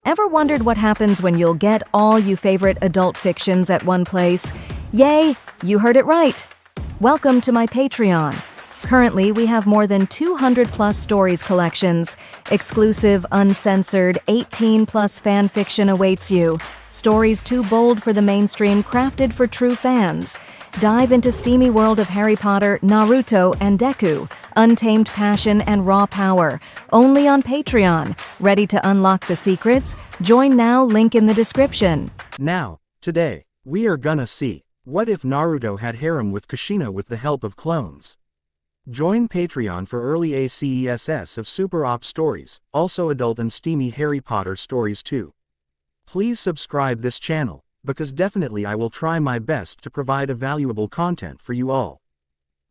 Ever wondered what happens when you'll get all you favorite adult fictions at one place? Yay, you heard it right! Welcome to my Patreon. Currently, we have more than 200+ stories collections. Exclusive, uncensored, 18+ fan fiction awaits you. Stories too bold for the mainstream, crafted for true fans. Dive into steamy world of Harry Potter, Naruto, and Deku. Untamed passion and raw power. Only on Patreon. Ready to unlock the secrets? Join now, link in the description. Now, today, we are gonna see, what if Naruto had harem with Kushina with the help of clones? Join Patreon for early Access of Super Op stories, also adult and steamy Harry Potter stories too. Please subscribe this channel, because definitely I will try my best to provide a valuable content for you all.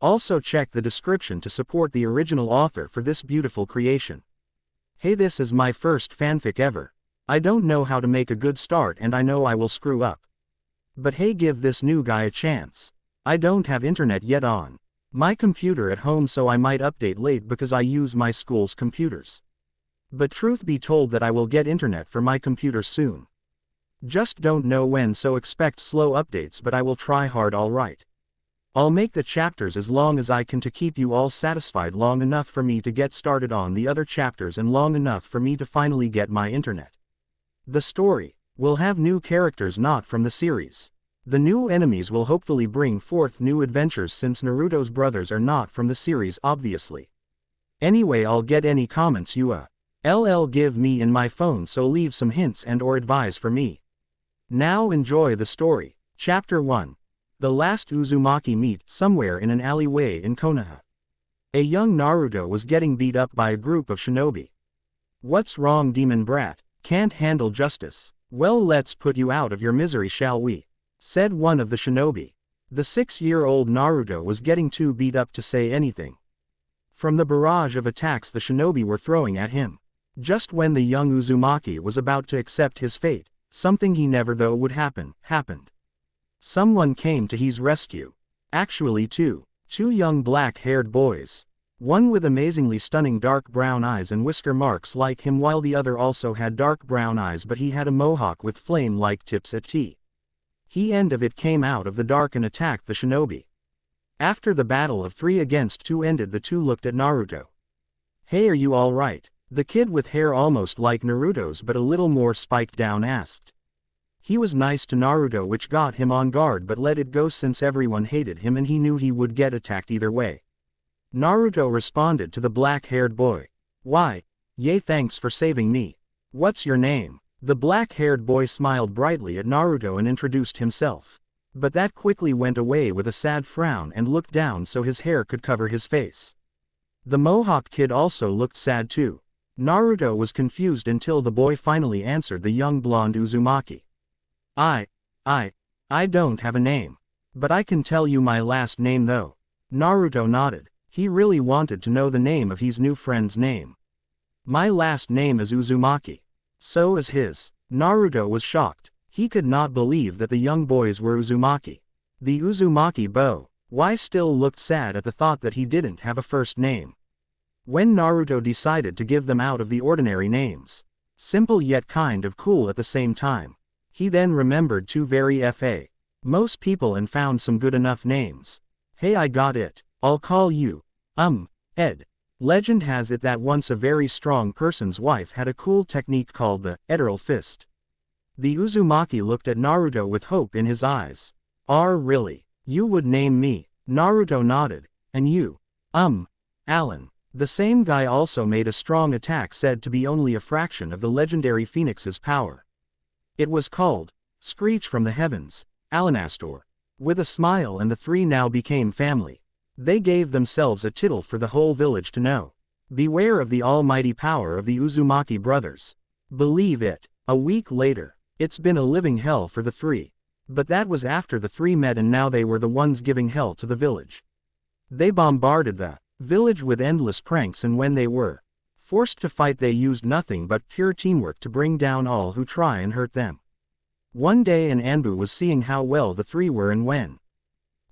Also check the description to support the original author for this beautiful creation. Hey, this is my first fanfic ever. I don't know how to make a good start and I know I will screw up. But hey, give this new guy a chance. I don't have internet yet on my computer at home, so I might update late because I use my school's computers. But truth be told that I will get internet for my computer soon. Just don't know when, so expect slow updates, but I will try hard, alright. I'll make the chapters as long as I can to keep you all satisfied, long enough for me to get started on the other chapters and long enough for me to finally get my internet. The story will have new characters not from the series. The new enemies will hopefully bring forth new adventures since Naruto's brothers are not from the series, obviously. Anyway, I'll get any comments you give me in my phone, so leave some hints and or advice for me. Now enjoy the story. Chapter 1. The last Uzumaki meet somewhere in an alleyway in Konoha. A young Naruto was getting beat up by a group of shinobi. What's wrong, demon brat? Can't handle justice? Well, let's put you out of your misery, shall we? Said one of the shinobi. The 6-year-old Naruto was getting too beat up to say anything. From the barrage of attacks the shinobi were throwing at him. Just when the young Uzumaki was about to accept his fate, something he never thought would happened. Someone came to his rescue. Actually two young black-haired boys. One with amazingly stunning dark brown eyes and whisker marks like him, while the other also had dark brown eyes, but he had a mohawk with flame-like tips at the end of it, came out of the dark and attacked the shinobi. After the battle of 3 against 2 ended, the two looked at Naruto. Hey, are you alright? The kid with hair almost like Naruto's but a little more spiked down asked. He was nice to Naruto, which got him on guard, but let it go since everyone hated him and he knew he would get attacked either way. Naruto responded to the black-haired boy. Why, yay, thanks for saving me. What's your name? The black-haired boy smiled brightly at Naruto and introduced himself. But that quickly went away with a sad frown and looked down so his hair could cover his face. The mohawk kid also looked sad too. Naruto was confused until the boy finally answered the young blonde Uzumaki. I don't have a name. But I can tell you my last name though. Naruto nodded. He really wanted to know the name of his new friend's name. My last name is Uzumaki. So is his. Naruto was shocked. He could not believe that the young boys were Uzumaki. The Uzumaki boy still looked sad at the thought that he didn't have a first name. When Naruto decided to give them out of the ordinary names, simple yet kind of cool at the same time, he then remembered two very most people and found some good enough names. Hey, I got it. I'll call you Ed. Legend has it that once a very strong person's wife had a cool technique called the Eteral Fist. The Uzumaki looked at Naruto with hope in his eyes. Really? You would name me? Naruto nodded. And you? Alan. The same guy also made a strong attack said to be only a fraction of the legendary Phoenix's power. It was called Screech from the Heavens, Alanastor. With a smile, and the three now became family. They gave themselves a tittle for the whole village to know. Beware of the almighty power of the Uzumaki brothers. Believe it. A week later. It's been a living hell for the three. But that was after the three met, and now they were the ones giving hell to the village. They bombarded the village with endless pranks, and when they were forced to fight they used nothing but pure teamwork to bring down all who try and hurt them. One day an Anbu was seeing how well the three were, and when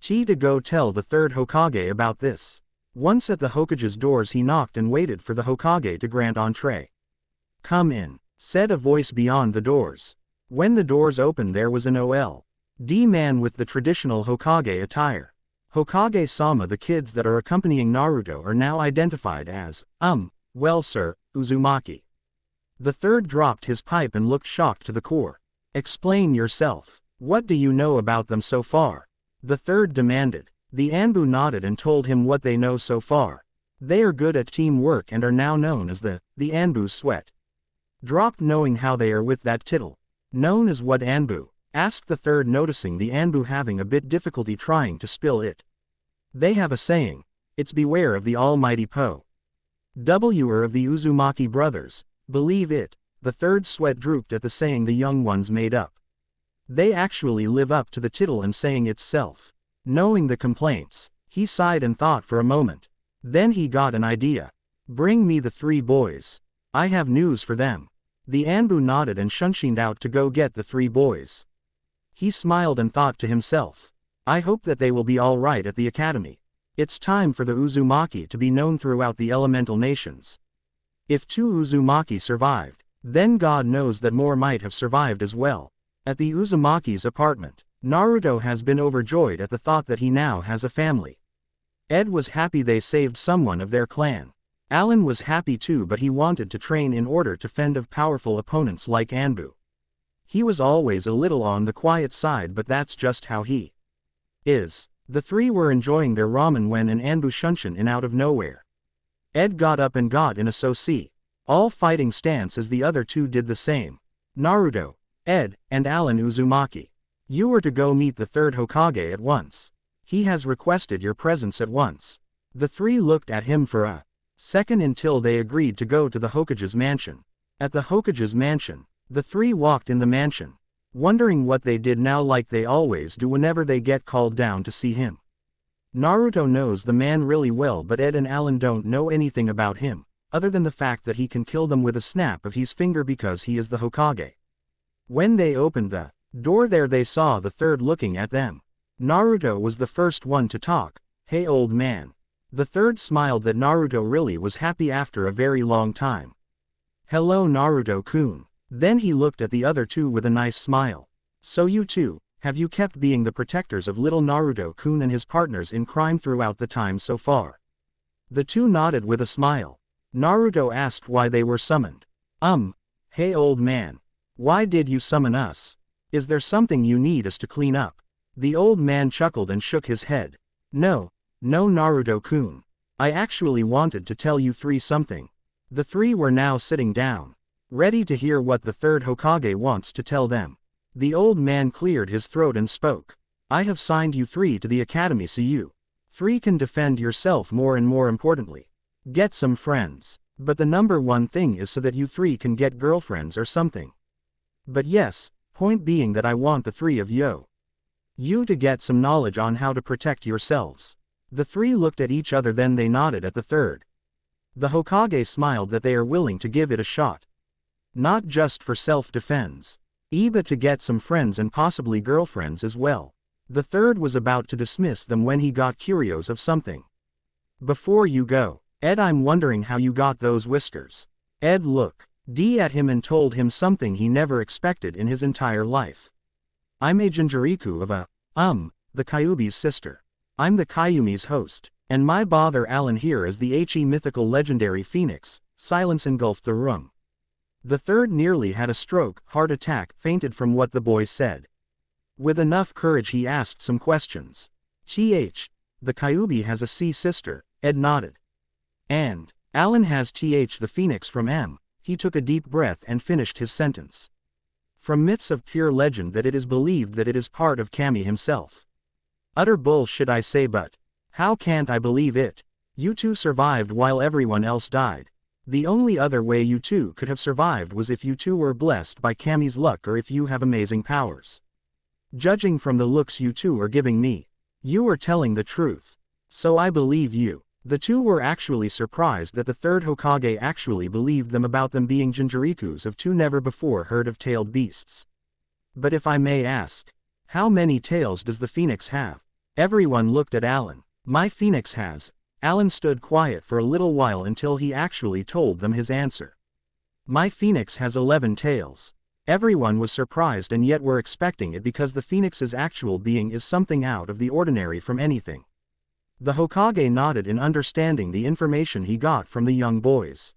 to go tell the third Hokage about this. Once at the Hokage's doors he knocked and waited for the Hokage to grant entree. Come in. said a voice beyond the doors. When the doors opened there was an OL.D man with the traditional Hokage attire. Hokage-sama. The kids that are accompanying Naruto are now identified as, well sir, Uzumaki. The third dropped his pipe and looked shocked to the core. Explain yourself. What do you know about them so far? The third demanded. The Anbu nodded and told him what they know so far. They are good at teamwork and are now known as the Anbu's sweat. Dropped. Knowing how they are with that tittle. Known as what Anbu? Asked the third, noticing the Anbu having a bit difficulty trying to spill it. They have a saying. It's beware of the almighty Po.W.er of the Uzumaki brothers. Believe it. The third sweat drooped at the saying the young ones made up. They actually live up to the tittle and saying itself. Knowing the complaints, he sighed and thought for a moment. Then he got an idea. Bring me the 3 boys. I have news for them. The Anbu nodded and shunshined out to go get the 3 boys. He smiled and thought to himself. I hope that they will be all right at the academy. It's time for the Uzumaki to be known throughout the elemental nations. If 2 Uzumaki survived, then God knows that more might have survived as well. At the Uzumaki's apartment, Naruto has been overjoyed at the thought that he now has a family. Ed was happy they saved someone of their clan. Alan was happy too, but he wanted to train in order to fend off powerful opponents like Anbu. He was always a little on the quiet side, but that's just how he is. The 3 were enjoying their ramen when an Anbu shunshin in out of nowhere. Ed got up and got in a all fighting stance as the other 2 did the same. Naruto, Ed, and Alan Uzumaki. You are to go meet the 3rd Hokage at once. He has requested your presence at once. The 3 looked at him for a second until they agreed to go to the Hokage's mansion. At the Hokage's mansion, the 3 walked in the mansion, wondering what they did now, like they always do whenever they get called down to see him. Naruto knows the man really well, but Ed and Alan don't know anything about him, other than the fact that he can kill them with a snap of his finger because he is the Hokage. When they opened the door there, they saw the 3rd looking at them. Naruto was the first one to talk. Hey old man. The 3rd smiled that Naruto really was happy after a very long time. Hello Naruto-kun. Then he looked at the other 2 with a nice smile. So you 2, have you kept being the protectors of little Naruto-kun and his partners in crime throughout the time so far? The 2 nodded with a smile. Naruto asked why they were summoned. Hey old man. Why did you summon us? Is there something you need us to clean up? The old man chuckled and shook his head. No Naruto-kun. I actually wanted to tell you 3 something. The 3 were now sitting down, ready to hear what the 3rd Hokage wants to tell them. The old man cleared his throat and spoke. I have signed you 3 to the academy so you 3 can defend yourself more, and more importantly, get some friends. But the number 1 thing is so that you 3 can get girlfriends or something. But yes, point being that I want the 3 of you to get some knowledge on how to protect yourselves. The 3 looked at each other, then they nodded at the 3rd. The Hokage smiled that they are willing to give it a shot. Not just for self-defense, but to get some friends and possibly girlfriends as well. The 3rd was about to dismiss them when he got curious of something. Before you go, Ed, I'm wondering how you got those whiskers. Ed looked at him and told him something he never expected in his entire life. I'm a Jinchuriku of the Kyuubi's sister. I'm the Kyuumi's host, and my brother Alan here is the mythical legendary phoenix. Silence engulfed the room. The 3rd nearly had a stroke, heart attack, fainted from what the boy said. With enough courage he asked some questions. The Kyuubi has a sister, Ed nodded. And Alan has the phoenix from M. He took a deep breath and finished his sentence. From myths of pure legend that it is believed that it is part of Kami himself. Utter bullshit I say, but how can't I believe it? You 2 survived while everyone else died. The only other way you 2 could have survived was if you 2 were blessed by Kami's luck, or if you have amazing powers. Judging from the looks you 2 are giving me, you are telling the truth. So I believe you. The 2 were actually surprised that the 3rd Hokage actually believed them about them being Jinchurikus of 2 never before heard of tailed beasts. But if I may ask, how many tails does the phoenix have? Everyone looked at Alan. My phoenix has. Alan stood quiet for a little while until he actually told them his answer. My phoenix has 11 tails. Everyone was surprised and yet were expecting it because the phoenix's actual being is something out of the ordinary from anything. The Hokage nodded in understanding the information he got from the young boys.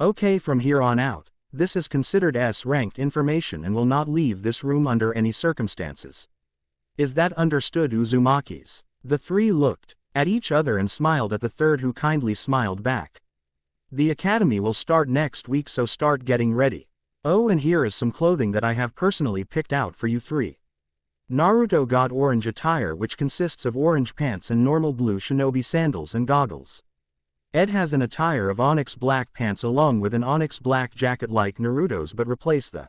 Okay, from here on out, this is considered S-ranked information and will not leave this room under any circumstances. Is that understood, Uzumakis? The three looked at each other and smiled at the third, who kindly smiled back. The academy will start next week, so start getting ready. Oh, and here is some clothing that I have personally picked out for you three. Naruto got orange attire, which consists of orange pants and normal blue shinobi sandals and goggles. Ed has an attire of onyx black pants along with an onyx black jacket like Naruto's, but replace the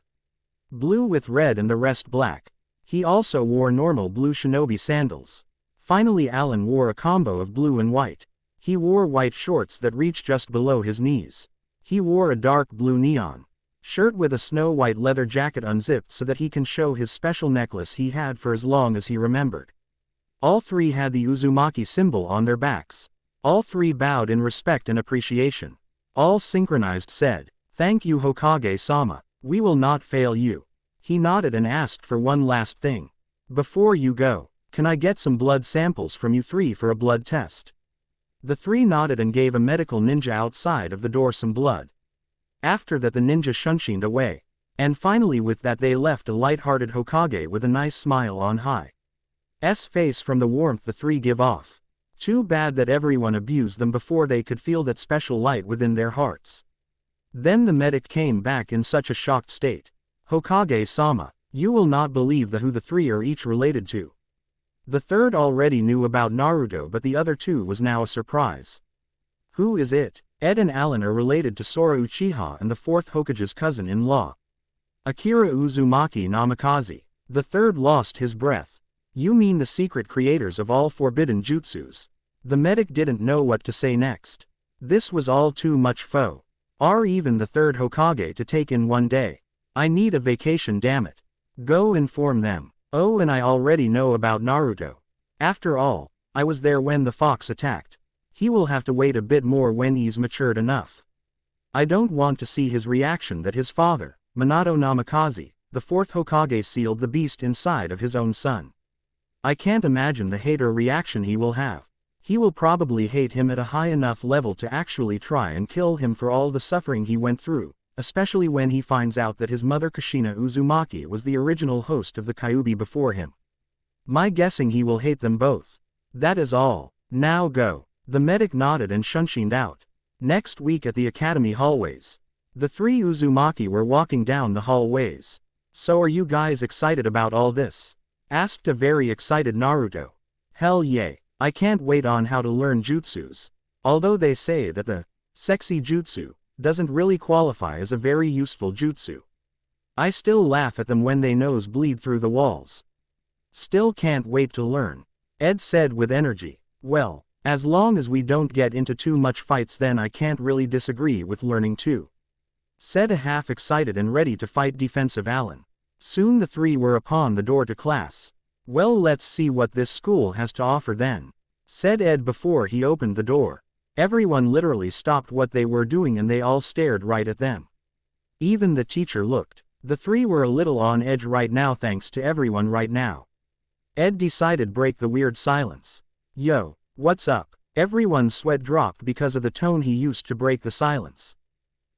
blue with red and the rest black. He also wore normal blue shinobi sandals. Finally, Alan wore a combo of blue and white. He wore white shorts that reach just below his knees. He wore a dark blue neon shirt with a snow-white leather jacket unzipped so that he can show his special necklace he had for as long as he remembered. All three had the Uzumaki symbol on their backs. All three bowed in respect and appreciation. All synchronized said, "Thank you, Hokage-sama. We will not fail you." He nodded and asked for one last thing. "Before you go, can I get some blood samples from you three for a blood test?" The three nodded and gave a medical ninja outside of the door some blood. After that, the ninja shunshined away. And finally, with that, they left a light-hearted Hokage with a nice smile on his face from the warmth the three give off. Too bad that everyone abused them before they could feel that special light within their hearts. Then the medic came back in such a shocked state. "Hokage-sama, you will not believe who the three are each related to." The third already knew about Naruto, but the other two was now a surprise. "Who is it?" Ed and Alan are related to Sora Uchiha and the fourth Hokage's cousin-in-law, Akira Uzumaki Namikaze. The third lost his breath. "You mean the secret creators of all forbidden jutsus?" The medic didn't know what to say next. This was all too much even the third Hokage to take in one day. "I need a vacation, damn it. Go inform them." "Oh, and I already know about Naruto. After all, I was there when the fox attacked. He will have to wait a bit more when he's matured enough. I don't want to see his reaction that his father, Minato Namikaze, the fourth Hokage, sealed the beast inside of his own son. I can't imagine the hater reaction he will have. He will probably hate him at a high enough level to actually try and kill him for all the suffering he went through, especially when he finds out that his mother Kushina Uzumaki was the original host of the Kyuubi before him. My guessing he will hate them both. That is all. Now go." The medic nodded and shunshined out. Next week at the academy hallways. The three Uzumaki were walking down the hallways. "So are you guys excited about all this?" asked a very excited Naruto. "Hell yeah. I can't wait on how to learn jutsus. Although they say that the sexy jutsu doesn't really qualify as a very useful jutsu. I still laugh at them when they nose bleed through the walls. Still can't wait to learn," Ed said with energy. "Well, as long as we don't get into too much fights, then I can't really disagree with learning too," said a half-excited and ready to fight defensive Alan. Soon the three were upon the door to class. "Well, let's see what this school has to offer then," said Ed before he opened the door. Everyone literally stopped what they were doing and they all stared right at them. Even the teacher looked. The three were a little on edge right now thanks to everyone right now. Ed decided break the weird silence. "Yo, what's up?" Everyone's sweat dropped because of the tone he used to break the silence.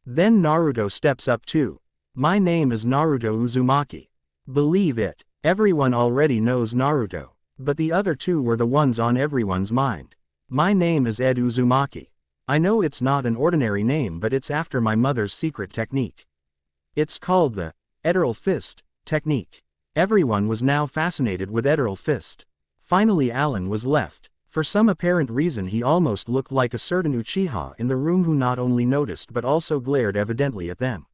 Then Naruto steps up too. "My name is Naruto Uzumaki. Believe it. Everyone already knows Naruto, but the other two were the ones on everyone's mind. My name is Ed Uzumaki. I know it's not an ordinary name, but it's after my mother's secret technique. It's called the Eteral Fist technique." Everyone was now fascinated with Eteral Fist. Finally Alan was left. For some apparent reason he almost looked like a certain Uchiha in the room, who not only noticed but also glared evidently at them.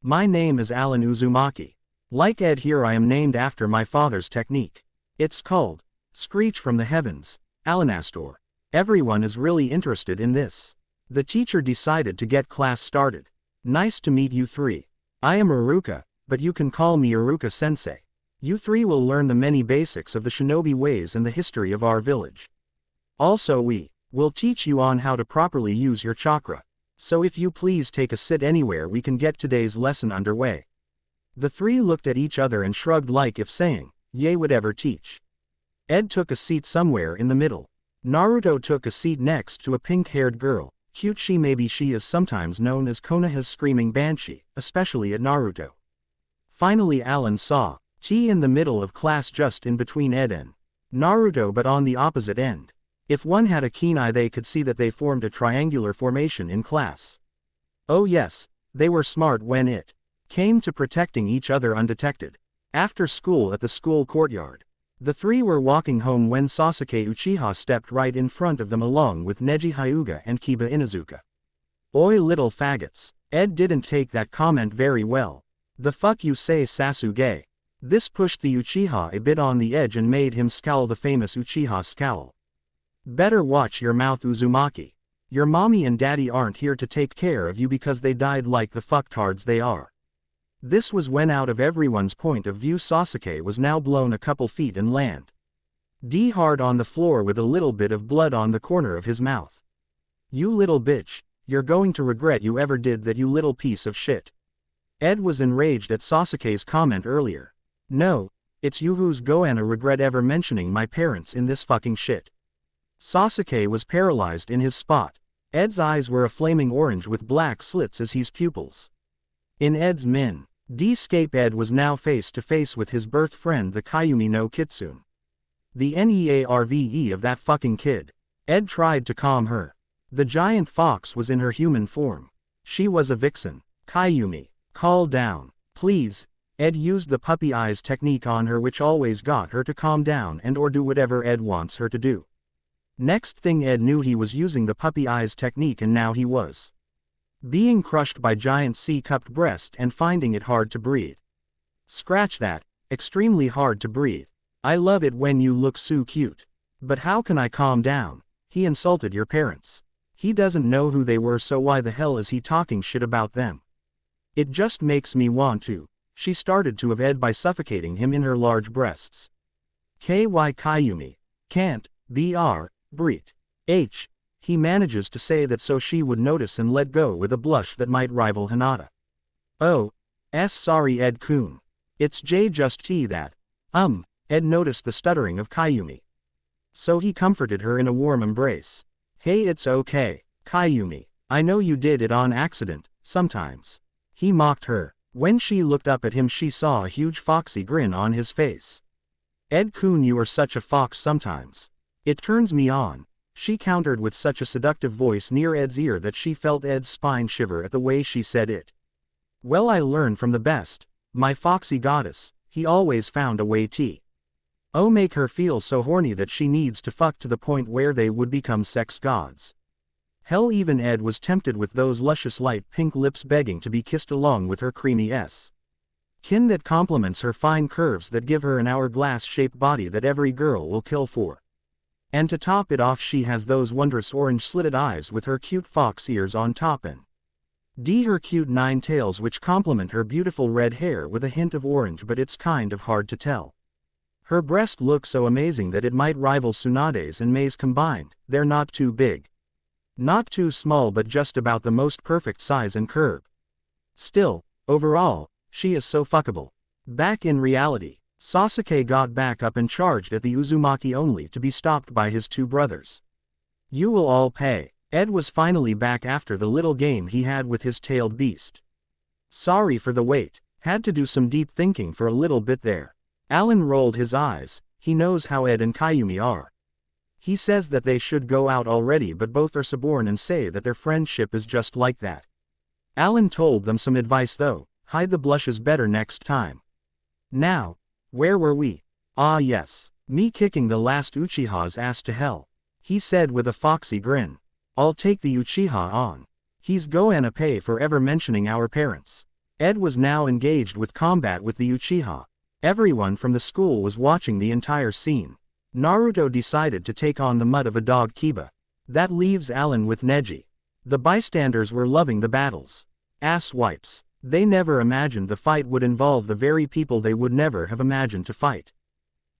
"My name is Alan Uzumaki. Like Ed here, I am named after my father's technique. It's called Screech from the Heavens, Alanastor." Everyone is really interested in this. The teacher decided to get class started. "Nice to meet you three. I am Iruka, but you can call me Iruka-sensei. You three will learn the many basics of the shinobi ways and the history of our village. Also we will teach you on how to properly use your chakra. So if you please take a sit anywhere we can get today's lesson underway. The three looked at each other and shrugged like if saying, yay whatever teach. Ed took a seat somewhere in the middle. Naruto took a seat next to a pink-haired girl, cute she maybe she is sometimes known as Konoha's screaming banshee, especially at Naruto. Finally Alan saw T in the middle of class just in between Ed and Naruto but on the opposite end. If one had a keen eye they could see that they formed a triangular formation in class. Oh yes, they were smart when it came to protecting each other undetected. After school at the school courtyard, the three were walking home when Sasuke Uchiha stepped right in front of them along with Neji Hyuga and Kiba Inuzuka. Oi little faggots. Ed didn't take that comment very well. The fuck you say Sasuke? This pushed the Uchiha a bit on the edge and made him scowl the famous Uchiha scowl. Better watch your mouth Uzumaki. Your mommy and daddy aren't here to take care of you because they died like the fucktards they are. This was when out of everyone's point of view Sasuke was now blown a couple feet and land hard on the floor with a little bit of blood on the corner of his mouth. You little bitch, you're going to regret you ever did that you little piece of shit. Ed was enraged at Sasuke's comment earlier. No, it's you who's gonna regret ever mentioning my parents in this fucking shit. Sasuke was paralyzed in his spot. Ed's eyes were a flaming orange with black slits as his pupils. In Ed's Mindscape Ed was now face to face with his birth friend the Kayumi no Kitsune. The nerve of that fucking kid. Ed tried to calm her. The giant fox was in her human form. She was a vixen. Kayumi, calm down, please. Ed used the puppy eyes technique on her which always got her to calm down and or do whatever Ed wants her to do. Next thing Ed knew he was using the puppy eyes technique and now he was being crushed by giant C-cupped breast and finding it hard to breathe. Scratch that, extremely hard to breathe. I love it when you look so cute. But how can I calm down? He insulted your parents. He doesn't know who they were so why the hell is he talking shit about them? It just makes me want to. She started to have Ed by suffocating him in her large breasts. KY Kayumi. Can't, breathe. He manages to say that so she would notice and let go with a blush that might rival Hinata. Oh, sorry Ed-kun. It's just T that. Ed noticed the stuttering of Kayumi. So he comforted her in a warm embrace. Hey it's okay, Kayumi. I know you did it on accident, sometimes. He mocked her. When she looked up at him she saw a huge foxy grin on his face. Ed-kun you are such a fox sometimes. It turns me on. She countered with such a seductive voice near Ed's ear that she felt Ed's spine shiver at the way she said it. Well I learn from the best. My foxy goddess, he always found a way to. Oh make her feel so horny that she needs to fuck to the point where they would become sex gods. Hell even Ed was tempted with those luscious light pink lips begging to be kissed along with her creamy skin that complements her fine curves that give her an hourglass-shaped body that every girl will kill for. And to top it off she has those wondrous orange-slitted eyes with her cute fox ears on top and her cute 9 tails which complement her beautiful red hair with a hint of orange but it's kind of hard to tell. Her breast looks so amazing that it might rival Tsunade's and Mei's combined. They're not too big. Not too small but just about the most perfect size and curve. Still, overall, she is so fuckable. Back in reality, Sasuke got back up and charged at the Uzumaki only to be stopped by his 2 brothers. You will all pay. Ed was finally back after the little game he had with his tailed beast. Sorry for the wait, had to do some deep thinking for a little bit there. Alan rolled his eyes, he knows how Ed and Kayumi are. He says that they should go out already but both are stubborn and say that their friendship is just like that. Alan told them some advice though, hide the blushes better next time. Now, where were we? Ah yes, me kicking the last Uchiha's ass to hell. He said with a foxy grin. I'll take the Uchiha on. He's gonna pay for ever mentioning our parents. Ed was now engaged with combat with the Uchiha. Everyone from the school was watching the entire scene. Naruto decided to take on the mutt of a dog Kiba. That leaves Alan with Neji. The bystanders were loving the battles. Ass wipes. They never imagined the fight would involve the very people they would never have imagined to fight.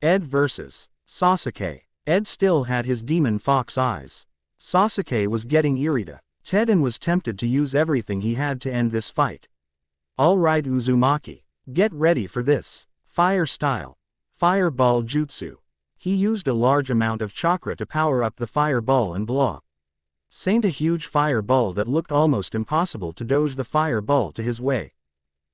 Ed versus Sasuke. Ed still had his demon fox eyes. Sasuke was getting irritated. Teden was tempted to use everything he had to end this fight. Alright Uzumaki. Get ready for this. Fire style. Fireball jutsu. He used a large amount of chakra to power up the fireball and blow. Sent a huge fireball that looked almost impossible to dodge the fireball to his way.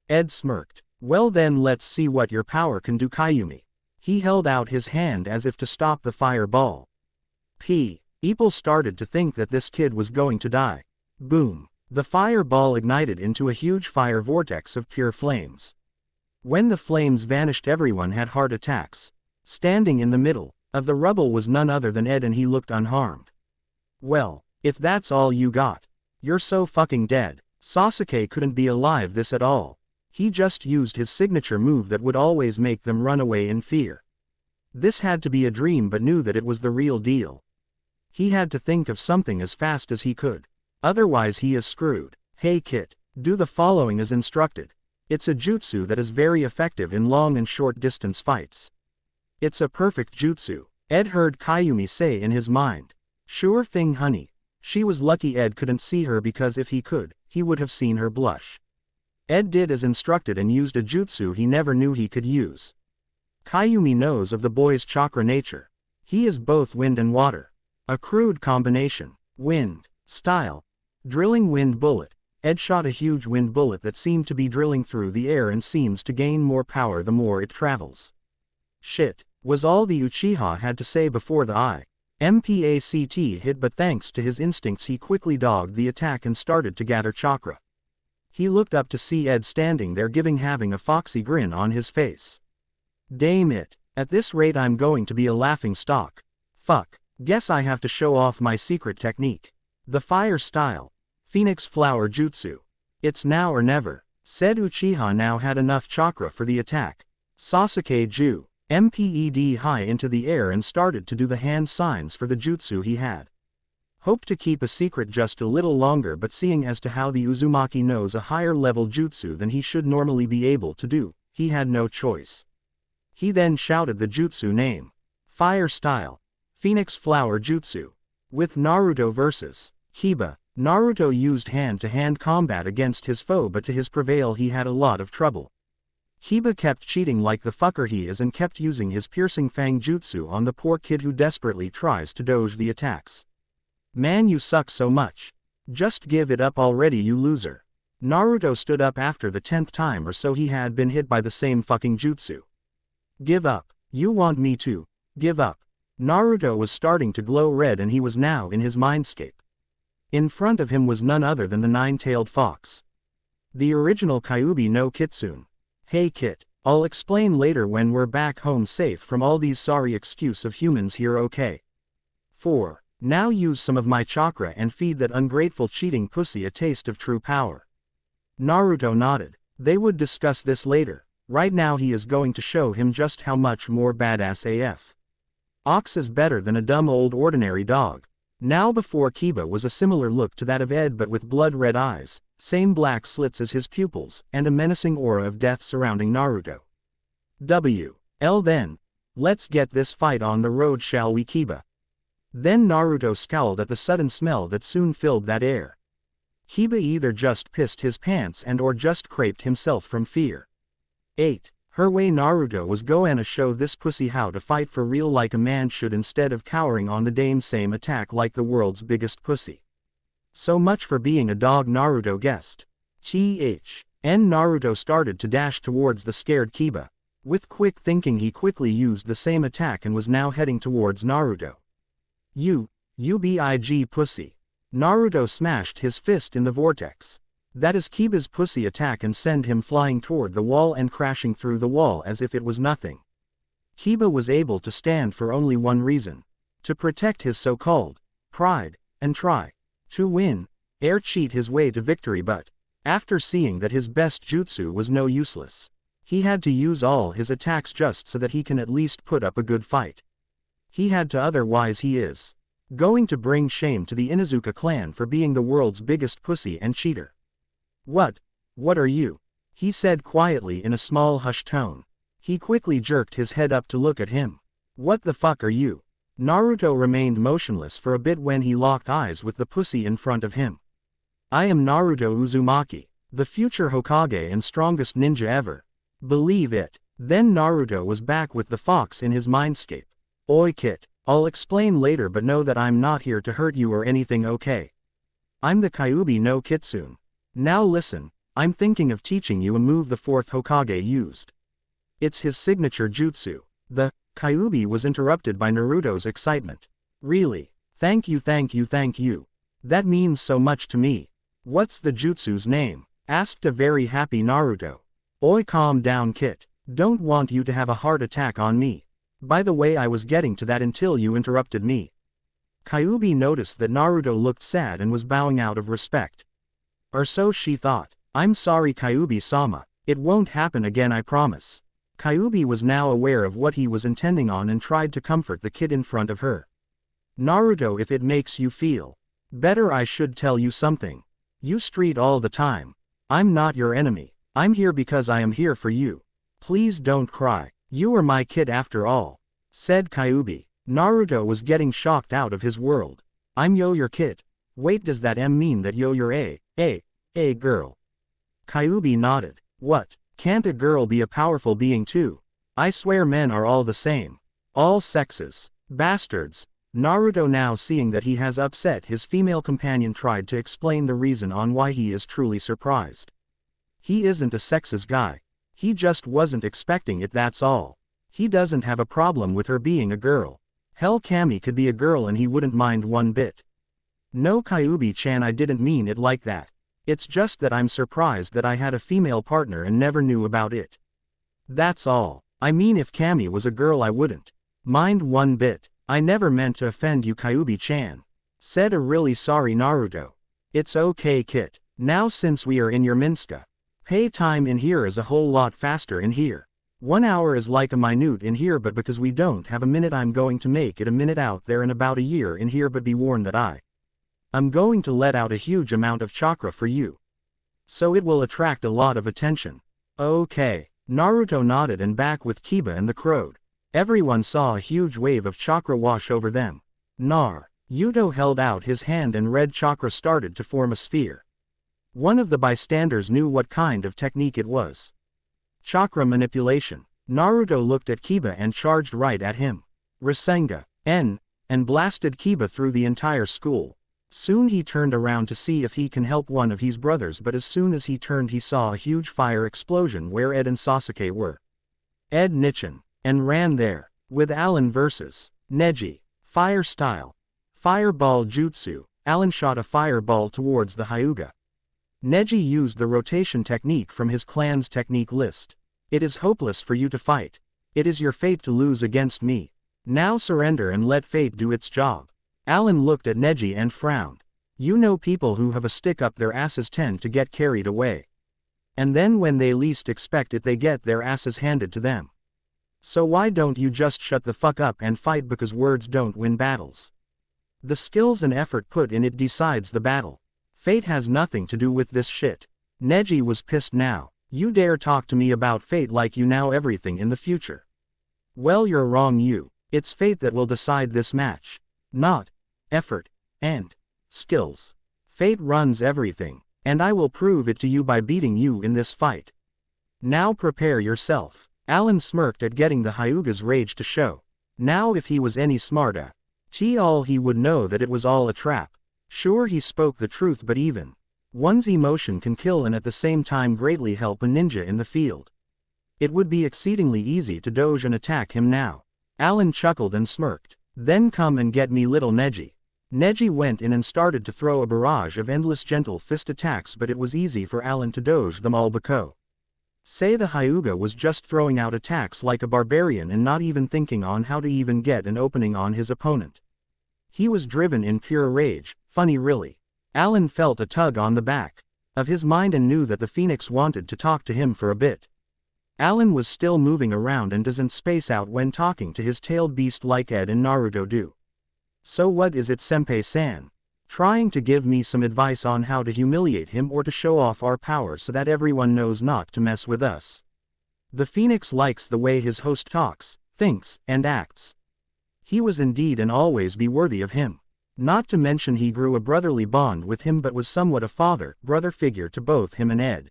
Ed smirked. Well then let's see what your power can do Kayumi. He held out his hand as if to stop the fireball. People started to think that this kid was going to die. Boom. The fireball ignited into a huge fire vortex of pure flames. When the flames vanished everyone had heart attacks. Standing in the middle of the rubble was none other than Ed and he looked unharmed. Well, if that's all you got, you're so fucking dead. Sasuke couldn't be alive this at all. He just used his signature move that would always make them run away in fear. This had to be a dream but knew that it was the real deal. He had to think of something as fast as he could. Otherwise he is screwed. Hey Kit, do the following as instructed. It's a jutsu that is very effective in long and short distance fights. It's a perfect jutsu, Ed heard Kayumi say in his mind. Sure thing honey. She was lucky Ed couldn't see her because if he could, he would have seen her blush. Ed did as instructed and used a jutsu he never knew he could use. Kayumi knows of the boy's chakra nature. He is both wind and water. A crude combination. Wind. Style. Drilling wind bullet. Ed shot a huge wind bullet that seemed to be drilling through the air and seems to gain more power the more it travels. Shit, was all the Uchiha had to say before the IMPACT hit, but thanks to his instincts he quickly dogged the attack and started to gather chakra. He looked up to see Ed standing there having a foxy grin on his face. Damn it, at this rate I'm going to be a laughing stock. Fuck, guess I have to show off my secret technique. The fire style. Phoenix flower jutsu. It's now or never. Said Uchiha now had enough chakra for the attack. Sasuke Ju. MPED high into the air and started to do the hand signs for the jutsu he had. Hoped to keep a secret just a little longer, but seeing as to how the Uzumaki knows a higher level jutsu than he should normally be able to do, he had no choice. He then shouted the jutsu name. Fire style. Phoenix flower jutsu. With Naruto vs. Kiba, Naruto used hand-to-hand combat against his foe, but to his prevail he had a lot of trouble. Kiba kept cheating like the fucker he is and kept using his piercing fang jutsu on the poor kid who desperately tries to dodge the attacks. Man, you suck so much. Just give it up already, you loser. Naruto stood up after the 10th time or so he had been hit by the same fucking jutsu. Give up. You want me to give up? Naruto was starting to glow red and he was now in his mindscape. In front of him was none other than the nine-tailed fox. The original Kyuubi no Kitsune. Hey Kit, I'll explain later when we're back home safe from all these sorry excuse of humans here, okay? 4. Now use some of my chakra and feed that ungrateful cheating pussy a taste of true power. Naruto nodded. They would discuss this later. Right now he is going to show him just how much more badass AF. Ox is better than a dumb old ordinary dog. Now before Kiba was a similar look to that of Ed but with blood-red eyes, same black slits as his pupils, and a menacing aura of death surrounding Naruto. L then. Let's get this fight on the road, shall we, Kiba? Then Naruto scowled at the sudden smell that soon filled that air. Kiba either just pissed his pants and or just craped himself from fear. 8. Her way Naruto was goanna show this pussy how to fight for real like a man should instead of cowering on the dame same attack like the world's biggest pussy. So much for being a dog, Naruto guessed. Naruto started to dash towards the scared Kiba. With quick thinking he quickly used the same attack and was now heading towards Naruto. You big pussy. Naruto smashed his fist in the vortex. That is Kiba's pussy attack and send him flying toward the wall and crashing through the wall as if it was nothing. Kiba was able to stand for only one reason. To protect his so-called pride, and try to win, cheat his way to victory, but after seeing that his best jutsu was no useless, he had to use all his attacks just so that he can at least put up a good fight. He had to, otherwise he is going to bring shame to the Inuzuka clan for being the world's biggest pussy and cheater. What are you? He said quietly in a small hushed tone. He quickly jerked his head up to look at him. What the fuck are you? Naruto remained motionless for a bit when he locked eyes with the pussy in front of him. I am Naruto Uzumaki, the future Hokage and strongest ninja ever. Believe it. Then Naruto was back with the fox in his mindscape. Oi kit, I'll explain later, but know that I'm not here to hurt you or anything, okay? I'm the Kyuubi no Kitsune. Now listen, I'm thinking of teaching you a move the fourth Hokage used. It's his signature jutsu. The Kyuubi was interrupted by Naruto's excitement. Really? Thank you. That means so much to me. What's the jutsu's name? Asked a very happy Naruto. Oi, calm down kit. Don't want you to have a heart attack on me. By the way, I was getting to that until you interrupted me. Kyuubi noticed that Naruto looked sad and was bowing out of respect. Or so she thought. I'm sorry Kyuubi-sama. It won't happen again, I promise. Kyuubi was now aware of what he was intending on and tried to comfort the kid in front of her. Naruto, if it makes you feel better, I should tell you something. You street all the time. I'm not your enemy. I'm here because I am here for you. Please don't cry. You are my kid after all, said Kyuubi. Naruto was getting shocked out of his world. I'm your kid. Wait, does that mean that you're a girl? Kyuubi nodded. What? Can't a girl be a powerful being too? I swear men are all the same. All sexes. Bastards. Naruto, now seeing that he has upset his female companion, tried to explain the reason on why he is truly surprised. He isn't a sexist guy. He just wasn't expecting it, that's all. He doesn't have a problem with her being a girl. Hell, Kami could be a girl and he wouldn't mind one bit. No Kyuubi-chan, I didn't mean it like that. It's just that I'm surprised that I had a female partner and never knew about it. That's all. I mean, if Kami was a girl I wouldn't mind one bit. I never meant to offend you, Kyuubi-chan, said a really sorry Naruto. It's okay kit. Now since we are in your Minska, pay time in here is a whole lot faster in here. 1 hour is like a minute in here, but because we don't have a minute, I'm going to make it a minute out there and about a year in here, but be warned that I'm going to let out a huge amount of chakra for you. So it will attract a lot of attention. Okay. Naruto nodded and back with Kiba and the crowd. Everyone saw a huge wave of chakra wash over them. Yuto held out his hand and red chakra started to form a sphere. One of the bystanders knew what kind of technique it was. Chakra manipulation. Naruto looked at Kiba and charged right at him. Rasengan, and blasted Kiba through the entire school. Soon he turned around to see if he can help one of his brothers, but as soon as he turned he saw a huge fire explosion where Ed and Sasuke were. Ed nichin and ran there. With Alan versus Neji. Fire style. Fireball jutsu. Alan shot a fireball towards the Hyuga. Neji used the rotation technique from his clan's technique list. It is hopeless for you to fight. It is your fate to lose against me. Now surrender and let fate do its job. Alan looked at Neji and frowned. You know, people who have a stick up their asses tend to get carried away. And then when they least expect it, they get their asses handed to them. So why don't you just shut the fuck up and fight, because words don't win battles. The skills and effort put in it decides the battle. Fate has nothing to do with this shit. Neji was pissed now. You dare talk to me about fate like you know everything in the future. Well, you're wrong, you. It's fate that will decide this match. Not effort and skills. Fate runs everything, and I will prove it to you by beating you in this fight. Now prepare yourself. Alan smirked at getting the Hyuga's rage to show. Now if he was any smarter, he would know that it was all a trap. Sure, he spoke the truth, but even one's emotion can kill and at the same time greatly help a ninja in the field. It would be exceedingly easy to dodge and attack him now. Alan chuckled and smirked. Then come and get me, little Neji. Neji went in and started to throw a barrage of endless gentle fist attacks, but it was easy for Alan to dodge them all because the Hyuga was just throwing out attacks like a barbarian and not even thinking on how to even get an opening on his opponent. He was driven in pure rage. Funny really. Alan felt a tug on the back of his mind and knew that the Phoenix wanted to talk to him for a bit. Alan was still moving around and doesn't space out when talking to his tailed beast like Ed and Naruto do. So what is it, Senpai-san? Trying to give me some advice on how to humiliate him or to show off our power so that everyone knows not to mess with us? The Phoenix likes the way his host talks, thinks, and acts. He was indeed and always be worthy of him. Not to mention he grew a brotherly bond with him but was somewhat a father-brother figure to both him and Ed.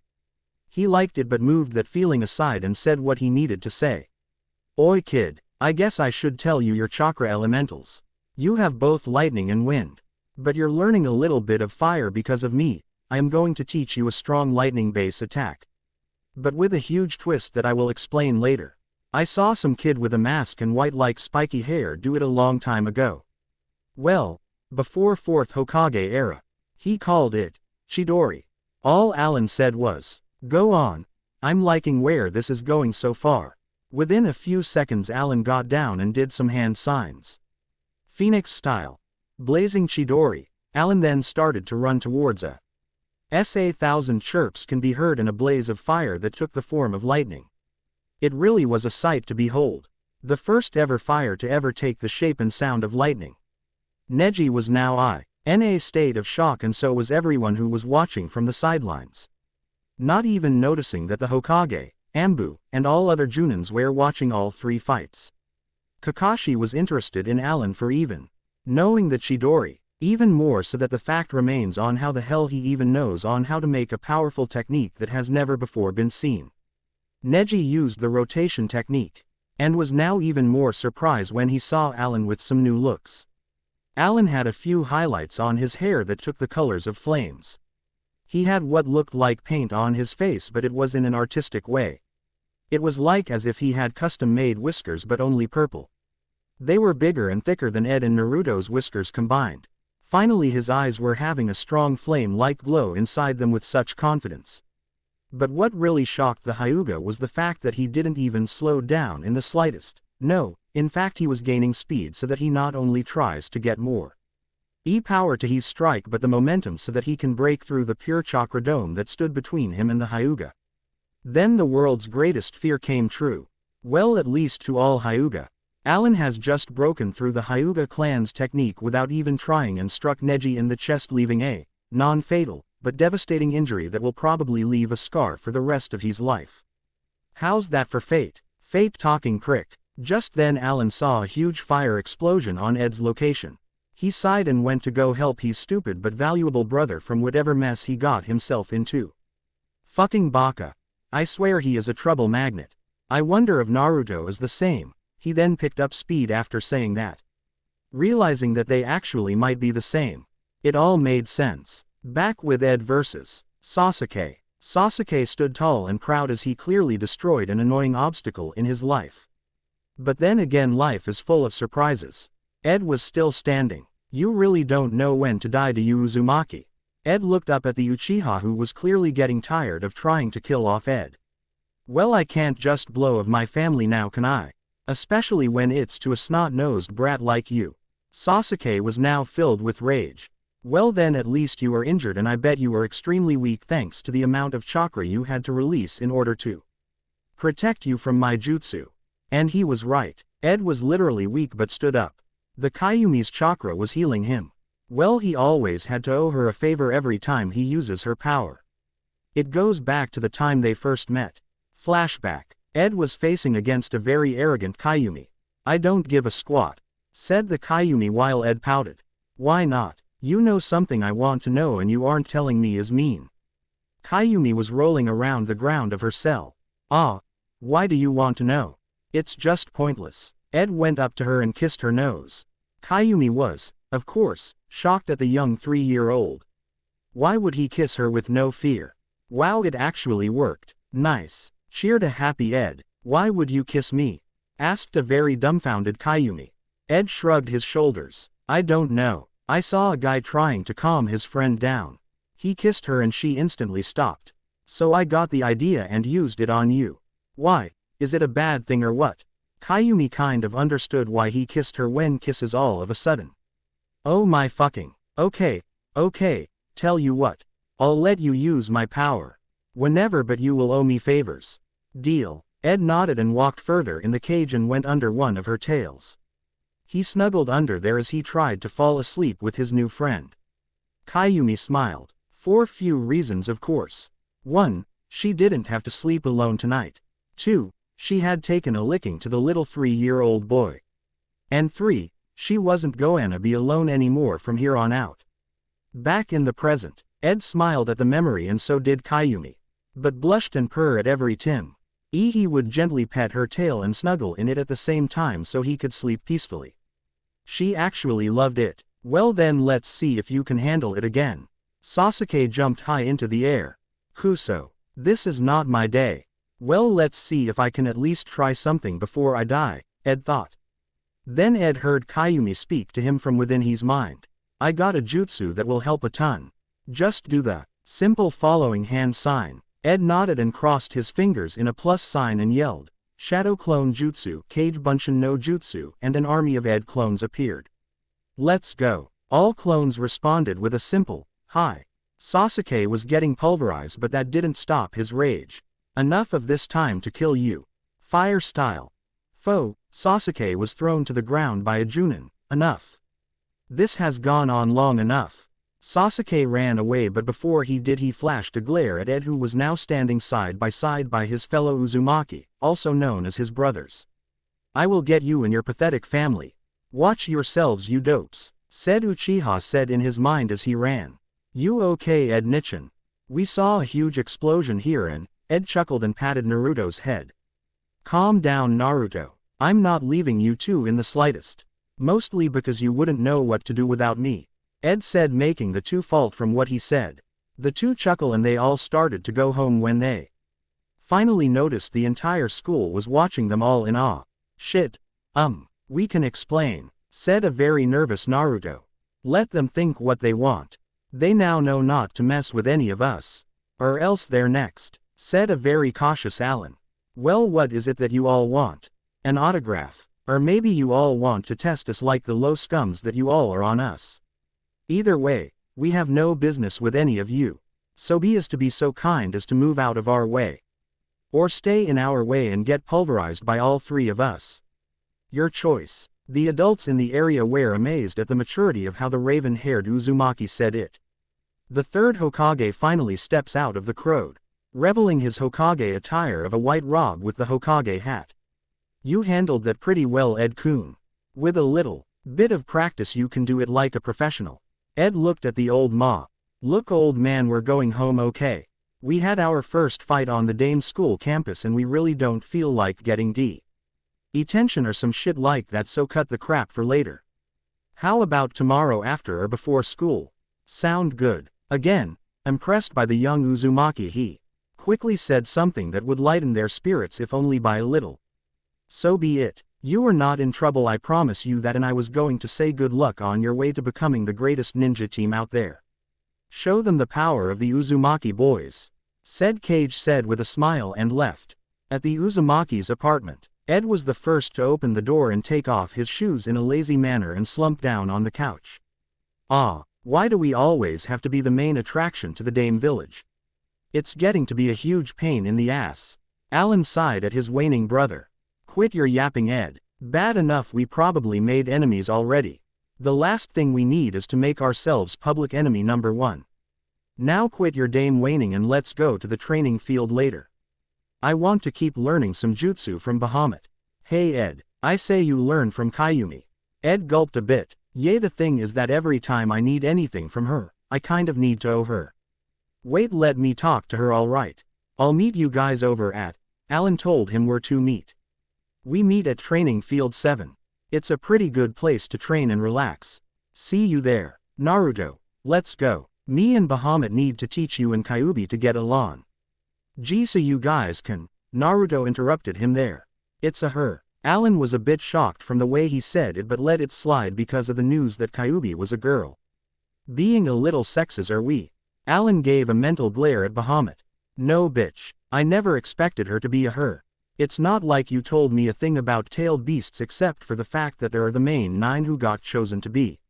He liked it but moved that feeling aside and said what he needed to say. Oi kid, I guess I should tell you your chakra elementals. You have both lightning and wind. But you're learning a little bit of fire because of me. I am going to teach you a strong lightning base attack. But with a huge twist that I will explain later. I saw some kid with a mask and white like spiky hair do it a long time ago. Well, before 4th Hokage era. He called it Chidori. All Alan said was, go on. I'm liking where this is going so far. Within a few seconds Alan got down and did some hand signs. Phoenix style. Blazing Chidori. Alan then started to run towards a thousand chirps can be heard in a blaze of fire that took the form of lightning. It really was a sight to behold. The first ever fire to ever take the shape and sound of lightning. Neji was now in a state of shock and so was everyone who was watching from the sidelines. Not even noticing that the Hokage, Ambu, and all other Junins were watching all three fights. Kakashi was interested in Alan for even knowing the Chidori, even more so that the fact remains on how the hell he even knows on how to make a powerful technique that has never before been seen. Neji used the rotation technique, and was now even more surprised when he saw Alan with some new looks. Alan had a few highlights on his hair that took the colors of flames. He had what looked like paint on his face but it was in an artistic way. It was like as if he had custom-made whiskers but only purple. They were bigger and thicker than Ed and Naruto's whiskers combined. Finally his eyes were having a strong flame-like glow inside them with such confidence. But what really shocked the Hyuga was the fact that he didn't even slow down in the slightest. No, in fact he was gaining speed so that he not only tries to get more power to his strike but the momentum so that he can break through the pure chakra dome that stood between him and the Hyuga. Then the world's greatest fear came true. Well, at least to all Hyuga. Alan has just broken through the Hyuga clan's technique without even trying and struck Neji in the chest, leaving a non-fatal but devastating injury that will probably leave a scar for the rest of his life. How's that for fate? Fate talking prick. Just then Alan saw a huge fire explosion on Ed's location. He sighed and went to go help his stupid but valuable brother from whatever mess he got himself into. Fucking baka. I swear he is a trouble magnet. I wonder if Naruto is the same. He then picked up speed after saying that. Realizing that they actually might be the same. It all made sense. Back with Ed versus Sasuke. Sasuke stood tall and proud as he clearly destroyed an annoying obstacle in his life. But then again life is full of surprises. Ed was still standing. You really don't know when to die, do you, Uzumaki? Ed looked up at the Uchiha who was clearly getting tired of trying to kill off Ed. Well, I can't just blow of my family now, can I? Especially when it's to a snot-nosed brat like you. Sasuke was now filled with rage. Well then at least you are injured and I bet you are extremely weak thanks to the amount of chakra you had to release in order to protect you from my jutsu. And he was right. Ed was literally weak but stood up. The Kayumi's chakra was healing him. Well, he always had to owe her a favor every time he uses her power. It goes back to the time they first met. Flashback. Ed was facing against a very arrogant Kayumi. I don't give a squat, said the Kayumi while Ed pouted. Why not? You know something I want to know and you aren't telling me is mean. Kayumi was rolling around the ground of her cell. Ah, why do you want to know? It's just pointless. Ed went up to her and kissed her nose. Kayumi was, of course, shocked at the young 3-year-old. Why would he kiss her with no fear? Wow, it actually worked. Nice. Cheered a happy Ed. Why would you kiss me? Asked a very dumbfounded Kayumi. Ed shrugged his shoulders. I don't know. I saw a guy trying to calm his friend down. He kissed her and she instantly stopped. So I got the idea and used it on you. Why? Is it a bad thing or what? Kayumi kind of understood why he kissed her when kisses all of a sudden. Oh my fucking. Okay, tell you what. I'll let you use my power. Whenever, but you will owe me favors. Deal. Ed nodded and walked further in the cage and went under one of her tails. He snuggled under there as he tried to fall asleep with his new friend. Kayumi smiled. For few reasons, of course. 1. She didn't have to sleep alone tonight. 2. She had taken a licking to the little 3-year-old boy. And 3. She wasn't gonna be alone anymore from here on out. Back in the present, Ed smiled at the memory and so did Kayumi. But blushed and purr at every Tim. He would gently pet her tail and snuggle in it at the same time so he could sleep peacefully. She actually loved it. Well then let's see if you can handle it again. Sasuke jumped high into the air. Kuso. This is not my day. Well let's see if I can at least try something before I die, Ed thought. Then Ed heard Kayumi speak to him from within his mind. I got a jutsu that will help a ton. Just do the simple following hand sign. Ed nodded and crossed his fingers in a plus sign and yelled, Shadow Clone Jutsu, Kage Bunshin no Jutsu, and an army of Ed clones appeared. Let's go. All clones responded with a simple, hi. Sasuke was getting pulverized but that didn't stop his rage. Enough of this time to kill you. Fire style. Foe, Sasuke was thrown to the ground by a Chunin. Enough. This has gone on long enough. Sasuke ran away but before he did he flashed a glare at Ed who was now standing side by his fellow Uzumaki, also known as his brothers. I will get you and your pathetic family. Watch yourselves you dopes, said Uchiha said in his mind as he ran. You okay Ed Nichin? We saw a huge explosion here and, Ed chuckled and patted Naruto's head. Calm down Naruto, I'm not leaving you two in the slightest. Mostly because you wouldn't know what to do without me. Ed said making the two fault from what he said. The two chuckle and they all started to go home when they finally noticed the entire school was watching them all in awe. Shit. We can explain, said a very nervous Naruto. Let them think what they want. They now know not to mess with any of us. Or else they're next, said a very cautious Alan. Well what is it that you all want? An autograph. Or maybe you all want to test us like the low scums that you all are on us. Either way, we have no business with any of you. So be as to be so kind as to move out of our way. Or stay in our way and get pulverized by all three of us. Your choice. The adults in the area were amazed at the maturity of how the raven-haired Uzumaki said it. The third Hokage finally steps out of the crowd, reveling his Hokage attire of a white robe with the Hokage hat. You handled that pretty well Ed-kun. With a little bit of practice you can do it like a professional. Ed looked at the old ma. Look old man we're going home okay. We had our first fight on the Dame school campus and we really don't feel like getting detention or some shit like that so cut the crap for later. How about tomorrow after or before school? Sound good. Again, impressed by the young Uzumaki he quickly said something that would lighten their spirits if only by a little. So be it. You are not in trouble I promise you that and I was going to say good luck on your way to becoming the greatest ninja team out there. Show them the power of the Uzumaki boys. Said Kage said with a smile and left. At the Uzumaki's apartment, Ed was the first to open the door and take off his shoes in a lazy manner and slump down on the couch. Why do we always have to be the main attraction to the Dame village? It's getting to be a huge pain in the ass. Alan sighed at his waning brother. Quit your yapping Ed. Bad enough we probably made enemies already. The last thing we need is to make ourselves public enemy number one. Now quit your dame waning and let's go to the training field later. I want to keep learning some jutsu from Bahamut. Hey Ed, I say you learn from Kayumi. Ed gulped a bit. Yeah the thing is that every time I need anything from her, I kind of need to owe her. Wait let me talk to her alright. I'll meet you guys over at, Alan told him where to meet. We meet at Training Field 7. It's a pretty good place to train and relax. See you there. Naruto, let's go. Me and Bahamut need to teach you and Kyuubi to get along. Gee so you guys can, Naruto interrupted him there. It's a her. Alan was a bit shocked from the way he said it but let it slide because of the news that Kyuubi was a girl. Being a little sexist are we? Alan gave a mental glare at Bahamut. No bitch, I never expected her to be a her. It's not like you told me a thing about tailed beasts except for the fact that there are the main 9 who got chosen to be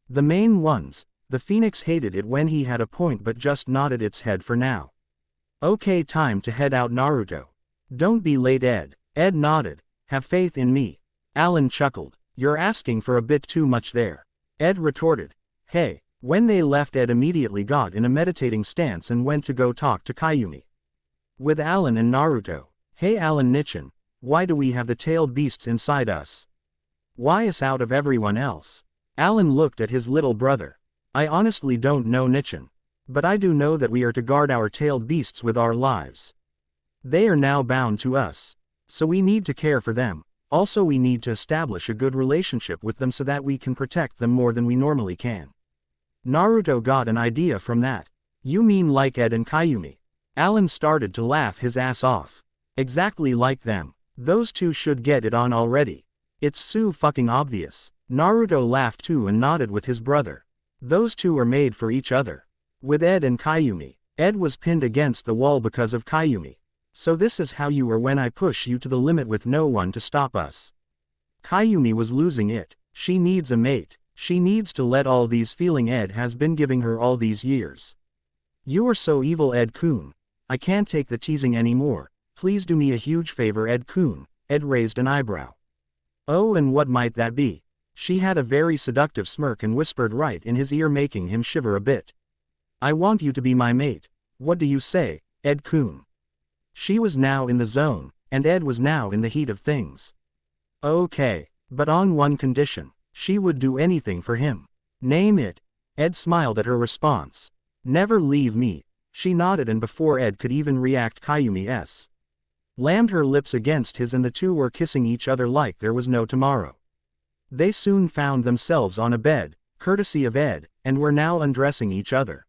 the main ones. The Phoenix hated it when he had a point but just nodded its head for now. Okay time to head out Naruto. Don't be late Ed. Ed nodded. Have faith in me. Alan chuckled. You're asking for a bit too much there. Ed retorted. Hey. When they left Ed immediately got in a meditating stance and went to go talk to Kayumi. With Alan and Naruto. Hey Alan Nichin, why do we have the tailed beasts inside us? Why us out of everyone else? Alan looked at his little brother. I honestly don't know Nichin. But I do know that we are to guard our tailed beasts with our lives. They are now bound to us. So we need to care for them. Also we need to establish a good relationship with them so that we can protect them more than we normally can. Naruto got an idea from that. You mean like Ed and Kayumi? Alan started to laugh his ass off. Exactly like them. Those two should get it on already. It's so fucking obvious. Naruto laughed too and nodded with his brother. Those two are made for each other. With Ed and Kayumi. Ed was pinned against the wall because of Kayumi. So this is how you are when I push you to the limit with no one to stop us. Kayumi was losing it. She needs a mate. She needs to let all these feeling Ed has been giving her all these years. You are so evil, Ed-kun. I can't take the teasing anymore. Please do me a huge favor, Ed-kun. Ed raised an eyebrow. Oh, and what might that be? She had a very seductive smirk and whispered right in his ear, making him shiver a bit. I want you to be my mate. What do you say, Ed-kun? She was now in the zone, and Ed was now in the heat of things. Okay, but on one condition. She would do anything for him. Name it. Ed smiled at her response. Never leave me. She nodded, and before Ed could even react, Kayumi lammed her lips against his and the two were kissing each other like there was no tomorrow. They soon found themselves on a bed, courtesy of Ed, and were now undressing each other.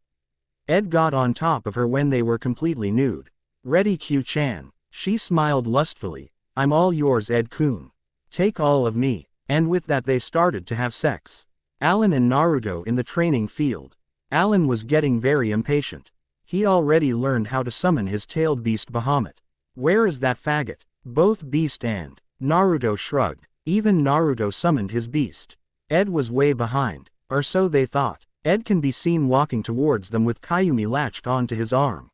Ed got on top of her when they were completely nude. Ready, Q-chan? She smiled lustfully. I'm all yours, Ed-kun. Take all of me. And with that they started to have sex. Alan and Naruto in the training field. Alan was getting very impatient. He already learned how to summon his tailed beast Bahamut. Where is that faggot? Both beast and Naruto shrugged. Even Naruto summoned his beast. Ed was way behind, or so they thought. Ed can be seen walking towards them with Kayumi latched onto his arm.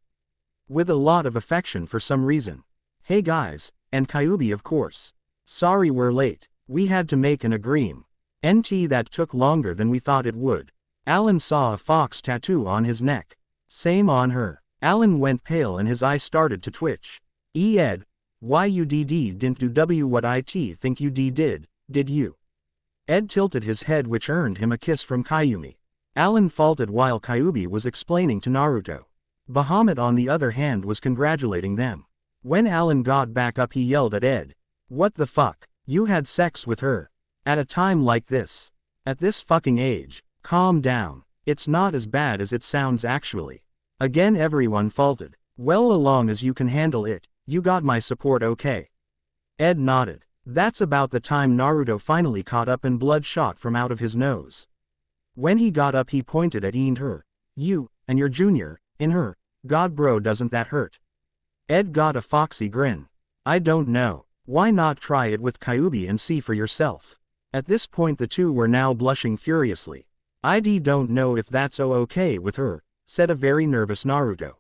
With a lot of affection for some reason. Hey guys, and Kayumi of course. Sorry we're late. We had to make an agreement. That took longer than we thought it would. Alan saw a fox tattoo on his neck. Same on her. Alan went pale and his eye started to twitch. Ed, why you didn't do what I think you did you? Ed tilted his head, which earned him a kiss from Kayumi. Alan faltered while Kayumi was explaining to Naruto. Bahamut on the other hand was congratulating them. When Alan got back up he yelled at Ed. What the fuck? You had sex with her? At a time like this? At this fucking age? Calm down. It's not as bad as it sounds actually. Again everyone faltered. Well, along as you can handle it, you got my support, okay? Ed nodded. That's about the time Naruto finally caught up and blood shot from out of his nose. When he got up he pointed at her. You, and your junior, in her. God bro, doesn't that hurt? Ed got a foxy grin. I don't know. Why not try it with Kayumi and see for yourself? At this point the two were now blushing furiously. I don't know if that's okay with her, said a very nervous Naruto.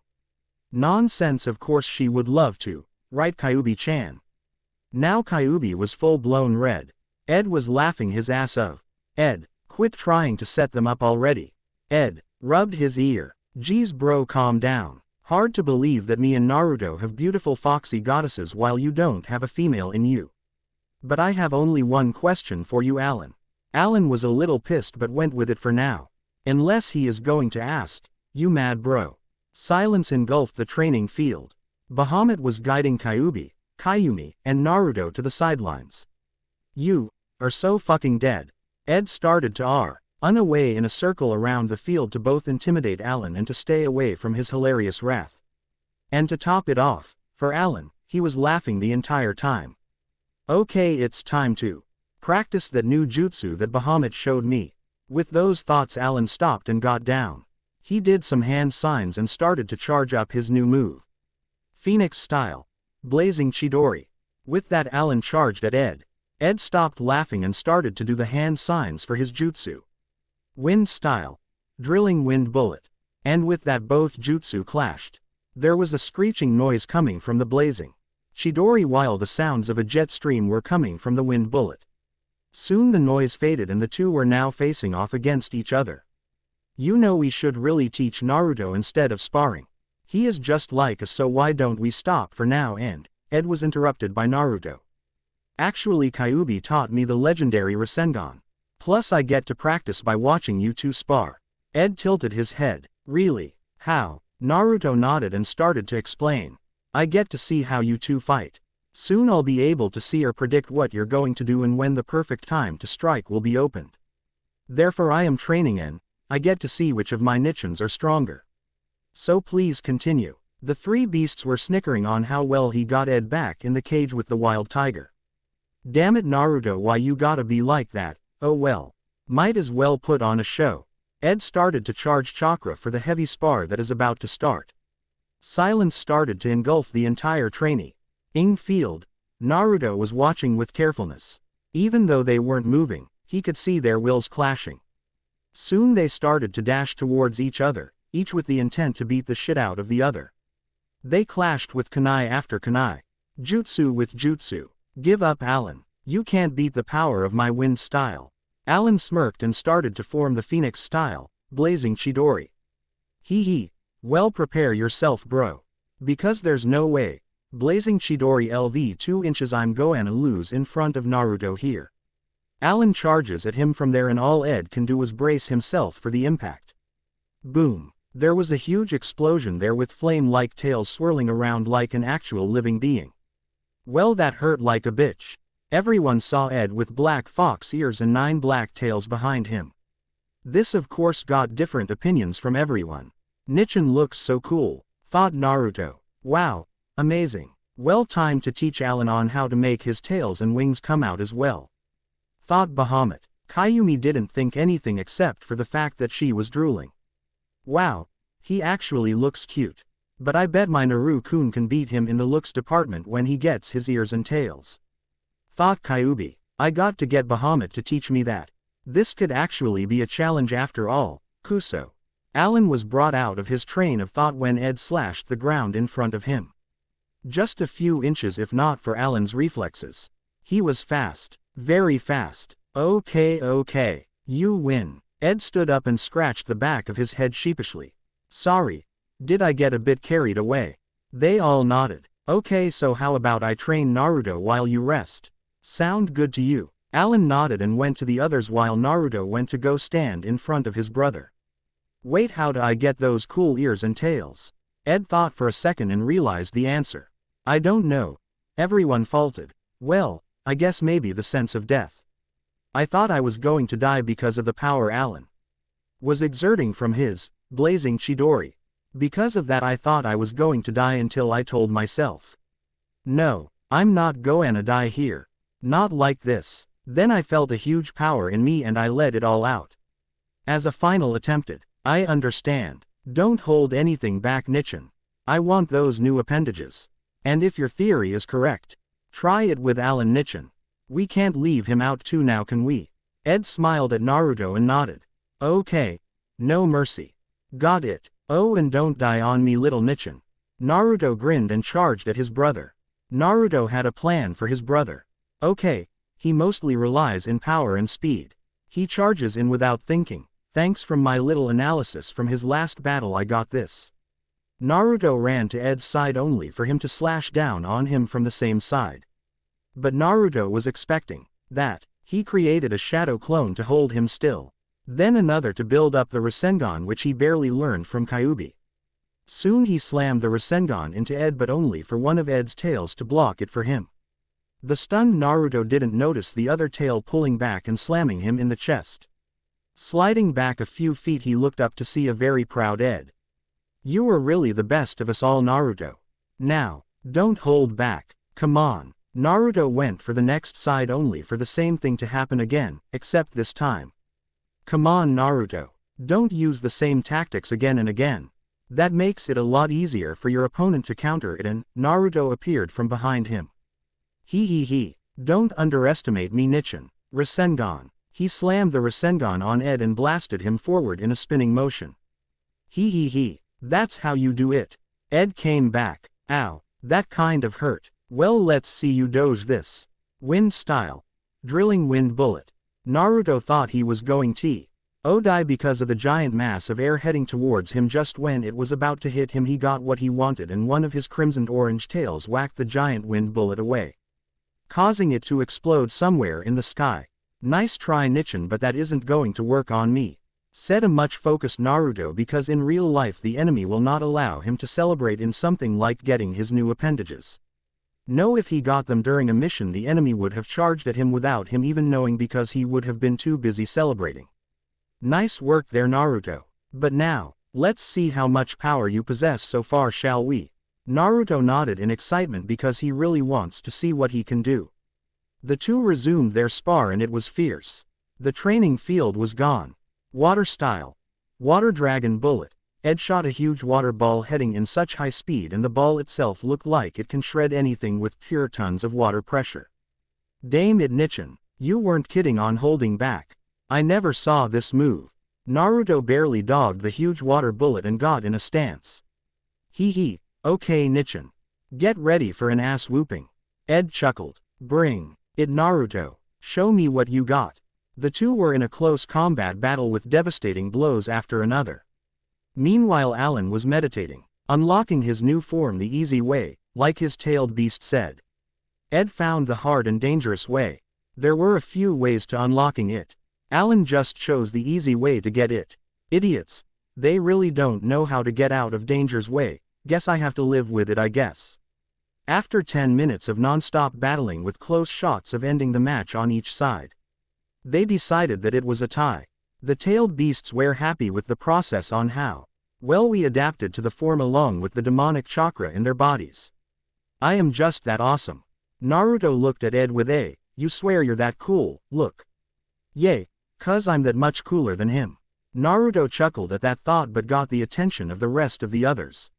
Nonsense, of course she would love to, right Kayumi-chan? Now Kayumi was full-blown red. Ed was laughing his ass off. Ed, quit trying to set them up already. Ed rubbed his ear. Geez bro, calm down. Hard to believe that me and Naruto have beautiful foxy goddesses while you don't have a female in you. But I have only one question for you, Alan. Alan was a little pissed but went with it for now. Unless he is going to ask, you mad bro? Silence engulfed the training field. Bahamut was guiding Kayumi, and Naruto to the sidelines. You are so fucking dead. Ed started to unaway in a circle around the field to both intimidate Alan and to stay away from his hilarious wrath. And to top it off, for Alan, he was laughing the entire time. Okay, it's time to practice that new jutsu that Bahamut showed me. With those thoughts Alan stopped and got down. He did some hand signs and started to charge up his new move. Phoenix style. Blazing Chidori. With that Alan charged at Ed. Ed stopped laughing and started to do the hand signs for his jutsu. Wind style. Drilling wind bullet. And with that both jutsu clashed. There was a screeching noise coming from the blazing Chidori while the sounds of a jet stream were coming from the wind bullet. Soon the noise faded and the two were now facing off against each other. You know we should really teach Naruto instead of sparring. He is just like us, so why don't we stop for now? And Ed was interrupted by Naruto. Actually Kyuubi taught me the legendary Rasengan. Plus I get to practice by watching you two spar. Ed tilted his head. Really? How? Naruto nodded and started to explain. I get to see how you two fight. Soon I'll be able to see or predict what you're going to do and when the perfect time to strike will be opened. Therefore I am training and I get to see which of my nichins are stronger. So please continue. The three beasts were snickering on how well he got Ed back in the cage with the wild tiger. Damn it Naruto, why you gotta be like that? Oh well. Might as well put on a show. Ed started to charge chakra for the heavy spar that is about to start. Silence started to engulf the entire trainee. Field. Naruto was watching with carefulness. Even though they weren't moving, he could see their wills clashing. Soon they started to dash towards each other, each with the intent to beat the shit out of the other. They clashed with kunai after kunai. Jutsu with jutsu. Give up Alan. You can't beat the power of my wind style. Alan smirked and started to form the phoenix style, blazing Chidori. Hee. Well, prepare yourself bro. Because there's no way. Blazing Chidori LV 2 inches I'm gonna lose in front of Naruto here. Alan charges at him from there and all Ed can do is brace himself for the impact. Boom. There was a huge explosion there with flame-like tails swirling around like an actual living being. Well, that hurt like a bitch. Everyone saw Ed with black fox ears and 9 black tails behind him. This of course got different opinions from everyone. Nichin looks so cool, thought Naruto. Wow. Amazing. Well, time to teach Alan on how to make his tails and wings come out as well. Thought Bahamut. Kyuubi didn't think anything except for the fact that she was drooling. Wow. He actually looks cute. But I bet my Naru-kun can beat him in the looks department when he gets his ears and tails. Thought Kyuubi. I got to get Bahamut to teach me that. This could actually be a challenge after all. Kuso. Alan was brought out of his train of thought when Ed slashed the ground in front of him. Just a few inches if not for Alan's reflexes. He was fast. Very fast. Okay. You win. Ed stood up and scratched the back of his head sheepishly. Sorry. Did I get a bit carried away? They all nodded. Okay, so how about I train Naruto while you rest? Sound good to you? Alan nodded and went to the others while Naruto went to go stand in front of his brother. Wait, how do I get those cool ears and tails? Ed thought for a second and realized the answer. I don't know. Everyone faltered. Well, I guess maybe the sense of death. I thought I was going to die because of the power Alan was exerting from his blazing Chidori. Because of that I thought I was going to die until I told myself, no, I'm not gonna die here. Not like this. Then I felt a huge power in me and I let it all out. As a final attempted, I understand. Don't hold anything back Nichin. I want those new appendages. And if your theory is correct, try it with Alan Nichin. We can't leave him out too now, can we? Ed smiled at Naruto and nodded. Okay. No mercy. Got it. Oh, and don't die on me little Nichin. Naruto grinned and charged at his brother. Naruto had a plan for his brother. Okay. He mostly relies in power and speed. He charges in without thinking. Thanks from my little analysis from his last battle I got this. Naruto ran to Ed's side only for him to slash down on him from the same side. But Naruto was expecting that. He created a shadow clone to hold him still. Then another to build up the Rasengan which he barely learned from Kyuubi. Soon he slammed the Rasengan into Ed but only for one of Ed's tails to block it for him. The stunned Naruto didn't notice the other tail pulling back and slamming him in the chest. Sliding back a few feet he looked up to see a very proud Ed. You were really the best of us all Naruto. Now, don't hold back. Come on. Naruto went for the next side only for the same thing to happen again, except this time. Come on Naruto. Don't use the same tactics again and again. That makes it a lot easier for your opponent to counter it and Naruto appeared from behind him. He. Don't underestimate me Nichin. Rasengan. He slammed the Rasengan on Ed and blasted him forward in a spinning motion. He. That's how you do it. Ed came back. Ow. That kind of hurt. Well, let's see you doge this. Wind style. Drilling wind bullet. Naruto thought he was going to die because of the giant mass of air heading towards him. Just when it was about to hit him he got what he wanted and one of his crimsoned orange tails whacked the giant wind bullet away. causing it to explode somewhere in the sky. Nice try Nichin, but that isn't going to work on me, said a much focused Naruto, because in real life the enemy will not allow him to celebrate in something like getting his new appendages. No, if he got them during a mission the enemy would have charged at him without him even knowing, because he would have been too busy celebrating. Nice work there Naruto. But now, let's see how much power you possess so far, shall we? Naruto nodded in excitement because he really wants to see what he can do. The two resumed their spar and it was fierce. The training field was gone. Water style. Water dragon bullet. Ed shot a huge water ball heading in such high speed, and the ball itself looked like it can shred anything with pure tons of water pressure. Damn it Nichin, you weren't kidding on holding back. I never saw this move. Naruto barely dogged the huge water bullet and got in a stance. Hee, okay Nichin. Get ready for an ass whooping. Ed chuckled. Bring it Naruto, show me what you got. The two were in a close combat battle with devastating blows after another. Meanwhile Alan was meditating, unlocking his new form the easy way, like his tailed beast said. Ed found the hard and dangerous way. There were a few ways to unlocking it. Alan just chose the easy way to get it. Idiots. They really don't know how to get out of danger's way. Guess I have to live with it, I guess. After 10 minutes of non-stop battling with close shots of ending the match on each side, they decided that it was a tie. The tailed beasts were happy with the process on how well we adapted to the form along with the demonic chakra in their bodies. I am just that awesome. Naruto looked at Ed with a, you swear you're that cool, look. Yay, 'cause I'm that much cooler than him. Naruto chuckled at that thought but got the attention of the rest of the others.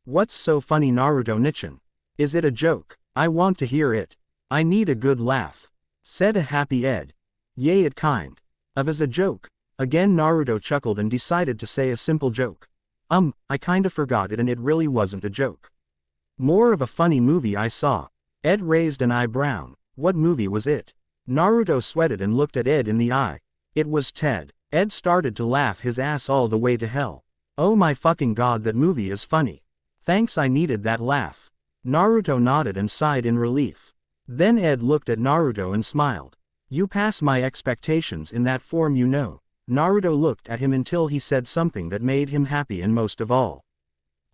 What's so funny Naruto Nichin? Is it a joke? I want to hear it. I need a good laugh, said a happy Ed. Yay, it kind of is a joke. Again Naruto chuckled and decided to say a simple joke. I kinda forgot it and it really wasn't a joke. More of a funny movie I saw. Ed raised an eyebrow. What movie was it? Naruto sweated and looked at Ed in the eye. It was Ted. Ed started to laugh his ass all the way to hell. Oh my fucking god, that movie is funny. Thanks, I needed that laugh. Naruto nodded and sighed in relief. Then Ed looked at Naruto and smiled. You pass my expectations in that form, you know. Naruto looked at him until he said something that made him happy, and most of all,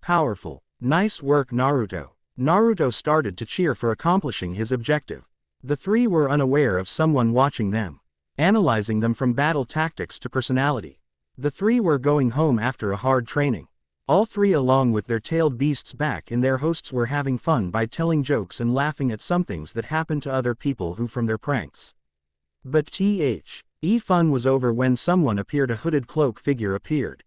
powerful. Nice work Naruto. Naruto started to cheer for accomplishing his objective. The three were unaware of someone watching them, analyzing them from battle tactics to personality. The three were going home after a hard training. All three, along with their tailed beasts back in their hosts, were having fun by telling jokes and laughing at some things that happened to other people who from their pranks. But fun was over when someone appeared. A hooded cloak figure appeared.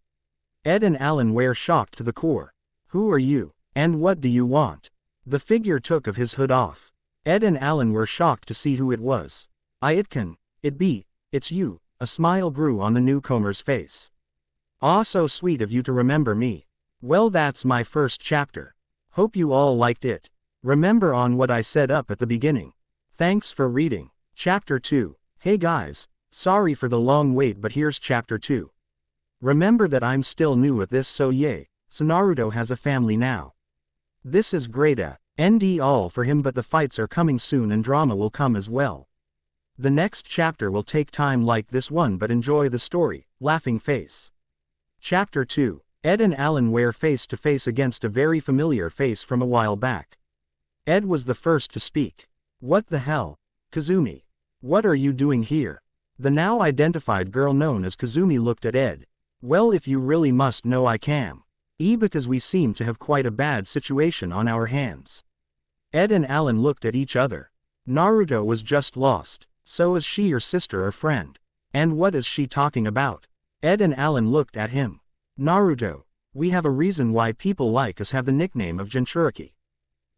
Ed and Alan were shocked to the core. Who are you? And what do you want? The figure took of his hood off. Ed and Alan were shocked to see who it was. It's you. A smile grew on the newcomer's face. Aw, so sweet of you to remember me. Well, that's my first chapter. Hope you all liked it. Remember on what I said up at the beginning. Thanks for reading. Chapter 2. Hey guys. Sorry for the long wait, but here's chapter 2. Remember that I'm still new at this, so yay, so Naruto has a family now. This is great, ND all for him, but the fights are coming soon and drama will come as well. The next chapter will take time like this one, but enjoy the story, laughing face. Chapter 2. Ed and Alan were face to face against a very familiar face from a while back. Ed was the first to speak. What the hell? Kazumi. What are you doing here? The now identified girl known as Kazumi looked at Ed. Well, if you really must know, I can. Because we seem to have quite a bad situation on our hands. Ed and Alan looked at each other. Naruto was just lost. So is she your sister or friend? And what is she talking about? Ed and Alan looked at him. Naruto, we have a reason why people like us have the nickname of Jinchuriki.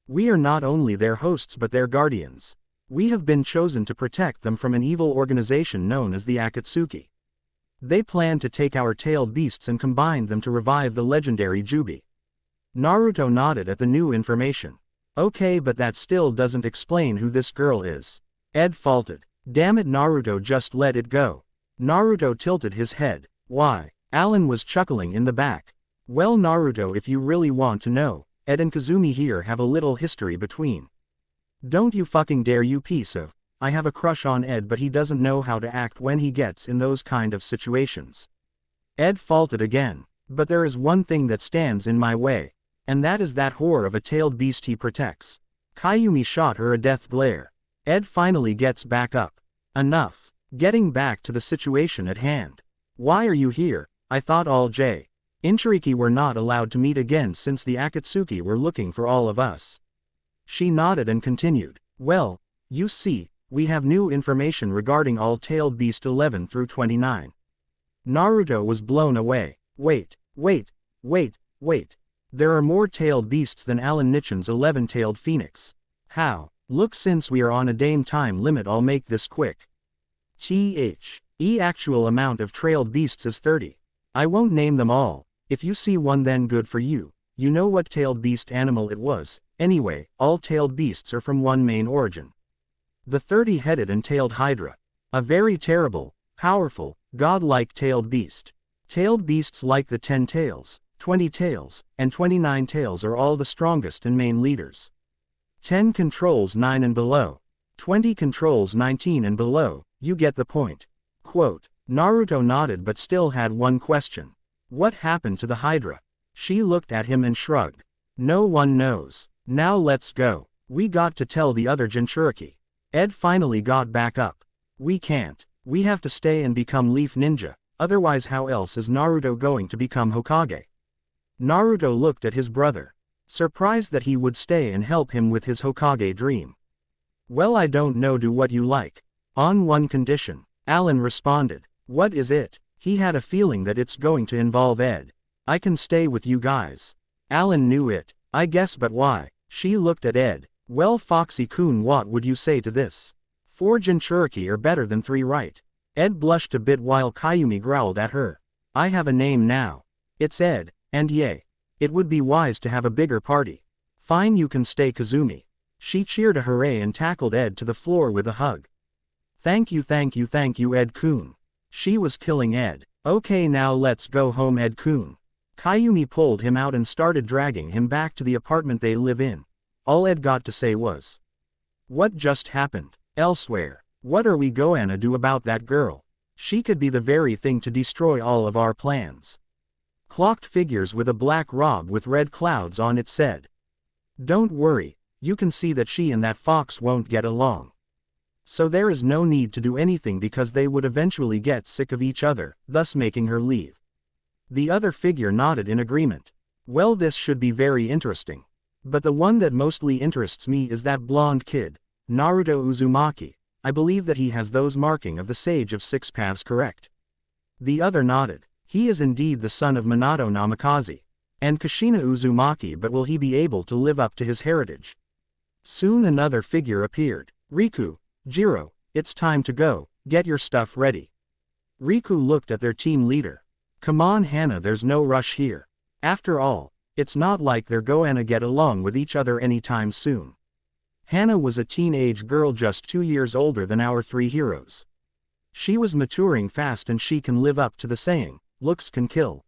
We are not only their hosts but their guardians. We have been chosen to protect them from an evil organization known as the Akatsuki. They plan to take our tailed beasts and combine them to revive the legendary Jubi. Naruto nodded at the new information. Okay, but that still doesn't explain who this girl is. Ed faltered. Damn it Naruto, just let it go. Naruto tilted his head. Why? Alan was chuckling in the back. Well Naruto, if you really want to know, Ed and Kazumi here have a little history between Don't you fucking dare, you piece of. I have a crush on Ed, but he doesn't know how to act when he gets in those kind of situations. Ed faltered again. But there is one thing that stands in my way. And that is that whore of a tailed beast he protects. Kayumi shot her a death glare. Ed finally gets back up. Enough. Getting back to the situation at hand. Why are you here? I thought all J. Inchiriki were not allowed to meet again since the Akatsuki were looking for all of us. She nodded and continued. Well, you see, we have new information regarding all tailed beast 11 through 29. Naruto was blown away. Wait. There are more tailed beasts than Alan Nichen's 11-tailed phoenix. How? Look, since we are on a damn time limit, I'll make this quick. Actual amount of trailed beasts is 30. I won't name them all. If you see one, then good for you. You know what tailed beast animal it was. Anyway, all tailed beasts are from one main origin. The 30-headed and tailed hydra. A very terrible, powerful, godlike tailed beast. Tailed beasts like the 10 tails, 20 tails, and 29 tails are all the strongest and main leaders. 10 controls 9 and below. 20 controls 19 and below, you get the point. Quote, Naruto nodded but still had one question. What happened to the Hydra? She looked at him and shrugged. No one knows. Now let's go. We got to tell the other Jinchuriki. Ed finally got back up. We can't. We have to stay and become Leaf Ninja, otherwise how else is Naruto going to become Hokage? Naruto looked at his brother, surprised that he would stay and help him with his Hokage dream. Well, I don't know, do what you like. On one condition, Alan responded. What is it? He had a feeling that it's going to involve Ed. I can stay with you guys. Alan knew it, I guess, but why? She looked at Ed. Well, Foxy-kun, what would you say to this? 4 Jinchuriki are better than 3, right? Ed blushed a bit while Kayumi growled at her. I have a name now. It's Ed, and yay. It would be wise to have a bigger party. Fine, you can stay, Kazumi. She cheered a hooray and tackled Ed to the floor with a hug. Thank you, Ed-kun. She was killing Ed. Okay, now let's go home, Ed-kun. Kayumi pulled him out and started dragging him back to the apartment they live in. All Ed got to say was, what just happened? Elsewhere. What are we gonna do about that girl? She could be the very thing to destroy all of our plans. Clocked figures with a black robe with red clouds on it said. Don't worry, you can see that she and that fox won't get along. So there is no need to do anything because they would eventually get sick of each other, thus making her leave. The other figure nodded in agreement. Well, this should be very interesting. But the one that mostly interests me is that blonde kid, Naruto Uzumaki. I believe that he has those marking of the Sage of Six Paths, correct? The other nodded. He is indeed the son of Minato Namikaze. And Kushina Uzumaki, but will he be able to live up to his heritage? Soon another figure appeared. Riku, Jiro, it's time to go, get your stuff ready. Riku looked at their team leader. Come on, Hana, there's no rush here. After all, it's not like they're gonna get along with each other anytime soon. Hana was a teenage girl just 2 years older than our 3 heroes. She was maturing fast and she can live up to the saying, looks can kill.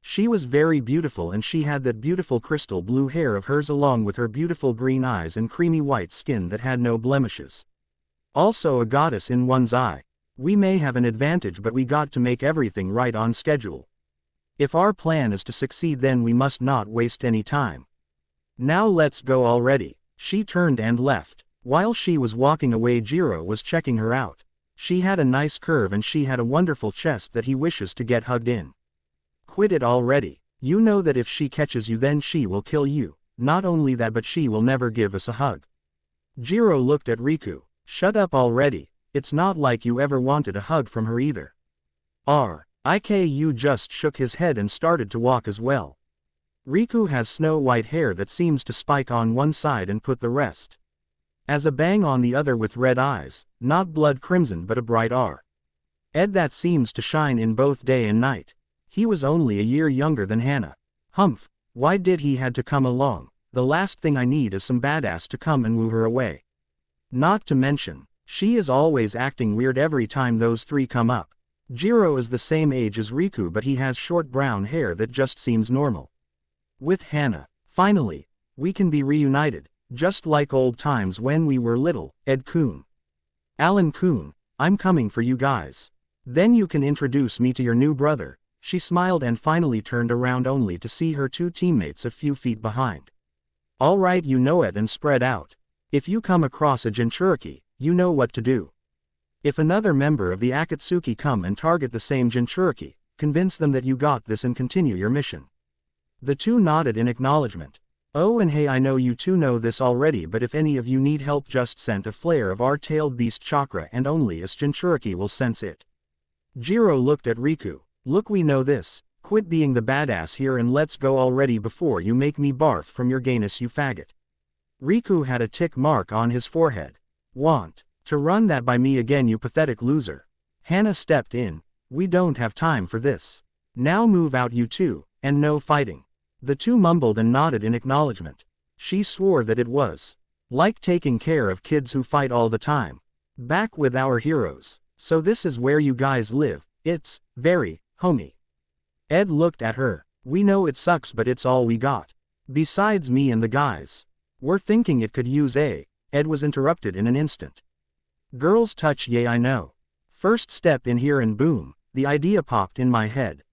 She was very beautiful and she had that beautiful crystal blue hair of hers along with her beautiful green eyes and creamy white skin that had no blemishes. Also a goddess in one's eye. We may have an advantage, but we got to make everything right on schedule. If our plan is to succeed, then we must not waste any time. Now let's go already. She turned and left. While she was walking away, Jiro was checking her out. She had a nice curve and she had a wonderful chest that he wishes to get hugged in. Quit it already. You know that if she catches you, then she will kill you. Not only that, but she will never give us a hug. Jiro looked at Riku. Shut up already. It's not like you ever wanted a hug from her either. Iku just shook his head and started to walk as well. Riku has snow-white hair that seems to spike on one side and put the rest as a bang on the other, with red eyes, not blood crimson but a bright Ed that seems to shine in both day and night. He was only a year younger than Hana. Humph, why did he had to come along? The last thing I need is some badass to come and woo her away. Not to mention, she is always acting weird every time those 3 come up. Jiro is the same age as Riku, but he has short brown hair that just seems normal. With Hana, finally, we can be reunited. Just like old times when we were little, Ed-kun. Alan-kun, I'm coming for you guys. Then you can introduce me to your new brother. She smiled and finally turned around only to see her two teammates a few feet behind. Alright, you know it, and spread out. If you come across a Jinchuriki, you know what to do. If another member of the Akatsuki come and target the same Jinchuriki, convince them that you got this and continue your mission. The two nodded in acknowledgement. Oh, and hey, I know you two know this already, but if any of you need help, just send a flare of our tailed beast chakra and only as Jinchuriki will sense it. Jiro looked at Riku. Look, we know this. Quit being the badass here and let's go already before you make me barf from your gayness, you faggot. Riku had a tick mark on his forehead. Want to run that by me again, you pathetic loser. Hannah stepped in. We don't have time for this. Now move out, you two, and no fighting. The two mumbled and nodded in acknowledgement. She swore that it was like taking care of kids who fight all the time. Back with our heroes. So this is where you guys live. It's very homey. Ed looked at her. We know it sucks, but it's all we got. Besides me and the guys. We're thinking it could use a. Ed was interrupted in an instant. Girls touch, yay, I know. First step in here and boom, the idea popped in my head.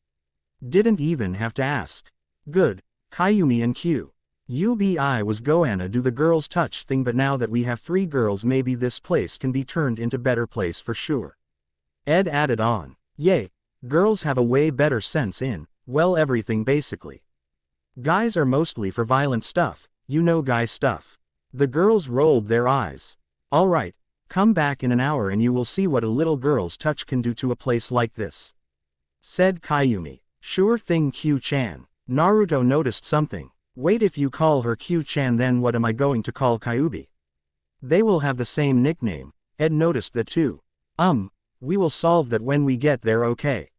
Didn't even have to ask. Good. Kayumi and Q. UBI was goanna do the girls touch thing, but now that we have 3 girls, maybe this place can be turned into better place for sure. Ed added on. Yay. Girls have a way better sense in, well, everything basically. Guys are mostly for violent stuff, you know, guy stuff. The girls rolled their eyes. Alright, come back in an hour and you will see what a little girl's touch can do to a place like this. Said Kayumi. Sure thing, Q-chan. Naruto noticed something. Wait, if you call her Q-chan, then what am I going to call Kyubi? They will have the same nickname. Ed noticed that too. We will solve that when we get there, okay?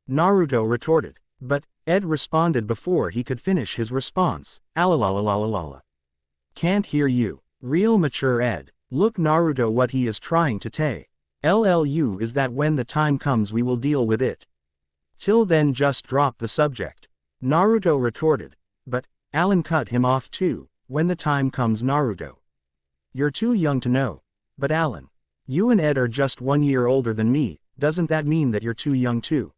Naruto retorted. But, Ed responded before he could finish his response. Alalalalala. Can't hear you. Real mature Ed. Look, Naruto, what he is trying to say. LLU is that when the time comes we will deal with it. Till then just drop the subject. Naruto retorted. But, Alan cut him off too. When the time comes, Naruto. You're too young to know. But Alan. You and Ed are just 1 year older than me, doesn't that mean that you're too young too?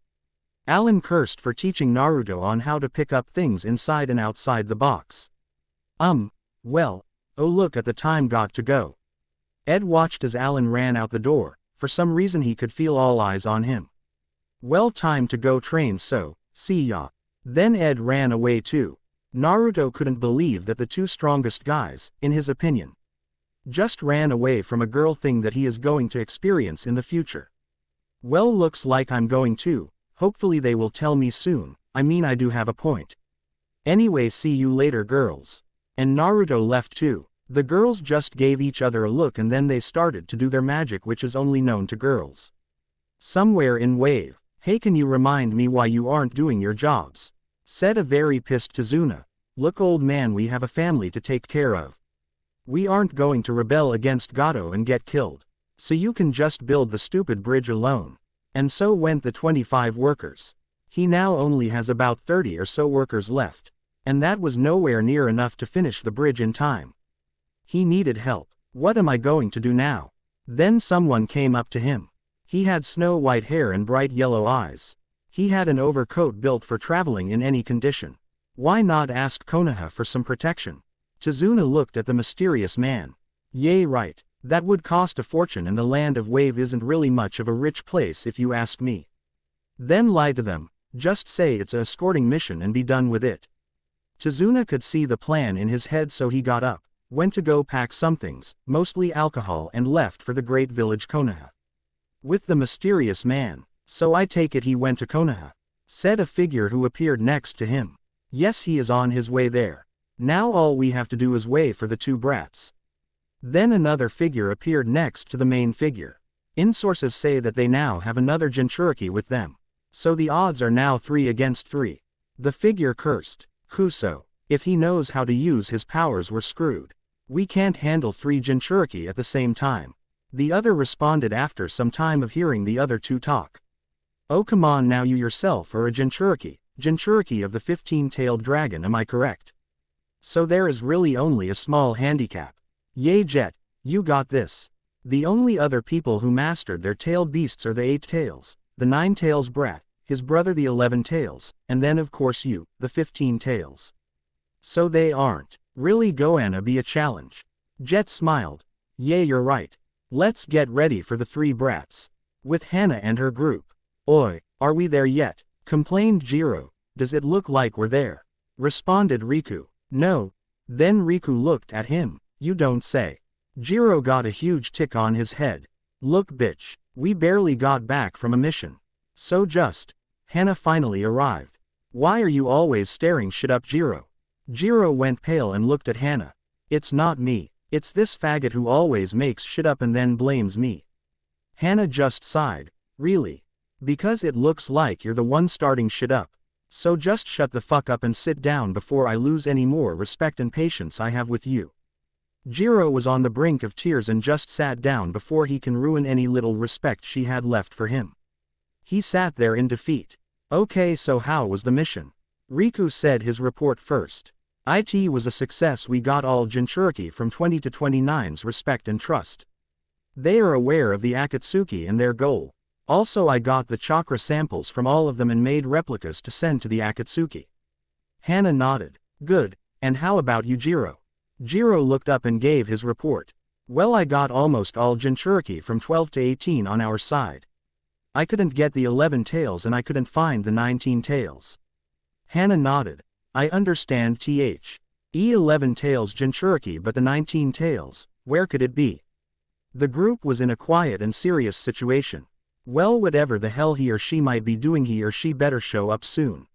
Alan cursed for teaching Naruto on how to pick up things inside and outside the box. Well, oh look at the time, got to go. Ed watched as Alan ran out the door. For some reason he could feel all eyes on him. Well, time to go train, so, see ya. Then Ed ran away too. Naruto couldn't believe that the 2 strongest guys, in his opinion, just ran away from a girl thing that he is going to experience in the future. Well, looks like I'm going to. Hopefully they will tell me soon. I mean, I do have a point. Anyway, see you later, girls. And Naruto left too. The girls just gave each other a look and then they started to do their magic, which is only known to girls. Somewhere in Wave. Hey, can you remind me why you aren't doing your jobs? Said a very pissed Tazuna. Look, old man, we have a family to take care of. We aren't going to rebel against Gato and get killed. So you can just build the stupid bridge alone. And so went the 25 workers. He now only has about 30 or so workers left. And that was nowhere near enough to finish the bridge in time. He needed help. What am I going to do now? Then someone came up to him. He had snow-white hair and bright yellow eyes. He had an overcoat built for traveling in any condition. Why not ask Konoha for some protection? Tazuna looked at the mysterious man. Yay, right. That would cost a fortune, and the land of Wave isn't really much of a rich place if you ask me. Then lie to them. Just say it's a escorting mission and be done with it. Tazuna could see the plan in his head, so he got up, went to go pack some things, mostly alcohol, and left for the great village Konoha. With the mysterious man. So I take it he went to Konoha. Said a figure who appeared next to him. Yes, he is on his way there. Now all we have to do is wait for the 2 brats. Then another figure appeared next to the main figure. In-sources say that they now have another Jinchuriki with them. So the odds are now 3 against 3. The figure cursed. Kuso. If he knows how to use his powers, we're screwed. We can't handle 3 Jinchuriki at the same time. The other responded after some time of hearing the other 2 talk. Oh, come on now, you yourself are a Jinchuriki. Jinchuriki of the 15-tailed dragon, am I correct? So there is really only a small handicap. Yay Jet, you got this. The only other people who mastered their tailed beasts are the 8 tails, the 9 tails brat, his brother the 11 tails, and then of course you, the 15 tails. So they aren't really gonna be a challenge. Jet smiled. Yay, you're right. Let's get ready for the 3 brats. With Hana and her group. Oi, are we there yet? Complained Jiro. Does it look like we're there? Responded Riku. No. Then Riku looked at him. You don't say. Jiro got a huge tick on his head. Look bitch, we barely got back from a mission. So just. Hana finally arrived. Why are you always staring shit up Jiro? Jiro went pale and looked at Hana. It's not me. It's this faggot who always makes shit up and then blames me. Hana just sighed. Really? Because it looks like you're the one starting shit up. So just shut the fuck up and sit down before I lose any more respect and patience I have with you. Jiro was on the brink of tears and just sat down before he can ruin any little respect she had left for him. He sat there in defeat. Okay, so how was the mission? Riku said his report first. It was a success. We got all Jinchuriki from 20 to 29's respect and trust. They are aware of the Akatsuki and their goal. Also I got the chakra samples from all of them and made replicas to send to the Akatsuki. Hana nodded. Good, and how about you Jiro? Jiro looked up and gave his report. Well, I got almost all Jinchuriki from 12 to 18 on our side. I couldn't get the 11 tails and I couldn't find the 19 tails. Hana nodded. I understand E11 tails Jinchuriki, but the 19 tails, where could it be? The group was in a quiet and serious situation. Well, whatever the hell he or she might be doing, he or she better show up soon.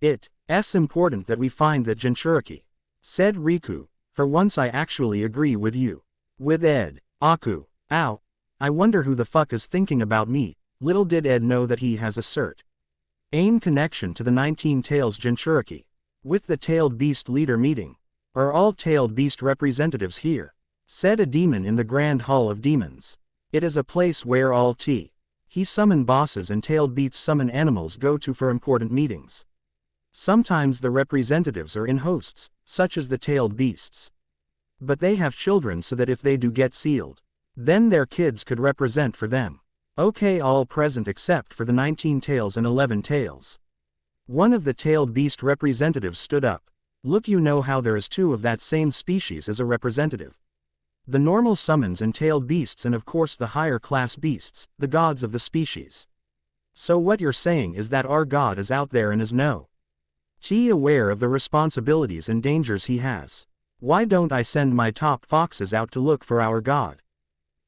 It's important that we find that Jinchuriki, said Riku. For once I actually agree with you. With Ed. Aku. Ow. I wonder who the fuck is thinking about me. Little did Ed know that he has a certain connection to the 19 tails Jinchuriki. With the tailed beast leader meeting. Are all tailed beast representatives here? Said a demon in the Grand Hall of Demons. It is a place where all he summon bosses and tailed beasts summon animals go to for important meetings. Sometimes the representatives are in hosts, such as the tailed beasts. But they have children so that if they do get sealed, then their kids could represent for them. Okay, all present except for the 19 tails and 11 tails. One of the tailed beast representatives stood up. Look, you know how there is 2 of that same species as a representative. The normal summons and tailed beasts and of course the higher class beasts, the gods of the species. So what you're saying is that our god is out there and is aware of the responsibilities and dangers he has. Why don't I send my top foxes out to look for our god?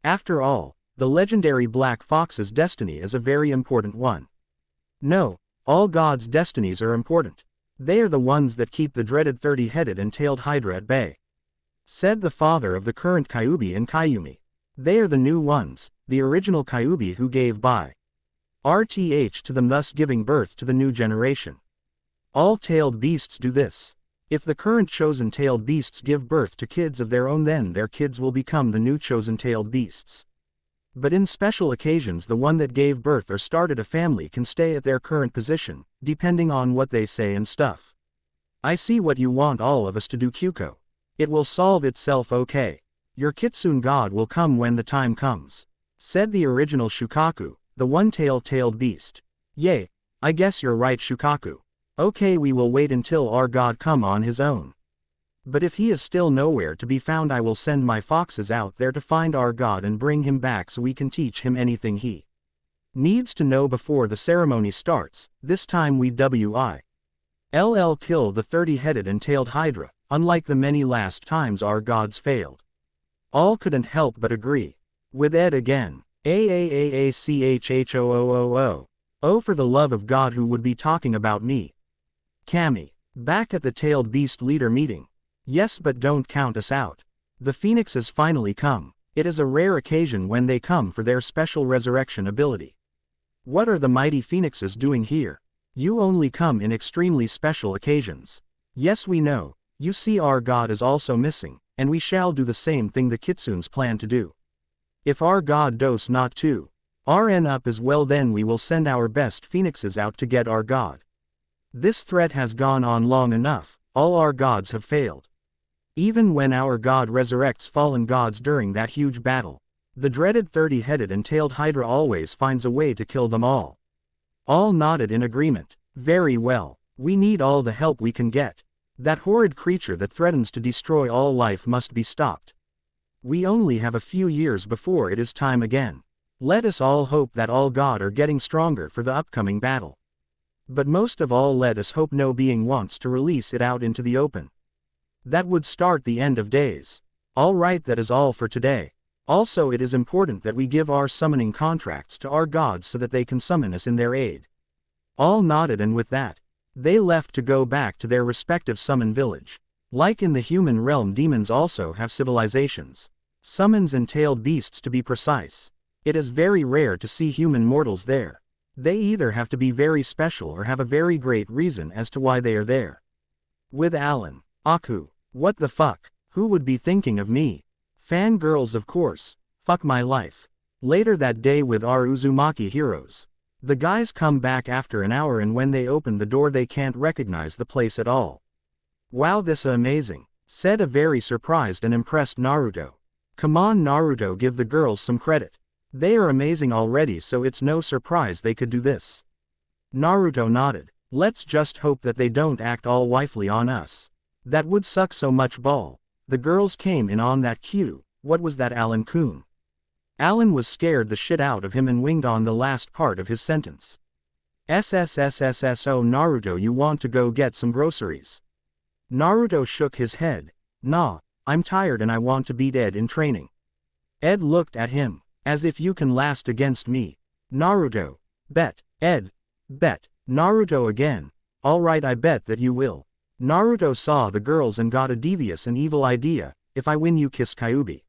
After all, the legendary Black Fox's destiny is a very important one. No, all gods' destinies are important. They are the ones that keep the dreaded 30-headed and tailed Hydra at bay. Said the father of the current Kyuubi and Kyumi. They are the new ones, the original Kyuubi who gave by RTH to them, thus giving birth to the new generation. All tailed beasts do this. If the current chosen tailed beasts give birth to kids of their own, then their kids will become the new chosen tailed beasts. But in special occasions, the one that gave birth or started a family can stay at their current position, depending on what they say and stuff. I see what you want all of us to do, Kyuko. It will solve itself, okay. Your Kitsune god will come when the time comes. Said the original Shukaku, the one-tailed beast. Yay, I guess you're right, Shukaku. Okay, we will wait until our god come on his own. But if he is still nowhere to be found, I will send my foxes out there to find our god and bring him back so we can teach him anything he needs to know before the ceremony starts. This time we will kill the 30-headed and tailed Hydra, unlike the many last times our gods failed. All couldn't help but agree. With Ed again. AAAACHHOOOO. Oh, for the love of God, who would be talking about me? Kami. Back at the tailed beast leader meeting. Yes, but don't count us out. The phoenixes finally come. It is a rare occasion when they come for their special resurrection ability. What are the mighty phoenixes doing here? You only come in extremely special occasions. Yes, we know. You see, our god is also missing, and we shall do the same thing the Kitsunes plan to do. If our god does not to RN up as well, then we will send our best phoenixes out to get our god. This threat has gone on long enough. all our gods have failed. Even when our god resurrects fallen gods during that huge battle, the dreaded 30-headed and tailed Hydra always finds a way to kill them all. All nodded in agreement. Very well. We need all the help we can get. That horrid creature that threatens to destroy all life must be stopped. We only have a few years before it is time again. Let us all hope that all God are getting stronger for the upcoming battle. But most of all, let us hope no being wants to release it out into the open. That would start the end of days. Alright, that is all for today. Also, it is important that we give our summoning contracts to our gods so that they can summon us in their aid. All nodded, and with that, they left to go back to their respective summon village. Like in the human realm, demons also have civilizations. Summons and tailed beasts, to be precise. It is very rare to see human mortals there. They either have to be very special or have a very great reason as to why they are there. With Alan. Aku. What the fuck? Who would be thinking of me? Fangirls, of course. Fuck my life. Later that day with our Uzumaki heroes. The guys come back after an hour, and when they open the door they can't recognize the place at all. Wow, this is amazing, said a very surprised and impressed Naruto. Come on Naruto, give the girls some credit. They are amazing already, so it's no surprise they could do this. Naruto nodded. Let's just hope that they don't act all wifely on us. That would suck so much ball. The girls came in on that cue. What was that, Alan-kun? Alan was scared the shit out of him and winged on the last part of his sentence. SSSSSO Naruto, you want to go get some groceries? Naruto shook his head. Nah, I'm tired and I want to beat Ed in training. Ed looked at him. As if you can last against me. Naruto. Bet. Ed. Bet. Naruto again. Alright, I bet that you will. Naruto saw the girls and got a devious and evil idea. If I win, you kiss Kyuubi.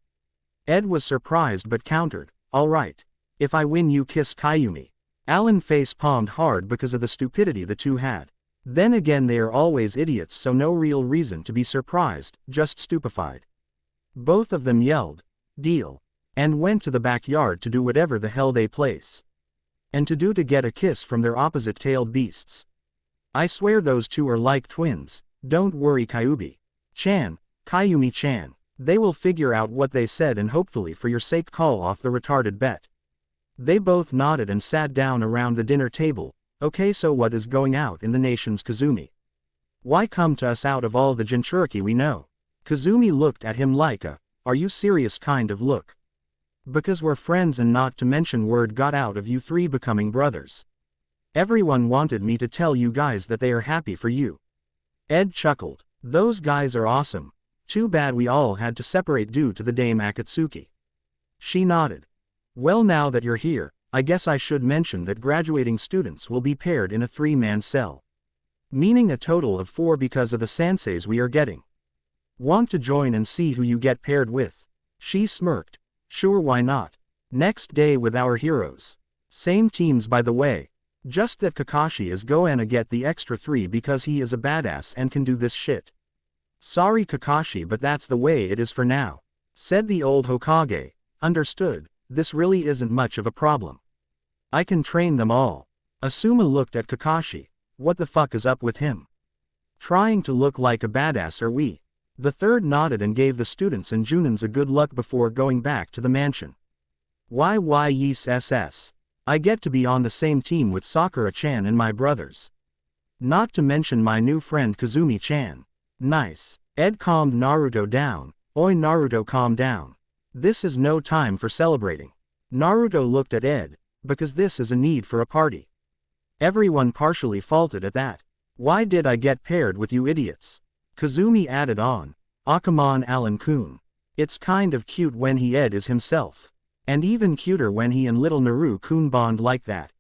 Ed was surprised but countered. Alright. If I win, you kiss Kyuumi. Alan face palmed hard because of the stupidity the two had. Then again, they are always idiots, so no real reason to be surprised, just stupefied. Both of them yelled, deal, and went to the backyard to do whatever the hell they place. And to get a kiss from their opposite-tailed beasts. I swear those two are like twins. Don't worry Kyuubi-chan, Kyuumi-chan. They will figure out what they said and hopefully for your sake call off the retarded bet. They both nodded and sat down around the dinner table. Okay, so what is going out in the nation's Kazumi? Why come to us out of all the Jinchuriki we know? Kazumi looked at him like a, are you serious kind of look. Because we're friends, and not to mention word got out of you three becoming brothers. Everyone wanted me to tell you guys that they are happy for you. Ed chuckled. Those guys are awesome. Too bad we all had to separate due to the Dame Akatsuki. She nodded. Well, now that you're here, I guess I should mention that graduating students will be paired in a 3-man cell. Meaning a total of 4 because of the senseis we are getting. Want to join and see who you get paired with? She smirked. Sure, why not? Next day with our heroes. Same teams, by the way. Just that Kakashi is gonna get the extra 3 because he is a badass and can do this shit. Sorry Kakashi, but that's the way it is for now, said the old Hokage. Understood. This really isn't much of a problem. I can train them all. Asuma looked at Kakashi. What the fuck is up with him? Trying to look like a badass, are we? The third nodded and gave the students and Junins a good luck before going back to the mansion. Yes SS. I get to be on the same team with Sakura-chan and my brothers. Not to mention my new friend Kazumi-chan. Nice. Ed calmed Naruto down. Oi Naruto, calm down. This is no time for celebrating. Naruto looked at Ed, because this is a need for a party. Everyone partially faulted at that. Why did I get paired with you idiots? Kazumi added on. Akamon Alan-kun. It's kind of cute when he Ed is himself. And even cuter when he and little Naru-kun bond like that.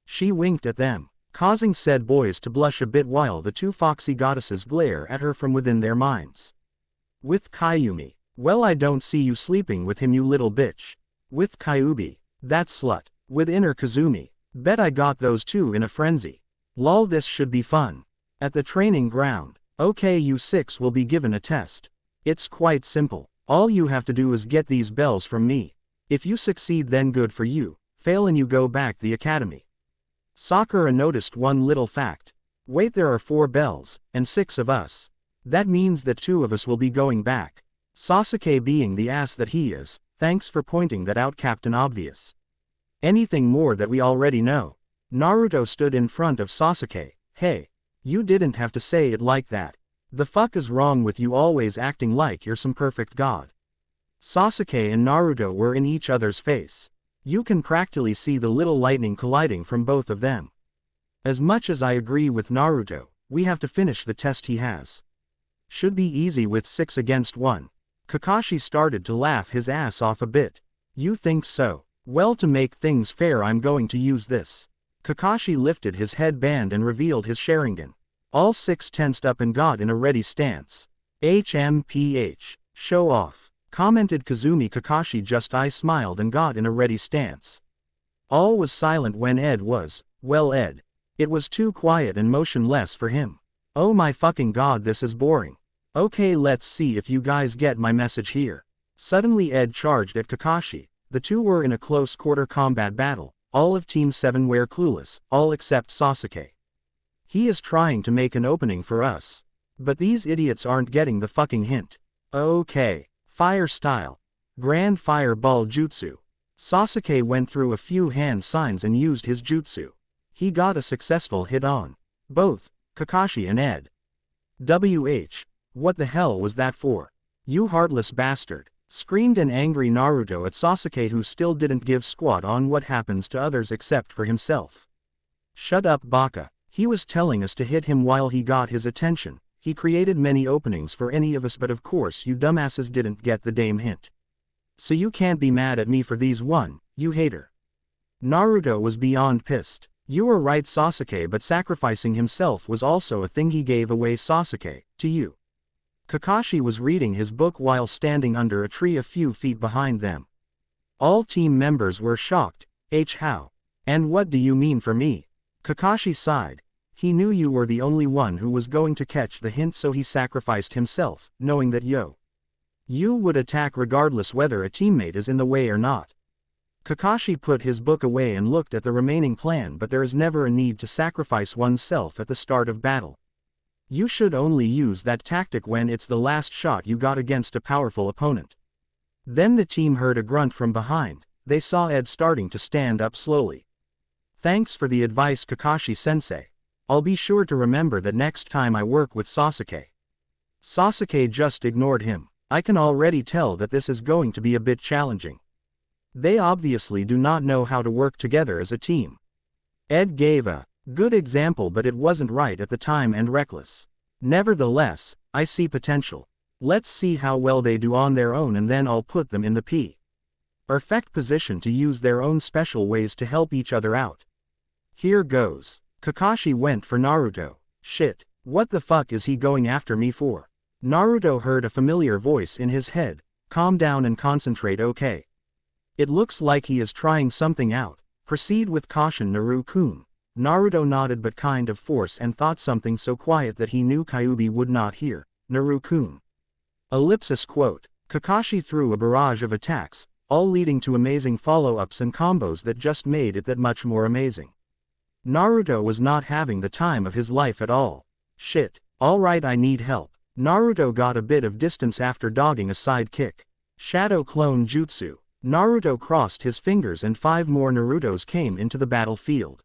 She winked at them, causing said boys to blush a bit while the two foxy goddesses glare at her from within their minds. With Kyuumi. Well, I don't see you sleeping with him, you little bitch. With Kyuubi. That slut. With inner Kazumi. Bet I got those two in a frenzy. Lol, this should be fun. At the training ground. Okay, you 6 will be given a test. It's quite simple. All you have to do is get these bells from me. If you succeed, then good for you. Fail and you go back the academy. Sakura noticed one little fact. Wait, there are 4 bells, and 6 of us. That means that two of us will be going back. Sasuke being the ass that he is, thanks for pointing that out, Captain Obvious. Anything more that we already know? Naruto stood in front of Sasuke. Hey, you didn't have to say it like that. The fuck is wrong with you always acting like you're some perfect god? Sasuke and Naruto were in each other's face. You can practically see the little lightning colliding from both of them. As much as I agree with Naruto, we have to finish the test he has. Should be easy with 6 against 1. Kakashi started to laugh his ass off a bit. You think so? Well, to make things fair I'm going to use this. Kakashi lifted his headband and revealed his Sharingan. All 6 tensed up and got in a ready stance. HMPH. Show off. Commented Kazumi. Kakashi just smiled and got in a ready stance. All was silent when Ed was, well Ed. It was too quiet and motionless for him. Oh my fucking god, this is boring. Okay, let's see if you guys get my message here. Suddenly Ed charged at Kakashi. The two were in a close quarter combat battle. All of Team 7 were clueless, all except Sasuke. He is trying to make an opening for us. But these idiots aren't getting the fucking hint. Okay. Fire style. Grand Fireball Jutsu. Sasuke went through a few hand signs and used his jutsu. He got a successful hit on both Kakashi and Ed. WH. What the hell was that for? You heartless bastard. Screamed an angry Naruto at Sasuke, who still didn't give squat on what happens to others except for himself. Shut up, Baka. He was telling us to hit him while he got his attention. He created many openings for any of us, but of course you dumbasses didn't get the damn hint. So you can't be mad at me for these one, you hater. Naruto was beyond pissed. You were right, Sasuke, but sacrificing himself was also a thing. He gave away Sasuke to you. Kakashi was reading his book while standing under a tree a few feet behind them. All team members were shocked. How? And what do you mean for me? Kakashi sighed. He knew you were the only one who was going to catch the hint, so he sacrificed himself, knowing that you would attack regardless whether a teammate is in the way or not. Kakashi put his book away and looked at the remaining plan, but there is never a need to sacrifice oneself at the start of battle. You should only use that tactic when it's the last shot you got against a powerful opponent. Then the team heard a grunt from behind. They saw Ed starting to stand up slowly. Thanks for the advice, Kakashi-sensei. I'll be sure to remember that next time I work with Sasuke. Sasuke just ignored him. I can already tell that this is going to be a bit challenging. They obviously do not know how to work together as a team. Ed gave a good example, but it wasn't right at the time and reckless. Nevertheless, I see potential. Let's see how well they do on their own, and then I'll put them in the perfect position to use their own special ways to help each other out. Here goes. Kakashi went for Naruto. Shit, what the fuck is he going after me for? Naruto heard a familiar voice in his head. Calm down and concentrate, okay? It looks like he is trying something out. Proceed with caution, Naru-kun. Naruto nodded but kind of force and thought something so quiet that he knew Kyuubi would not hear. Naru-kun. Ellipsis quote. Kakashi threw a barrage of attacks, all leading to amazing follow-ups and combos that just made it that much more amazing. Naruto was not having the time of his life at all. Shit, alright, I need help. Naruto got a bit of distance after dogging a side kick. Shadow Clone Jutsu. Naruto crossed his fingers and 5 more Narutos came into the battlefield.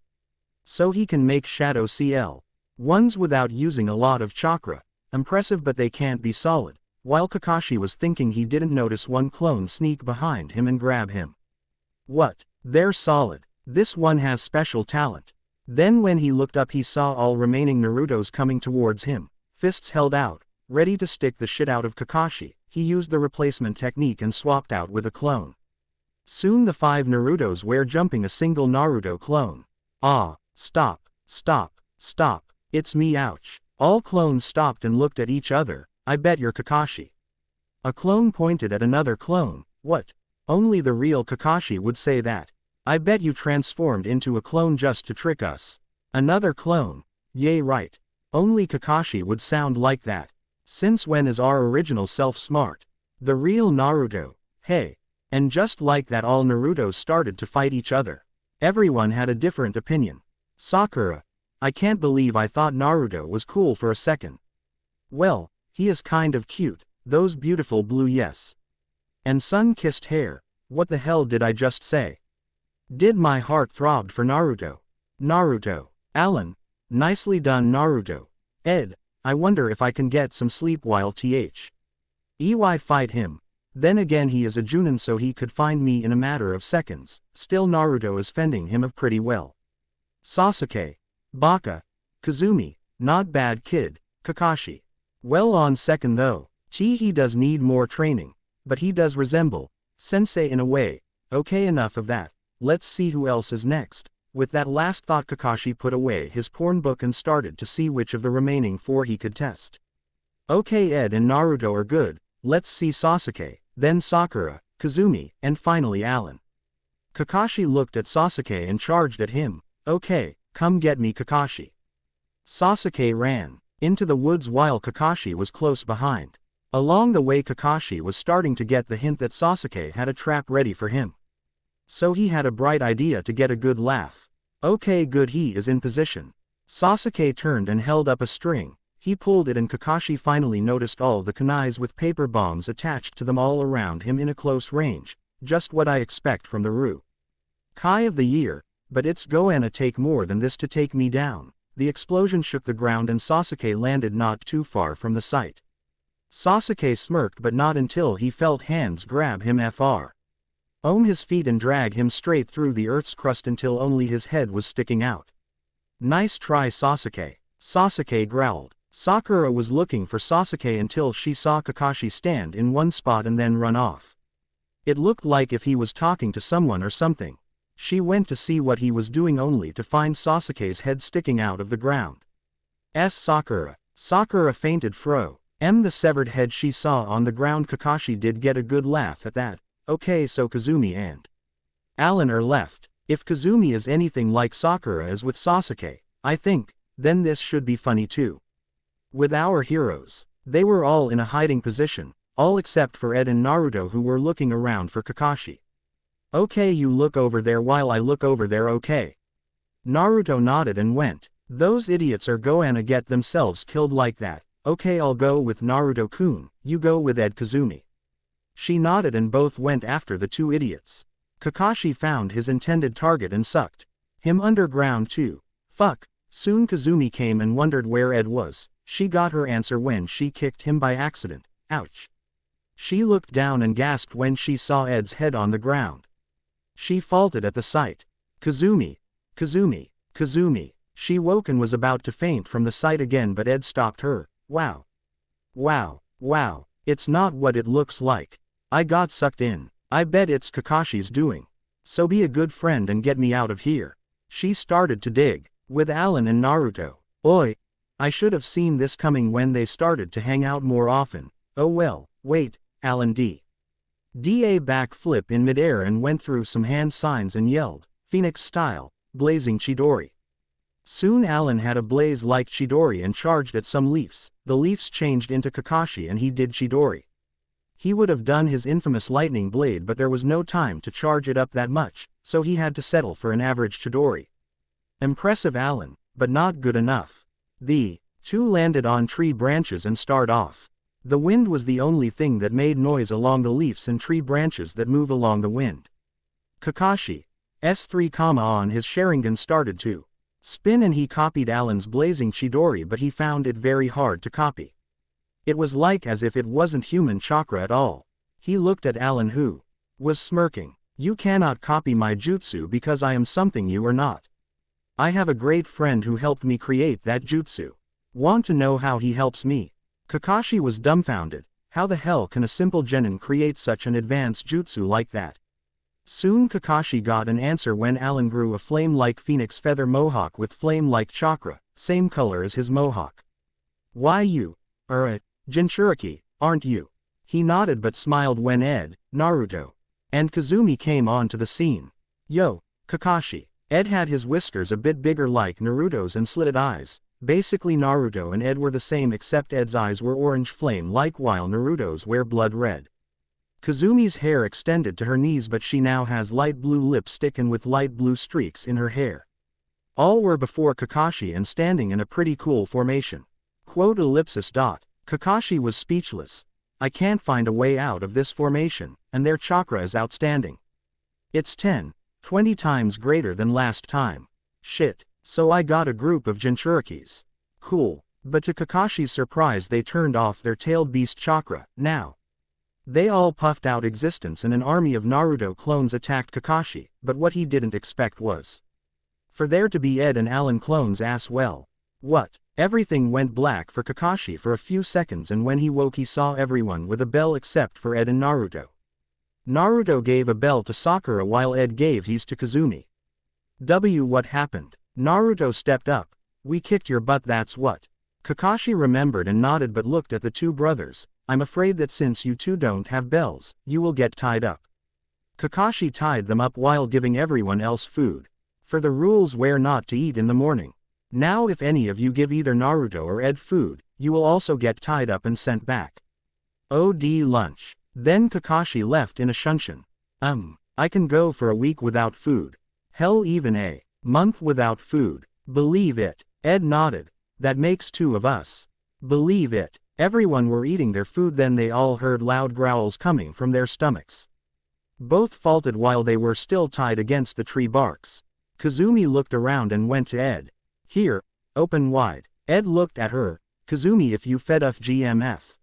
So he can make Shadow CL. Ones without using a lot of chakra. Impressive, but they can't be solid. While Kakashi was thinking, he didn't notice one clone sneak behind him and grab him. What? They're solid. This one has special talent. Then when he looked up, he saw all remaining Narutos coming towards him, fists held out, ready to stick the shit out of Kakashi. He used the replacement technique and swapped out with a clone. Soon the 5 Narutos were jumping a single Naruto clone. Ah, stop, stop, stop, it's me, ouch. All clones stopped and looked at each other. I bet you're Kakashi. A clone pointed at another clone. What? Only the real Kakashi would say that. I bet you transformed into a clone just to trick us. Another clone. Yay, right. Only Kakashi would sound like that. Since when is our original self smart? The real Naruto. Hey. And just like that, all Narutos started to fight each other. Everyone had a different opinion. Sakura. I can't believe I thought Naruto was cool for a second. Well, He is kind of cute, those beautiful blue yes. And sun-kissed hair, what the hell did I just say? Did my heart throbbed for Naruto. Naruto. Alan. Nicely done Naruto. Ed. I wonder if I can get some sleep while EY fight him. Then again he is a Chunin so he could find me in a matter of seconds, still Naruto is fending him of pretty well. Sasuke. Baka. Kazumi. Not bad kid. Kakashi. Well on second though, he does need more training, but he does resemble Sensei in a way. Okay, enough of that, let's see who else is next. With that last thought Kakashi put away his porn book and started to see which of the remaining 4 he could test. Okay, Ed and Naruto are good, let's see Sasuke, then Sakura, Kazumi, and finally Alan. Kakashi looked at Sasuke and charged at him. Okay, come get me Kakashi. Sasuke ran into the woods while Kakashi was close behind. Along the way Kakashi was starting to get the hint that Sasuke had a trap ready for him. So he had a bright idea to get a good laugh. Okay, good, he is in position. Sasuke turned and held up a string. He pulled it and Kakashi finally noticed all the kunais with paper bombs attached to them all around him in a close range. Just what I expect from the Kai of the year, but it's gonna take more than this to take me down. The explosion shook the ground and Sasuke landed not too far from the site. Sasuke smirked but not until he felt hands grab him his feet and drag him straight through the earth's crust until only his head was sticking out. Nice try Sasuke. Sasuke growled. Sakura was looking for Sasuke until she saw Kakashi stand in one spot and then run off. It looked like if he was talking to someone or something. She went to see what he was doing only to find Sasuke's head sticking out of the ground. Sakura. Sakura fainted the severed head she saw on the ground. Kakashi did get a good laugh at that. Okay, so Kazumi and Alan are left. If Kazumi is anything like Sakura is with Sasuke, I think, then this should be funny too. With our heroes, they were all in a hiding position, all except for Ed and Naruto who were looking around for Kakashi. Okay, you look over there while I look over there, okay. Naruto nodded and went. Those idiots are gonna get themselves killed like that. Okay, I'll go with Naruto-kun, you go with Ed. Kazumi. She nodded and both went after the 2 idiots. Kakashi found his intended target and sucked him underground too. Fuck. Soon Kazumi came and wondered where Ed was. She got her answer when she kicked him by accident. Ouch. She looked down and gasped when she saw Ed's head on the ground. She faltered at the sight. Kazumi. Kazumi. Kazumi. She woke and was about to faint from the sight again but Ed stopped her. Wow. Wow. Wow. It's not what it looks like. I got sucked in. I bet it's Kakashi's doing. So be a good friend and get me out of here. She started to dig with Alan and Naruto. Oi. I should have seen this coming when they started to hang out more often. Oh well, wait, Alan Da backflip in midair and went through some hand signs and yelled, Phoenix style, blazing Chidori. Soon Alan had a blaze like Chidori and charged at some leaves. The leaves changed into Kakashi and he did Chidori. He would have done his infamous lightning blade but there was no time to charge it up that much, so he had to settle for an average Chidori. Impressive Alan, but not good enough. The 2 landed on tree branches and started off. The wind was the only thing that made noise along the leaves and tree branches that move along the wind. Kakashi's 3, on his Sharingan started to spin and he copied Alan's blazing Chidori but he found it very hard to copy. It was like as if it wasn't human chakra at all. He looked at Alan who was smirking. You cannot copy my jutsu because I am something you are not. I have a great friend who helped me create that jutsu. Want to know how he helps me? Kakashi was dumbfounded. How the hell can a simple genin create such an advanced jutsu like that? Soon Kakashi got an answer when Alan grew a flame-like phoenix feather mohawk with flame-like chakra, same color as his mohawk. Why you are a Jinchuriki, aren't you? He nodded but smiled when Ed, Naruto, and Kazumi came onto the scene. Yo, Kakashi. Ed had his whiskers a bit bigger like Naruto's and slitted eyes. Basically Naruto and Ed were the same except Ed's eyes were orange flame-like while Naruto's were blood red. Kazumi's hair extended to her knees but she now has light blue lipstick and with light blue streaks in her hair. All were before Kakashi and standing in a pretty cool formation. Quote ellipsis dot. Kakashi was speechless. I can't find a way out of this formation, and their chakra is outstanding. It's 10, 20 times greater than last time. Shit, so I got a group of Jinchurikis. Cool, but to Kakashi's surprise they turned off their tailed beast chakra, now. They all puffed out existence and an army of Naruto clones attacked Kakashi, but what he didn't expect was for there to be Ed and Alan clones as well. What? Everything went black for Kakashi for a few seconds, and when he woke he saw everyone with a bell except for Ed and Naruto. Naruto gave a bell to Sakura while Ed gave his to Kazumi. What happened? Naruto stepped up. We kicked your butt, that's what. Kakashi remembered and nodded but looked at the two brothers. I'm afraid that since you two don't have bells, you will get tied up. Kakashi tied them up while giving everyone else food. For the rules were not to eat in the morning. Now if any of you give either Naruto or Ed food, you will also get tied up and sent back. OD lunch. Then Kakashi left in a shunshin. I can go for a week without food. Hell, even a month without food. Believe it. Ed nodded. That makes two of us. Believe it. Everyone were eating their food, then they all heard loud growls coming from their stomachs. Both faltered while they were still tied against the tree barks. Kazumi looked around and went to Ed. Here, open wide. Ed looked at her. Kazumi, if you fed up GMF.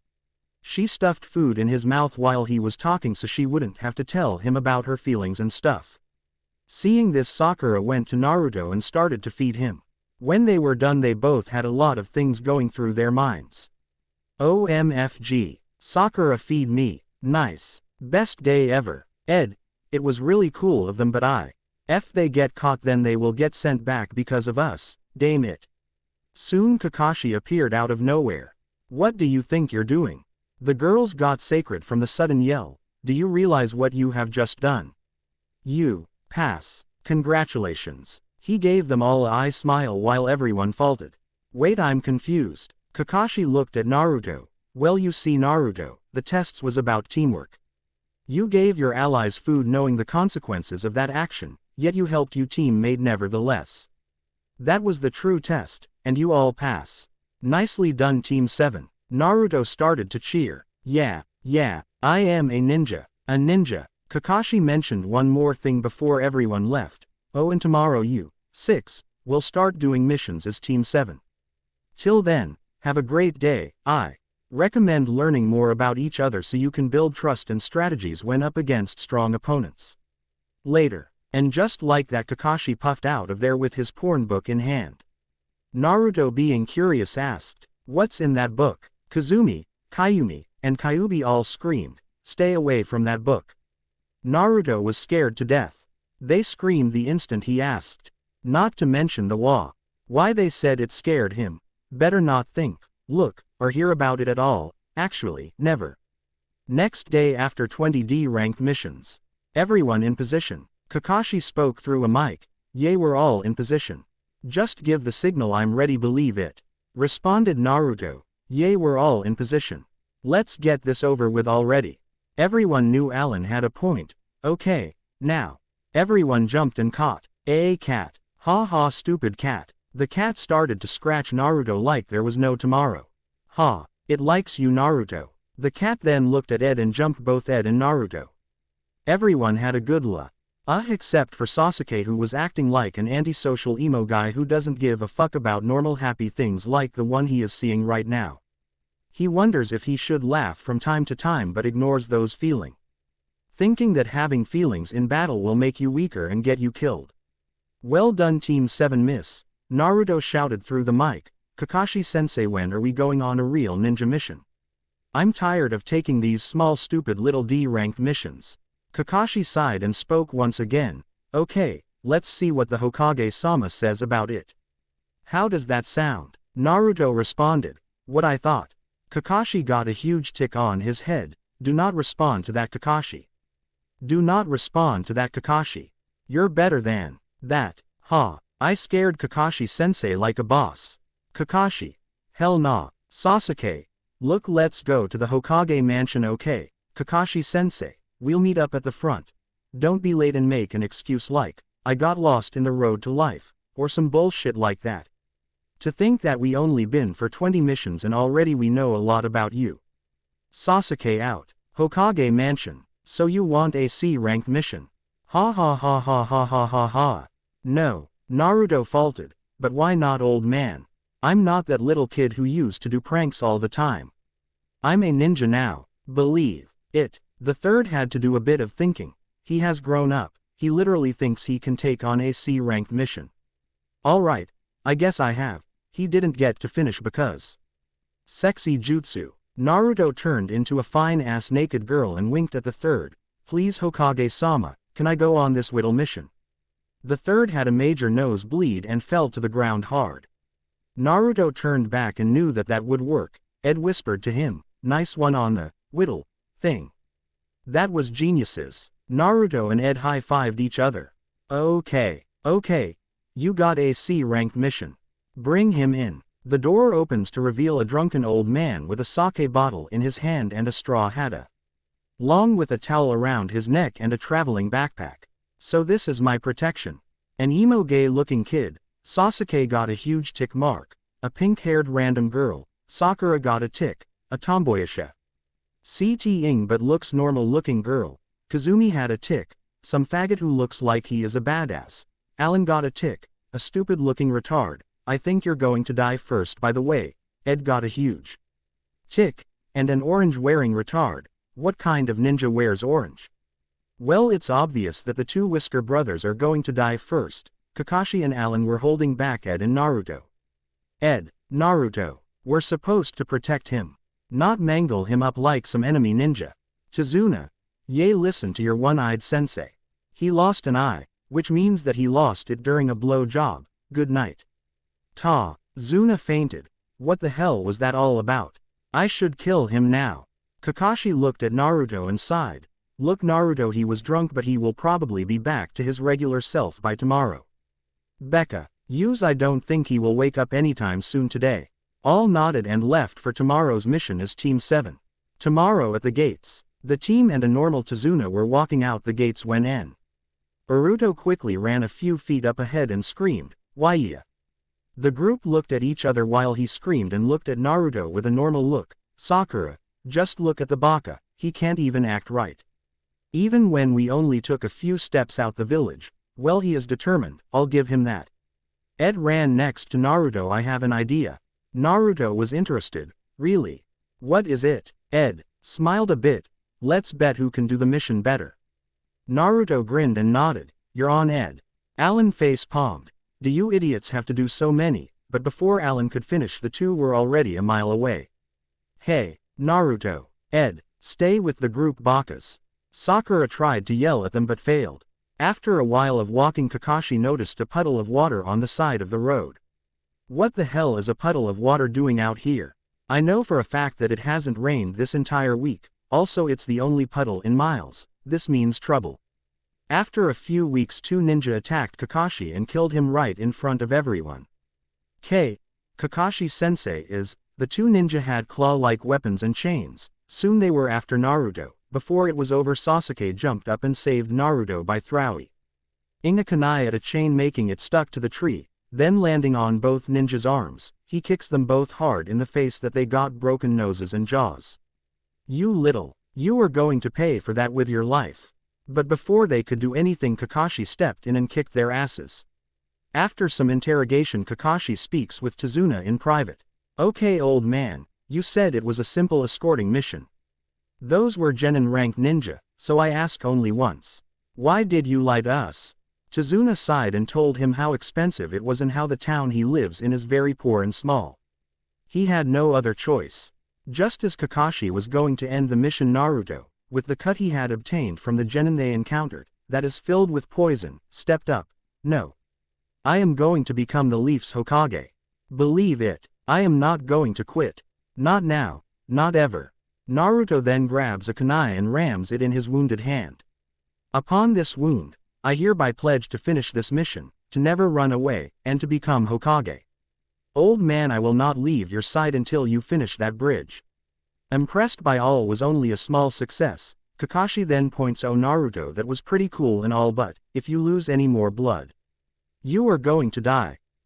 She stuffed food in his mouth while he was talking so she wouldn't have to tell him about her feelings and stuff. Seeing this, Sakura went to Naruto and started to feed him. When they were done they both had a lot of things going through their minds. OMFG. Sakura, feed me. Nice. Best day ever. Ed, it was really cool of them, but if they get caught then they will get sent back because of us, damn it. Soon Kakashi appeared out of nowhere. What do you think you're doing? The girls got sacred from the sudden yell. Do you realize what you have just done? You pass. Congratulations. He gave them all a eye smile while everyone faltered. Wait, I'm confused. Kakashi looked at Naruto. Well, you see Naruto, the tests was about teamwork. You gave your allies food knowing the consequences of that action, yet you helped your teammate nevertheless. That was the true test, and you all pass. Nicely done, Team 7. Naruto started to cheer. Yeah, I am a ninja. A ninja. Kakashi mentioned one more thing before everyone left. Oh, and tomorrow you, 6, will start doing missions as Team 7. Till then, have a great day. I recommend learning more about each other so you can build trust and strategies when up against strong opponents. Later, and just like that, Kakashi puffed out of there with his porn book in hand. Naruto, being curious, asked, "What's in that book?" Kazumi, Kayumi, and Kyuubi all screamed, "Stay away from that book." Naruto was scared to death. They screamed the instant he asked. Not to mention the why they said it scared him. Better not think, look, or hear about it at all, actually, never. Next day after 20D ranked missions. Everyone in position. Kakashi spoke through a mic. Yay, we're all in position. Just give the signal, I'm ready, believe it. Responded Naruto. Yay, we're all in position. Let's get this over with already. Everyone knew Alan had a point. Okay, now. Everyone jumped and caught a cat. Ha ha, stupid cat. The cat started to scratch Naruto like there was no tomorrow. Ha, it likes you, Naruto. The cat then looked at Ed and jumped both Ed and Naruto. Everyone had a good except for Sasuke, who was acting like an antisocial emo guy who doesn't give a fuck about normal happy things like the one he is seeing right now. He wonders if he should laugh from time to time but ignores those feelings, thinking that having feelings in battle will make you weaker and get you killed. Well done, Team 7, miss. Naruto shouted through the mic. Kakashi-sensei, when are we going on a real ninja mission? I'm tired of taking these small stupid little D-ranked missions. Kakashi sighed and spoke once again. Okay, let's see what the Hokage-sama says about it. How does that sound? Naruto responded. What I thought. Kakashi got a huge tick on his head. Do not respond to that, Kakashi. Do not respond to that, Kakashi. You're better than that. Ha. I scared Kakashi-sensei like a boss. Kakashi. Hell nah. Sasuke. Look, let's go to the Hokage mansion. Okay, Kakashi-sensei. We'll meet up at the front. Don't be late and make an excuse like, I got lost in the road to life, or some bullshit like that. To think that we only been for 20 missions and already we know a lot about you. Sasuke out. Hokage Mansion. So you want a C-ranked mission? Ha ha ha ha ha ha ha ha. No, Naruto faulted, but why not, old man? I'm not that little kid who used to do pranks all the time. I'm a ninja now, believe it. The third had to do a bit of thinking. He has grown up. He literally thinks he can take on a C-ranked mission. Alright, I guess I have. He didn't get to finish because sexy jutsu. Naruto turned into a fine-ass naked girl and winked at the third. Please Hokage-sama, can I go on this whittle mission? The third had a major nosebleed and fell to the ground hard. Naruto turned back and knew that that would work. Ed whispered to him, nice one on the whittle thing. That was geniuses. Naruto and Ed high-fived each other. Okay, you got a C-ranked mission. Bring him in. The door opens to reveal a drunken old man with a sake bottle in his hand and a straw hat long with a towel around his neck and a traveling backpack. So this is my protection. An emo gay-looking kid. Sasuke got a huge tick mark. A pink-haired random girl. Sakura got a tick. A tomboyish CT-ing but looks normal-looking girl. Kazumi had a tick. Some faggot who looks like he is a badass. Alan got a tick. A stupid-looking retard. I think you're going to die first, by the way. Ed got a huge tick. And an orange-wearing retard. What kind of ninja wears orange? Well, it's obvious that the two Whisker brothers are going to die first. Kakashi and Alan were holding back Ed and Naruto. Ed, Naruto, we're supposed to protect him. Not mangle him up like some enemy ninja. Chizuna, listen to your one-eyed sensei. He lost an eye, which means that he lost it during a blow job. Good night. Zuna fainted. What the hell was that all about? I should kill him now. Kakashi looked at Naruto and sighed. Look, Naruto, he was drunk, but he will probably be back to his regular self by tomorrow. Becca, I don't think he will wake up anytime soon today. All nodded and left for tomorrow's mission as Team 7. Tomorrow at the gates. The team and a normal Tazuna were walking out the gates when Naruto quickly ran a few feet up ahead and screamed, "Why?" The group looked at each other while he screamed and looked at Naruto with a normal look. Sakura, just look at the baka, he can't even act right. Even when we only took a few steps out the village, well, he is determined, I'll give him that. Ed ran next to Naruto. I have an idea. Naruto was interested. Really? What is it? Ed smiled a bit. Let's bet who can do the mission better. Naruto grinned and nodded. You're on, Ed. Alan face-palmed. Do you idiots have to do so many? But before Alan could finish, the two were already a mile away. Hey, Naruto, Ed, stay with the group bakas. Sakura tried to yell at them but failed. After a while of walking, Kakashi noticed a puddle of water on the side of the road. What the hell is a puddle of water doing out here? I know for a fact that it hasn't rained this entire week. Also, it's the only puddle in miles. This means trouble. After a few weeks, two ninja attacked Kakashi and killed him right in front of everyone. Kakashi-sensei is. The two ninja had claw-like weapons and chains. Soon they were after Naruto. Before it was over, Sasuke jumped up and saved Naruto by throwing a kunai at a chain, making it stuck to the tree. Then landing on both ninjas' arms, he kicks them both hard in the face that they got broken noses and jaws. You are going to pay for that with your life. But before they could do anything, Kakashi stepped in and kicked their asses. After some interrogation, Kakashi speaks with Tazuna in private. Okay, old man, you said it was a simple escorting mission. Those were genin ranked ninja, so I ask only once. Why did you lie to us? Tazuna sighed and told him how expensive it was and how the town he lives in is very poor and small. He had no other choice. Just as Kakashi was going to end the mission, Naruto, with the cut he had obtained from the genin they encountered, that is filled with poison, stepped up. No. I am going to become the Leaf's Hokage. Believe it, I am not going to quit. Not now, not ever. Naruto then grabs a kunai and rams it in his wounded hand. Upon this wound, I hereby pledge to finish this mission, to never run away, and to become Hokage. Old man, I will not leave your side until you finish that bridge. Impressed by all was only a small success, Kakashi then points out Naruto, that was pretty cool and all, but if you lose any more blood, you are going to die.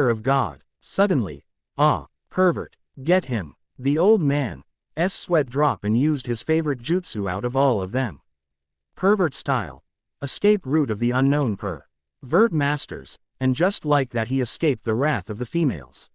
Mother of God, suddenly, ah, pervert, Get him. The old man's sweat dropped and used his favorite jutsu out of all of them. Pervert style. Escape route of the unknown pervert masters, and just like that he escaped the wrath of the females.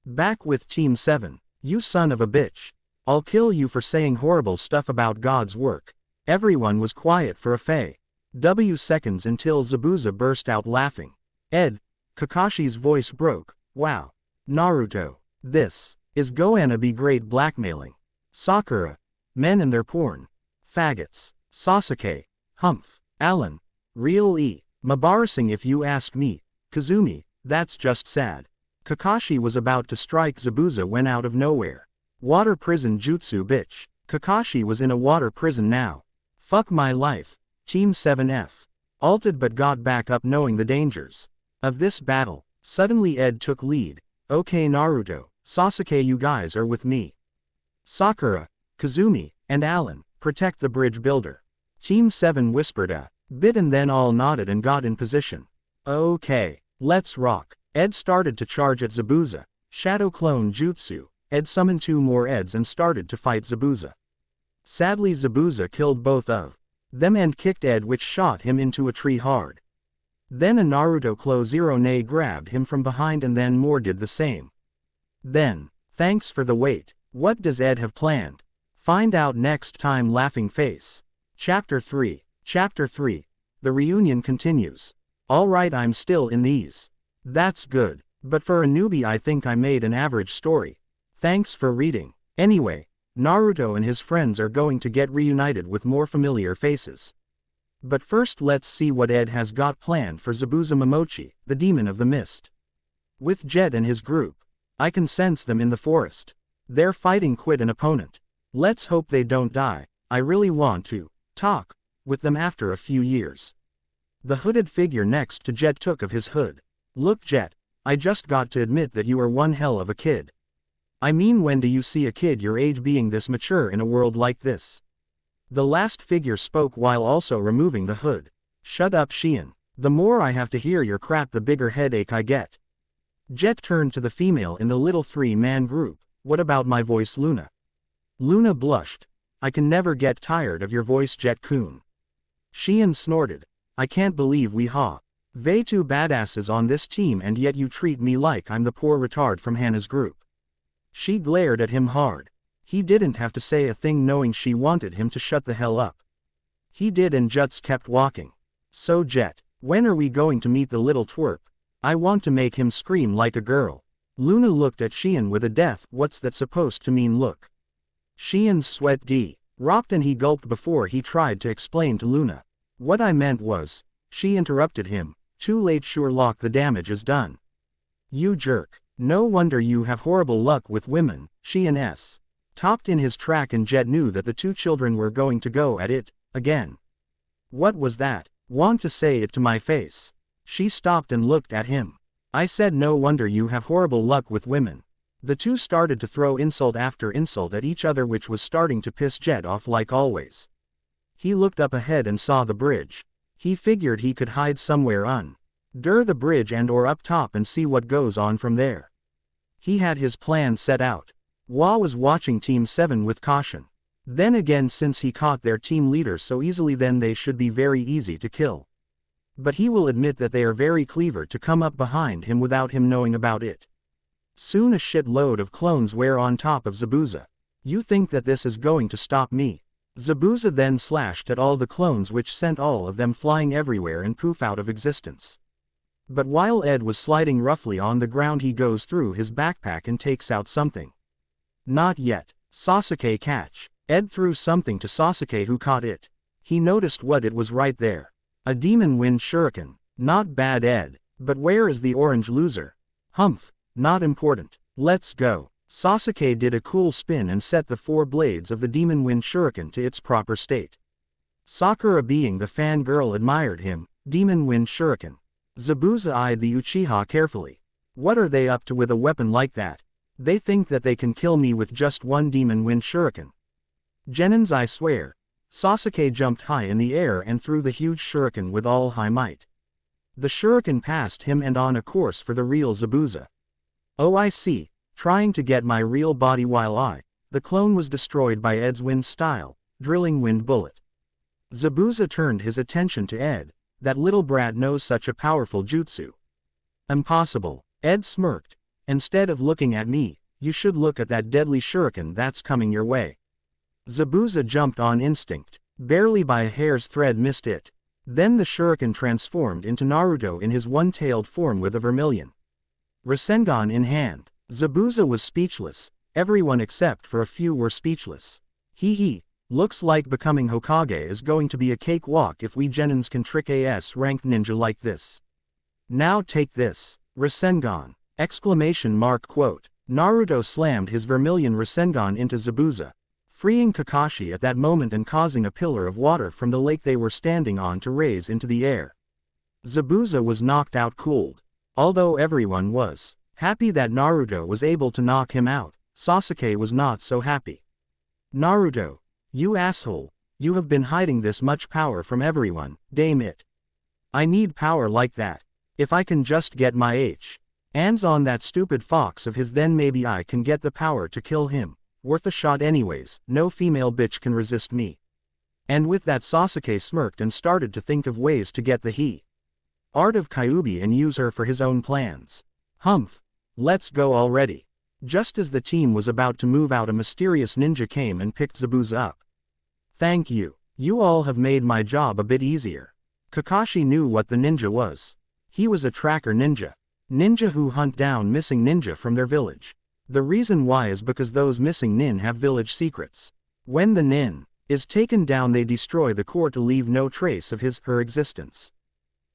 Back with Team 7. You son of a bitch. I'll kill you for saying horrible stuff about God's work. Everyone was quiet for a few seconds until Zabuza burst out laughing. Kakashi's voice broke. Wow. Naruto. This is gonna be great blackmailing. Sakura. Men and their porn. Faggots. Sasuke. Humph. Alan. Real embarrassing if you ask me. Kazumi. That's just sad. Kakashi was about to strike Zabuza when out of nowhere. Water prison jutsu bitch. Kakashi was in a water prison now. Fuck my life. Team 7F. Alted but got back up knowing the dangers of this battle. Suddenly Ed took lead. Okay Naruto, Sasuke, you guys are with me. Sakura, Kazumi, and Alan, protect the bridge builder. Team 7 whispered a bit and then all nodded and got in position. Okay, let's rock. Ed started to charge at Zabuza. Shadow clone jutsu. Ed summoned 2 more Eds and started to fight Zabuza. Sadly Zabuza killed both of them and kicked Ed, which shot him into a tree hard. Then a Naruto clone grabbed him from behind and then more did the same. Then, thanks for the wait. What does Ed have planned? Find out next time. Laughing face. Chapter 3. Chapter 3. The reunion continues. Alright, I'm still in these. That's good. But for a newbie I think I made an average story. Thanks for reading. Anyway, Naruto and his friends are going to get reunited with more familiar faces. But first let's see what Ed has got planned for Zabuza Momochi, the demon of the mist. With Jet and his group. I can sense them in the forest. They're fighting quite an opponent. Let's hope they don't die. I really want to talk with them after a few years. The hooded figure next to Jet took of his hood. Look Jet, I just got to admit that you are one hell of a kid. I mean, when do you see a kid your age being this mature in a world like this? The last figure spoke while also removing the hood. Shut up Shion. The more I have to hear your crap the bigger headache I get. Jet turned to the female in the little 3-man group. What about my voice Luna? Luna blushed. I can never get tired of your voice Jet-kun. Shion snorted. I can't believe we way 2 badasses on this team and yet you treat me like I'm the poor retard from Hannah's group. She glared at him hard. He didn't have to say a thing knowing she wanted him to shut the hell up. He did and just kept walking. So Jet, when are we going to meet the little twerp? I want to make him scream like a girl. Luna looked at Shion with a death, what's that supposed to mean look? Shion's sweat dropped and he gulped before he tried to explain to Luna. What I meant was, she interrupted him. Too late Sherlock, the damage is done. You jerk. No wonder you have horrible luck with women. Shion topped in his track and Jet knew that the 2 children were going to go at it again. What was that? Want to say it to my face? She stopped and looked at him. I said no wonder you have horrible luck with women. The 2 started to throw insult after insult at each other, which was starting to piss Jet off like always. He looked up ahead and saw the bridge. He figured he could hide somewhere under the bridge and or up top and see what goes on from there. He had his plan set out. Wa was watching Team 7 with caution. Then again, since he caught their team leader so easily, then they should be very easy to kill. But he will admit that they are very clever to come up behind him without him knowing about it. Soon a shitload of clones were on top of Zabuza. You think that this is going to stop me? Zabuza then slashed at all the clones, which sent all of them flying everywhere and poof out of existence. But while Ed was sliding roughly on the ground, he goes through his backpack and takes out something. Not yet. Sasuke catch. Ed threw something to Sasuke, who caught it. He noticed what it was right there. A demon wind shuriken. Not bad Ed. But where is the orange loser? Humph. Not important. Let's go. Sasuke did a cool spin and set the 4 blades of the demon wind shuriken to its proper state. Sakura, being the fangirl, admired him. Demon wind shuriken. Zabuza eyed the Uchiha carefully. What are they up to with a weapon like that? They think that they can kill me with just 1 demon wind shuriken. Genins, I swear. Sasuke jumped high in the air and threw the huge shuriken with all high might. The shuriken passed him and on a course for the real Zabuza. Oh, I see. trying to get my real body while the clone was destroyed by Ed's wind-style, drilling wind bullet. Zabuza turned his attention to Ed. That little brat knows such a powerful jutsu. Impossible. Ed smirked. Instead of looking at me, you should look at that deadly shuriken that's coming your way. Zabuza jumped on instinct. Barely by a hair's thread missed it. Then the shuriken transformed into Naruto in his one-tailed form with a vermilion Rasengan in hand. Zabuza was speechless. Everyone except for a few were speechless. Hee. Looks like becoming Hokage is going to be a cakewalk if we Genins can trick AS-ranked ninja like this. Now take this. Rasengan! Exclamation mark quote. Naruto slammed his vermilion Rasengan into Zabuza, freeing Kakashi at that moment and causing a pillar of water from the lake they were standing on to raise into the air. Zabuza was knocked out cold. Although everyone was happy that Naruto was able to knock him out, Sasuke was not so happy. Naruto, you asshole, you have been hiding this much power from everyone, damn it. I need power like that. If I can just get my hands on that stupid fox of his, then maybe I can get the power to kill him. Worth a shot anyways, no female bitch can resist me. And with that Sasuke smirked and started to think of ways to get the art of Kyuubi and use her for his own plans. Humph. Let's go already. Just as the team was about to move out, a mysterious ninja came and picked Zabuza up. Thank you. You all have made my job a bit easier. Kakashi knew what the ninja was. He was a tracker ninja. Ninja who hunt down missing ninja from their village. The reason why is because those missing nin have village secrets. When the nin is taken down, they destroy the core to leave no trace of her existence.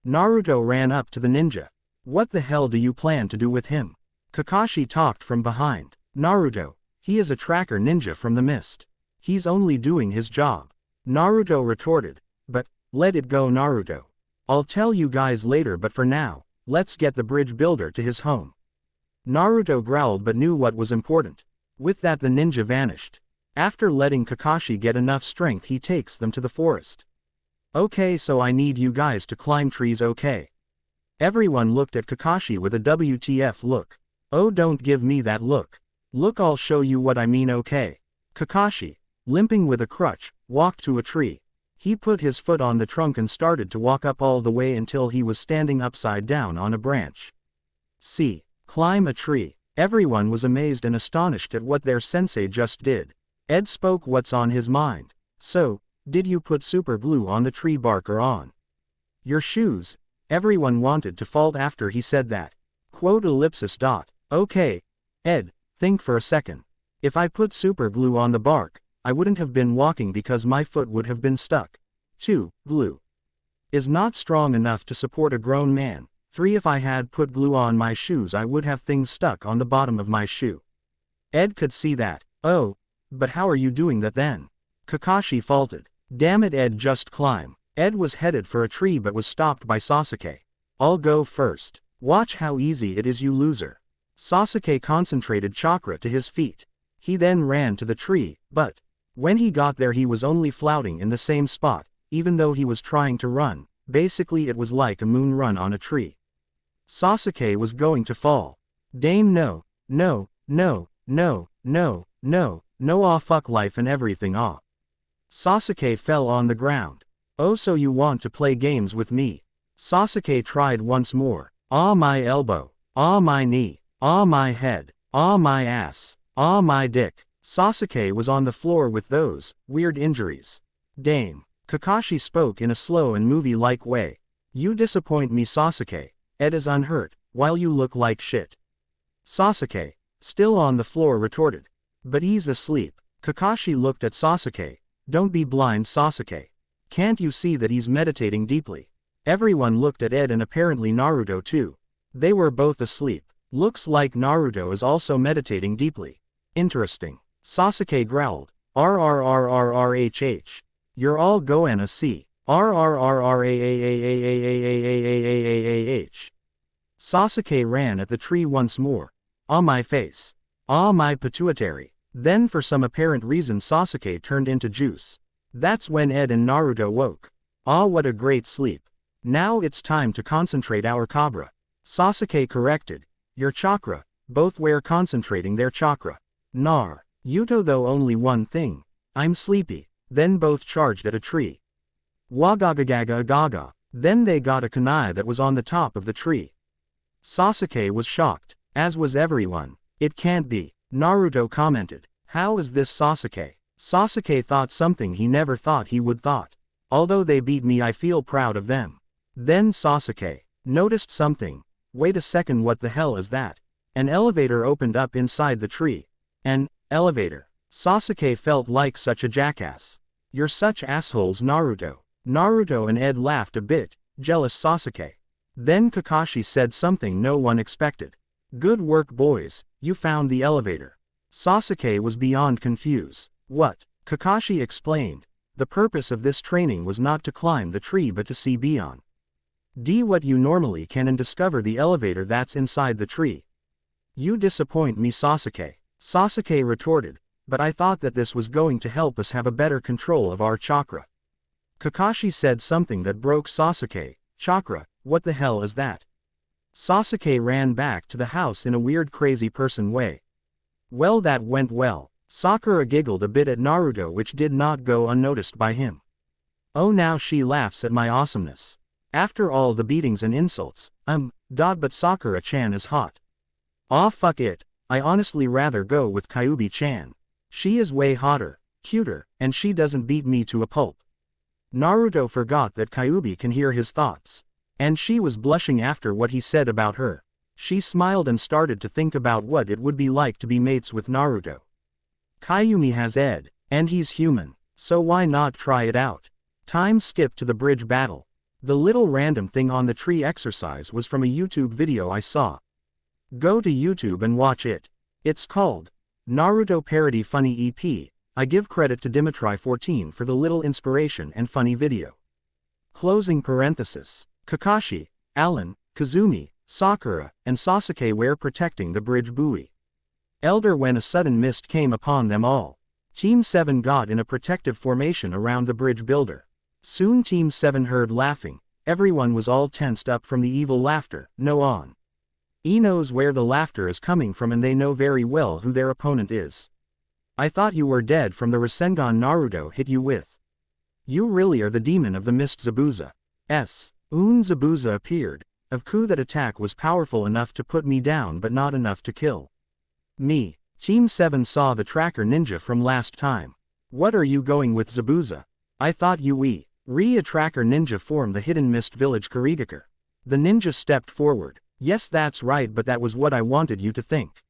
Naruto ran up to the ninja. What the hell do you plan to do with him? Kakashi talked from behind. Naruto, he is a tracker ninja from the mist. He's only doing his job. Naruto retorted. But, let it go Naruto. I'll tell you guys later, but for now, let's get the bridge builder to his home. Naruto growled but knew what was important. With that the ninja vanished. After letting Kakashi get enough strength, he takes them to the forest. Okay, so I need you guys to climb trees, okay? Everyone looked at Kakashi with a WTF look. Oh, don't give me that look. Look, I'll show you what I mean, okay? Kakashi, limping with a crutch, walked to a tree. He put his foot on the trunk and started to walk up all the way until he was standing upside down on a branch. See, climb a tree. Everyone was amazed and astonished at what their sensei just did. Ed spoke what's on his mind. So, did you put super glue on the tree bark or on your shoes? Everyone wanted to fault after he said that. Quote ellipsis dot. Okay, Ed, think for a second. If I put super glue on the bark, I wouldn't have been walking because my foot would have been stuck. 2. Glue is not strong enough to support a grown man. 3. If I had put glue on my shoes, I would have things stuck on the bottom of my shoe. Ed could see that. Oh, but how are you doing that then? Kakashi faulted. Damn it, Ed, just climb. Ed was headed for a tree but was stopped by Sasuke. I'll go first. Watch how easy it is, you loser. Sasuke concentrated chakra to his feet. He then ran to the tree, but when he got there he was only flouting in the same spot, even though he was trying to run. Basically it was like a moon run on a tree. Sasuke was going to fall. Dame no, no, no, no, no, no, no, ah fuck life and everything ah. Sasuke fell on the ground. Oh, so you want to play games with me? Sasuke tried once more. Ah my elbow, ah my knee, ah my head, ah my ass, ah my dick. Sasuke was on the floor with those weird injuries. Dame. Kakashi spoke in a slow and movie-like way. You disappoint me, Sasuke. Ed is unhurt, while you look like shit. Sasuke, still on the floor, retorted. But he's asleep. Kakashi looked at Sasuke. Don't be blind, Sasuke. Can't you see that he's meditating deeply? Everyone looked at Ed and apparently Naruto too. They were both asleep. Looks like Naruto is also meditating deeply. Interesting. Sasuke growled. RRRRRHH. You're all goin' see. RRRRRAAAAAAAAAAAAAAAH. Sasuke ran at the tree once more. Ah my face. Ah my pituitary. Then for some apparent reason Sasuke turned into juice. That's when Ed and Naruto woke. Ah, what a great sleep. Now it's time to concentrate our Cabra. Sasuke corrected. Your chakra, both were concentrating their chakra. Naruto though only one thing. I'm sleepy. Then both charged at a tree. Wagagagagagaga. Then they got a kunai that was on the top of the tree. Sasuke was shocked, as was everyone. It can't be. Naruto commented. How is this Sasuke? Sasuke thought something he never thought he would thought. Although they beat me, I feel proud of them. Then Sasuke noticed something. Wait a second, what the hell is that? An elevator opened up inside the tree. An elevator. Sasuke felt like such a jackass. You're such assholes, Naruto. Naruto and Ed laughed a bit, jealous Sasuke. Then Kakashi said something no one expected. Good work, boys, you found the elevator. Sasuke was beyond confused. What? Kakashi explained. The purpose of this training was not to climb the tree but to see beyond what you normally can and discover the elevator that's inside the tree. You disappoint me, Sasuke. Sasuke retorted, but I thought that this was going to help us have a better control of our chakra. Kakashi said something that broke Sasuke. Chakra, what the hell is that? Sasuke ran back to the house in a weird crazy person way. Well, that went well. Sakura giggled a bit at Naruto, which did not go unnoticed by him. Oh, now she laughs at my awesomeness. After all the beatings and insults, but Sakura-chan is hot. Aw, fuck it, I honestly rather go with Kyuubi-chan. She is way hotter, cuter, and she doesn't beat me to a pulp. Naruto forgot that Kyuubi can hear his thoughts. And she was blushing after what he said about her. She smiled and started to think about what it would be like to be mates with Naruto. Kyuubi has Ed, and he's human, so why not try it out? Time skipped to the bridge battle. The little random thing on the tree exercise was from a YouTube video I saw. Go to YouTube and watch it. It's called Naruto Parody Funny EP. I give credit to Dimitri14 for the little inspiration and funny video. Closing parenthesis. Kakashi, Alan, Kazumi, Sakura, and Sasuke were protecting the bridge buoy. Elder when a sudden mist came upon them all. Team 7 got in a protective formation around the bridge builder. Soon Team 7 heard laughing. Everyone was all tensed up from the evil laughter. No one knows where the laughter is coming from, and they know very well who their opponent is. I thought you were dead from the Rasengan Naruto hit you with. You really are the demon of the mist. Zabuza. Zabuza appeared. Of coup, that attack was powerful enough to put me down but not enough to kill me. Team 7 saw the tracker ninja from last time. What are you going with, Zabuza? I thought you a tracker ninja formed the hidden mist village Kurigakure. The ninja stepped forward. Yes, that's right, but that was what I wanted you to think.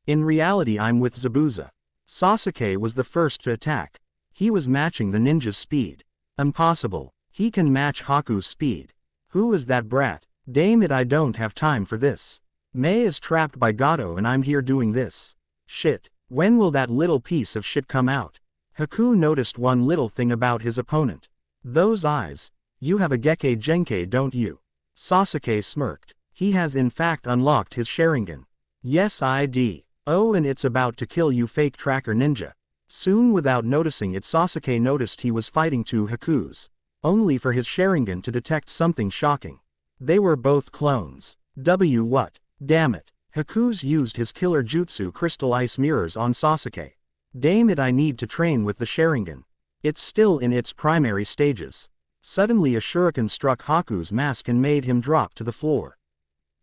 In reality, I'm with Zabuza. Sasuke was the first to attack. He was matching the ninja's speed. Impossible. He can match Haku's speed. Who is that brat? Damn it, I don't have time for this. Mei is trapped by Gato and I'm here doing this. Shit. When will that little piece of shit come out? Haku noticed one little thing about his opponent. Those eyes. You have a Gekkei Genkei, don't you? Sasuke smirked. He has in fact unlocked his Sharingan. Yes, I do. Oh, and it's about to kill you, fake tracker ninja. Soon, without noticing it, Sasuke noticed he was fighting two Hakus. Only for his Sharingan to detect something shocking. They were both clones. What? Damn it. Haku's used his killer jutsu crystal ice mirrors on Sasuke. Damn it, I need to train with the Sharingan. It's still in its primary stages. Suddenly a shuriken struck Haku's mask and made him drop to the floor.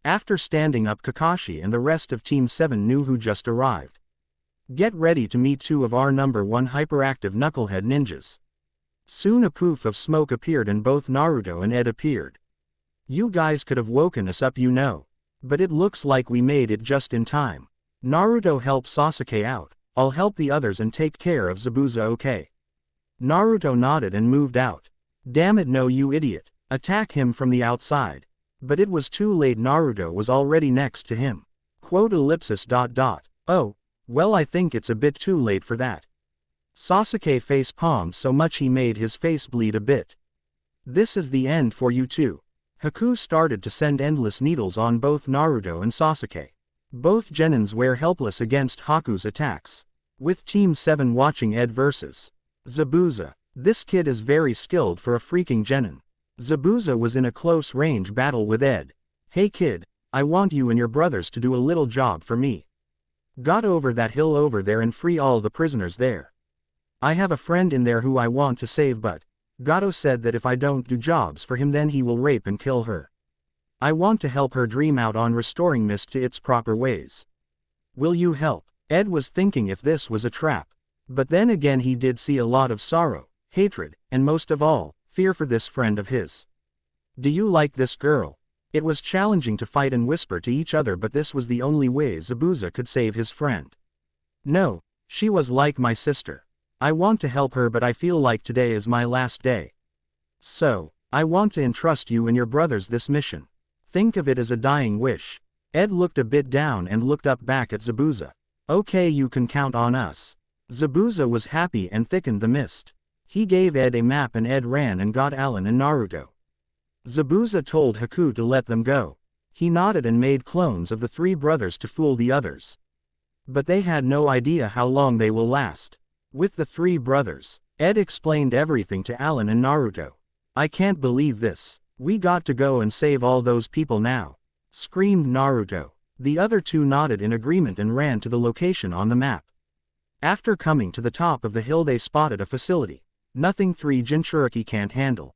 After standing up, Kakashi and the rest of Team 7 knew who just arrived. Get ready to meet two of our number 1 hyperactive knucklehead ninjas. Soon a poof of smoke appeared and both Naruto and Ed appeared. You guys could have woken us up, you know. But it looks like we made it just in time. Naruto helped Sasuke out. I'll help the others and take care of Zabuza, okay? Naruto nodded and moved out. Damn it, no, you idiot. Attack him from the outside. But it was too late, Naruto was already next to him. Oh, well, I think it's a bit too late for that. Sasuke face palmed so much he made his face bleed a bit. This is the end for you two. Haku started to send endless needles on both Naruto and Sasuke. Both genins were helpless against Haku's attacks. With Team 7 watching Ed versus Zabuza. This kid is very skilled for a freaking genin. Zabuza was in a close range battle with Ed. Hey kid, I want you and your brothers to do a little job for me. Got over that hill over there and free all the prisoners there. I have a friend in there who I want to save, but Gato said that if I don't do jobs for him then he will rape and kill her. I want to help her dream out on restoring mist to its proper ways. Will you help? Ed was thinking if this was a trap. But then again he did see a lot of sorrow, hatred, and most of all, fear for this friend of his. Do you like this girl? It was challenging to fight and whisper to each other, but this was the only way Zabuza could save his friend. No, she was like my sister. I want to help her, but I feel like today is my last day. So, I want to entrust you and your brothers this mission. Think of it as a dying wish. Ed looked a bit down and looked up back at Zabuza. Okay, you can count on us. Zabuza was happy and thickened the mist. He gave Ed a map and Ed ran and got Alan and Naruto. Zabuza told Haku to let them go. He nodded and made clones of the three brothers to fool the others. But they had no idea how long they will last. With the three brothers, Ed explained everything to Alan and Naruto. I can't believe this. We got to go and save all those people now, screamed Naruto. The other two nodded in agreement and ran to the location on the map. After coming to the top of the hill they spotted a facility. Nothing three Jinchuriki can't handle.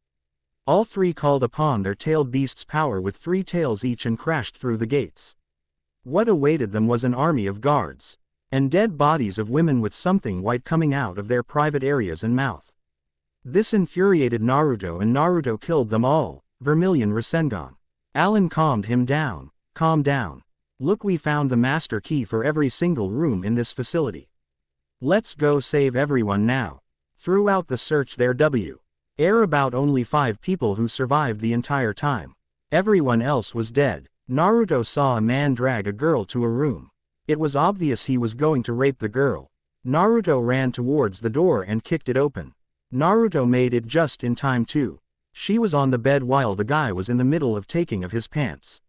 All three called upon their tailed beast's power with 3 tails each and crashed through the gates. What awaited them was an army of guards. And dead bodies of women with something white coming out of their private areas and mouth. This infuriated Naruto and Naruto killed them all. Vermilion Rasengan. Alan calmed him down. Calm down. Look, we found the master key for every single room in this facility. Let's go save everyone now. Throughout the search there were about only 5 people who survived the entire time. Everyone else was dead. Naruto saw a man drag a girl to a room. It was obvious he was going to rape the girl. Naruto ran towards the door and kicked it open. Naruto made it just in time too. She was on the bed while the guy was in the middle of taking of his pants.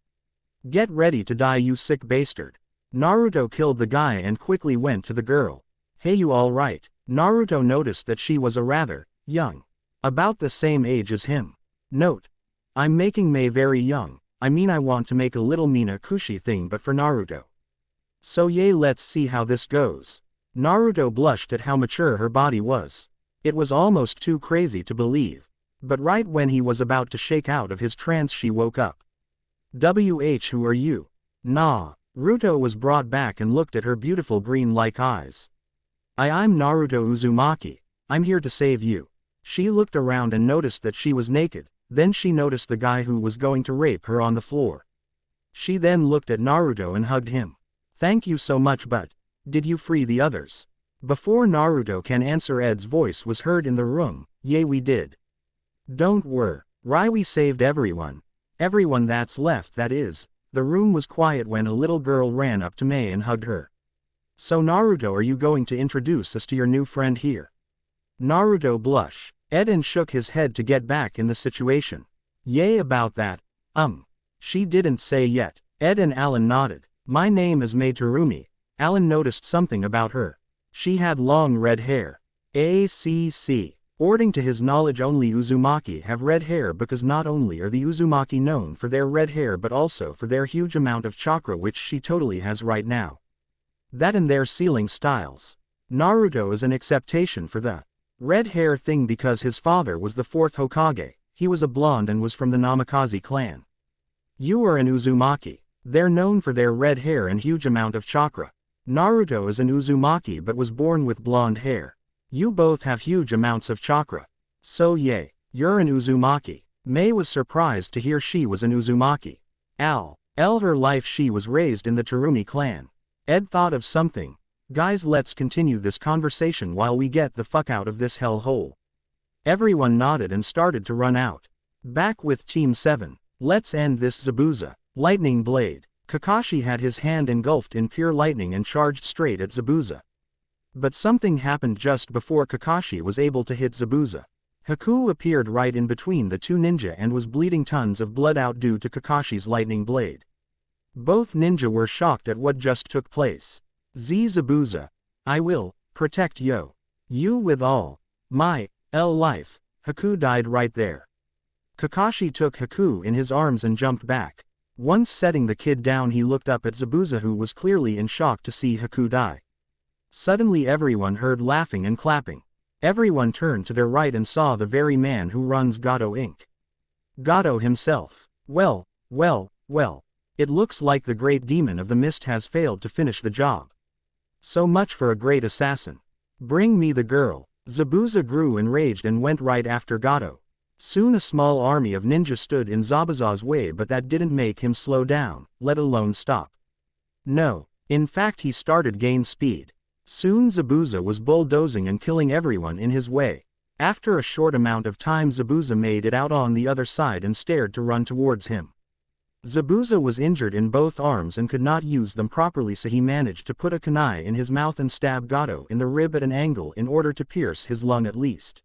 Get ready to die, you sick bastard. Naruto killed the guy and quickly went to the girl. Hey, you alright? Naruto noticed that she was a rather young. About the same age as him. Note. I'm making Mei very young. I mean, I want to make a little Mina Kushi thing but for Naruto. So yay, let's see how this goes. Naruto blushed at how mature her body was. It was almost too crazy to believe. But right when he was about to shake out of his trance she woke up. WH, who are you? Nah. Ruto was brought back and looked at her beautiful green-like eyes. I'm Naruto Uzumaki. I'm here to save you. She looked around and noticed that she was naked. Then she noticed the guy who was going to rape her on the floor. She then looked at Naruto and hugged him. Thank you so much, but did you free the others? Before Naruto can answer, Ed's voice was heard in the room. Yay, we did. Don't worry, we saved everyone. Everyone that's left, that is. The room was quiet when a little girl ran up to Mei and hugged her. So Naruto, are you going to introduce us to your new friend here? Naruto blushed. Ed shook his head to get back in the situation. Yay, about that. She didn't say yet. Ed and Alan nodded. My name is Mei Terumi. Alan noticed something about her. She had long red hair. ACC. According to his knowledge, only Uzumaki have red hair, because not only are the Uzumaki known for their red hair but also for their huge amount of chakra, which she totally has right now. That and their sealing styles. Naruto is an exception for the red hair thing because his father was the 4th Hokage. He was a blonde and was from the Namikaze clan. You are an Uzumaki. They're known for their red hair and huge amount of chakra. Naruto is an Uzumaki but was born with blonde hair. You both have huge amounts of chakra. So yay, you're an Uzumaki. Mei was surprised to hear she was an Uzumaki. Her life she was raised in the Terumi clan. Ed thought of something. Guys, let's continue this conversation while we get the fuck out of this hellhole. Everyone nodded and started to run out. Back with Team 7. Let's end this, Zabuza. Lightning blade. Kakashi had his hand engulfed in pure lightning and charged straight at Zabuza. But something happened just before Kakashi was able to hit Zabuza. Haku appeared right in between the two ninja and was bleeding tons of blood out due to Kakashi's lightning blade. Both ninja were shocked at what just took place. Zabuza. I will protect you with all my life. Haku died right there. Kakashi took Haku in his arms and jumped back. Once setting the kid down, he looked up at Zabuza, who was clearly in shock to see Haku die. Suddenly everyone heard laughing and clapping. Everyone turned to their right and saw the very man who runs Gato Inc. Gato himself. Well. It looks like the great demon of the mist has failed to finish the job. So much for a great assassin. Bring me the girl. Zabuza grew enraged and went right after Gato. Soon a small army of ninjas stood in Zabuza's way, but that didn't make him slow down, let alone stop. No, in fact he started gain speed. Soon Zabuza was bulldozing and killing everyone in his way. After a short amount of time Zabuza made it out on the other side and stared to run towards him. Zabuza was injured in both arms and could not use them properly, so he managed to put a kunai in his mouth and stab Gato in the rib at an angle in order to pierce his lung at least.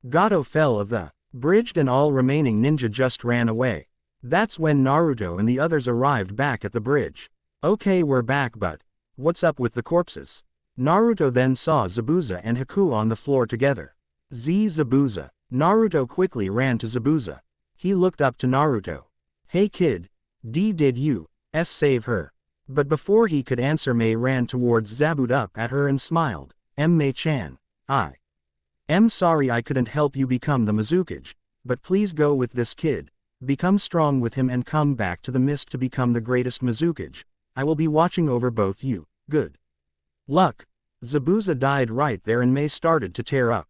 Gato fell of the bridge and all remaining ninja just ran away. That's when Naruto and the others arrived back at the bridge. Okay, we're back, but what's up with the corpses? Naruto then saw Zabuza and Haku on the floor together. Zabuza. Naruto quickly ran to Zabuza. He looked up to Naruto. Hey kid, did you save her? But before he could answer, Mei ran towards Zabuza up at her and smiled. Mei-chan, I am sorry I couldn't help you become the Mizukage, but please go with this kid, become strong with him and come back to the mist to become the greatest Mizukage. I will be watching over both you. Good luck. Zabuza died right there and Mei started to tear up.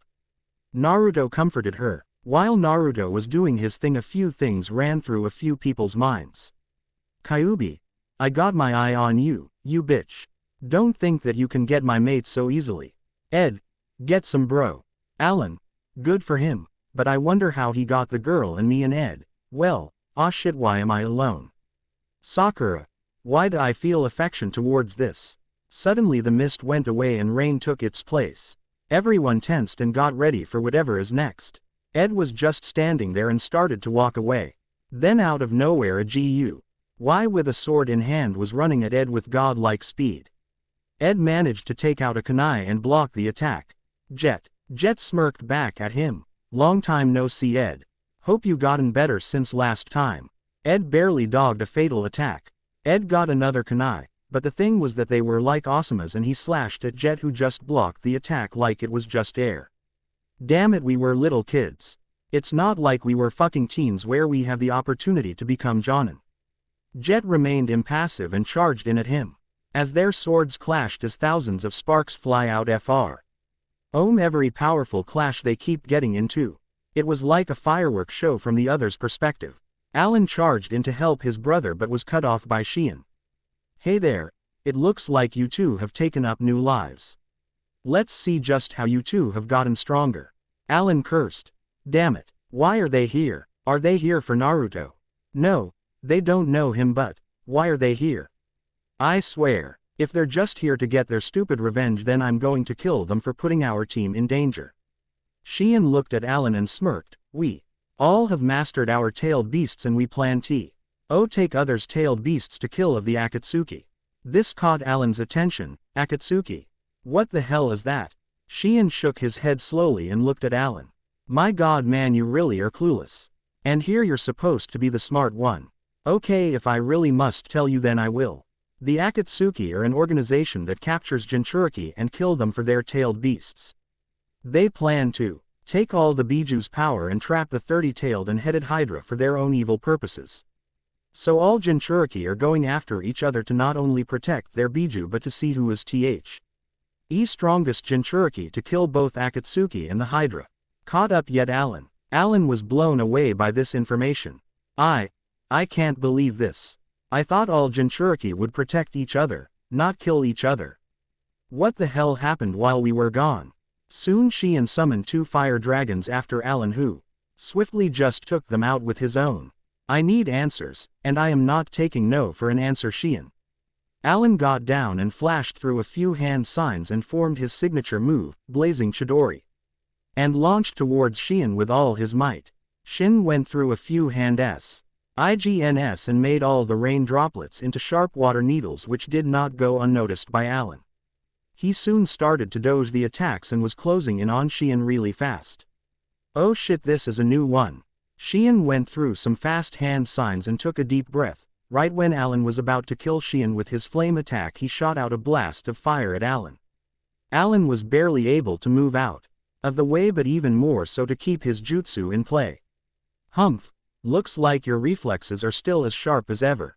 Naruto comforted her. While Naruto was doing his thing, a few things ran through a few people's minds. Kyuubi, I got my eye on you, you bitch. Don't think that you can get my mate so easily. Ed, get some bro. Alan, good for him, but I wonder how he got the girl and me and Ed. Well, aw shit, why am I alone? Sakura, why do I feel affection towards this? Suddenly the mist went away and rain took its place. Everyone tensed and got ready for whatever is next. Ed was just standing there and started to walk away. Then out of nowhere a GUY with a sword in hand was running at Ed with godlike speed. Ed managed to take out a kunai and block the attack. Jet smirked back at him. Long time no see, Ed. Hope you gotten better since last time. Ed barely dogged a fatal attack. Ed got another kunai, but the thing was that they were like Osamas and he slashed at Jet, who just blocked the attack like it was just air. Damn it, we were little kids. It's not like we were fucking teens where we have the opportunity to become Jonin. Jet remained impassive and charged in at him. As their swords clashed as thousands of sparks fly out every powerful clash they keep getting into. It was like a fireworks show from the other's perspective. Alan charged in to help his brother but was cut off by Shion. Hey there, it looks like you two have taken up new lives. Let's see just how you two have gotten stronger. Alan cursed. Damn it, why are they here? Are they here for Naruto? No, they don't know him, but why are they here? I swear, if they're just here to get their stupid revenge, then I'm going to kill them for putting our team in danger. Shion looked at Alan and smirked. We all have mastered our tailed beasts and we plan to take others' tailed beasts to kill of the Akatsuki. This caught Alan's attention. Akatsuki? What the hell is that? Shion shook his head slowly and looked at Alan. My god man, you really are clueless. And here you're supposed to be the smart one. Okay, if I really must tell you then I will. The Akatsuki are an organization that captures Jinchuriki and kill them for their tailed beasts. They plan to take all the Biju's power and trap the 30-tailed and headed Hydra for their own evil purposes. So all Jinchuriki are going after each other to not only protect their Biju but to see who is strongest Jinchuriki to kill both Akatsuki and the Hydra. Caught up yet Alan. Alan was blown away by this information. I can't believe this. I thought all Jinchuriki would protect each other, not kill each other. What the hell happened while we were gone? Soon Shion summoned 2 fire dragons after Alan, who swiftly just took them out with his own. I need answers, and I am not taking no for an answer, Shion. Alan got down and flashed through a few hand signs and formed his signature move, Blazing Chidori, and launched towards Shion with all his might. Shin went through a few hand IGNS and made all the rain droplets into sharp water needles, which did not go unnoticed by Alan. He soon started to dodge the attacks and was closing in on Shion really fast. Oh shit, this is a new one. Shion went through some fast hand signs and took a deep breath. Right when Alan was about to kill Shion with his flame attack, he shot out a blast of fire at Alan. Alan was barely able to move out of the way, but even more so to keep his jutsu in play. Humph, looks like your reflexes are still as sharp as ever.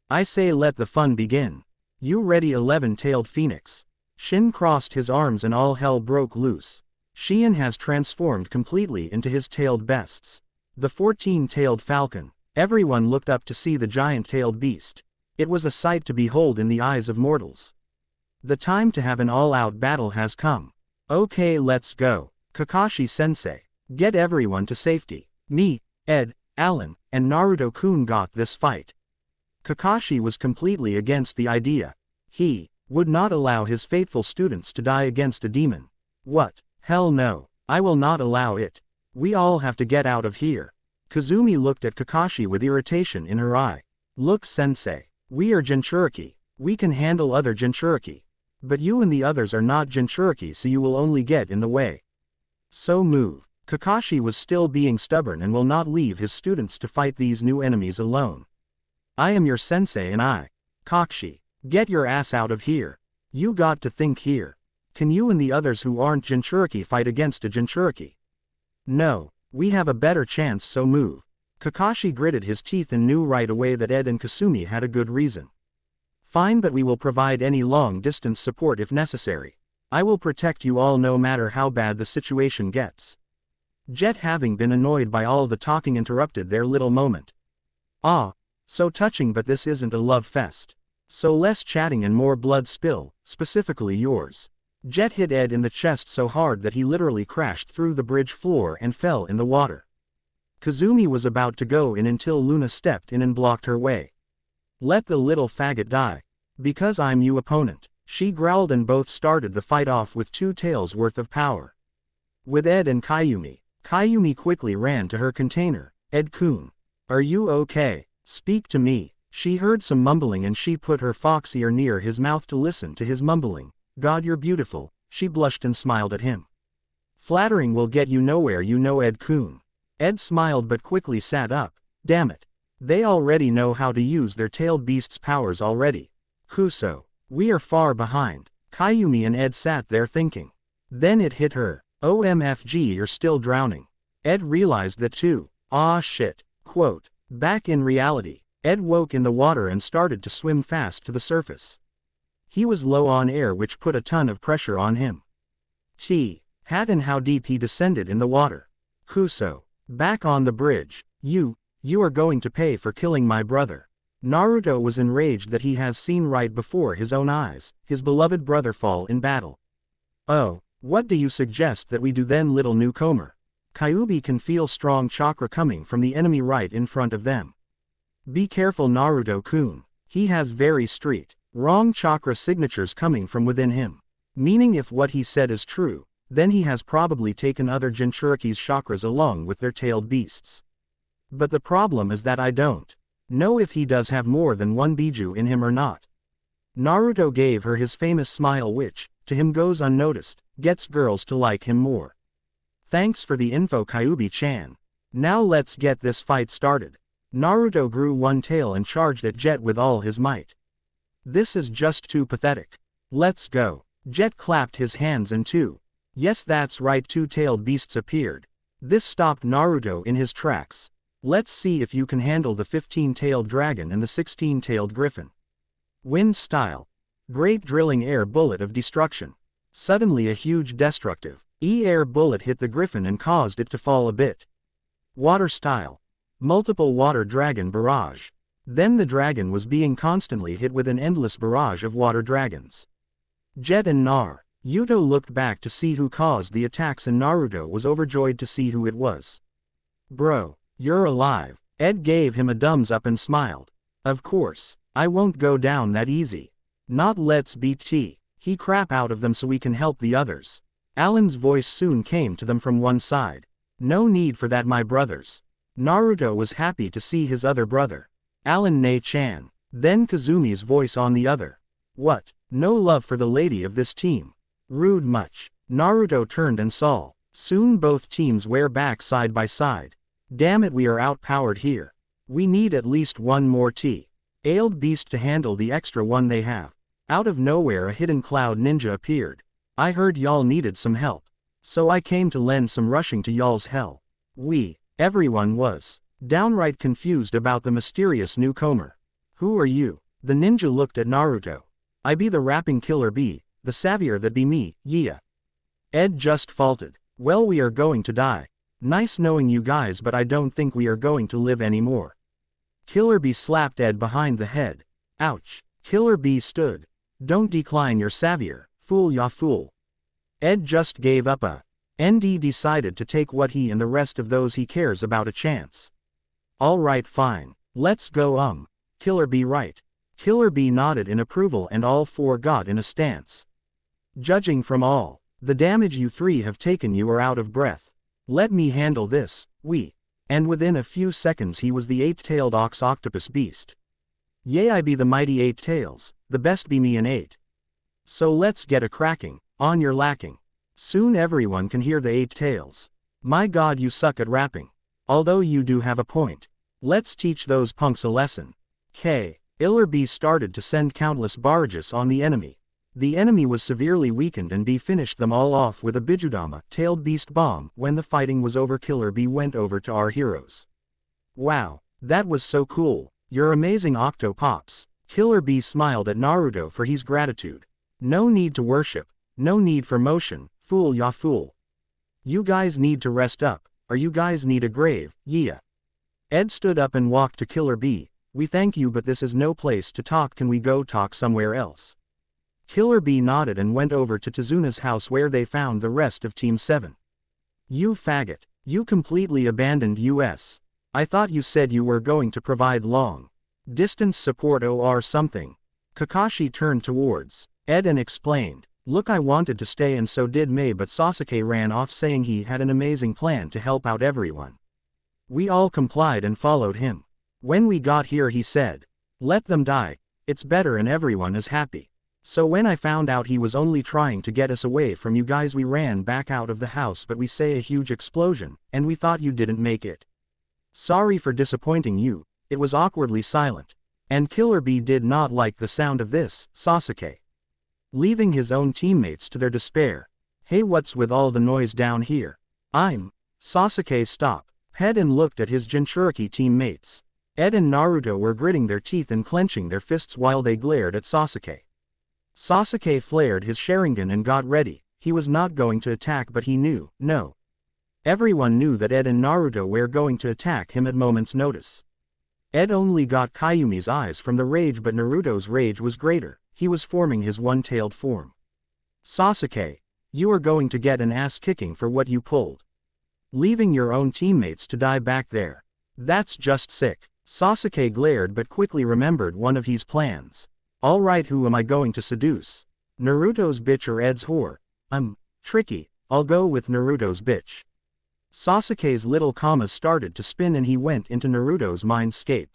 I say let the fun begin. You ready, 11-tailed phoenix? Shin crossed his arms and all hell broke loose. Shion has transformed completely into his tailed beasts. The 14-tailed falcon. Everyone looked up to see the giant-tailed beast. It was a sight to behold in the eyes of mortals. The time to have an all-out battle has come. Okay, let's go. Kakashi-sensei, get everyone to safety. Me, Ed, Alan, and Naruto-kun got this fight. Kakashi was completely against the idea. He would not allow his faithful students to die against a demon. What? Hell no. I will not allow it. We all have to get out of here. Kazumi looked at Kakashi with irritation in her eye. Look, sensei. We are Jinchuriki. We can handle other Jinchuriki. But you and the others are not Jinchuriki, so you will only get in the way. So move. Kakashi was still being stubborn and will not leave his students to fight these new enemies alone. I am your sensei and I. Kakashi, get your ass out of here. You got to think here. Can you and the others who aren't Jinchuriki fight against a Jinchuriki? No, we have a better chance, so move. Kakashi gritted his teeth and knew right away that Ed and Kasumi had a good reason. Fine, but we will provide any long-distance support if necessary. I will protect you all no matter how bad the situation gets. Jet, having been annoyed by all the talking, interrupted their little moment. Ah, so touching, but this isn't a love fest. So less chatting and more blood spill, specifically yours. Jet hit Ed in the chest so hard that he literally crashed through the bridge floor and fell in the water. Kazumi was about to go in until Luna stepped in and blocked her way. Let the little faggot die. Because I'm you, opponent. She growled and both started the fight off with 2 tails worth of power. With Ed and Kayumi, Kayumi quickly ran to her container. Ed-kun. Are you okay? Speak to me. She heard some mumbling and she put her fox ear near his mouth to listen to his mumbling. God, you're beautiful. She blushed and smiled at him. Flattering will get you nowhere, you know, Ed-kun. Ed smiled but quickly sat up. Damn it. They already know how to use their tailed beast's powers already. Kuso. We are far behind. Kayumi and Ed sat there thinking. Then it hit her. OMFG, you're still drowning. Ed realized that too. Ah shit. Quote. Back in reality, Ed woke in the water and started to swim fast to the surface. He was low on air, which put a ton of pressure on him. Hat and how deep he descended in the water. Kuso. Back on the bridge. You are going to pay for killing my brother. Naruto was enraged that he has seen right before his own eyes, his beloved brother fall in battle. Oh, what do you suggest that we do then, little newcomer? Kyuubi can feel strong chakra coming from the enemy right in front of them. Be careful, Naruto-kun. He has very wrong chakra signatures coming from within him. Meaning if what he said is true, then he has probably taken other Jinchuriki's chakras along with their tailed beasts. But the problem is that I don't know if he does have more than one Biju in him or not. Naruto gave her his famous smile, which, to him, goes unnoticed, gets girls to like him more. Thanks for the info, Kyuubi-chan. Now let's get this fight started. Naruto grew one tail and charged at Jet with all his might. This is just too pathetic. Let's go. Jet clapped his hands and yes, that's right, 2-tailed beasts appeared. This stopped Naruto in his tracks. Let's see if you can handle the 15-tailed dragon and the 16-tailed griffin. Wind style. Great drilling air bullet of destruction. Suddenly a huge destructive air bullet hit the griffin and caused it to fall a bit. Water style. Multiple water dragon barrage. Then the dragon was being constantly hit with an endless barrage of water dragons. Jet and Naruto looked back to see who caused the attacks and Naruto was overjoyed to see who it was. Bro, you're alive. Ed gave him a thumbs up and smiled. Of course, I won't go down that easy. Not let's beat he crap out of them so we can help the others. Alan's voice soon came to them from one side. No need for that, my brothers. Naruto was happy to see his other brother. Alan Nei-chan. Then Kazumi's voice on the other. What? No love for the lady of this team. Rude much. Naruto turned and saw. Soon both teams were back side by side. Damn it, we are outpowered here. We need at least one more Ailed beast to handle the extra one they have. Out of nowhere a hidden cloud ninja appeared. I heard y'all needed some help. So I came to lend some rushing to y'all's hell. Everyone was downright confused about the mysterious newcomer. Who are you? The ninja looked at Naruto. I be the rapping killer bee, the savior that be me, yeah. Ed just faltered. Well, we are going to die. Nice knowing you guys, but I don't think we are going to live anymore. Killer Bee slapped Ed behind the head. Ouch. Killer Bee stood. Don't decline your savior, fool ya fool. Ed just gave up ND decided to take what he and the rest of those he cares about a chance. Alright, fine. Let's go. Killer Bee right. Killer Bee nodded in approval and all four got in a stance. Judging from all the damage you three have taken, you are out of breath. Let me handle this, And within a few seconds he was the eight-tailed octopus beast. Yea, I be the mighty 8 tails, the best be me in 8. So let's get a cracking, on your lacking. Soon everyone can hear the 8 tails. My god, you suck at rapping. Although you do have a point. Let's teach those punks a lesson. Killer Bee started to send countless barrages on the enemy. The enemy was severely weakened and Bee finished them all off with a Bijudama, tailed beast bomb. When the fighting was over, Killer Bee went over to our heroes. Wow, that was so cool. You're amazing, Octopops. Killer Bee smiled at Naruto for his gratitude. No need to worship, no need for motion, fool ya fool. You guys need to rest up, or you guys need a grave, yeah. Ed stood up and walked to Killer Bee. We thank you, but this is no place to talk. Can we go talk somewhere else? Killer Bee nodded and went over to Tazuna's house where they found the rest of Team 7. You faggot. You completely abandoned us. I thought you said you were going to provide long-distance support or something. Kakashi turned towards Ed and explained, look, I wanted to stay and so did May, but Sasuke ran off saying he had an amazing plan to help out everyone. We all complied and followed him. When we got here he said, let them die, it's better and everyone is happy. So when I found out he was only trying to get us away from you guys, we ran back out of the house, but we saw a huge explosion, and we thought you didn't make it. Sorry for disappointing you. It was awkwardly silent. And Killer Bee did not like the sound of this, Sasuke. Leaving his own teammates to their despair. Hey, what's with all the noise down here? Sasuke stopped, head and looked at his Jinchuriki teammates. Ed and Naruto were gritting their teeth and clenching their fists while they glared at Sasuke. Sasuke flared his Sharingan and got ready. He was not going to attack, but he knew, no. Everyone knew that Ed and Naruto were going to attack him at moment's notice. Ed only got Kayumi's eyes from the rage, but Naruto's rage was greater. He was forming his one-tailed form. Sasuke, you are going to get an ass kicking for what you pulled. Leaving your own teammates to die back there. That's just sick. Sasuke glared but quickly remembered one of his plans. Alright, who am I going to seduce? Naruto's bitch or Ed's whore? Tricky. I'll go with Naruto's bitch. Sasuke's little commas started to spin and he went into Naruto's mindscape.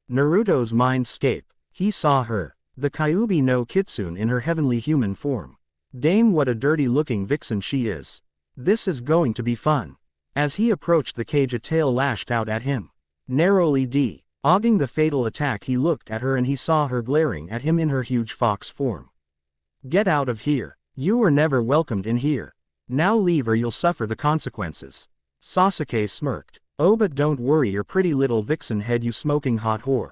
Naruto's mindscape. He saw her. The Kyuubi no Kitsune in her heavenly human form. Dame, what a dirty-looking vixen she is. This is going to be fun. As he approached the cage, a tail lashed out at him. Narrowly ogging the fatal attack, he looked at her and he saw her glaring at him in her huge fox form. Get out of here. You were never welcomed in here. Now leave or you'll suffer the consequences. Sasuke smirked. Oh, but don't worry your pretty little vixen head, you smoking hot whore.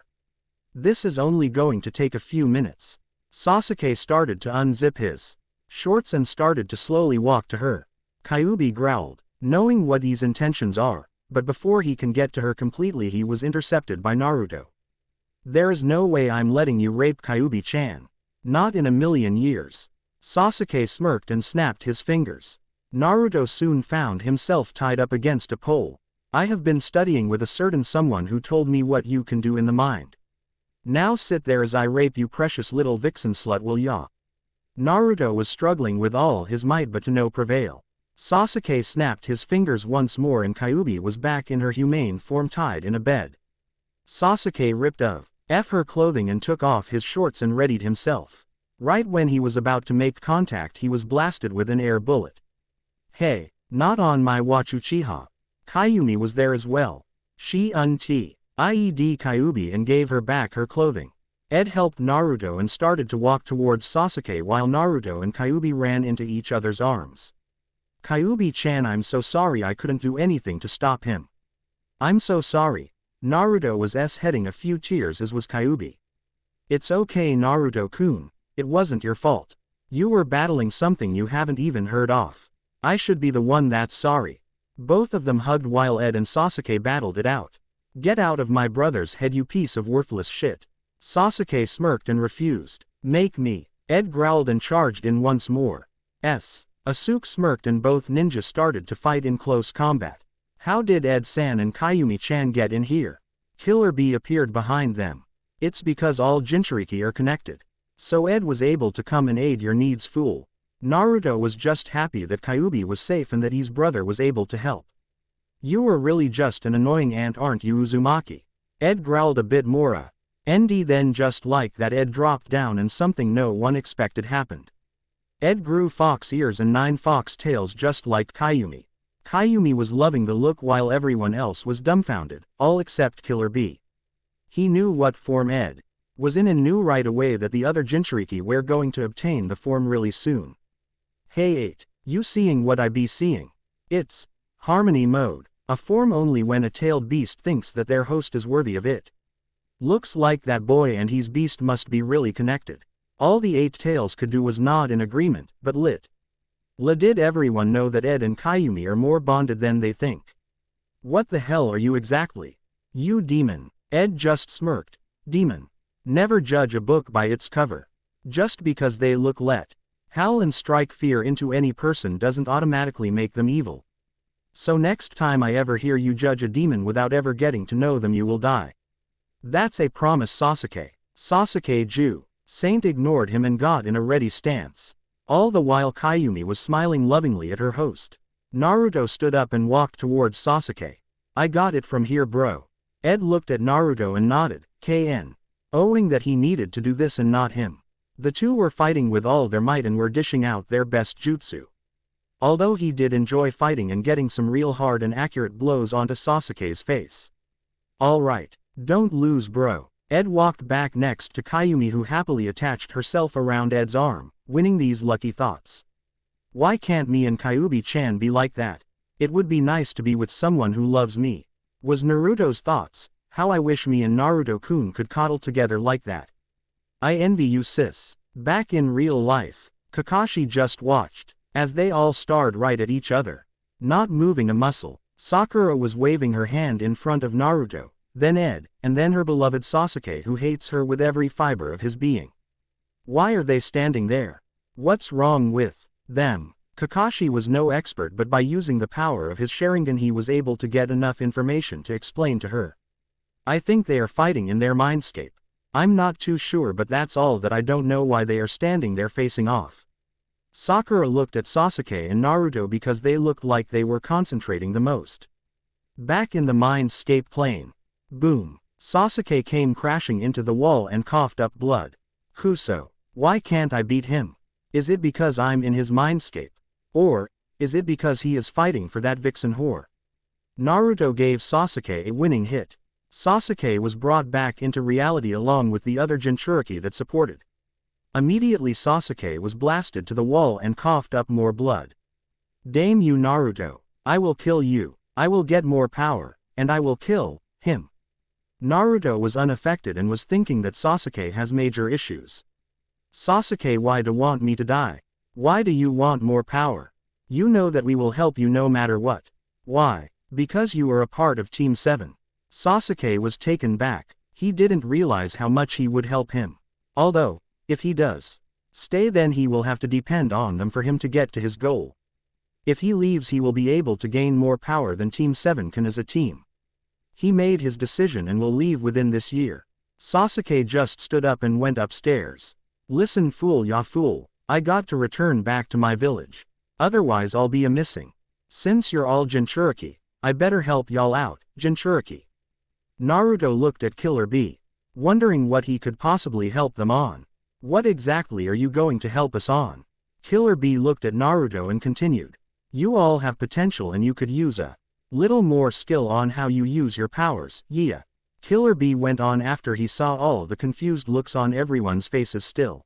This is only going to take a few minutes. Sasuke started to unzip his shorts and started to slowly walk to her. Kyuubi growled, knowing what his intentions are, but before he can get to her completely he was intercepted by Naruto. There's no way I'm letting you rape Kyuubi-chan. Not in a million years. Sasuke smirked and snapped his fingers. Naruto soon found himself tied up against a pole. I have been studying with a certain someone who told me what you can do in the mind. Now sit there as I rape you, precious little vixen slut, will ya? Naruto was struggling with all his might but to no prevail. Sasuke snapped his fingers once more and Kyuubi was back in her humane form tied in a bed. Sasuke ripped off her clothing and took off his shorts and readied himself. Right when he was about to make contact he was blasted with an air bullet. Hey, not on my watch, Uchiha. Kayumi was there as well. She IED Kyuubi and gave her back her clothing. Ed helped Naruto and started to walk towards Sasuke while Naruto and Kyuubi ran into each other's arms. Kyuubi-chan, I'm so sorry I couldn't do anything to stop him. I'm so sorry. Naruto was heading a few tears as was Kyuubi. It's okay Naruto-kun, it wasn't your fault. You were battling something you haven't even heard of. I should be the one that's sorry. Both of them hugged while Ed and Sasuke battled it out. Get out of my brother's head you piece of worthless shit. Sasuke smirked and refused. Make me. Ed growled and charged in once more. Asuke smirked and both ninjas started to fight in close combat. How did Ed-san and Kayumi-chan get in here? Killer Bee appeared behind them. It's because all Jinchuriki are connected. So Ed was able to come and aid your needs, fool. Naruto was just happy that Kyuubi was safe and that his brother was able to help. You were really just an annoying ant, aren't you, Uzumaki? Ed growled a bit more. Then just like that Ed dropped down and something no one expected happened. Ed grew fox ears and 9 fox tails just like Kyuumi. Kyuumi was loving the look while everyone else was dumbfounded, all except Killer Bee. He knew what form Ed was in and knew right away that the other Jinchuriki were going to obtain the form really soon. Hey 8, you seeing what I be seeing? It's harmony mode, a form only when a tailed beast thinks that their host is worthy of it. Looks like that boy and his beast must be really connected. All the 8 tails could do was nod in agreement, but did everyone know that Ed and Kyuumi are more bonded than they think? What the hell are you exactly? You demon. Ed just smirked. Demon. Never judge a book by its cover. Just because they look howl and strike fear into any person doesn't automatically make them evil. So next time I ever hear you judge a demon without ever getting to know them, you will die. That's a promise, Sasuke. Sasuke Jew. Saint ignored him and got in a ready stance. All the while Kyuumi was smiling lovingly at her host. Naruto stood up and walked towards Sasuke. I got it from here, bro. Ed looked at Naruto and nodded, KN. Owing that he needed to do this and not him. The two were fighting with all their might and were dishing out their best jutsu. Although he did enjoy fighting and getting some real hard and accurate blows onto Sasuke's face. Alright, don't lose, bro. Ed walked back next to Kyuumi, who happily attached herself around Ed's arm, winning these lucky thoughts. Why can't me and Kyuubi-chan be like that? It would be nice to be with someone who loves me. Was Naruto's thoughts. How I wish me and Naruto-kun could cuddle together like that. I envy you, sis. Back in real life, Kakashi just watched, as they all stared right at each other. Not moving a muscle, Sakura was waving her hand in front of Naruto, then Ed, and then her beloved Sasuke, who hates her with every fiber of his being. Why are they standing there? What's wrong with them? Kakashi was no expert, but by using the power of his Sharingan he was able to get enough information to explain to her. I think they are fighting in their Mindscape. I'm not too sure, but that's all that I don't know why they are standing there facing off. Sakura looked at Sasuke and Naruto because they looked like they were concentrating the most. Back in the Mindscape plane. Boom. Sasuke came crashing into the wall and coughed up blood. Kuso. Why can't I beat him? Is it because I'm in his Mindscape? Or is it because he is fighting for that vixen whore? Naruto gave Sasuke a winning hit. Sasuke was brought back into reality along with the other Jinchuriki that supported. Immediately Sasuke was blasted to the wall and coughed up more blood. Damn you, Naruto. I will kill you. I will get more power, and I will kill him. Naruto was unaffected and was thinking that Sasuke has major issues. Sasuke, why do you want me to die? Why do you want more power? You know that we will help you no matter what. Why? Because you are a part of Team 7. Sasuke was taken back. He didn't realize how much he would help him. Although, if he does stay, then he will have to depend on them for him to get to his goal. If he leaves, he will be able to gain more power than Team 7 can as a team. He made his decision and will leave within this year. Sasuke just stood up and went upstairs. Listen, fool, ya fool. I got to return back to my village. Otherwise I'll be a missing. Since you're all Jinchuriki, I better help y'all out, Jinchuriki. Naruto looked at Killer Bee, wondering what he could possibly help them on. What exactly are you going to help us on? Killer Bee looked at Naruto and continued. You all have potential and you could use a little more skill on how you use your powers, yeah. Killer Bee went on after he saw all the confused looks on everyone's faces still.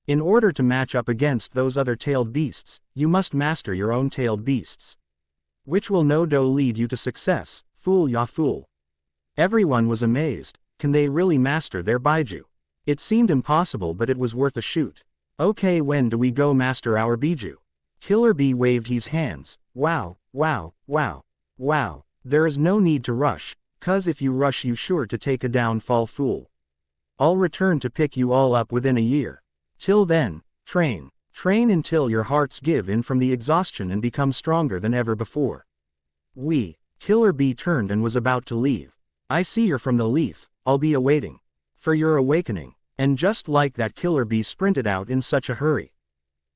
In order to match up against those other tailed beasts, you must master your own tailed beasts. Which will no do lead you to success, fool ya fool. Everyone was amazed. Can they really master their Baiju? It seemed impossible, but it was worth a shoot. Okay, when do we go master our Biju? Killer Bee waved his hands. Wow, wow, wow, wow. There is no need to rush, cause if you rush you sure to take a downfall fool. I'll return to pick you all up within a year. Till then, train. Train until your hearts give in from the exhaustion and become stronger than ever before. Killer Bee turned and was about to leave. I see you're from the leaf, I'll be awaiting. For your awakening. And just like that, Killer Bee sprinted out in such a hurry.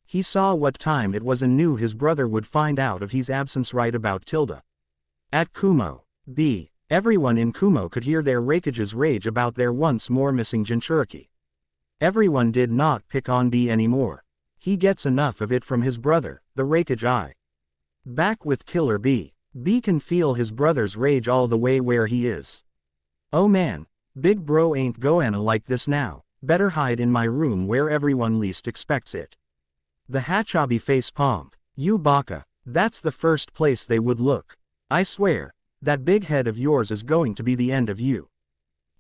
He saw what time it was and knew his brother would find out of his absence right about Tilda. At Kumo, everyone in Kumo could hear their Raikages rage about their once more missing Jinchuriki. Everyone did not pick on B anymore. He gets enough of it from his brother, the Raikage Eye. Back with Killer B can feel his brother's rage all the way where he is. Oh man, big bro ain't goanna like this now, better hide in my room where everyone least expects it. The Hachabi face palmed. You baka, that's the first place they would look. I swear, that big head of yours is going to be the end of you.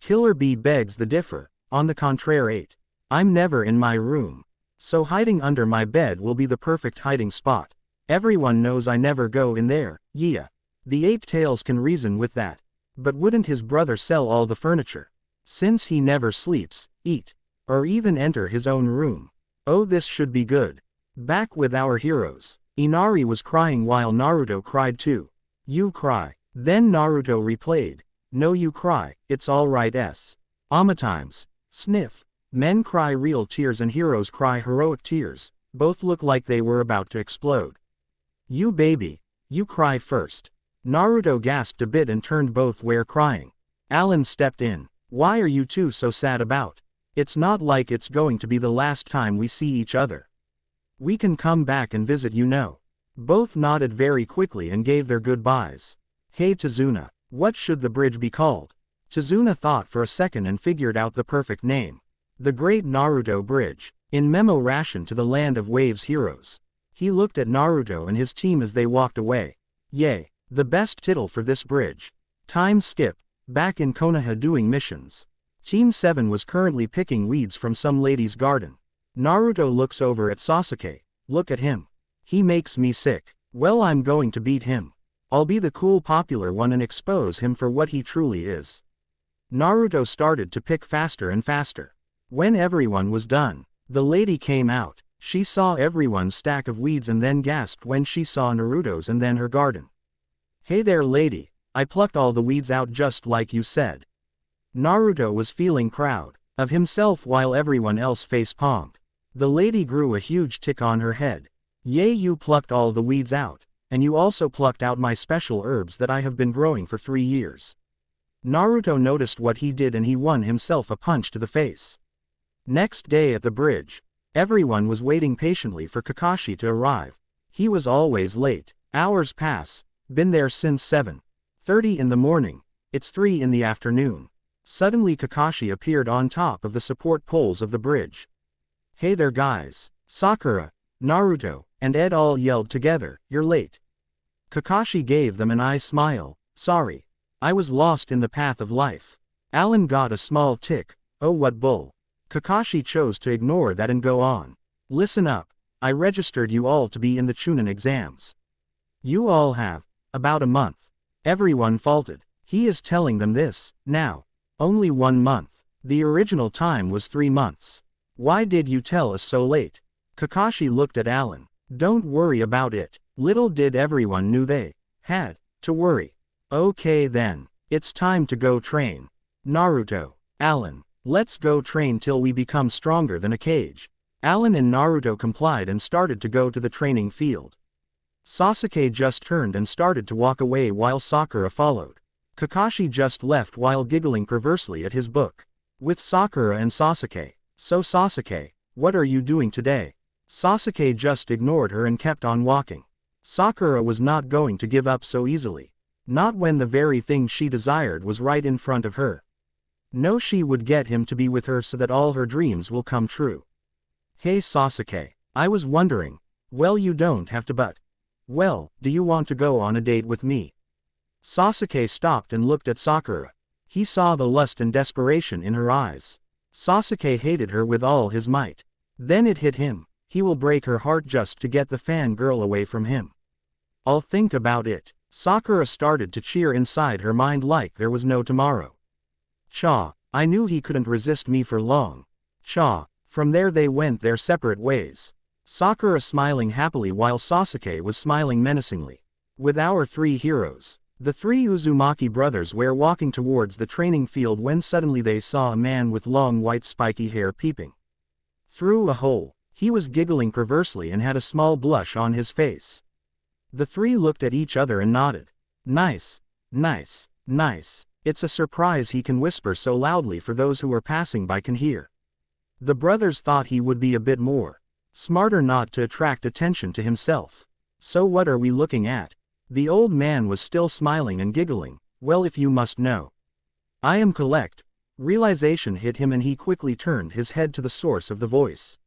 Killer B begs the differ, on the contrary, I'm never in my room. So hiding under my bed will be the perfect hiding spot. Everyone knows I never go in there, yeah. The 8 tails can reason with that. But wouldn't his brother sell all the furniture? Since he never sleeps, eat, or even enter his own room. Oh, this should be good. Back with our heroes. Inari was crying while Naruto cried too. You cry. Then Naruto replayed. No, you cry, it's alright times. Sniff. Men cry real tears and heroes cry heroic tears. Both look like they were about to explode. You baby, you cry first. Naruto gasped a bit and turned both were crying. Alan stepped in. Why are you two so sad about? It's not like it's going to be the last time we see each other. We can come back and visit, you know. Both nodded very quickly and gave their goodbyes. Hey Tazuna, what should the bridge be called? Tazuna thought for a second and figured out the perfect name. The Great Naruto Bridge, in memo ration to the Land of Waves heroes. He looked at Naruto and his team as they walked away. Yay, the best title for this bridge. Time skip, back in Konoha doing missions. Team 7 was currently picking weeds from some lady's garden. Naruto looks over at Sasuke. Look at him. He makes me sick. Well, I'm going to beat him. I'll be the cool popular one and expose him for what he truly is. Naruto started to pick faster and faster. When everyone was done, the lady came out. She saw everyone's stack of weeds and then gasped when she saw Naruto's and then her garden. Hey there lady, I plucked all the weeds out just like you said. Naruto was feeling proud of himself while everyone else face-palmed. The lady grew a huge tick on her head. Yay, you plucked all the weeds out, and you also plucked out my special herbs that I have been growing for 3 years. Naruto noticed what he did and he won himself a punch to the face. Next day at the bridge, everyone was waiting patiently for Kakashi to arrive. He was always late. Hours pass. Been there since 7:30 in the morning. It's 3 in the afternoon. Suddenly Kakashi appeared on top of the support poles of the bridge. Hey there guys. Sakura, Naruto, and Ed all yelled together, you're late. Kakashi gave them an eye smile. Sorry. I was lost in the path of life. Alan got a small tick. Oh, what bull. Kakashi chose to ignore that and go on. Listen up. I registered you all to be in the Chunin exams. You all have about a month. Everyone faulted. He is telling them this now. Only 1 month. The original time was 3 months. Why did you tell us so late? Kakashi looked at Alan. Don't worry about it. Little did everyone knew they had to worry. Okay then. It's time to go train. Naruto, Alan, let's go train till we become stronger than a cage. Alan and Naruto complied and started to go to the training field. Sasuke just turned and started to walk away while Sakura followed. Kakashi just left while giggling perversely at his book. With Sakura and Sasuke. So Sasuke, what are you doing today? Sasuke just ignored her and kept on walking. Sakura was not going to give up so easily. Not when the very thing she desired was right in front of her. No, she would get him to be with her so that all her dreams will come true. Hey Sasuke, I was wondering. Well, you don't have to, but. Well, do you want to go on a date with me? Sasuke stopped and looked at Sakura. He saw the lust and desperation in her eyes. Sasuke hated her with all his might. Then it hit him. He will break her heart just to get the fangirl away from him. I'll think about it. Sakura started to cheer inside her mind like there was no tomorrow. Cha, I knew he couldn't resist me for long. Cha, from there they went their separate ways. Sakura smiling happily while Sasuke was smiling menacingly. With our three heroes. The three Uzumaki brothers were walking towards the training field when suddenly they saw a man with long white spiky hair peeping through a hole. He was giggling perversely and had a small blush on his face. The three looked at each other and nodded. Nice, nice, nice. It's a surprise he can whisper so loudly for those who are passing by can hear. The brothers thought he would be a bit more smarter not to attract attention to himself. So what are we looking at? The old man was still smiling and giggling. Well, if you must know. I am collect. Realization hit him and he quickly turned his head to the source of the voice.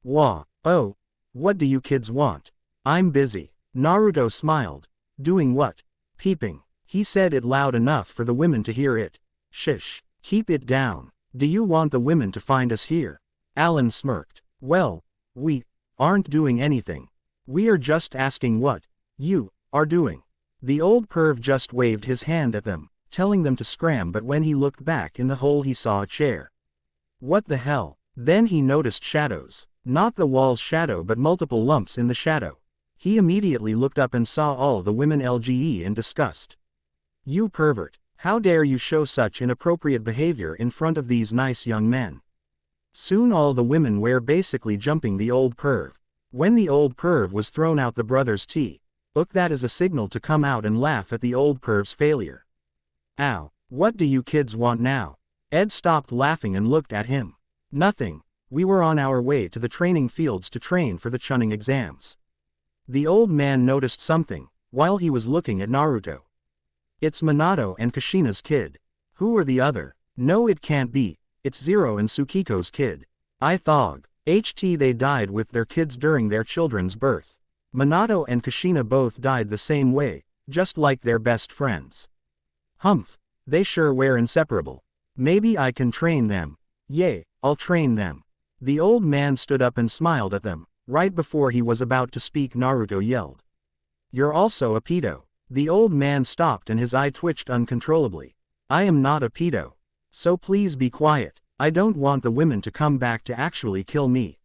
Wah, oh, what do you kids want? I'm busy. Naruto smiled. Doing what? Peeping. He said it loud enough for the women to hear it. Shish, keep it down. Do you want the women to find us here? Alan smirked. Well, we aren't doing anything. We are just asking what you are doing. The old perv just waved his hand at them, telling them to scram, but when he looked back in the hole he saw a chair. What the hell? Then he noticed shadows. Not the wall's shadow but multiple lumps in the shadow. He immediately looked up and saw all the women LGE in disgust. You pervert, how dare you show such inappropriate behavior in front of these nice young men? Soon all the women were basically jumping the old perv. When the old perv was thrown out, the brothers took that as a signal to come out and laugh at the old perv's failure. Ow, what do you kids want now? Ed stopped laughing and looked at him. Nothing. We were on our way to the training fields to train for the Chunin exams. The old man noticed something, while he was looking at Naruto. It's Minato and Kushina's kid. Who are the other? No, it can't be. It's Zero and Tsukiko's kid. I thought, they died with their kids during their children's birth. Minato and Kushina both died the same way, just like their best friends. Humph, they sure were inseparable. Maybe I can train them. Yay, I'll train them. The old man stood up and smiled at them. Right before he was about to speak, Naruto yelled. You're also a pedo. The old man stopped and his eye twitched uncontrollably. I am not a pedo. So please be quiet. I don't want the women to come back to actually kill me.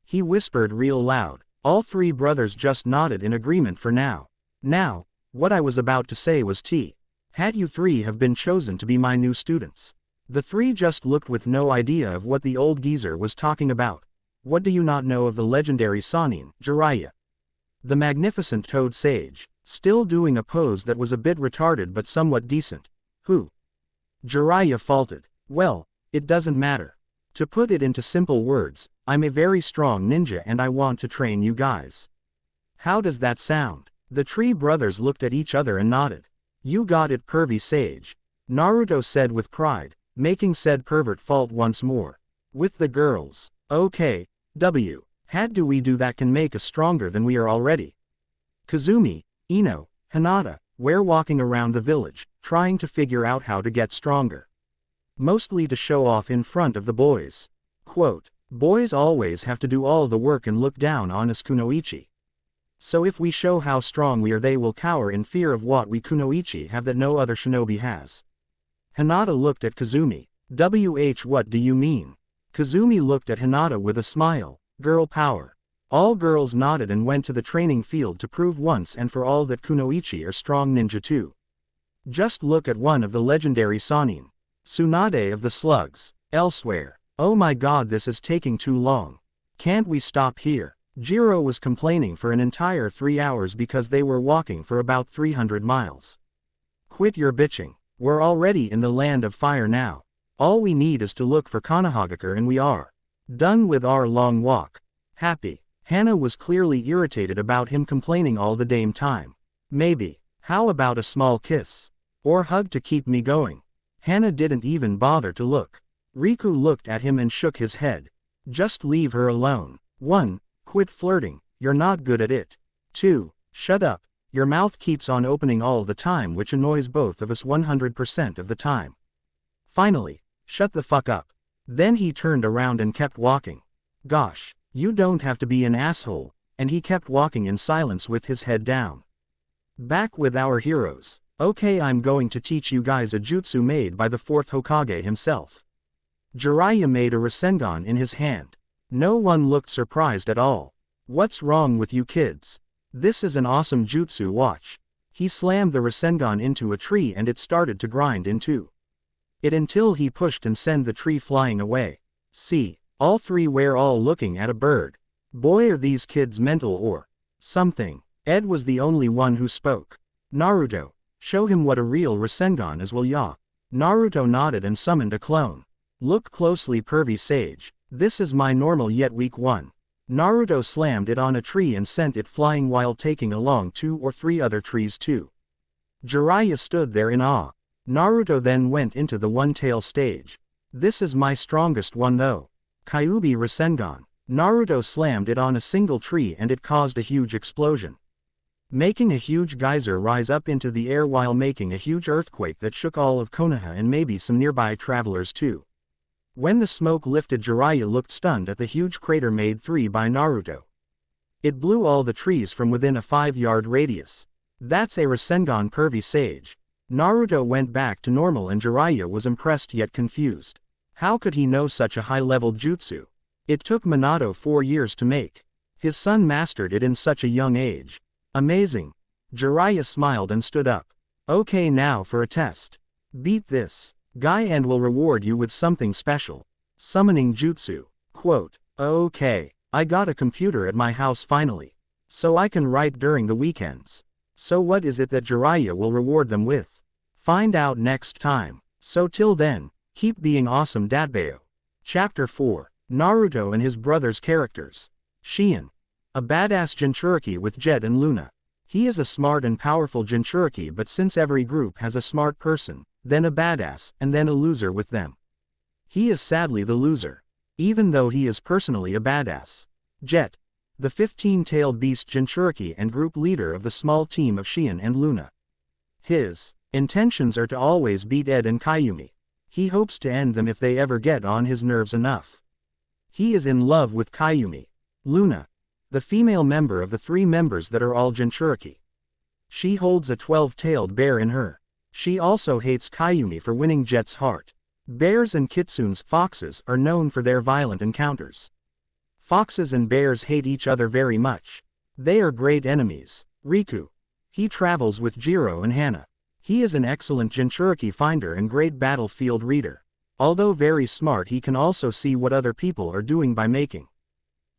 He whispered real loud. All three brothers just nodded in agreement for now. Now, what I was about to say was had you three have been chosen to be my new students. The three just looked with no idea of what the old geezer was talking about. What do you not know of the legendary Sannin, Jiraiya? The magnificent toad sage, still doing a pose that was a bit retarded but somewhat decent. Who? Jiraiya faltered. Well, it doesn't matter. To put it into simple words, I'm a very strong ninja and I want to train you guys. How does that sound? The three brothers looked at each other and nodded. You got it, pervy sage. Naruto said with pride, making said pervert fault once more. With the girls. Okay, how do we do that can make us stronger than we are already? Kazumi, Ino, Hinata, were walking around the village, trying to figure out how to get stronger. Mostly to show off in front of the boys. Quote, boys always have to do all the work and look down on us kunoichi. So if we show how strong we are, they will cower in fear of what we kunoichi have that no other shinobi has. Hinata looked at Kazumi. What do you mean? Kazumi looked at Hinata with a smile. Girl power. All girls nodded and went to the training field to prove once and for all that kunoichi are strong ninja too. Just look at one of the legendary Sannin. Tsunade of the slugs. Elsewhere. Oh my god, this is taking too long. Can't we stop here? Jiro was complaining for an entire 3 hours because they were walking for about 300 miles. Quit your bitching. We're already in the land of fire now. All we need is to look for Konoha and we are done with our long walk. Happy. Hannah was clearly irritated about him complaining all the damn time. Maybe. How about a small kiss? Or hug to keep me going? Hana didn't even bother to look. Riku looked at him and shook his head. Just leave her alone. 1. Quit flirting, you're not good at it. 2. Shut up, your mouth keeps on opening all the time, which annoys both of us 100% of the time. Finally, shut the fuck up. Then he turned around and kept walking. Gosh, you don't have to be an asshole, and he kept walking in silence with his head down. Back with our heroes. Okay, I'm going to teach you guys a jutsu made by the 4th Hokage himself. Jiraiya made a Rasengan in his hand. No one looked surprised at all. What's wrong with you kids? This is an awesome jutsu, watch. He slammed the Rasengan into a tree and it started to grind into it until he pushed and sent the tree flying away. See, all three were all looking at a bird. Boy, are these kids mental or something. Ed was the only one who spoke. Naruto, show him what a real Rasengan is, will ya? Naruto nodded and summoned a clone. Look closely, pervy sage. This is my normal yet weak one. Naruto slammed it on a tree and sent it flying while taking along 2 or 3 other trees too. Jiraiya stood there in awe. Naruto then went into the one-tail stage. This is my strongest one though. Kyuubi Rasengan. Naruto slammed it on a single tree and it caused a huge explosion, making a huge geyser rise up into the air while making a huge earthquake that shook all of Konoha and maybe some nearby travelers too. When the smoke lifted, Jiraiya looked stunned at the huge crater made 3 by Naruto. It blew all the trees from within a 5-yard radius. That's a Rasengan, pervy sage. Naruto went back to normal and Jiraiya was impressed yet confused. How could he know such a high-level jutsu? It took Minato 4 years to make. His son mastered it in such a young age. Amazing. Jiraiya smiled and stood up. Okay, now for a test. Beat this guy and we'll reward you with something special. Summoning jutsu. Quote, okay, I got a computer at my house finally. So I can write during the weekends. So what is it that Jiraiya will reward them with? Find out next time. So till then, keep being awesome, Datbayo. Chapter 4. Naruto and his brother's characters. Shion. A badass Jinchuriki with Jet and Luna. He is a smart and powerful Jinchuriki, but since every group has a smart person, then a badass, and then a loser with them, he is sadly the loser. Even though he is personally a badass. Jet. The 15-tailed beast Jinchuriki and group leader of the small team of Shion and Luna. His intentions are to always beat Ed and Kyumi. He hopes to end them if they ever get on his nerves enough. He is in love with Kyumi. Luna. The female member of the 3 members that are all Jinchuriki. She holds a 12-tailed bear in her. She also hates Kyumi for winning Jet's heart. Bears and kitsunes, foxes, are known for their violent encounters. Foxes and bears hate each other very much. They are great enemies. Riku. He travels with Jiro and Hana. He is an excellent Jinchuriki finder and great battlefield reader. Although very smart, he can also see what other people are doing by making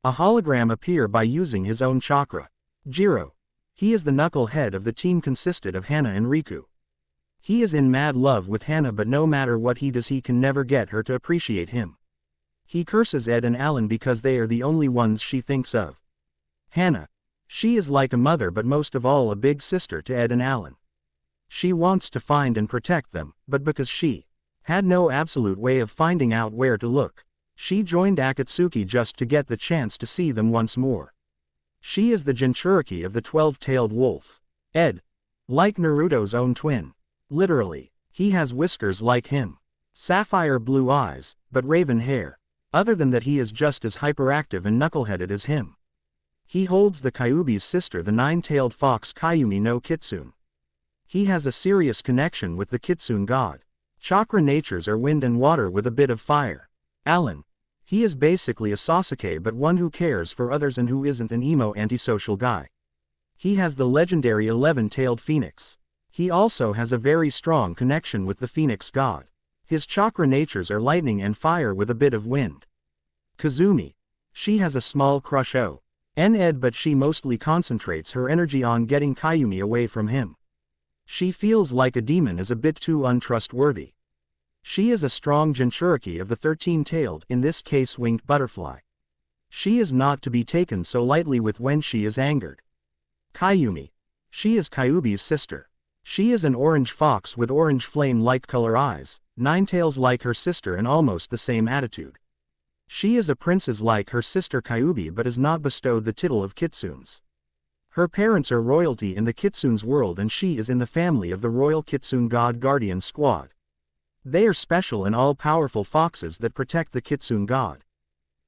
a hologram appear by using his own chakra. Jiro. He is the knucklehead of the team, consisted of Hana and Riku. He is in mad love with Hana, but no matter what he does he can never get her to appreciate him. He curses Ed and Alan because they are the only ones she thinks of. Hana. She is like a mother, but most of all a big sister to Ed and Alan. She wants to find and protect them, but because she had no absolute way of finding out where to look, she joined Akatsuki just to get the chance to see them once more. She is the Jinchuriki of the 12-tailed wolf. Ed. Like Naruto's own twin. Literally, he has whiskers like him. Sapphire blue eyes, but raven hair. Other than that, he is just as hyperactive and knuckleheaded as him. He holds the Kyuubi's sister, the 9-tailed fox Kyumi no Kitsune. He has a serious connection with the Kitsune god. Chakra natures are wind and water with a bit of fire. Alan. He is basically a Sasuke, but one who cares for others and who isn't an emo antisocial guy. He has the legendary 11-tailed phoenix. He also has a very strong connection with the phoenix god. His chakra natures are lightning and fire with a bit of wind. Kazumi. She has a small crush on Ed, but she mostly concentrates her energy on getting Kyumi away from him. She feels like a demon is a bit too untrustworthy. She is a strong Jinchuriki of the 13-tailed, in this case winged butterfly. She is not to be taken so lightly with when she is angered. Kyumi. She is Kyuubi's sister. She is an orange fox with orange flame-like color eyes, Ninetales like her sister and almost the same attitude. She is a princess like her sister Kyuubi but is not bestowed the title of Kitsunes. Her parents are royalty in the Kitsune's world and she is in the family of the Royal Kitsune God Guardian Squad. They are special and all-powerful foxes that protect the Kitsune God.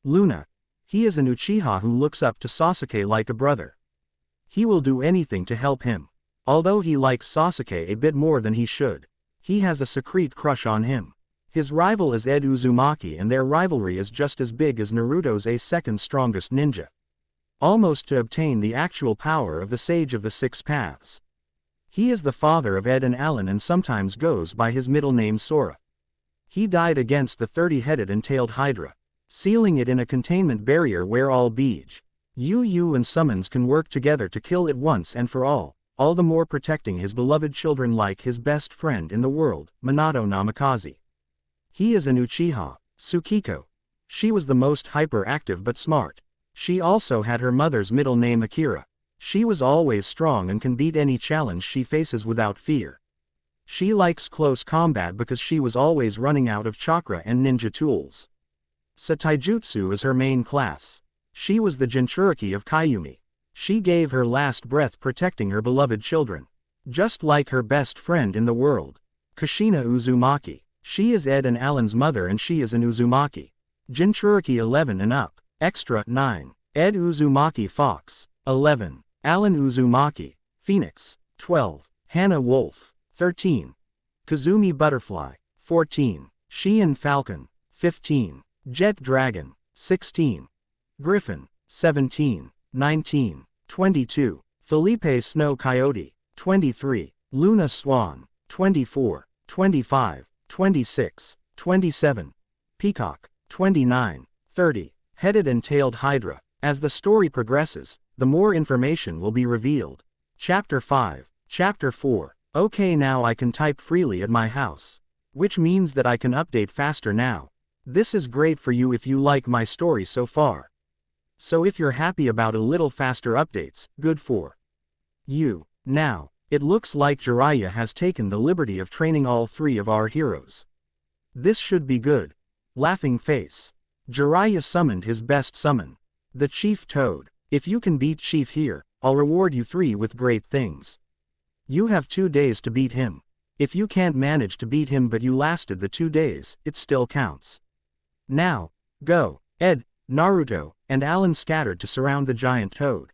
Luna. He is an Uchiha who looks up to Sasuke like a brother. He will do anything to help him. Although he likes Sasuke a bit more than he should, he has a secret crush on him. His rival is Ed Uzumaki and their rivalry is just as big as Naruto's a second strongest ninja. Almost to obtain the actual power of the Sage of the Six Paths. He is the father of Ed and Alan and sometimes goes by his middle name Sora. He died against the 30-headed and tailed Hydra, sealing it in a containment barrier where all Beige, Yu and summons can work together to kill it once and for all the more protecting his beloved children like his best friend in the world, Minato Namikaze. He is an Uchiha, Tsukiko. She was the most hyperactive but smart. She also had her mother's middle name Akira. She was always strong and can beat any challenge she faces without fear. She likes close combat because she was always running out of chakra and ninja tools. Sataijutsu is her main class. She was the Jinchuriki of Kyumi. She gave her last breath protecting her beloved children. Just like her best friend in the world, Kushina Uzumaki. She is Ed and Alan's mother and she is an Uzumaki. Jinchuriki 11 and up. Extra 9. Ed Uzumaki Fox. 11. Alan Uzumaki, Phoenix. 12. Hannah Wolf. 13. Kazumi Butterfly. 14. Sheehan Falcon. 15. Jet Dragon. 16. Griffin. 17. 19. 22. Felipe Snow Coyote. 23. Luna Swan. 24. 25. 26. 27. Peacock. 29. 30. Headed and Tailed Hydra. As the story progresses, the more information will be revealed. Chapter 5. Chapter 4. Okay, now I can type freely at my house. Which means that I can update faster now. This is great for you if you like my story so far. So if you're happy about a little faster updates, good for you. Now, it looks like Jiraiya has taken the liberty of training all three of our heroes. This should be good. Laughing face. Jiraiya summoned his best summon. The Chief Toad. If you can beat Chief here, I'll reward you 3 with great things. You have 2 days to beat him. If you can't manage to beat him but you lasted the 2 days, it still counts. Now, go. Ed, Naruto, and Alan scattered to surround the giant toad.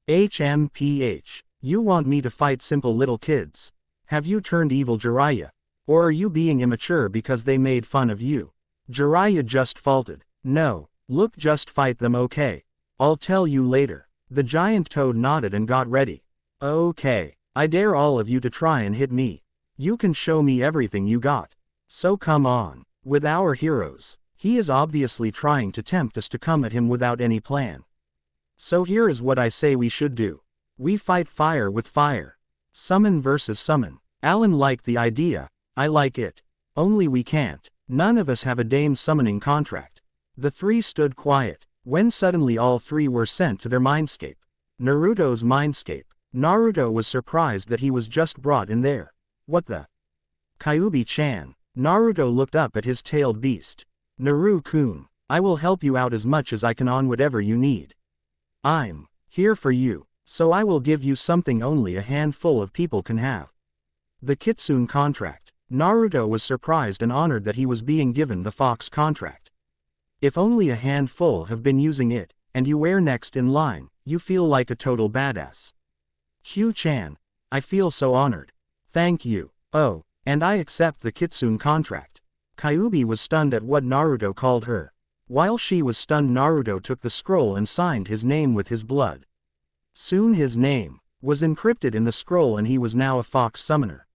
HMPH. You want me to fight simple little kids? Have you turned evil, Jiraiya? Or are you being immature because they made fun of you? Jiraiya just faltered. No, look, just fight them, okay? I'll tell you later. The giant toad nodded and got ready. Okay, I dare all of you to try and hit me. You can show me everything you got. So come on. With our heroes. He is obviously trying to tempt us to come at him without any plan. So here is what I say we should do. We fight fire with fire. Summon versus summon. Alan liked the idea, I like it. Only we can't. None of us have a dame summoning contract. The 3 stood quiet, when suddenly all 3 were sent to their Mindscape. Naruto's Mindscape. Naruto was surprised that he was just brought in there. What the? Kyuubi-chan. Naruto looked up at his tailed beast. Naru-kun, I will help you out as much as I can on whatever you need. I'm here for you, so I will give you something only a handful of people can have. The Kitsune contract. Naruto was surprised and honored that he was being given the Fox contract. If only a handful have been using it, and you were next in line, you feel like a total badass. Hugh-chan, I feel so honored. Thank you. Oh, and I accept the Kitsune contract. Kyuubi was stunned at what Naruto called her. While she was stunned, Naruto took the scroll and signed his name with his blood. Soon his name was encrypted in the scroll and he was now a Fox summoner.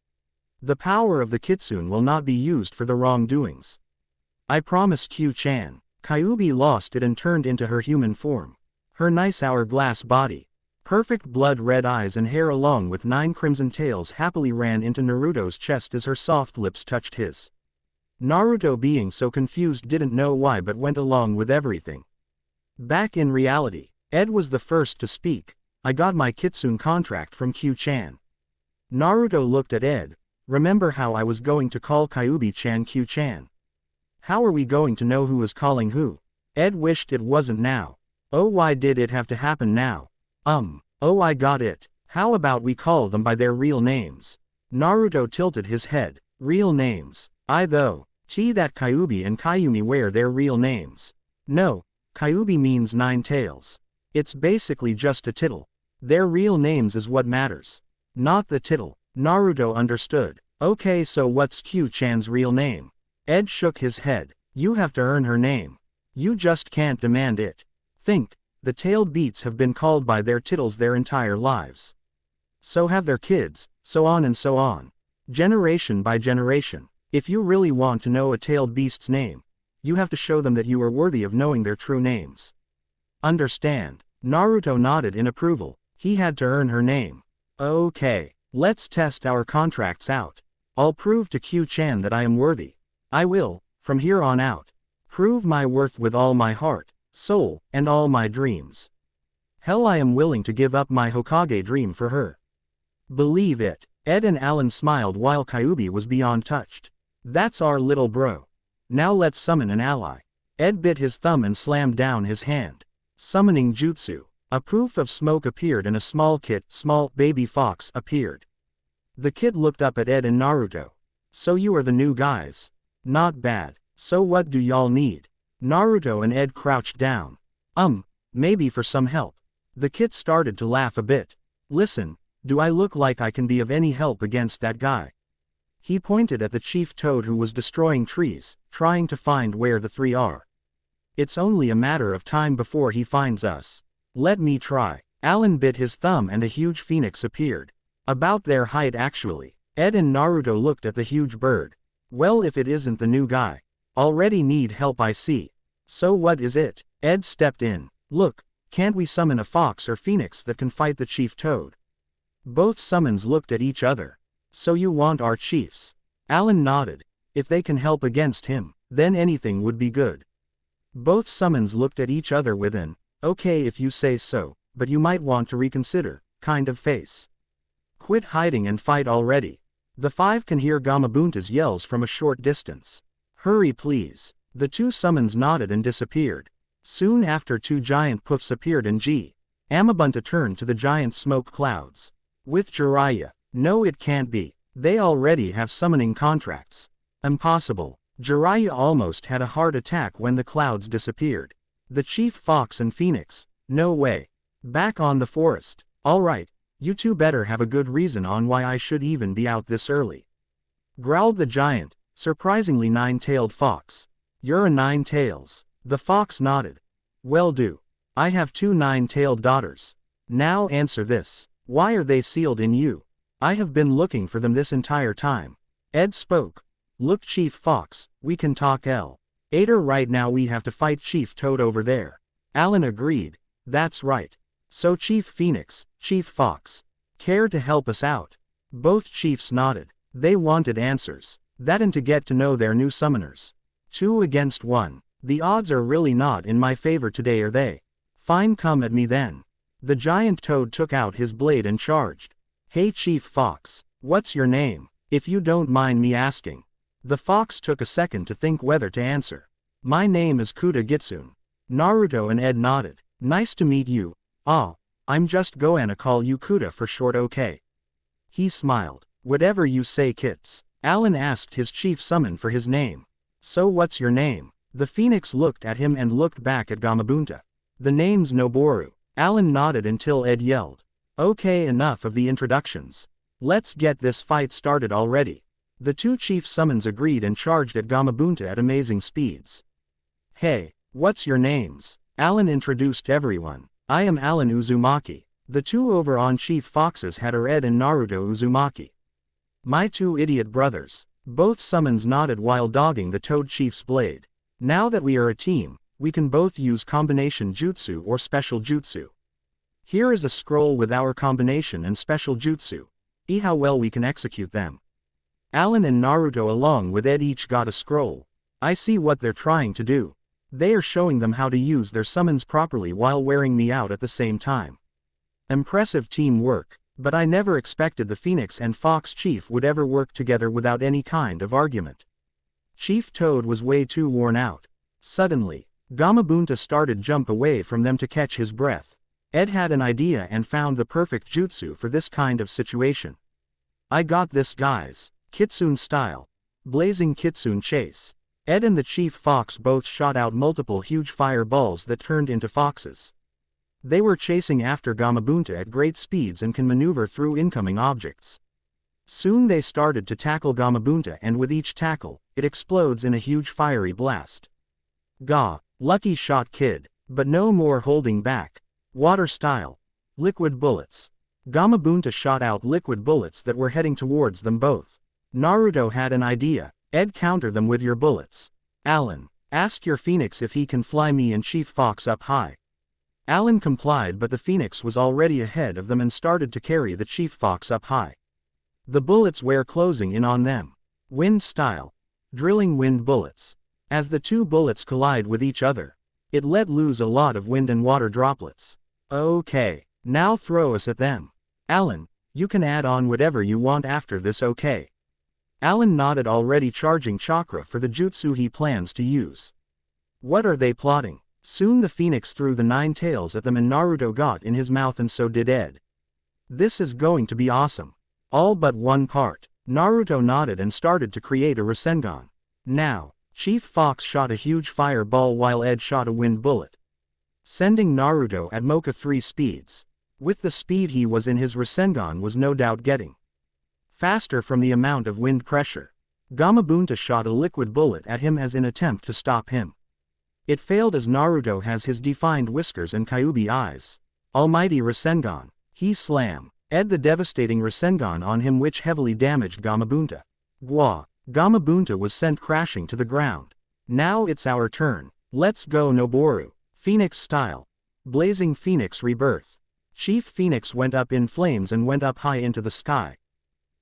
The power of the Kitsune will not be used for the wrongdoings. I promise, Q-chan. Kyuubi lost it and turned into her human form. Her nice hourglass body, perfect blood-red eyes and hair along with 9 crimson tails happily ran into Naruto's chest as her soft lips touched his. Naruto, being so confused, didn't know why but went along with everything. Back in reality, Ed was the first to speak. I got my Kitsune contract from Q-chan. Naruto looked at Ed, Remember how I was going to call Kyuubi-chan Q-chan? How are we going to know who is calling who? Ed wished it wasn't now. Oh, why did it have to happen now? Oh, I got it. How about we call them by their real names? Naruto tilted his head. Real names. Though. That Kyuubi and Kyumi wear their real names. No, Kyuubi means 9 tails. It's basically just a title. Their real names is what matters. Not the title. Naruto understood. Okay, so what's Q-chan's real name? Ed shook his head. You have to earn her name. You just can't demand it. Think, the tailed beats have been called by their titles their entire lives. So have their kids, so on and so on. Generation by generation. If you really want to know a tailed beast's name, you have to show them that you are worthy of knowing their true names. Understand? Naruto nodded in approval. He had to earn her name. Okay, let's test our contracts out. I'll prove to Q-chan that I am worthy. I will, from here on out, prove my worth with all my heart, soul, and all my dreams. Hell, I am willing to give up my Hokage dream for her. Believe it. Ed and Alan smiled while Kyuubi was beyond touched. That's our little bro. Now let's summon an ally. Ed bit his thumb and slammed down his hand. Summoning jutsu. A poof of smoke appeared and a small baby fox appeared. The kid looked up at Ed and Naruto. So you are the new guys. Not bad. So what do y'all need? Naruto and Ed crouched down. Maybe for some help. The kid started to laugh a bit. Listen, do I look like I can be of any help against that guy? He pointed at the chief toad who was destroying trees, trying to find where the 3 are. It's only a matter of time before he finds us. Let me try. Alan bit his thumb and a huge phoenix appeared. About their height actually. Ed and Naruto looked at the huge bird. Well, if it isn't the new guy. Already need help, I see. So what is it? Ed stepped in. Look, can't we summon a fox or phoenix that can fight the chief toad? Both summons looked at each other. So you want our chiefs? Alan nodded. If they can help against him, then anything would be good. Both summons looked at each other with an, okay if you say so, but you might want to reconsider, kind of face. Quit hiding and fight already. The 5 can hear Gamabunta's yells from a short distance. Hurry please. The 2 summons nodded and disappeared. Soon after 2 giant poofs appeared and Amabunta turned to the giant smoke clouds. With Jiraiya. No, it can't be. They already have summoning contracts. Impossible. Jiraiya almost had a heart attack when the clouds disappeared. The chief fox and phoenix. No way. Back on the forest. Alright, you two better have a good reason on why I should even be out this early. Growled the giant, surprisingly 9-tailed fox. You're a 9 tails. The fox nodded. Well do. I have 2 9-tailed daughters. Now answer this. Why are they sealed in you? I have been looking for them this entire time. Ed spoke. Look, Chief Fox, we can talk later. Right now we have to fight Chief Toad over there. Alan agreed. That's right. So Chief Phoenix, Chief Fox. Care to help us out? Both chiefs nodded. They wanted answers. That and to get to know their new summoners. 2 against 1. The odds are really not in my favor today, are they? Fine, come at me then. The giant toad took out his blade and charged. Hey Chief Fox, what's your name, if you don't mind me asking? The fox took a second to think whether to answer. My name is Kuta Gitsune. Naruto and Ed nodded. Nice to meet you. I'm just gonna call you Kuta for short, okay? He smiled. Whatever you say, Kits. Alan asked his chief summon for his name. So what's your name? The phoenix looked at him and looked back at Gamabunta. The name's Noboru. Alan nodded until Ed yelled. Okay, enough of the introductions. Let's get this fight started already. The 2 chief summons agreed and charged at Gamabunta at amazing speeds. Hey, what's your names? Alan introduced everyone. I am Alan Uzumaki. The 2 over-on chief foxes had Ed and Naruto Uzumaki. My 2 idiot brothers. Both summons nodded while dogging the toad chief's blade. Now that we are a team, we can both use combination jutsu or special jutsu. Here is a scroll with our combination and special jutsu. See how well we can execute them. Alan and Naruto along with Ed each got a scroll. I see what they're trying to do. They are showing them how to use their summons properly while wearing me out at the same time. Impressive teamwork. But I never expected the Phoenix and Fox Chief would ever work together without any kind of argument. Chief Toad was way too worn out. Suddenly, Gamabunta started jump away from them to catch his breath. Ed had an idea and found the perfect jutsu for this kind of situation. I got this, guys. Kitsune style. Blazing Kitsune chase. Ed and the Chief Fox both shot out multiple huge fireballs that turned into foxes. They were chasing after Gamabunta at great speeds and can maneuver through incoming objects. Soon they started to tackle Gamabunta, and with each tackle, it explodes in a huge fiery blast. Gah, lucky shot, kid, but no more holding back. Water style. Liquid bullets. Gamabunta shot out liquid bullets that were heading towards them both. Naruto had an idea. Ed, counter them with your bullets. Alan, ask your Phoenix if he can fly me and Chief Fox up high. Alan complied, but the Phoenix was already ahead of them and started to carry the Chief Fox up high. The bullets were closing in on them. Wind style. Drilling wind bullets. As the two bullets collide with each other, it let loose a lot of wind and water droplets. Okay, now throw us at them. Alan, you can add on whatever you want after this, okay? Alan nodded, already charging chakra for the jutsu he plans to use. What are they plotting? Soon the Phoenix threw the 9 tails at them and Naruto got in his mouth, and so did Ed. This is going to be awesome. All but one part. Naruto nodded and started to create a Rasengan. Now, Chief Fox shot a huge fireball while Ed shot a wind bullet, sending Naruto at Mocha 3 speeds. With the speed he was in, his Rasengan was no doubt getting faster from the amount of wind pressure. Gamabunta shot a liquid bullet at him as in attempt to stop him. It failed as Naruto has his defined whiskers and Kyuubi eyes. Almighty Rasengan. He slam. Ed the devastating Rasengan on him, which heavily damaged Gamabunta. Gwa. Gamabunta was sent crashing to the ground. Now it's our turn. Let's go, Noboru. Phoenix style. Blazing Phoenix rebirth. Chief Phoenix went up in flames and went up high into the sky.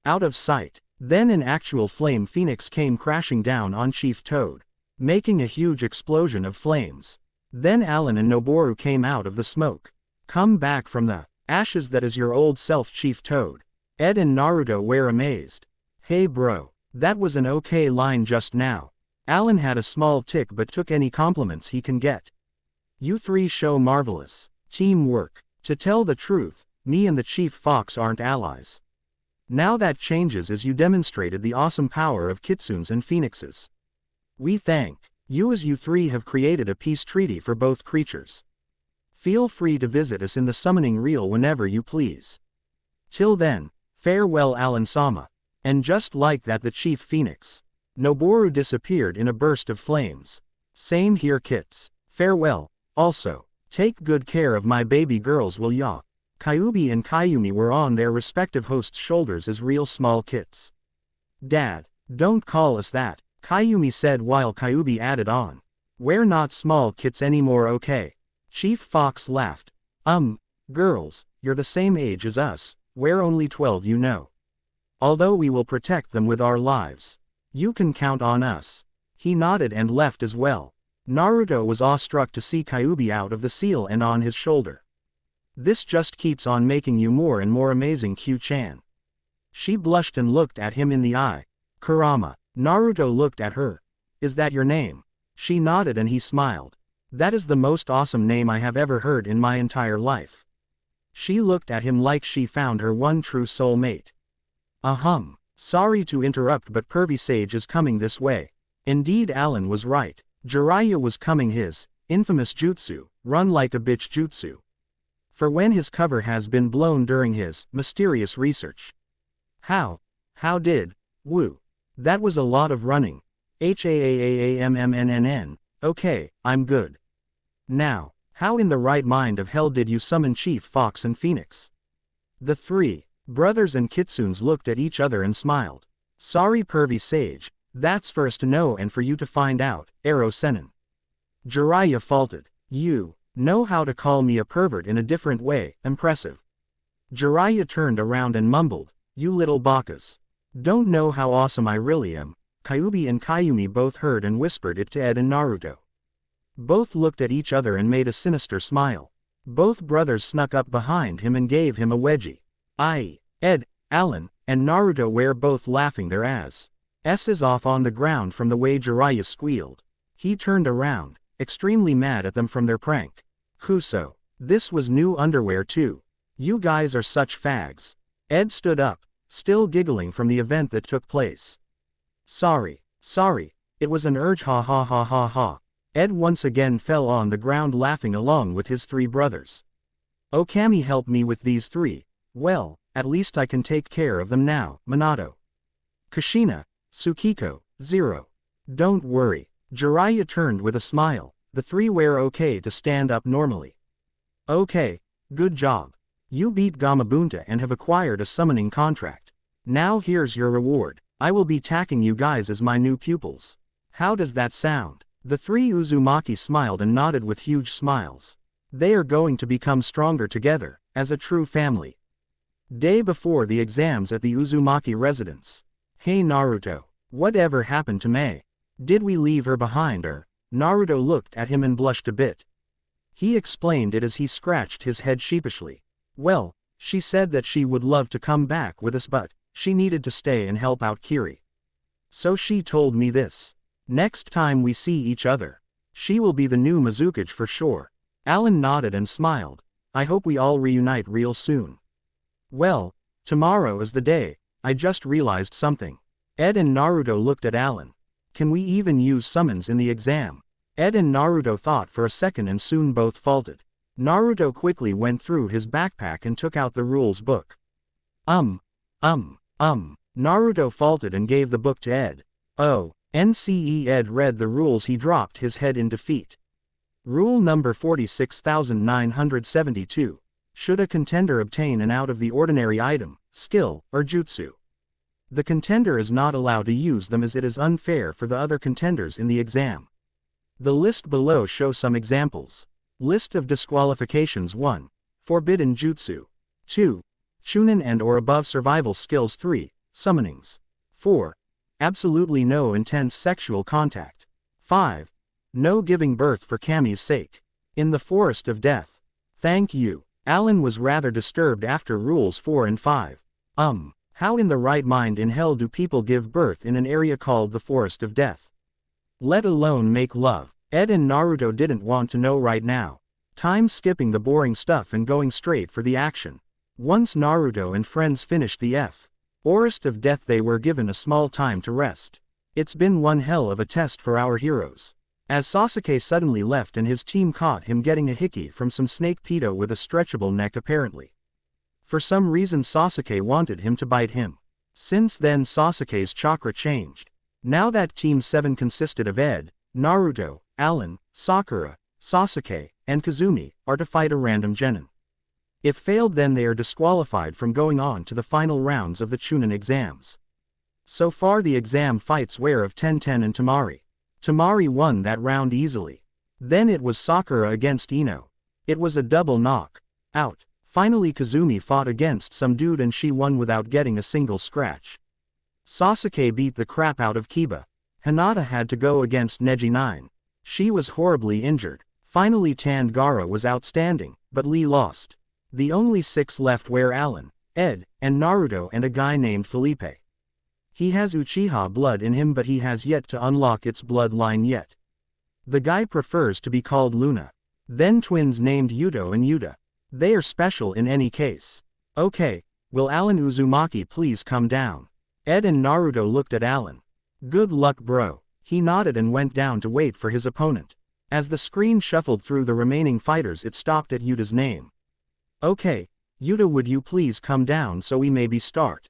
Out of sight. Then an actual flame Phoenix came crashing down on Chief Toad, making a huge explosion of flames. Then Alan and Noboru came out of the smoke. Come back from the ashes, that is your old self, Chief Toad. Ed and Naruto were amazed. Hey bro, that was an okay line just now. Alan had a small tick but took any compliments he can get. You three show marvelous teamwork. To tell the truth, me and the Chief Fox aren't allies. Now that changes as you demonstrated the awesome power of kitsunes and phoenixes. We thank you as you three have created a peace treaty for both creatures. Feel free to visit us in the summoning reel whenever you please. Till then, farewell Alan-sama. And just like that, the Chief Phoenix Noboru disappeared in a burst of flames. Same here, kits. Farewell. Also, take good care of my baby girls, will ya? Kyuubi and Kayumi were on their respective hosts' shoulders as real small kits. Dad, don't call us that, Kayumi said while Kyuubi added on. We're not small kits anymore, okay? Chief Fox laughed. Girls, you're the same age as us, we're only 12, you know. Although we will protect them with our lives. You can count on us. He nodded and left as well. Naruto was awestruck to see Kyuubi out of the seal and on his shoulder. This just keeps on making you more and more amazing, Q-chan. She blushed and looked at him in the eye. Kurama. Naruto looked at her. Is that your name? She nodded and he smiled. That is the most awesome name I have ever heard in my entire life. She looked at him like she found her one true soulmate. Sorry to interrupt, but Pervy Sage is coming this way. Indeed, Alan was right. Jiraiya was coming, his infamous jutsu, run like a bitch jutsu. For when his cover has been blown during his mysterious research. How did? Woo. That was a lot of running. HAAAAMMNNN. Okay, I'm good. Now, how in the right mind of hell did you summon Chief Fox and Phoenix? The three brothers and kitsunes looked at each other and smiled. Sorry, Pervy Sage, that's for us to know and for you to find out, Ero Sennin. Jiraiya faulted. You know how to call me a pervert in a different way, impressive. Jiraiya turned around and mumbled, you little bakas. Don't know how awesome I really am. Kyuubi and Kayumi both heard and whispered it to Ed and Naruto. Both looked at each other and made a sinister smile. Both brothers snuck up behind him and gave him a wedgie. Ed, Alan, and Naruto were both laughing their asses off on the ground from the way Jiraiya squealed. He turned around, extremely mad at them from their prank. Kuso. This was new underwear too. You guys are such fags. Ed stood up, still giggling from the event that took place. Sorry, it was an urge, ha ha ha ha ha. Ed once again fell on the ground laughing along with his 3 brothers. Okami helped me with these 3. Well, at least I can take care of them now, Minato. Kushina, Tsukiko, 0. Don't worry. Jiraiya turned with a smile. The 3 were okay to stand up normally. Okay, good job. You beat Gamabunta and have acquired a summoning contract. Now here's your reward. I will be tagging you guys as my new pupils. How does that sound? The 3 Uzumaki smiled and nodded with huge smiles. They are going to become stronger together, as a true family. Day before the exams at the Uzumaki residence. Hey Naruto, whatever happened to Mei? Did we leave her behind or? Naruto looked at him and blushed a bit. He explained it as he scratched his head sheepishly. Well, she said that she would love to come back with us but she needed to stay and help out Kiri. So she told me this. Next time we see each other, she will be the new Mizukage for sure. Alan nodded and smiled. I hope we all reunite real soon. Well, tomorrow is the day. I just realized something. Ed and Naruto looked at Alan. Can we even use summons in the exam? Ed and Naruto thought for a second and soon both faltered. Naruto quickly went through his backpack and took out the rules book. Naruto faltered and gave the book to Ed. Oh, NCE. Ed read the rules. He dropped his head in defeat. Rule number 46,972. Should a contender obtain an out of the ordinary item, skill, or jutsu, the contender is not allowed to use them as it is unfair for the other contenders in the exam. The list below shows some examples. List of disqualifications: 1. Forbidden jutsu. 2. Chunin and or above survival skills. 3. Summonings. 4. Absolutely no intense sexual contact. 5. No giving birth for Kami's sake. In the Forest of Death. Thank you. Alan was rather disturbed after rules 4 and 5. How in the right mind in hell do people give birth in an area called the Forest of Death? Let alone make love. Ed and Naruto didn't want to know right now. Time skipping the boring stuff and going straight for the action. Once Naruto and friends finished the Forest of Death, they were given a small time to rest. It's been one hell of a test for our heroes. As Sasuke suddenly left and his team caught him getting a hickey from some snake pedo with a stretchable neck apparently. For some reason Sasuke wanted him to bite him. Since then Sasuke's chakra changed. Now that Team 7 consisted of Ed, Naruto, Alan, Sakura, Sasuke, and Kazumi, are to fight a random genin. If failed, then they are disqualified from going on to the final rounds of the Chunin exams. So far the exam fights were of Tenten and Temari. Temari won that round easily. Then it was Sakura against Ino. It was a double knock out. Finally Kazumi fought against some dude and she won without getting a single scratch. Sasuke beat the crap out of Kiba. Hinata had to go against Neji 9. She was horribly injured. Finally Tandagara was outstanding, but Lee lost. The only 6 left were Alan, Ed, and Naruto and a guy named Felipe. He has Uchiha blood in him but he has yet to unlock its bloodline yet. The guy prefers to be called Luna. Then twins named Yuto and Yuta. They are special in any case. Okay, will Alan Uzumaki please come down? Ed and Naruto looked at Alan. Good luck bro. He nodded and went down to wait for his opponent. As the screen shuffled through the remaining fighters it stopped at Yuta's name. Okay, Yuta, would you please come down so we maybe start?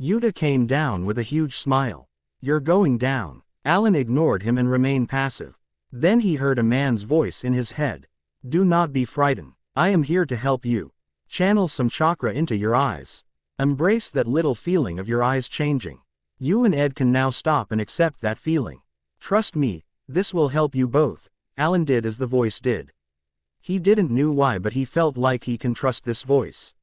Yuta came down with a huge smile. You're going down. Alan ignored him and remained passive. Then he heard a man's voice in his head. Do not be frightened. I am here to help you. Channel some chakra into your eyes. Embrace that little feeling of your eyes changing. You and Ed can now stop and accept that feeling. Trust me, this will help you both. Alan did as the voice did. He didn't know why but he felt like he can trust this voice.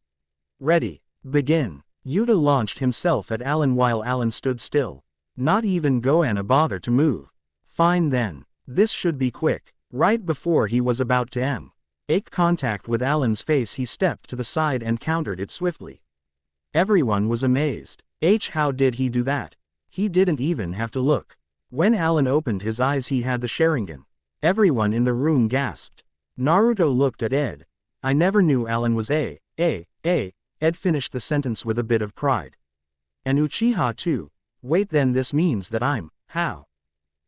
Ready, begin. Yuta launched himself at Alan while Alan stood still. Not even Goanna bothered to move. Fine then. This should be quick. Right before he was about to make contact with Alan's face he stepped to the side and countered it swiftly. Everyone was amazed. How did he do that? He didn't even have to look. When Alan opened his eyes he had the Sharingan. Everyone in the room gasped. Naruto looked at Ed. I never knew Alan was a. Ed finished the sentence with a bit of pride. And Uchiha too. Wait, then this means that I'm, how?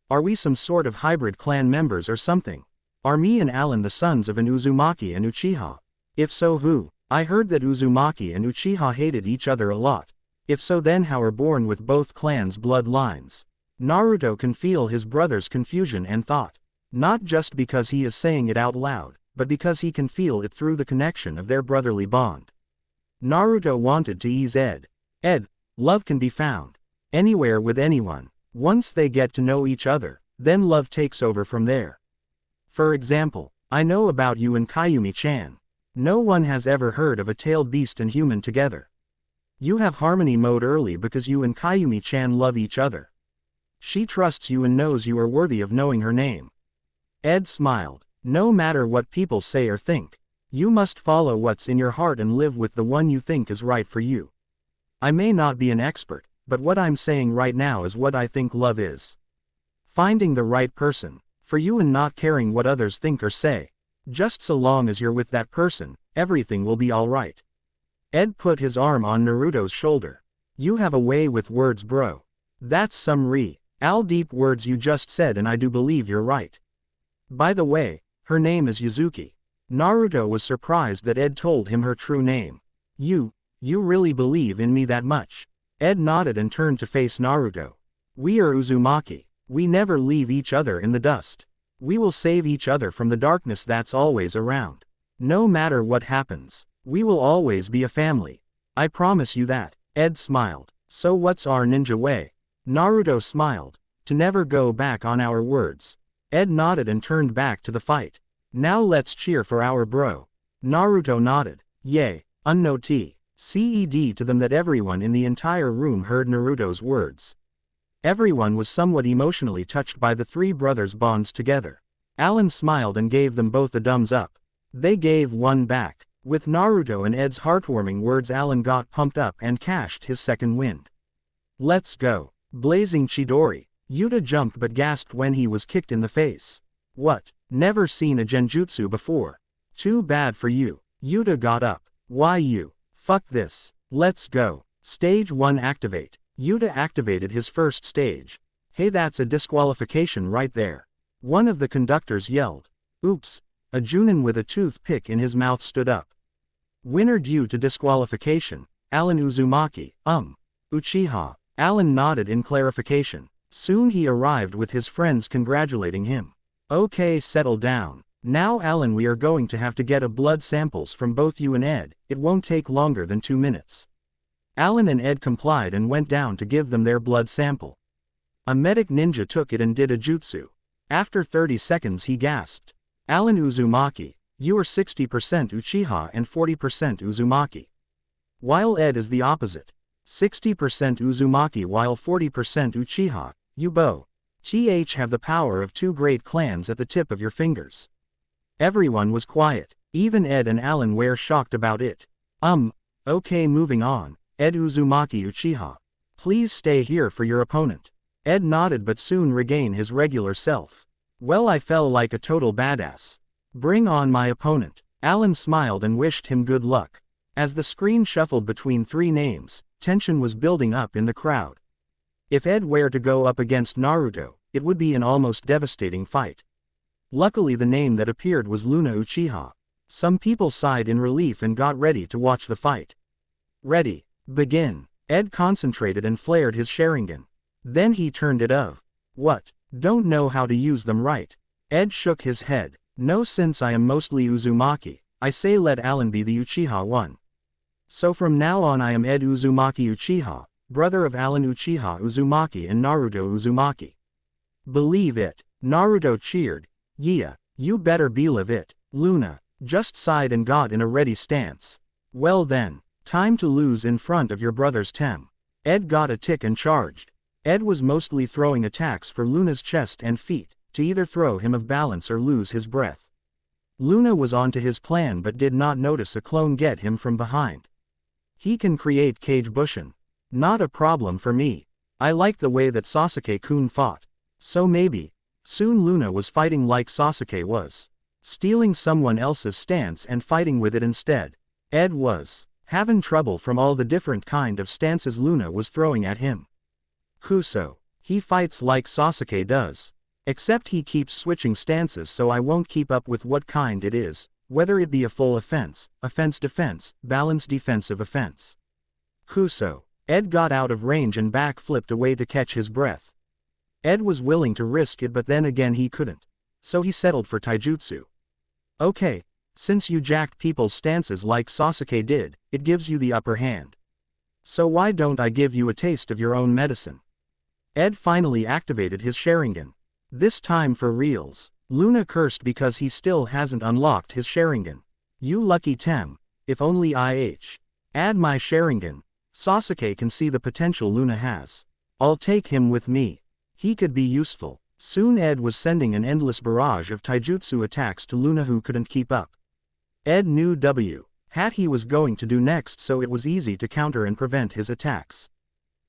Are we some sort of hybrid clan members or something? Are me and Alan the sons of an Uzumaki and Uchiha? If so, who? I heard that Uzumaki and Uchiha hated each other a lot. If so, then how are born with both clans' bloodlines? Naruto can feel his brother's confusion and thought. Not just because he is saying it out loud, but because he can feel it through the connection of their brotherly bond. Naruto wanted to ease Ed. Ed, love can be found anywhere with anyone. Once they get to know each other, then love takes over from there. For example, I know about you and Kayumi-chan. No one has ever heard of a tailed beast and human together. You have harmony mode early because you and Kayumi-chan love each other. She trusts you and knows you are worthy of knowing her name. Ed smiled. No matter what people say or think, you must follow what's in your heart and live with the one you think is right for you. I may not be an expert, but what I'm saying right now is what I think love is. Finding the right person for you and not caring what others think or say. Just so long as you're with that person, everything will be alright. Ed put his arm on Naruto's shoulder. You have a way with words, bro. That's some deep words you just said, and I do believe you're right. By the way, her name is Yuzuki. Naruto was surprised that Ed told him her true name. You really believe in me that much? Ed nodded and turned to face Naruto. We are Uzumaki. We never leave each other in the dust. We will save each other from the darkness that's always around. No matter what happens, we will always be a family. I promise you that. Ed smiled. So what's our ninja way? Naruto smiled. To never go back on our words. Ed nodded and turned back to the fight. Now let's cheer for our bro. Naruto nodded. Yay. Unknown CED to them that everyone in the entire room heard Naruto's words. Everyone was somewhat emotionally touched by the three brothers' bonds together. Alan smiled and gave them both a thumbs up. They gave one back. With Naruto and Ed's heartwarming words, Alan got pumped up and cashed his second wind. Let's go. Blazing Chidori. Yuta jumped but gasped when he was kicked in the face. What? Never seen a genjutsu before. Too bad for you. Yuta got up. Why you? Fuck this. Let's go. Stage 1 activate. Yuta activated his first stage. Hey, that's a disqualification right there. One of the conductors yelled. Oops. A Chunin with a toothpick in his mouth stood up. Winner due to disqualification, Alan Uzumaki. Uchiha. Alan nodded in clarification. Soon he arrived with his friends congratulating him. Okay, settle down. Now Alan, we are going to have to get a blood samples from both you and Ed. It won't take longer than 2 minutes. Alan and Ed complied and went down to give them their blood sample. A medic ninja took it and did a jutsu. After 30 seconds he gasped. Alan Uzumaki, you are 60% Uchiha and 40% Uzumaki. While Ed is the opposite. 60% Uzumaki while 40% Uchiha, you both have the power of 2 great clans at the tip of your fingers. Everyone was quiet. Even Ed and Alan were shocked about it. Okay, moving on. Ed Uzumaki Uchiha. Please stay here for your opponent. Ed nodded but soon regained his regular self. Well, I felt like a total badass. Bring on my opponent. Alan smiled and wished him good luck. As the screen shuffled between 3 names, tension was building up in the crowd. If Ed were to go up against Naruto, it would be an almost devastating fight. Luckily the name that appeared was Luna Uchiha. Some people sighed in relief and got ready to watch the fight. Ready. Begin. Ed concentrated and flared his Sharingan. Then he turned it off. What? Don't know how to use them right. Ed shook his head. No, since I am mostly Uzumaki, I say let Alan be the Uchiha one. So from now on I am Ed Uzumaki Uchiha, brother of Alan Uchiha Uzumaki and Naruto Uzumaki. Believe it. Naruto cheered. Yeah, you better believe it. Luna just sighed and got in a ready stance. Well then. Time to lose in front of your brother's tem. Ed got a tick and charged. Ed was mostly throwing attacks for Luna's chest and feet, to either throw him off balance or lose his breath. Luna was onto his plan but did not notice a clone get him from behind. He can create Kage Bushin. Not a problem for me. I like the way that Sasuke-kun fought. So maybe, soon Luna was fighting like Sasuke was. Stealing someone else's stance and fighting with it instead. Ed was having trouble from all the different kind of stances Luna was throwing at him. Kuso. He fights like Sasuke does. Except he keeps switching stances, so I won't keep up with what kind it is, whether it be a full offense, defense, balanced defensive offense. Kuso. Ed got out of range and back flipped away to catch his breath. Ed was willing to risk it, but then again he couldn't. So he settled for taijutsu. Okay, since you jacked people's stances like Sasuke did, it gives you the upper hand. So why don't I give you a taste of your own medicine? Ed finally activated his Sharingan. This time for reals. Luna cursed because he still hasn't unlocked his Sharingan. You lucky Tem. If only add my Sharingan. Sasuke can see the potential Luna has. I'll take him with me. He could be useful. Soon Ed was sending an endless barrage of taijutsu attacks to Luna, who couldn't keep up. Ed knew he was going to do next, so it was easy to counter and prevent his attacks.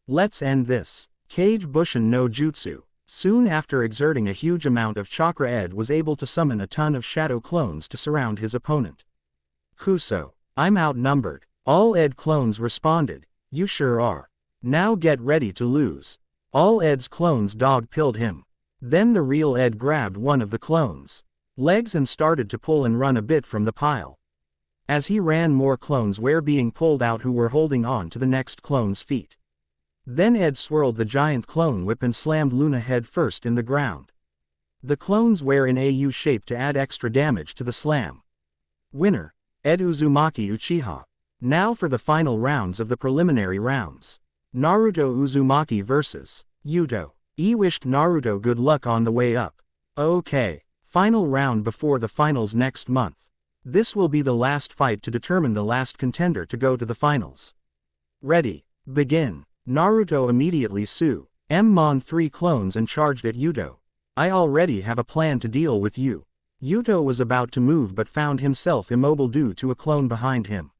Let's end this. Kage Bushin no Jutsu. Soon after exerting a huge amount of chakra, Ed was able to summon a ton of shadow clones to surround his opponent. Kuso. I'm outnumbered. All Ed clones responded. You sure are. Now get ready to lose. All Ed's clones dog-pilled him. Then the real Ed grabbed one of the clones' legs and started to pull and run a bit from the pile. As he ran, more clones were being pulled out who were holding on to the next clone's feet. Then Ed swirled the giant clone whip and slammed Luna head first in the ground. The clones were in a U shape to add extra damage to the slam. Winner, Ed Uzumaki Uchiha. Now for the final rounds of the preliminary rounds. Naruto Uzumaki vs. Yuto. Wished Naruto good luck on the way up. Okay, final round before the finals next month. This will be the last fight to determine the last contender to go to the finals. Ready, begin. Naruto immediately summoned 3 clones and charged at Yuto. I already have a plan to deal with you. Yuto was about to move but found himself immobile due to a clone behind him.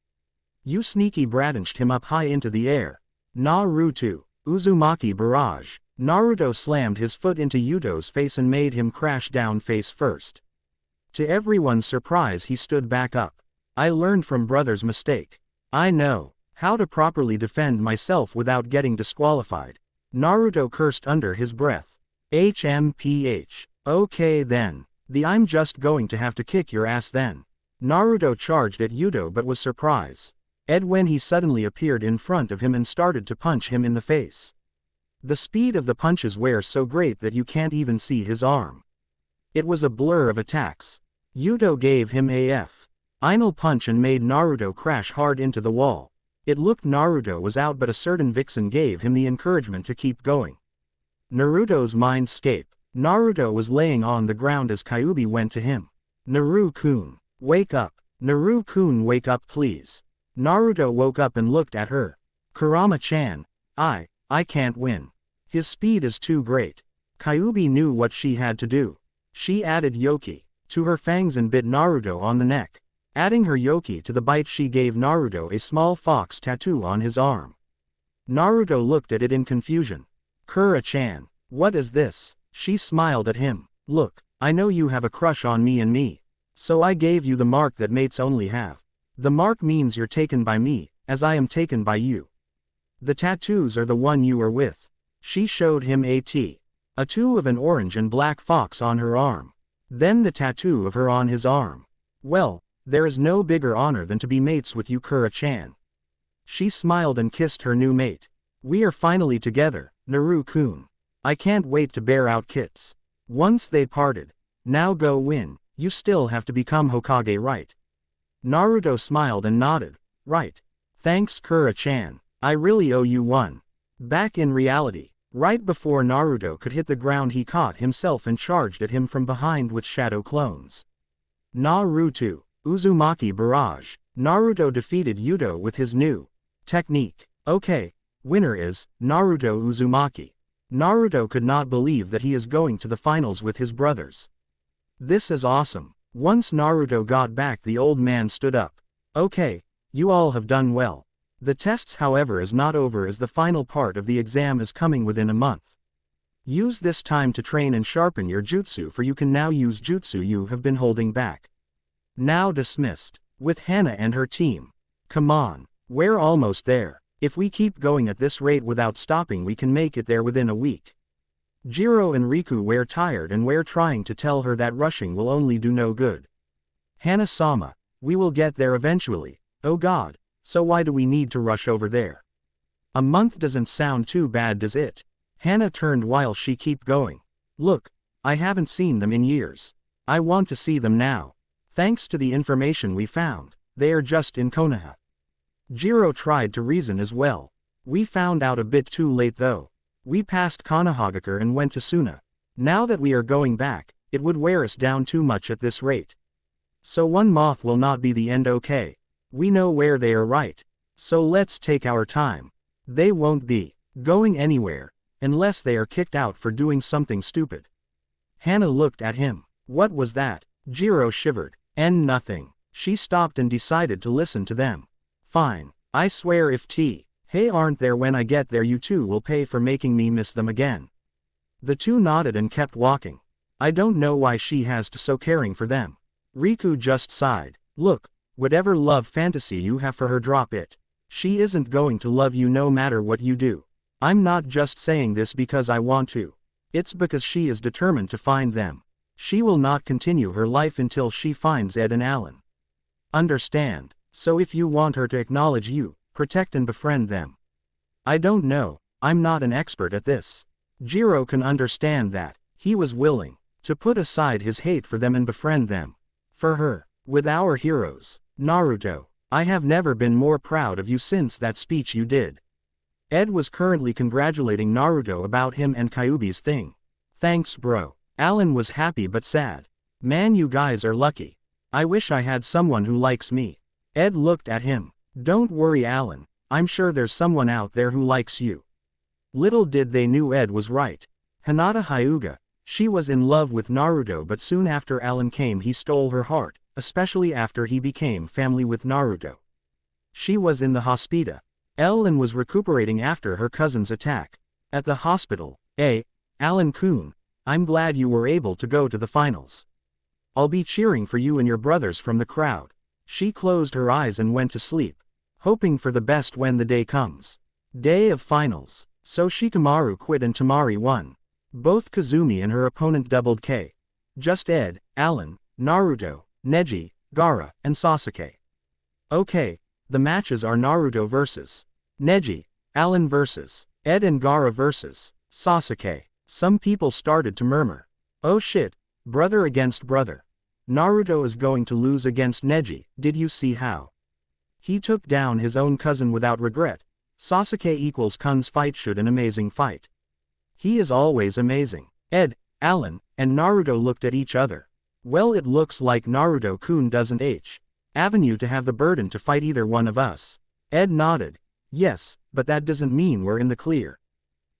You sneaky bratanched him up high into the air. Naruto. Uzumaki barrage. Naruto slammed his foot into Yuto's face and made him crash down face first. To everyone's surprise, he stood back up. I learned from brother's mistake. I know how to properly defend myself without getting disqualified. Naruto cursed under his breath. HMPH. Okay then. I'm just going to have to kick your ass then. Naruto charged at Yuto but was surprised when he suddenly appeared in front of him and started to punch him in the face. The speed of the punches were so great that you can't even see his arm. It was a blur of attacks. Yuto gave him a final punch and made Naruto crash hard into the wall. It looked Naruto was out, but a certain vixen gave him the encouragement to keep going. Naruto's Mindscape. Naruto was laying on the ground as Kyuubi went to him. Naru-kun, wake up. Naru-kun, wake up please. Naruto woke up and looked at her. Kurama-chan, I can't win. His speed is too great. Kyuubi knew what she had to do. She added yoki to her fangs and bit Naruto on the neck. Adding her yoki to the bite, she gave Naruto a small fox tattoo on his arm. Naruto looked at it in confusion. Kura-chan, what is this? She smiled at him. Look, I know you have a crush on me and me. So I gave you the mark that mates only have. The mark means you're taken by me, as I am taken by you. The tattoos are the one you are with. She showed him a tattoo of an orange and black fox on her arm. Then the tattoo of her on his arm. Well, there is no bigger honor than to be mates with you, Kura-chan. She smiled and kissed her new mate. We are finally together, Naru-kun. I can't wait to bear out kits. Once they parted. Now go win. You still have to become Hokage, right? Naruto smiled and nodded. Right. Thanks, Kura-chan. I really owe you one. Back in reality, right before Naruto could hit the ground, he caught himself and charged at him from behind with shadow clones. Naruto. Uzumaki barrage. Naruto defeated Yuto with his new technique. Okay, winner is Naruto Uzumaki. Naruto could not believe that he is going to the finals with his brothers. This is awesome. Once Naruto got back, the old man stood up. Okay, you all have done well. The tests however is not over as the final part of the exam is coming within a month. Use this time to train and sharpen your jutsu, for you can now use jutsu you have been holding back. Now dismissed. With Hana and her team. Come on. We're almost there. If we keep going at this rate without stopping we can make it there within a week. Jiro and Riku were tired and were trying to tell her that rushing will only do no good. Hana-sama, we will get there eventually. Oh god, so why do we need to rush over there? A month doesn't sound too bad, does it? Hana turned while she kept going. Look, I haven't seen them in years. I want to see them now. Thanks to the information we found, they are just in Konoha. Jiro tried to reason as well. We found out a bit too late though. We passed Konohagakure and went to Suna. Now that we are going back, it would wear us down too much at this rate. So one moth will not be the end, okay? We know where they are, right? So let's take our time. They won't be going anywhere unless they are kicked out for doing something stupid. Hana looked at him. What was that? Jiro shivered. And nothing. She stopped and decided to listen to them. Fine. I swear if hey aren't there when I get there you two will pay for making me miss them again. The two nodded and kept walking. I don't know why she has to so caring for them. Riku just sighed. Look, whatever love fantasy you have for her, drop it. She isn't going to love you no matter what you do. I'm not just saying this because I want to. It's because she is determined to find them. She will not continue her life until she finds Ed and Alan. Understand? So if you want her to acknowledge you, protect and befriend them. I don't know, I'm not an expert at this. Jiro can understand that. He was willing to put aside his hate for them and befriend them. For her, with our heroes. Naruto, I have never been more proud of you since that speech you did. Ed was currently congratulating Naruto about him and Kyuubi's thing. Thanks bro. Alan was happy but sad. Man, you guys are lucky. I wish I had someone who likes me. Ed looked at him. Don't worry Alan, I'm sure there's someone out there who likes you. Little did they knew Ed was right. Hinata Hyuga, she was in love with Naruto, but soon after Alan came he stole her heart, especially after he became family with Naruto. She was in the hospital. Ellen was recuperating after her cousin's attack. At the hospital. Alan-kun, I'm glad you were able to go to the finals. I'll be cheering for you and your brothers from the crowd. She closed her eyes and went to sleep, hoping for the best when the day comes. Day of finals. So Shikamaru quit and Tamari won. Both Kazumi and her opponent doubled K. Just Ed, Alan, Naruto, Neji, Gaara, and Sasuke. Okay, the matches are Naruto vs. Neji, Alan vs. Ed and Gaara vs. Sasuke. Some people started to murmur. Oh shit, brother against brother. Naruto is going to lose against Neji, did you see how? He took down his own cousin without regret. Sasuke equals Kun's fight should an amazing fight. He is always amazing. Ed, Alan, and Naruto looked at each other. Well, it looks like Naruto-kun doesn't avenue to have the burden to fight either one of us. Ed nodded. Yes, but that doesn't mean we're in the clear.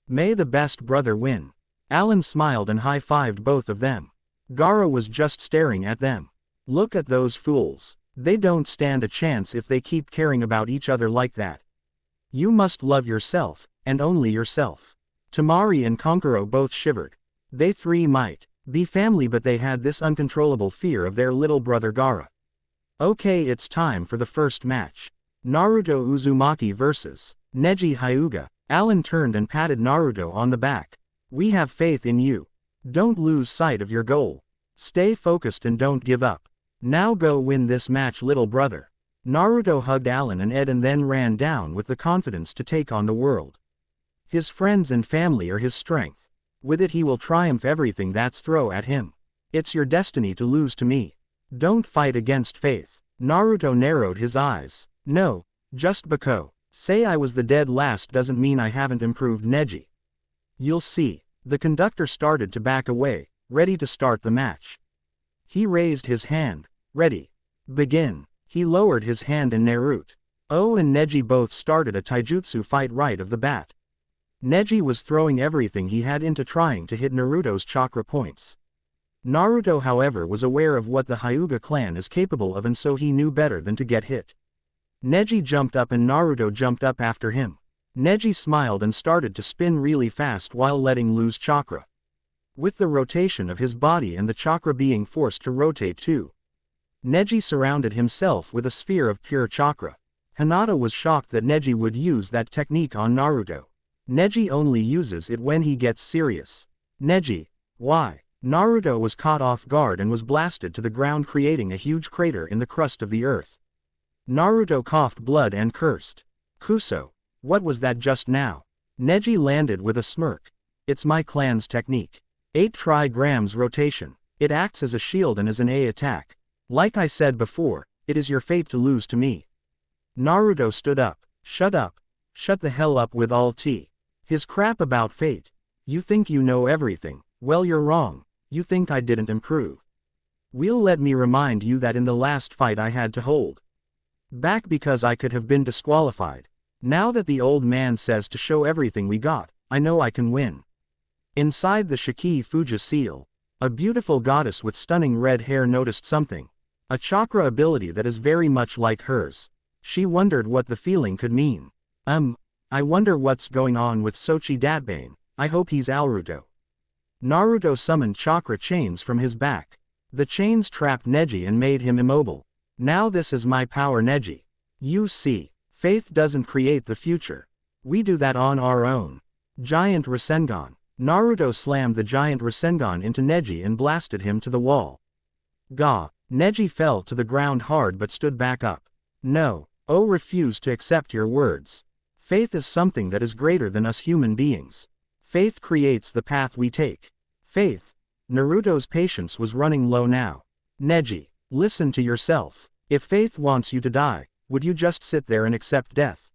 May the best brother win. Alan smiled and high-fived both of them. Gaara was just staring at them. Look at those fools. They don't stand a chance if they keep caring about each other like that. You must love yourself, and only yourself. Tamari and Konkuro both shivered. They three might be family, but they had this uncontrollable fear of their little brother Gaara. Okay, it's time for the first match. Naruto Uzumaki vs. Neji Hyuga. Alan turned and patted Naruto on the back. We have faith in you. Don't lose sight of your goal. Stay focused and don't give up. Now go win this match, little brother. Naruto hugged Alan and Ed and then ran down with the confidence to take on the world. His friends and family are his strength. With it he will triumph everything that's thrown at him. It's your destiny to lose to me. Don't fight against faith. Naruto narrowed his eyes. No, just because say I was the dead last doesn't mean I haven't improved, Neji. You'll see. The conductor started to back away, ready to start the match. He raised his hand. Ready. Begin. He lowered his hand and Naruto and Neji both started a taijutsu fight right off the bat. Neji was throwing everything he had into trying to hit Naruto's chakra points. Naruto, however, was aware of what the Hyuga clan is capable of, and so he knew better than to get hit. Neji jumped up and Naruto jumped up after him. Neji smiled and started to spin really fast while letting loose chakra. With the rotation of his body and the chakra being forced to rotate too, Neji surrounded himself with a sphere of pure chakra. Hinata was shocked that Neji would use that technique on Naruto. Neji only uses it when he gets serious. Neji, why? Naruto was caught off guard and was blasted to the ground, creating a huge crater in the crust of the earth. Naruto coughed blood and cursed. Kuso, what was that just now? Neji landed with a smirk. It's my clan's technique. 8 trigrams rotation. It acts as a shield and as an A attack. Like I said before, it is your fate to lose to me. Naruto stood up. Shut up. Shut the hell up with all T. His crap about fate. You think you know everything. Well, you're wrong. You think I didn't improve. Well, let me remind you that in the last fight I had to hold back because I could have been disqualified. Now that the old man says to show everything we got, I know I can win. Inside the Shiki Fuja seal, a beautiful goddess with stunning red hair noticed something. A chakra ability that is very much like hers. She wondered what the feeling could mean. I wonder what's going on with Sochi Datbane. I hope he's Naruto. Naruto summoned chakra chains from his back. The chains trapped Neji and made him immobile. Now this is my power, Neji. You see, faith doesn't create the future. We do that on our own. Giant Rasengan. Naruto slammed the giant Rasengan into Neji and blasted him to the wall. Gah! Neji fell to the ground hard but stood back up. No, refuse to accept your words. Faith is something that is greater than us human beings. Faith creates the path we take. Faith. Naruto's patience was running low now. Neji, listen to yourself. If faith wants you to die, would you just sit there and accept death?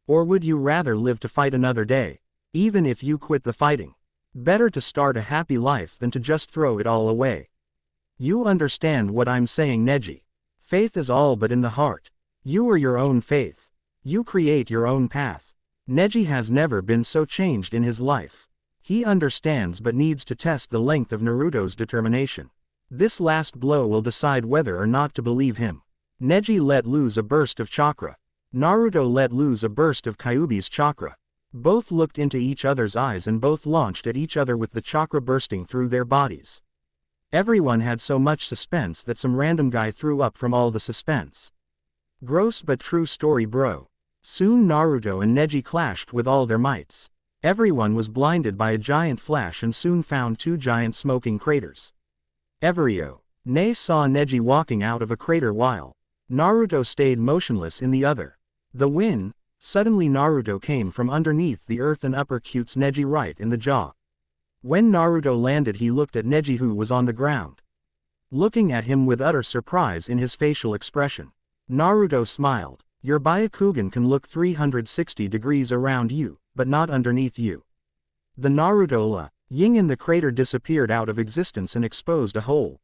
Or would you rather live to fight another day, even if you quit the fighting? Better to start a happy life than to just throw it all away. You understand what I'm saying, Neji. Faith is all but in the heart. You are your own faith. You create your own path. Neji has never been so changed in his life. He understands but needs to test the length of Naruto's determination. This last blow will decide whether or not to believe him. Neji let loose a burst of chakra. Naruto let loose a burst of Kyuubi's chakra. Both looked into each other's eyes and both launched at each other with the chakra bursting through their bodies. Everyone had so much suspense that some random guy threw up from all the suspense. Gross but true story, bro. Soon Naruto and Neji clashed with all their mights. Everyone was blinded by a giant flash and soon found 2 giant smoking craters. Ne saw Neji walking out of a crater while Naruto stayed motionless in the other. The win. Suddenly Naruto came from underneath the earth and uppercuts Neji right in the jaw. When Naruto landed, he looked at Neji, who was on the ground, looking at him with utter surprise in his facial expression. Naruto smiled. Your Byakugan can look 360 degrees around you, but not underneath you. The Naruto Ying in the crater disappeared out of existence and exposed a hole.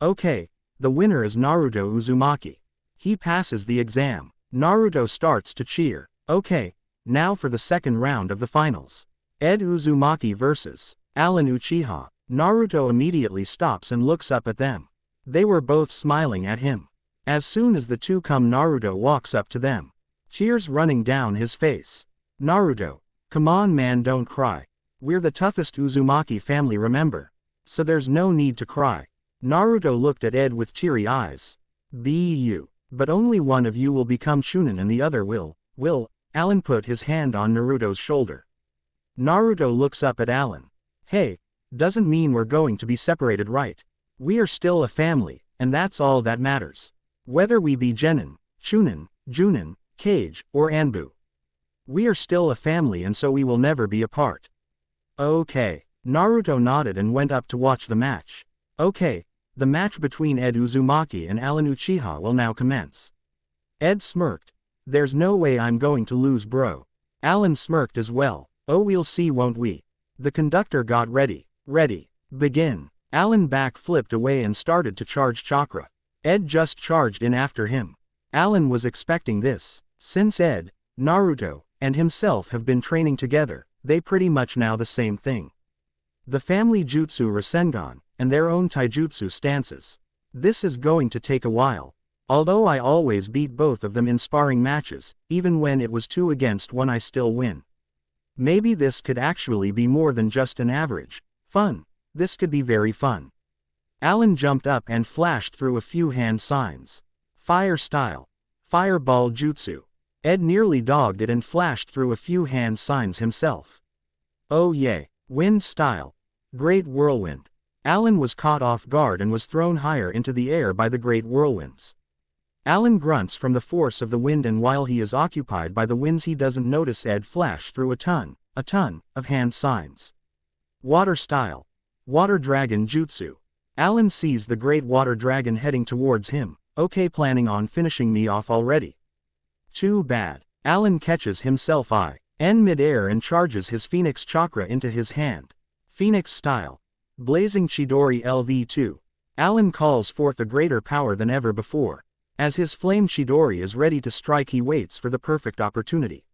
Okay, the winner is Naruto Uzumaki. He passes the exam. Naruto starts to cheer. Okay, now for the second round of the finals. Ed Uzumaki vs. Alan Uchiha. Naruto immediately stops and looks up at them. They were both smiling at him. As soon as the two come, Naruto walks up to them. Tears running down his face. Naruto, come on man, don't cry. We're the toughest Uzumaki family, remember? So there's no need to cry. Naruto looked at Ed with teary eyes. You. But only one of you will become Chunin and the other will. Alan put his hand on Naruto's shoulder. Naruto looks up at Alan. Hey, doesn't mean we're going to be separated, right? We are still a family, and that's all that matters. Whether we be Genin, Chunin, Junin, Kage, or Anbu. We are still a family, and so we will never be apart. Okay. Naruto nodded and went up to watch the match. Okay, the match between Ed Uzumaki and Alan Uchiha will now commence. Ed smirked. There's no way I'm going to lose, bro. Alan smirked as well. Oh, we'll see, won't we? The conductor got ready. Ready. Begin. Alan back-flipped away and started to charge chakra. Ed just charged in after him. Alan was expecting this. Since Ed, Naruto, and himself have been training together, they pretty much know the same thing. The family jutsu Rasengan, and their own taijutsu stances. This is going to take a while. Although I always beat both of them in sparring matches, even when it was 2 against 1 I still win. Maybe this could actually be more than just an average. Fun. This could be very fun. Alan jumped up and flashed through a few hand signs. Fire style. Fireball jutsu. Ed nearly dogged it and flashed through a few hand signs himself. Oh yay. Wind style. Great whirlwind. Alan was caught off guard and was thrown higher into the air by the great whirlwinds. Alan grunts from the force of the wind, and while he is occupied by the winds he doesn't notice Ed flash through a ton of hand signs. Water style. Water dragon jutsu. Alan sees the great water dragon heading towards him. Okay, planning on finishing me off already. Too bad. Alan catches himself in mid-air and charges his Phoenix chakra into his hand. Phoenix style. Blazing Chidori LV2. Alan calls forth a greater power than ever before. As his flame Chidori is ready to strike, he waits for the perfect opportunity.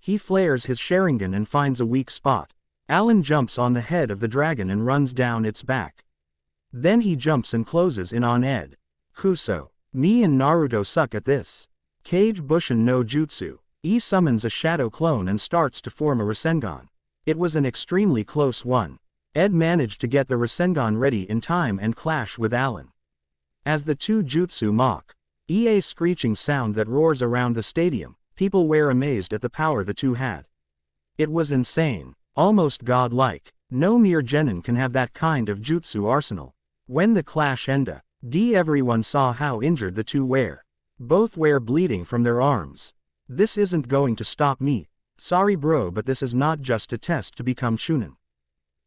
He flares his Sharingan and finds a weak spot. Alan jumps on the head of the dragon and runs down its back. Then he jumps and closes in on Ed. Kuso. Me and Naruto suck at this. Kage Bushin no Jutsu. E summons a shadow clone and starts to form a Rasengan. It was an extremely close one. Ed managed to get the Rasengan ready in time and clash with Alan. As the two jutsu mock, a screeching sound that roars around the stadium, people were amazed at the power the two had. It was insane, almost godlike. No mere genin can have that kind of jutsu arsenal. When the clash ended, everyone saw how injured the two were. Both were bleeding from their arms. This isn't going to stop me. Sorry bro, but this is not just a test to become Chunin.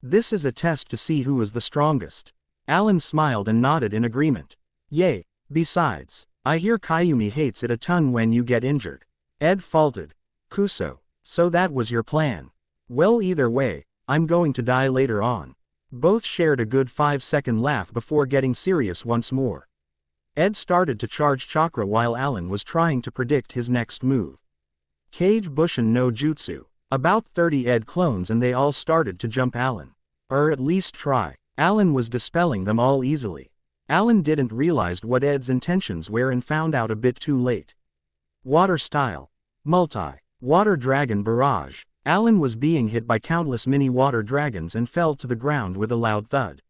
This is a test to see who is the strongest. Alan smiled and nodded in agreement. Yay. Besides, I hear Kayumi hates it a ton when you get injured. Ed faltered. Kuso. So that was your plan. Well, either way, I'm going to die later on. Both shared a good 5-second laugh before getting serious once more. Ed started to charge chakra while Alan was trying to predict his next move. Kage Bushin no Jutsu. About 30 Ed clones and they all started to jump Alan. Or at least try. Alan was dispelling them all easily. Alan didn't realize what Ed's intentions were and found out a bit too late. Water style. Water dragon barrage. Alan was being hit by countless mini water dragons and fell to the ground with a loud thud.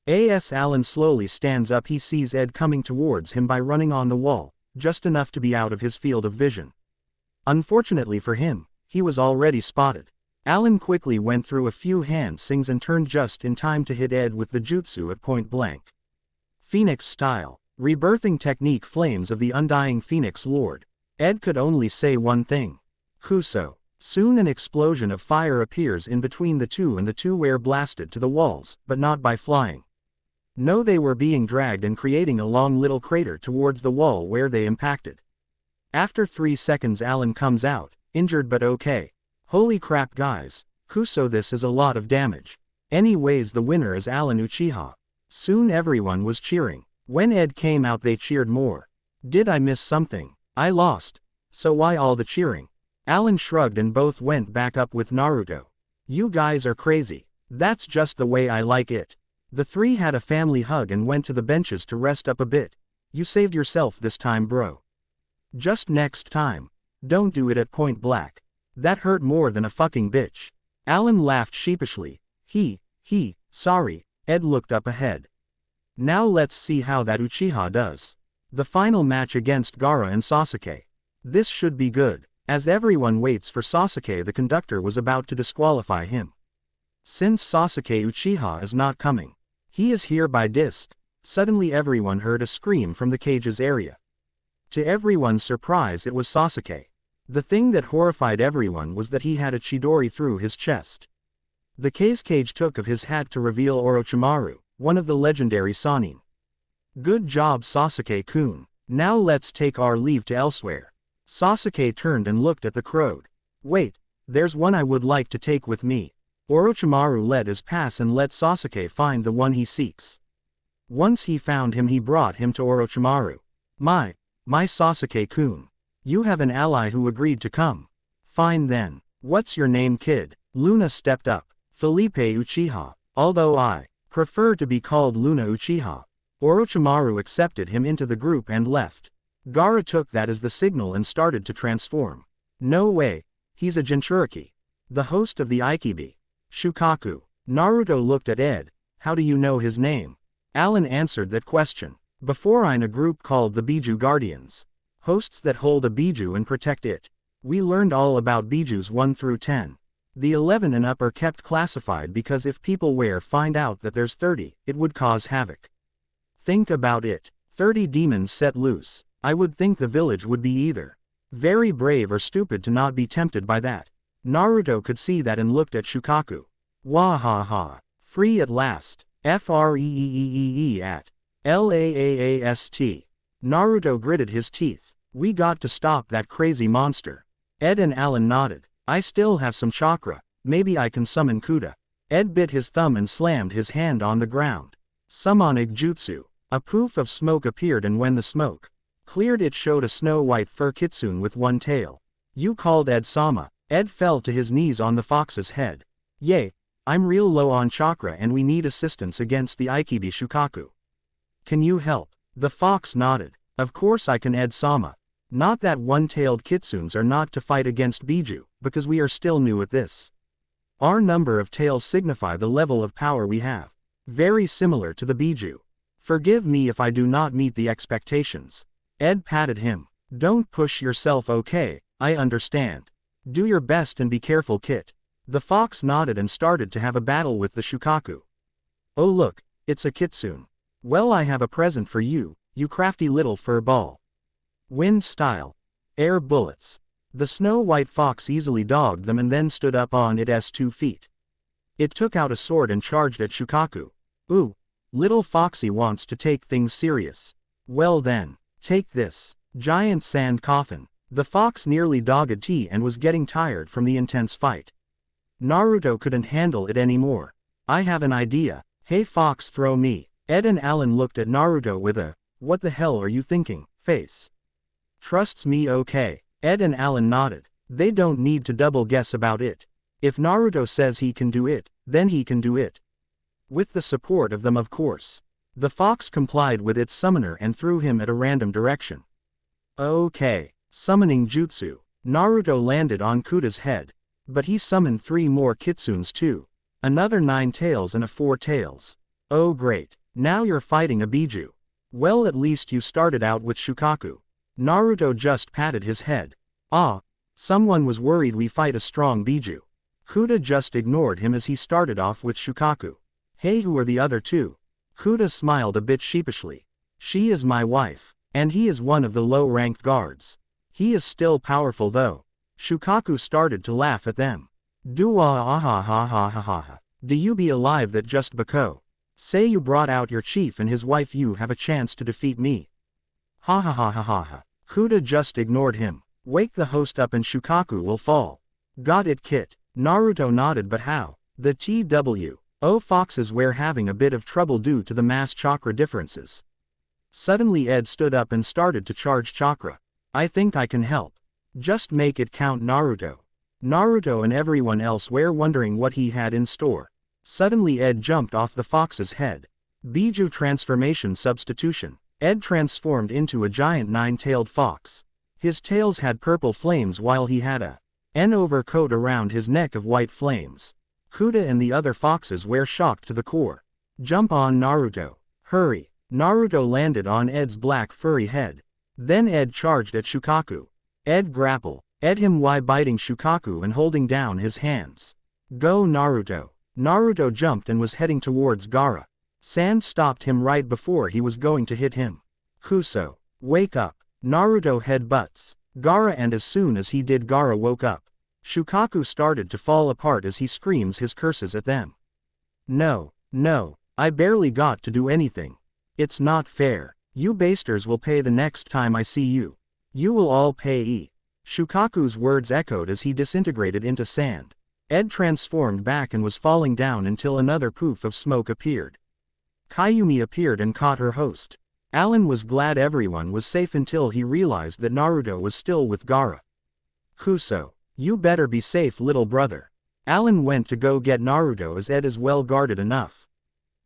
As Alan slowly stands up, he sees Ed coming towards him by running on the wall, just enough to be out of his field of vision. Unfortunately for him, he was already spotted. Alan quickly went through a few hand sings and turned just in time to hit Ed with the jutsu at point blank. Phoenix style. Rebirthing technique, flames of the undying Phoenix Lord. Ed could only say one thing. Kuso. Soon an explosion of fire appears in between the two and the two were blasted to the walls, but not by flying. No, they were being dragged and creating a long little crater towards the wall where they impacted. After 3 seconds Alan comes out, injured but okay. Holy crap guys, Kuso, this is a lot of damage. Anyways, the winner is Alan Uchiha. Soon everyone was cheering. When Ed came out they cheered more. Did I miss something? I lost. So why all the cheering? Alan shrugged and both went back up with Naruto. You guys are crazy. That's just the way I like it. The three had a family hug and went to the benches to rest up a bit. You saved yourself this time bro. Just next time. Don't do it at point blank. That hurt more than a fucking bitch. Alan laughed sheepishly. Sorry. Ed looked up ahead. Now let's see how that Uchiha does. The final match against Gaara and Sasuke. This should be good. As everyone waits for Sasuke, the conductor was about to disqualify him. Since Sasuke Uchiha is not coming. He is here by disc. Suddenly everyone heard a scream from the cage's area. To everyone's surprise it was Sasuke. The thing that horrified everyone was that he had a Chidori through his chest. The cage took of his hat to reveal Orochimaru, one of the legendary Sannin. Good job Sasuke-kun. Now let's take our leave to elsewhere. Sasuke turned and looked at the crowd. Wait, there's one I would like to take with me. Orochimaru led his pass and let Sasuke find the one he seeks. Once he found him he brought him to Orochimaru. My Sasuke-kun. You have an ally who agreed to come. Fine then. What's your name kid? Luna stepped up. Felipe Uchiha. Although I prefer to be called Luna Uchiha. Orochimaru accepted him into the group and left. Gaara took that as the signal and started to transform. No way, he's a Jinchuriki. The host of the Aikibi. Shukaku. Naruto looked at Ed. How do you know his name? Alan answered that question. Before I'm a group called the Biju Guardians. Hosts that hold a Biju and protect it. We learned all about Bijus 1 through 10. The 11 and up are kept classified because if people find out that there's 30, it would cause havoc. Think about it. 30 demons set loose. I would think the village would be either very brave or stupid to not be tempted by that. Naruto could see that and looked at Shukaku. Wahaha. Free at last. Freeee at. Laast. Naruto gritted his teeth. We got to stop that crazy monster. Ed and Alan nodded. I still have some chakra. Maybe I can summon Kuda. Ed bit his thumb and slammed his hand on the ground. Summoning jutsu. A poof of smoke appeared, and when the smoke cleared, it showed a snow-white fur kitsune with one tail. You called Ed Sama. Ed fell to his knees on the fox's head. Yay, I'm real low on chakra and we need assistance against the Aikibi Shukaku. Can you help? The fox nodded. Of course I can, Ed Sama. Not that one-tailed kitsunes are not to fight against Biju, because we are still new at this. Our number of tails signify the level of power we have. Very similar to the Biju. Forgive me if I do not meet the expectations. Ed patted him. Don't push yourself, okay, I understand. Do your best and be careful, Kit. The fox nodded and started to have a battle with the Shukaku. Oh look, it's a kitsune. Well, I have a present for you, you crafty little fur ball. Wind style. Air bullets. The snow-white fox easily dogged them and then stood up on its 2 feet. It took out a sword and charged at Shukaku. Ooh, little foxy wants to take things serious. Well then, take this. Giant sand coffin. The fox nearly dogged T and was getting tired from the intense fight. Naruto couldn't handle it anymore. I have an idea. Hey fox, throw me. Ed and Alan looked at Naruto with a, what the hell are you thinking, face. Trusts me, okay. Ed and Alan nodded. They don't need to double guess about it. If Naruto says he can do it, then he can do it. With the support of them, of course. The fox complied with its summoner and threw him at a random direction. Okay. Summoning jutsu. Naruto landed on Kuda's head. But he summoned 3 more kitsunes too. Another 9 tails and a 4 tails. Oh great. Now you're fighting a Biju. Well, at least you started out with Shukaku. Naruto just patted his head. Ah, someone was worried we fight a strong Biju. Kuda just ignored him as he started off with Shukaku. Hey, who are the other 2? Kuda smiled a bit sheepishly. She is my wife, and he is one of the low-ranked guards. He is still powerful though. Shukaku started to laugh at them. Do you be alive that just because say you brought out your chief and his wife, you have a chance to defeat me. Ha ha ha ha ha ha. Kuda just ignored him. Wake the host up and Shukaku will fall. Got it, Kit. Naruto nodded, but how? The TWO foxes were having a bit of trouble due to the mass chakra differences. Suddenly Ed stood up and started to charge chakra. I think I can help. Just make it count, Naruto. Naruto and everyone else were wondering what he had in store. Suddenly Ed jumped off the fox's head. Biju transformation substitution. Ed transformed into a giant 9-tailed fox. His tails had purple flames while he had an overcoat around his neck of white flames. Kuda and the other foxes were shocked to the core. Jump on, Naruto. Hurry. Naruto landed on Ed's black furry head. Then Ed charged at Shukaku. Ed grapple. Ed him while biting Shukaku and holding down his hands. Go, Naruto. Naruto jumped and was heading towards Gaara. Sand stopped him right before he was going to hit him. Kuso. Wake up. Naruto headbutts Gaara, and as soon as he did, Gaara woke up. Shukaku started to fall apart as he screams his curses at them. No, I barely got to do anything. It's not fair. You basters will pay the next time I see you. You will all pay. Shukaku's words echoed as he disintegrated into sand. Ed transformed back and was falling down until another poof of smoke appeared. Kayumi appeared and caught her host. Alan was glad everyone was safe until he realized that Naruto was still with Gaara. Kuso, you better be safe, little brother. Alan went to go get Naruto as Ed is well guarded enough.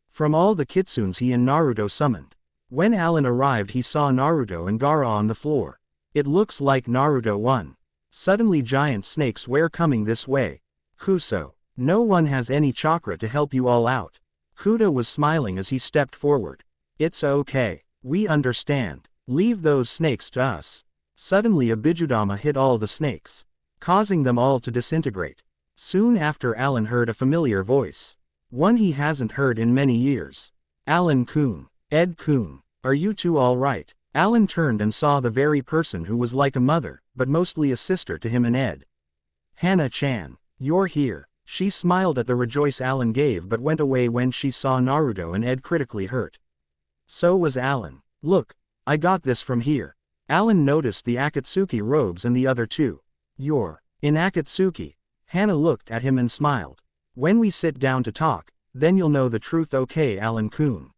From all the kitsunes he and Naruto summoned, When Alan arrived he saw Naruto and Gaara on the floor. It looks like Naruto won. Suddenly giant snakes were coming this way. Kuso. No one has any chakra to help you all out. Kudo was smiling as he stepped forward. It's okay. We understand. Leave those snakes to us. Suddenly a Bijudama hit all the snakes, causing them all to disintegrate. Soon after Alan heard a familiar voice. One he hasn't heard in many years. Alan-kun. Ed-kun. Are you two all right? Alan turned and saw the very person who was like a mother, but mostly a sister to him and Ed. Hana-chan. You're here. She smiled at the rejoice Alan gave but went away when she saw Naruto and Ed critically hurt. So was Alan. Look, I got this from here. Alan noticed the Akatsuki robes and the other two. You're in Akatsuki. Hana looked at him and smiled. When we sit down to talk, then you'll know the truth, okay, Alan-kun.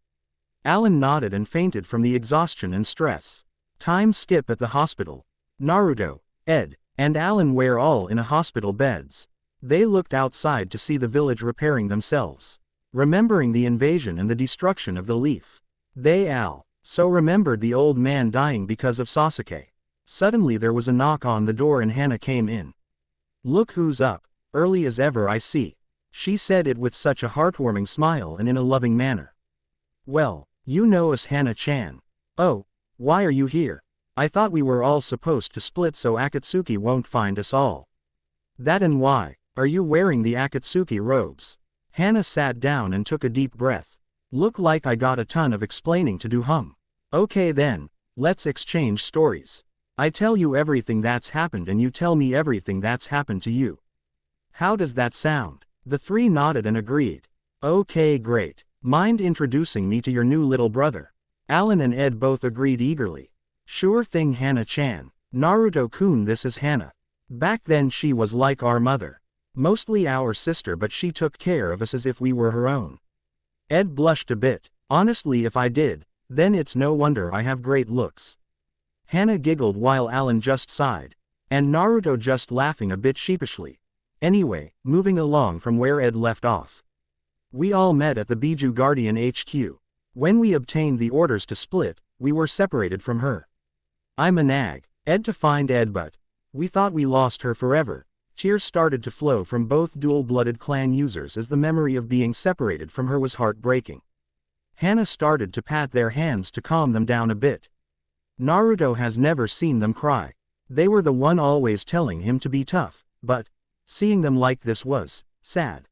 Alan nodded and fainted from the exhaustion and stress. Time skip at the hospital. Naruto, Ed, and Alan were all in a hospital beds. They looked outside to see the village repairing themselves, remembering the invasion and the destruction of the leaf. They so remembered the old man dying because of Sasuke. Suddenly there was a knock on the door and Hana came in. Look who's up, early as ever I see. She said it with such a heartwarming smile and in a loving manner. Well, you know us, Hana-chan. Oh, why are you here? I thought we were all supposed to split so Akatsuki won't find us all. That and why are you wearing the Akatsuki robes? Hana sat down and took a deep breath. Look like I got a ton of explaining to do. Okay then, let's exchange stories. I tell you everything that's happened and you tell me everything that's happened to you. How does that sound? The three nodded and agreed. Okay, great. Mind introducing me to your new little brother? Alan and Ed both agreed eagerly. Sure thing, Hana-chan. Naruto-kun, this is Hana. Back then she was like our mother. Mostly our sister, but she took care of us as if we were her own. Ed blushed a bit. Honestly, if I did, then it's no wonder I have great looks. Hana giggled while Alan just sighed, and Naruto just laughing a bit sheepishly. Anyway, moving along from where Ed left off. We all met at the Biju Guardian HQ. When we obtained the orders to split, we were separated from her. I'm a nag, Ed to find Ed, but we thought we lost her forever. Tears started to flow from both dual-blooded clan users as the memory of being separated from her was heartbreaking. Hana started to pat their hands to calm them down a bit. Naruto has never seen them cry. They were the one always telling him to be tough, but seeing them like this was sad.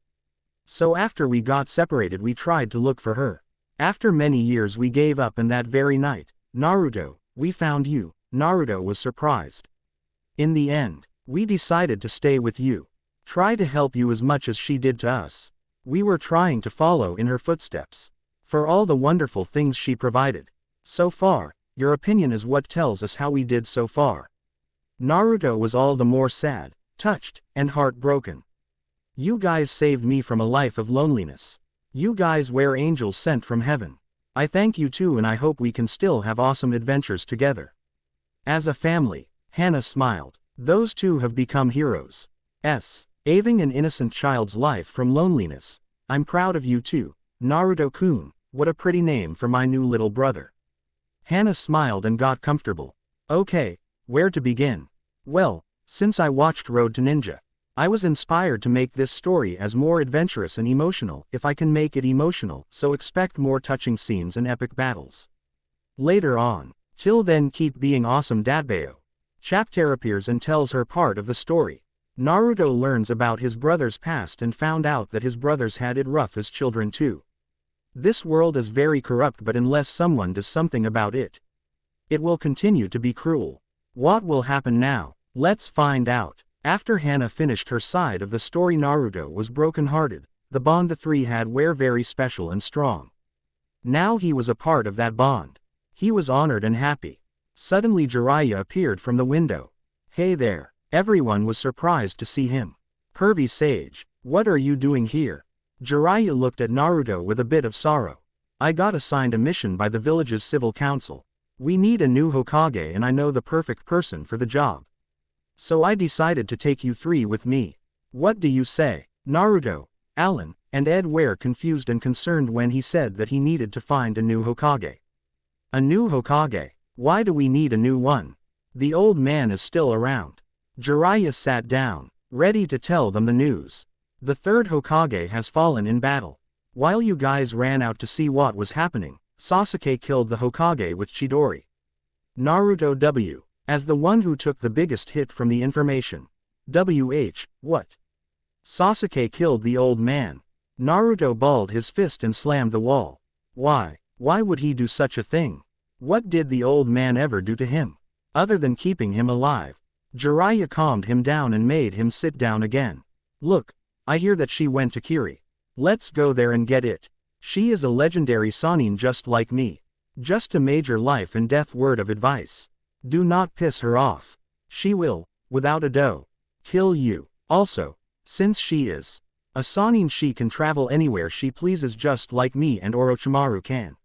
So after we got separated we tried to look for her. After many years we gave up, and that very night, Naruto, we found you. Naruto was surprised. In the end, we decided to stay with you. Try to help you as much as she did to us. We were trying to follow in her footsteps. For all the wonderful things she provided. So far, your opinion is what tells us how we did so far. Naruto was all the more sad, touched, and heartbroken. You guys saved me from a life of loneliness. You guys were angels sent from heaven. I thank you too, and I hope we can still have awesome adventures together. As a family, Hana smiled. Those two have become heroes. Saving an innocent child's life from loneliness. I'm proud of you too, Naruto-kun. What a pretty name for my new little brother. Hana smiled and got comfortable. Okay, where to begin? Well, since I watched Road to Ninja, I was inspired to make this story as more adventurous and emotional if I can make it emotional, so expect more touching scenes and epic battles. Later on. Till then, keep being awesome, Datbeo. Chapter appears and tells her part of the story. Naruto learns about his brother's past and found out that his brothers had it rough as children too. This world is very corrupt, but unless someone does something about it, it will continue to be cruel. What will happen now? Let's find out. After Hana finished her side of the story, Naruto was broken-hearted. The bond the three had were very special and strong. Now he was a part of that bond. He was honored and happy. Suddenly Jiraiya appeared from the window. Hey there. Everyone was surprised to see him. Pervy Sage, what are you doing here? Jiraiya looked at Naruto with a bit of sorrow. I got assigned a mission by the village's civil council. We need a new Hokage and I know the perfect person for the job. So I decided to take you three with me. What do you say? Naruto, Alan, and Ed were confused and concerned when he said that he needed to find a new Hokage. A new Hokage. Why do we need a new one? The old man is still around. Jiraiya sat down, ready to tell them the news. The third Hokage has fallen in battle. While you guys ran out to see what was happening, Sasuke killed the Hokage with Chidori. Naruto W. As the one who took the biggest hit from the information. What? Sasuke killed the old man. Naruto balled his fist and slammed the wall. Why? Why would he do such a thing? What did the old man ever do to him? Other than keeping him alive. Jiraiya calmed him down and made him sit down again. Look, I hear that she went to Kiri. Let's go there and get it. She is a legendary Sannin just like me. Just a major life and death word of advice. Do not piss her off. She will, without a doubt, kill you. Also, since she is a Sannin, she can travel anywhere she pleases just like me and Orochimaru can.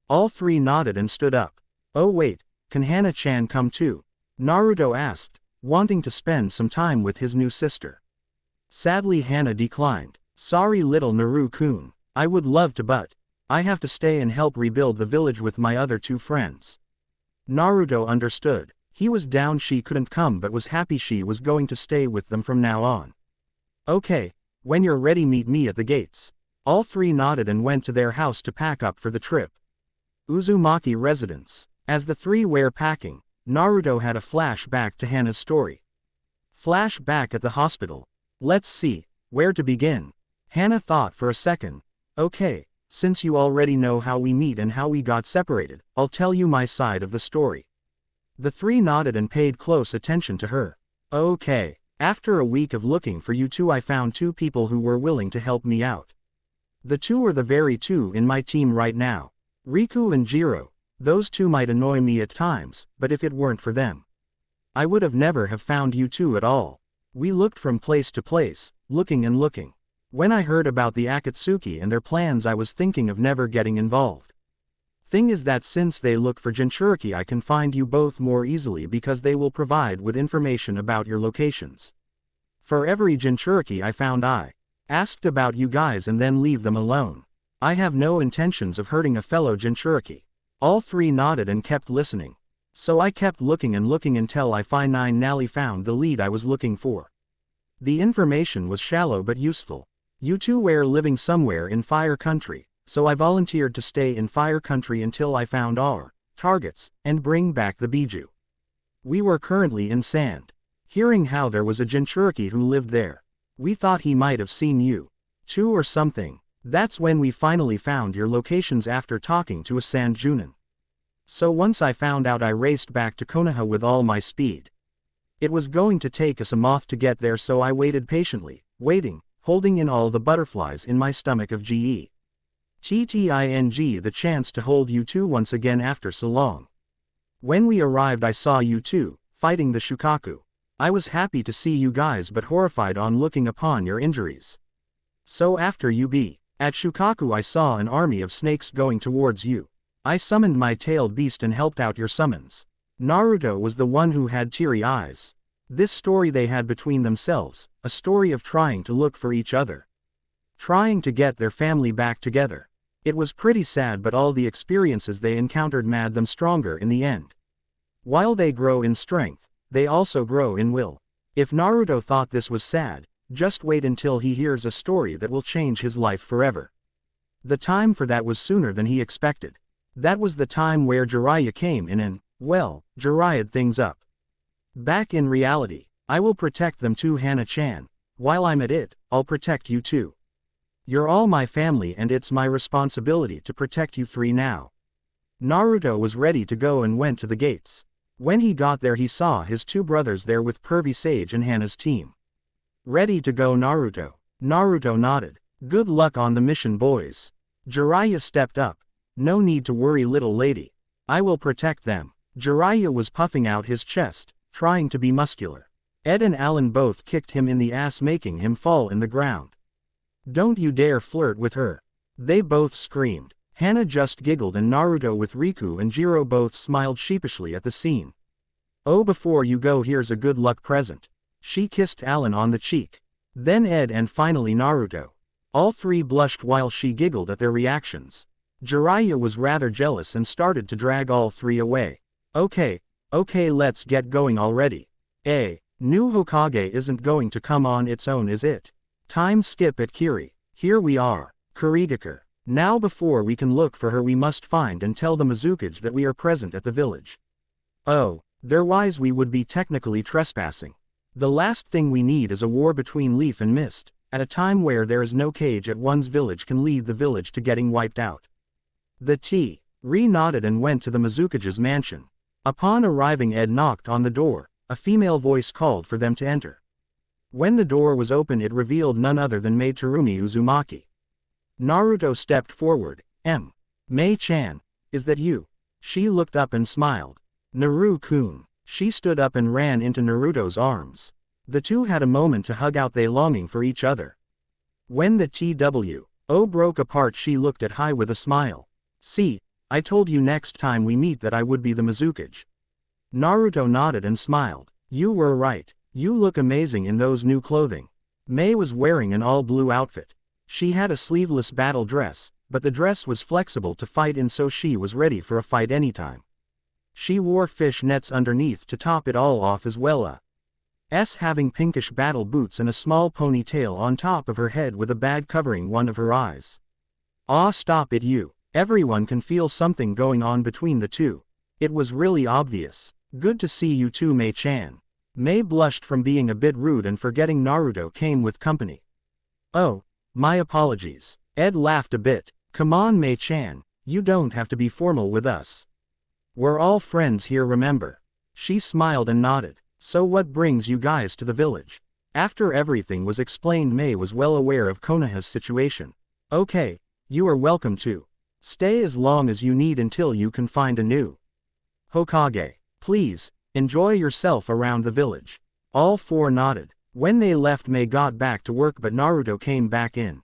All three nodded and stood up. Oh wait, can Hana-chan come too? Naruto asked, wanting to spend some time with his new sister. Sadly, Hana declined. Sorry little Naru-kun, I would love to, but I have to stay and help rebuild the village with my other two friends. Naruto understood. He was down she couldn't come but was happy she was going to stay with them from now on. Okay, when you're ready meet me at the gates. All three nodded and went to their house to pack up for the trip. Uzumaki residence. As the three were packing, Naruto had a flashback to Hana's story. Flashback at the hospital. Let's see, where to begin. Hana thought for a second. Okay, since you already know how we meet and how we got separated, I'll tell you my side of the story. The three nodded and paid close attention to her. Okay, after a week of looking for you two, I found two people who were willing to help me out. The two are the very two in my team right now. Riku and Jiro. Those two might annoy me at times, but if it weren't for them, I would have never have found you two at all. We looked from place to place, looking and looking. When I heard about the Akatsuki and their plans, I was thinking of never getting involved. Thing is that since they look for Jinchuriki, I can find you both more easily because they will provide with information about your locations. For every Jinchuriki I found, I asked about you guys and then leave them alone. I have no intentions of hurting a fellow Jinchuriki. All three nodded and kept listening. So I kept looking and looking until I finally found the lead I was looking for. The information was shallow but useful. You two were living somewhere in Fire Country, so I volunteered to stay in Fire Country until I found our targets and bring back the Biju. We were currently in Sand. Hearing how there was a Jinchuriki who lived there, we thought he might have seen you two or something. That's when we finally found your locations after talking to a Sand Junin. So once I found out, I raced back to Konoha with all my speed. It was going to take us a month to get there, so I waited patiently, waiting, holding in all the butterflies in my stomach of GE. TTING, the chance to hold you two once again after so long. When we arrived, I saw you two fighting the Shukaku. I was happy to see you guys but horrified on looking upon your injuries. So after you be at Shukaku, I saw an army of snakes going towards you. I summoned my tailed beast and helped out your summons. Naruto was the one who had teary eyes. This story they had between themselves, a story of trying to look for each other. Trying to get their family back together. It was pretty sad, but all the experiences they encountered made them stronger in the end. While they grow in strength, they also grow in will. If Naruto thought this was sad, just wait until he hears a story that will change his life forever. The time for that was sooner than he expected. That was the time where Jiraiya came in and, well, Jiraiya things up. Back in reality, I will protect them too, Hana-chan. While I'm at it, I'll protect you too. You're all my family and it's my responsibility to protect you three now. Naruto was ready to go and went to the gates. When he got there, he saw his two brothers there with Pervy Sage and Hana's team. Ready to go, Naruto? Naruto nodded. Good luck on the mission, boys. Jiraiya stepped up. No need to worry, little lady. I will protect them. Jiraiya was puffing out his chest, trying to be muscular. Ed and Alan both kicked him in the ass, making him fall in the ground. Don't you dare flirt with her. They both screamed. Hana just giggled and Naruto with Riku and Jiro both smiled sheepishly at the scene. Oh, before you go, here's a good luck present. She kissed Alan on the cheek. Then Ed and finally Naruto. All three blushed while she giggled at their reactions. Jiraiya was rather jealous and started to drag all three away. Okay, let's get going already. New Hokage isn't going to come on its own, is it? Time skip at Kiri. Here we are. Kurigakure. Now before we can look for her we must find and tell the Mizukage that we are present at the village. Oh, otherwise we would be technically trespassing. The last thing we need is a war between Leaf and Mist, at a time where there is no Kage at one's village can lead the village to getting wiped out. The Ri nodded and went to the Mizukage's mansion. Upon arriving, Ed knocked on the door. A female voice called for them to enter. When the door was open it revealed none other than Mei Terumi Uzumaki. Naruto stepped forward. Mei-chan, is that you? She looked up and smiled. Naru-kun. She stood up and ran into Naruto's arms. The two had a moment to hug out, they longing for each other. When the TWO broke apart she looked at Hai with a smile. See, I told you next time we meet that I would be the Mizukage. Naruto nodded and smiled. You were right. You look amazing in those new clothing. Mei was wearing an all-blue outfit. She had a sleeveless battle dress, but the dress was flexible to fight in, so she was ready for a fight anytime. She wore fish nets underneath to top it all off, as well as having pinkish battle boots and a small ponytail on top of her head with a bag covering one of her eyes. Ah, stop it you. Everyone can feel something going on between the two. It was really obvious. Good to see you too, Mei-chan. Mei blushed from being a bit rude and forgetting Naruto came with company. Oh, my apologies. Ed laughed a bit. Come on, Mei-chan, you don't have to be formal with us. We're all friends here, remember? She smiled and nodded. So what brings you guys to the village? After everything was explained, Mei was well aware of Konoha's situation. Okay, you are welcome to stay as long as you need until you can find a new Hokage. Please, enjoy yourself around the village. All four nodded. When they left, Mei got back to work, but Naruto came back in.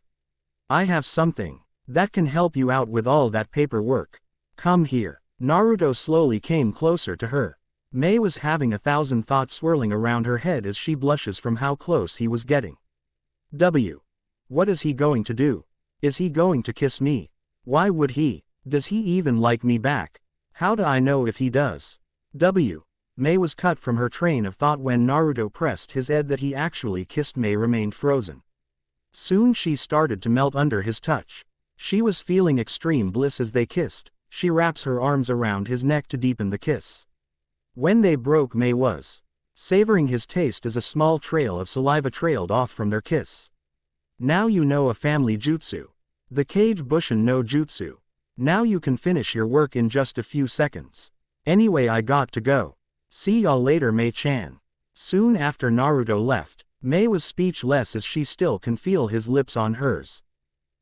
I have something that can help you out with all that paperwork. Come here. Naruto slowly came closer to her. Mei was having 1,000 thoughts swirling around her head as she blushes from how close he was getting. What is he going to do? Is he going to kiss me? Why would he? Does he even like me back? How do I know if he does? Mei was cut from her train of thought when Naruto pressed his head that he actually kissed. Mei remained frozen. Soon she started to melt under his touch. She was feeling extreme bliss as they kissed. She wraps her arms around his neck to deepen the kiss. When they broke, Mei was savoring his taste as a small trail of saliva trailed off from their kiss. Now you know a family jutsu. The Kage Bushin no Jutsu. Now you can finish your work in just a few seconds. Anyway, I got to go. See y'all later, Mei-chan. Soon after Naruto left, Mei was speechless as she still can feel his lips on hers.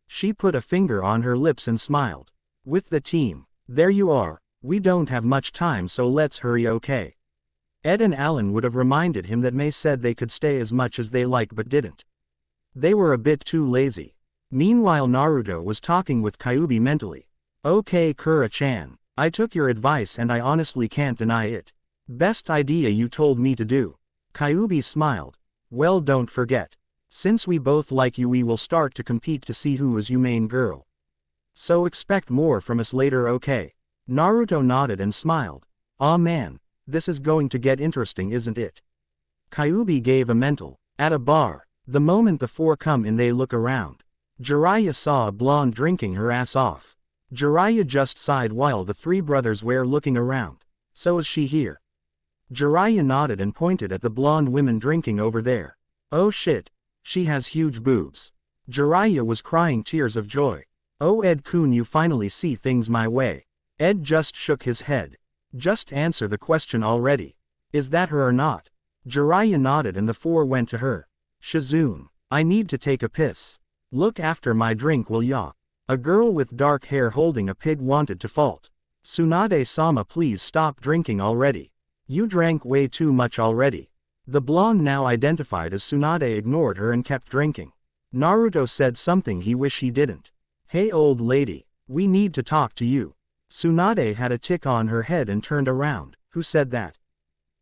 She put a finger on her lips and smiled. With the team. There you are. We don't have much time, so let's hurry, okay? Ed and Alan would have reminded him that Mei said they could stay as much as they like but didn't. They were a bit too lazy. Meanwhile, Naruto was talking with Kyuubi mentally. Okay, Kura-chan. I took your advice and I honestly can't deny it. Best idea you told me to do. Kyuubi smiled. Well, don't forget. Since we both like you, we will start to compete to see who is your main girl. So expect more from us later, okay? Naruto nodded and smiled. Aw man, this is going to get interesting, isn't it? Kyuubi gave a mental. At a bar. The moment the four come in, they look around. Jiraiya saw a blonde drinking her ass off. Jiraiya just sighed while the three brothers were looking around. So is she here? Jiraiya nodded and pointed at the blonde women drinking over there. Oh shit, she has huge boobs. Jiraiya was crying tears of joy. Oh Ed-kun, you finally see things my way. Ed just shook his head. Just answer the question already. Is that her or not? Jiraiya nodded and the four went to her. Shizune, I need to take a piss. Look after my drink, will ya? A girl with dark hair holding a pig wanted to fault. Tsunade-sama, please stop drinking already. You drank way too much already. The blonde, now identified as Tsunade, ignored her and kept drinking. Naruto said something he wished he didn't. Hey old lady, we need to talk to you. Tsunade had a tick on her head and turned around. Who said that?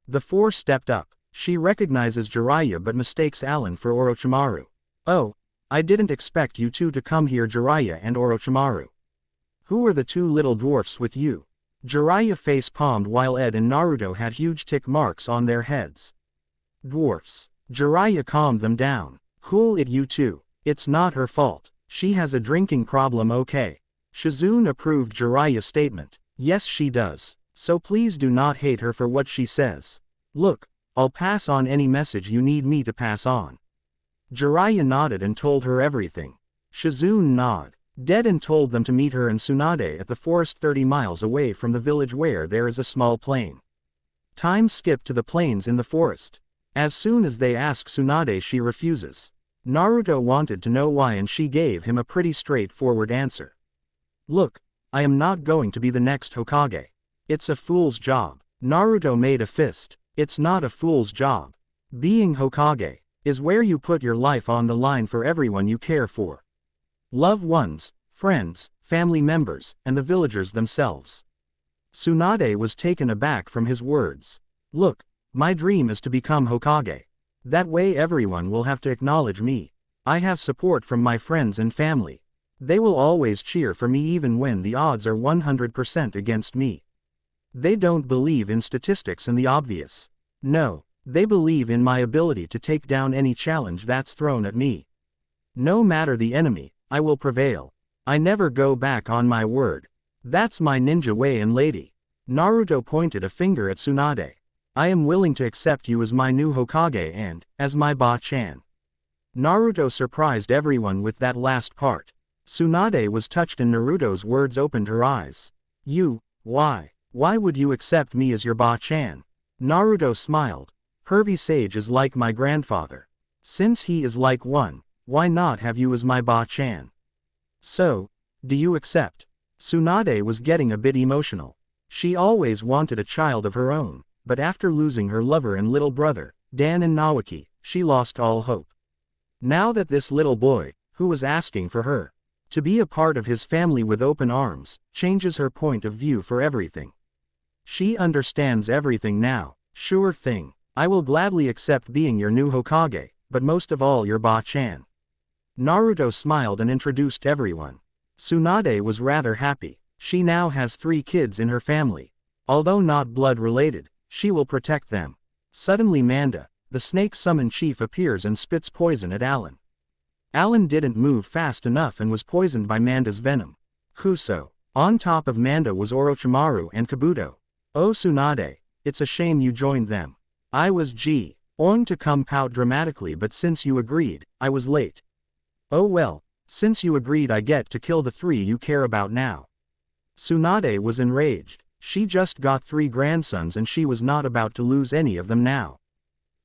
The four stepped up. She recognizes Jiraiya but mistakes Alan for Orochimaru. Oh, I didn't expect you two to come here, Jiraiya and Orochimaru. Who are the two little dwarfs with you? Jiraiya face-palmed while Ed and Naruto had huge tick marks on their heads. Dwarfs. Jiraiya calmed them down. Cool it, you two. It's not her fault. She has a drinking problem, okay? Shizune approved Jiraiya's statement. Yes, she does. So please do not hate her for what she says. Look, I'll pass on any message you need me to pass on. Jiraiya nodded and told her everything. Shizune nodded and told them to meet her and Tsunade at the forest 30 miles away from the village where there is a small plain. Time skipped to the plains in the forest. As soon as they ask Tsunade, she refuses. Naruto wanted to know why and she gave him a pretty straightforward answer. Look, I am not going to be the next Hokage. It's a fool's job. Naruto made a fist. It's not a fool's job. Being Hokage is where you put your life on the line for everyone you care for. Loved ones, friends, family members, and the villagers themselves. Tsunade was taken aback from his words. Look, my dream is to become Hokage. That way everyone will have to acknowledge me. I have support from my friends and family. They will always cheer for me even when the odds are 100% against me. They don't believe in statistics and the obvious. No, they believe in my ability to take down any challenge that's thrown at me. No matter the enemy, I will prevail. I never go back on my word. That's my ninja way, and lady. Naruto pointed a finger at Tsunade. I am willing to accept you as my new Hokage and, as my Ba-chan. Naruto surprised everyone with that last part. Tsunade was touched and Naruto's words opened her eyes. Why would you accept me as your Ba-chan? Naruto smiled. Pervy Sage is like my grandfather. Since he is like one, why not have you as my Ba-chan? So, do you accept? Tsunade was getting a bit emotional. She always wanted a child of her own, but after losing her lover and little brother, Dan and Naoki, she lost all hope. Now that this little boy, who was asking for her to be a part of his family with open arms, changes her point of view for everything. She understands everything now. Sure thing. I will gladly accept being your new Hokage, but most of all your Ba-chan. Naruto smiled and introduced everyone. Tsunade was rather happy. She now has 3 kids in her family. Although not blood related, she will protect them. Suddenly Manda, the snake summon chief, appears and spits poison at Alan. Alan didn't move fast enough and was poisoned by Manda's venom. Kuso. On top of Manda was Orochimaru and Kabuto. Oh Tsunade, it's a shame you joined them. I was going to come pout dramatically, but since you agreed, I was late. Oh well, since you agreed, I get to kill the 3 you care about now. Tsunade was enraged. She just got 3 grandsons and she was not about to lose any of them now.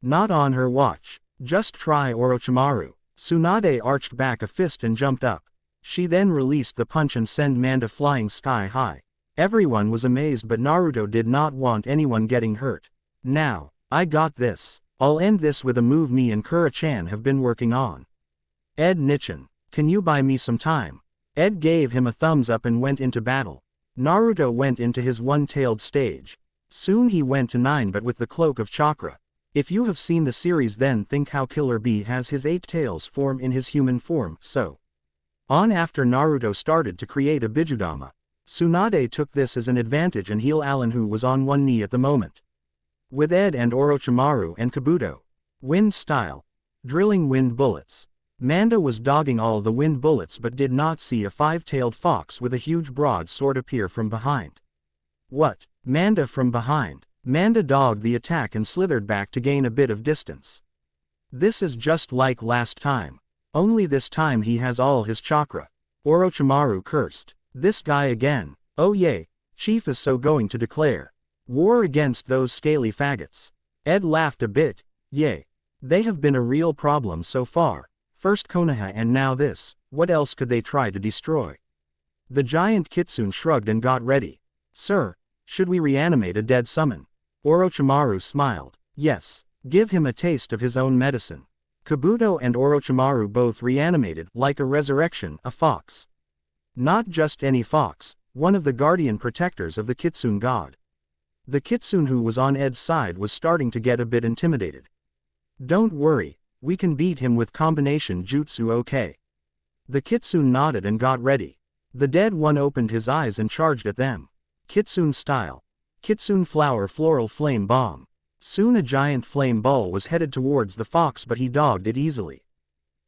Not on her watch. Just try Orochimaru. Tsunade arched back a fist and jumped up. She then released the punch and sent Manda flying sky high. Everyone was amazed, but Naruto did not want anyone getting hurt. Now, I got this. I'll end this with a move me and Kura-chan have been working on. Ed Nichan, can you buy me some time? Ed gave him a thumbs up and went into battle. Naruto went into his one-tailed stage. Soon he went to 9, but with the cloak of chakra. If you have seen the series, then think how Killer Bee has his 8 tails form in his human form, so on. After Naruto started to create a Bijudama, Tsunade took this as an advantage and healed Alan, who was on one knee at the moment. With Ed and Orochimaru and Kabuto. Wind style. Drilling wind bullets. Manda was dogging all the wind bullets but did not see a 5-tailed fox with a huge broadsword appear from behind. What? Manda from behind. Manda dogged the attack and slithered back to gain a bit of distance. This is just like last time. Only this time he has all his chakra. Orochimaru cursed. This guy again. Oh yay, Chief is so going to declare war against those scaly faggots. Ed laughed a bit. Yay. They have been a real problem so far. First Konoha and now this. What else could they try to destroy? The giant Kitsune shrugged and got ready. Sir, should we reanimate a dead summon? Orochimaru smiled. Yes, give him a taste of his own medicine. Kabuto and Orochimaru both reanimated, like a resurrection, a fox. Not just any fox, one of the guardian protectors of the Kitsune god. The Kitsune who was on Ed's side was starting to get a bit intimidated. Don't worry, we can beat him with combination jutsu, okay? The Kitsune nodded and got ready. The dead one opened his eyes and charged at them. Kitsune style. Kitsune flower floral flame bomb. Soon a giant flame ball was headed towards the fox, but he dodged it easily.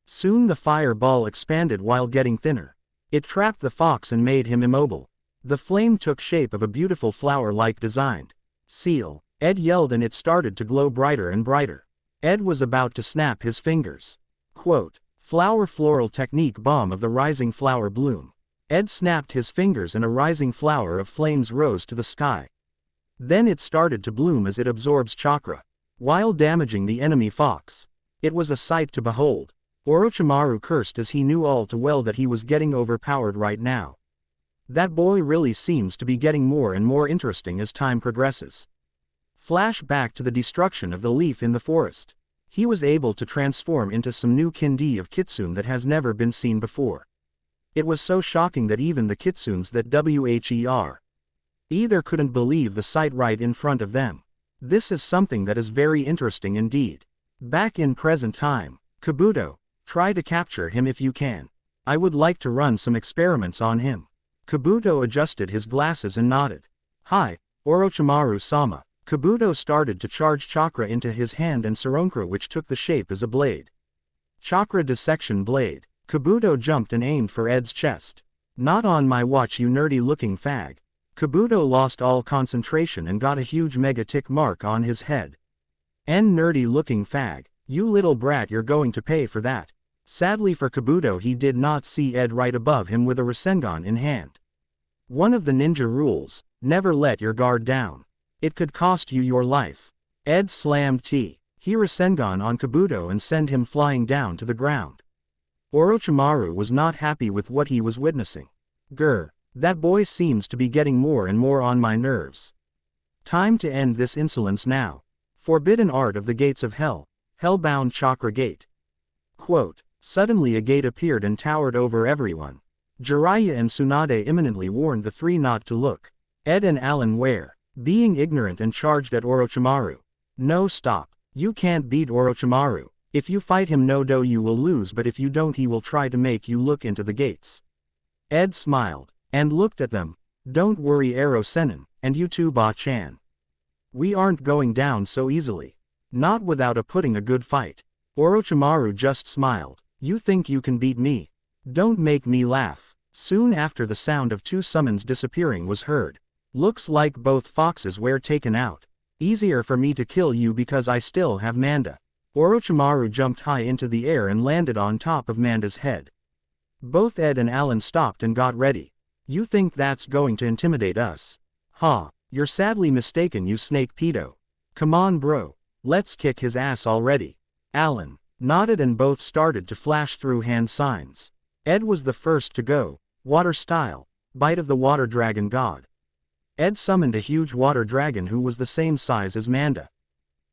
Soon the fire ball expanded while getting thinner. It trapped the fox and made him immobile. The flame took shape of a beautiful flower-like design. Seal. Ed yelled and it started to glow brighter and brighter. Ed was about to snap his fingers. Quote, flower floral technique bomb of the rising flower bloom. Ed snapped his fingers and a rising flower of flames rose to the sky. Then it started to bloom as it absorbs chakra, while damaging the enemy fox. It was a sight to behold. Orochimaru cursed as he knew all too well that he was getting overpowered right now. That boy really seems to be getting more and more interesting as time progresses. Flash back to the destruction of the leaf in the forest. He was able to transform into some new kindi of kitsune that has never been seen before. It was so shocking that even the kitsunes that wher either couldn't believe the sight right in front of them. This is something that is very interesting indeed. Back in present time, Kabuto, try to capture him if you can. I would like to run some experiments on him. Kabuto adjusted his glasses and nodded. Hi, Orochimaru-sama. Kabuto started to charge chakra into his hand and Saronkra, which took the shape as a blade. Chakra dissection blade. Kabuto jumped and aimed for Ed's chest. Not on my watch, you nerdy-looking fag. Kabuto lost all concentration and got a huge mega tick mark on his head. Nerdy-looking fag. You little brat, you're going to pay for that. Sadly for Kabuto, he did not see Ed right above him with a Rasengan in hand. One of the ninja rules, never let your guard down. It could cost you your life. Ed slammed He Rasengan on Kabuto and sent him flying down to the ground. Orochimaru was not happy with what he was witnessing. Grr, that boy seems to be getting more and more on my nerves. Time to end this insolence now. Forbidden art of the gates of hell, hellbound chakra gate. Quote, suddenly a gate appeared and towered over everyone. Jiraiya and Tsunade imminently warned the three not to look. Ed and Alan were being ignorant and charged at Orochimaru. No, stop. You can't beat Orochimaru. If you fight him, no, you will lose, but if you don't, he will try to make you look into the gates. Ed smiled and looked at them. Don't worry, Ero Sennin, and you too, Ba-chan. We aren't going down so easily. Not without putting a good fight. Orochimaru just smiled. You think you can beat me? Don't make me laugh. Soon after, the sound of two summons disappearing was heard. Looks like both foxes were taken out. Easier for me to kill you because I still have Manda. Orochimaru jumped high into the air and landed on top of Manda's head. Both Ed and Alan stopped and got ready. You think that's going to intimidate us? Ha, you're sadly mistaken, you snake pedo. Come on, bro. Let's kick his ass already. Alan nodded and both started to flash through hand signs. Ed was the first to go. Water style. Bite of the water dragon god. Ed summoned a huge water dragon who was the same size as Manda.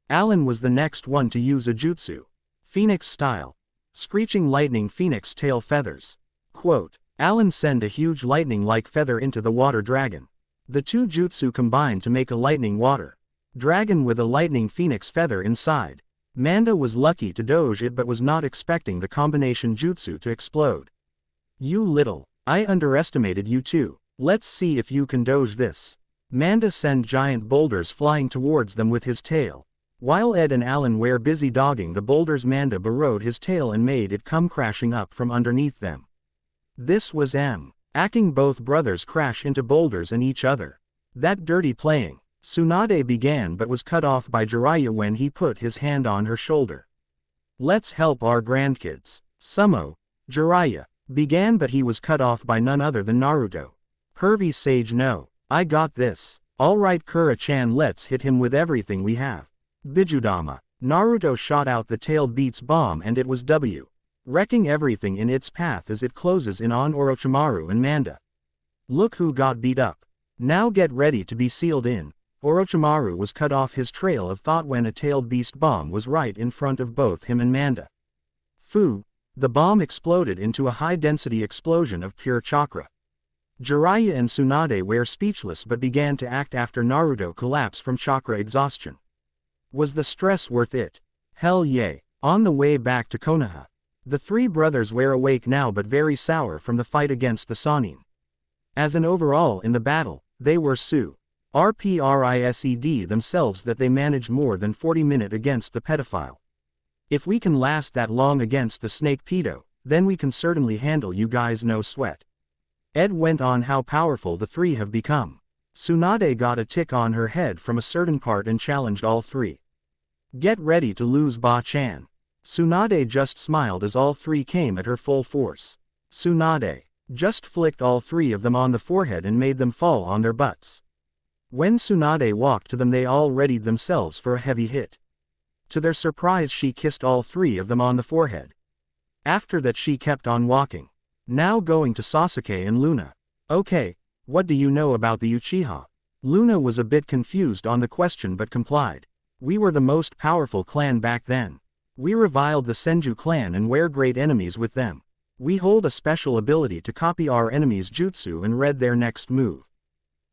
Alan was the next one to use a jutsu. Phoenix style. Screeching lightning phoenix tail feathers. Quote, Alan sent a huge lightning-like feather into the water dragon. The two jutsu combined to make a lightning water dragon with a lightning phoenix feather inside. Manda was lucky to dodge it but was not expecting the combination jutsu to explode. You little, I underestimated you too. Let's see if you can dodge this. Manda sent giant boulders flying towards them with his tail. While Ed and Alan were busy dogging the boulders, Manda burrowed his tail and made it come crashing up from underneath them. This was acting both brothers crash into boulders and each other. That dirty playing. Tsunade began but was cut off by Jiraiya when he put his hand on her shoulder. Let's help our grandkids. Sumo. Jiraiya began but he was cut off by none other than Naruto. Pervy sage, no. I got this. Alright Kura-chan, let's hit him with everything we have. Bijudama. Naruto shot out the tailed beats bomb and it was wrecking everything in its path as it closes in on Orochimaru and Manda. Look who got beat up. Now get ready to be sealed in. Orochimaru was cut off his trail of thought when a tailed beast bomb was right in front of both him and Manda. Fu. The bomb exploded into a high-density explosion of pure chakra. Jiraiya and Tsunade were speechless but began to act after Naruto collapsed from chakra exhaustion. Was the stress worth it? Hell yeah. On the way back to Konoha, the three brothers were awake now but very sour from the fight against the Sannin. As an overall in the battle, they were RPRISED themselves that they managed more than 40 minutes against the pedophile. If we can last that long against the snake pedo, then we can certainly handle you guys, no sweat. Ed went on how powerful the three have become. Tsunade got a tick on her head from a certain part and challenged all three. Get ready to lose, Ba-chan. Tsunade just smiled as all three came at her full force. Tsunade just flicked all three of them on the forehead and made them fall on their butts. When Tsunade walked to them, they all readied themselves for a heavy hit. To their surprise, she kissed all three of them on the forehead. After that, she kept on walking. Now going to Sasuke and Luna. Okay, what do you know about the Uchiha? Luna was a bit confused on the question but complied. We were the most powerful clan back then. We reviled the Senju clan and were great enemies with them. We hold a special ability to copy our enemies' jutsu and read their next move.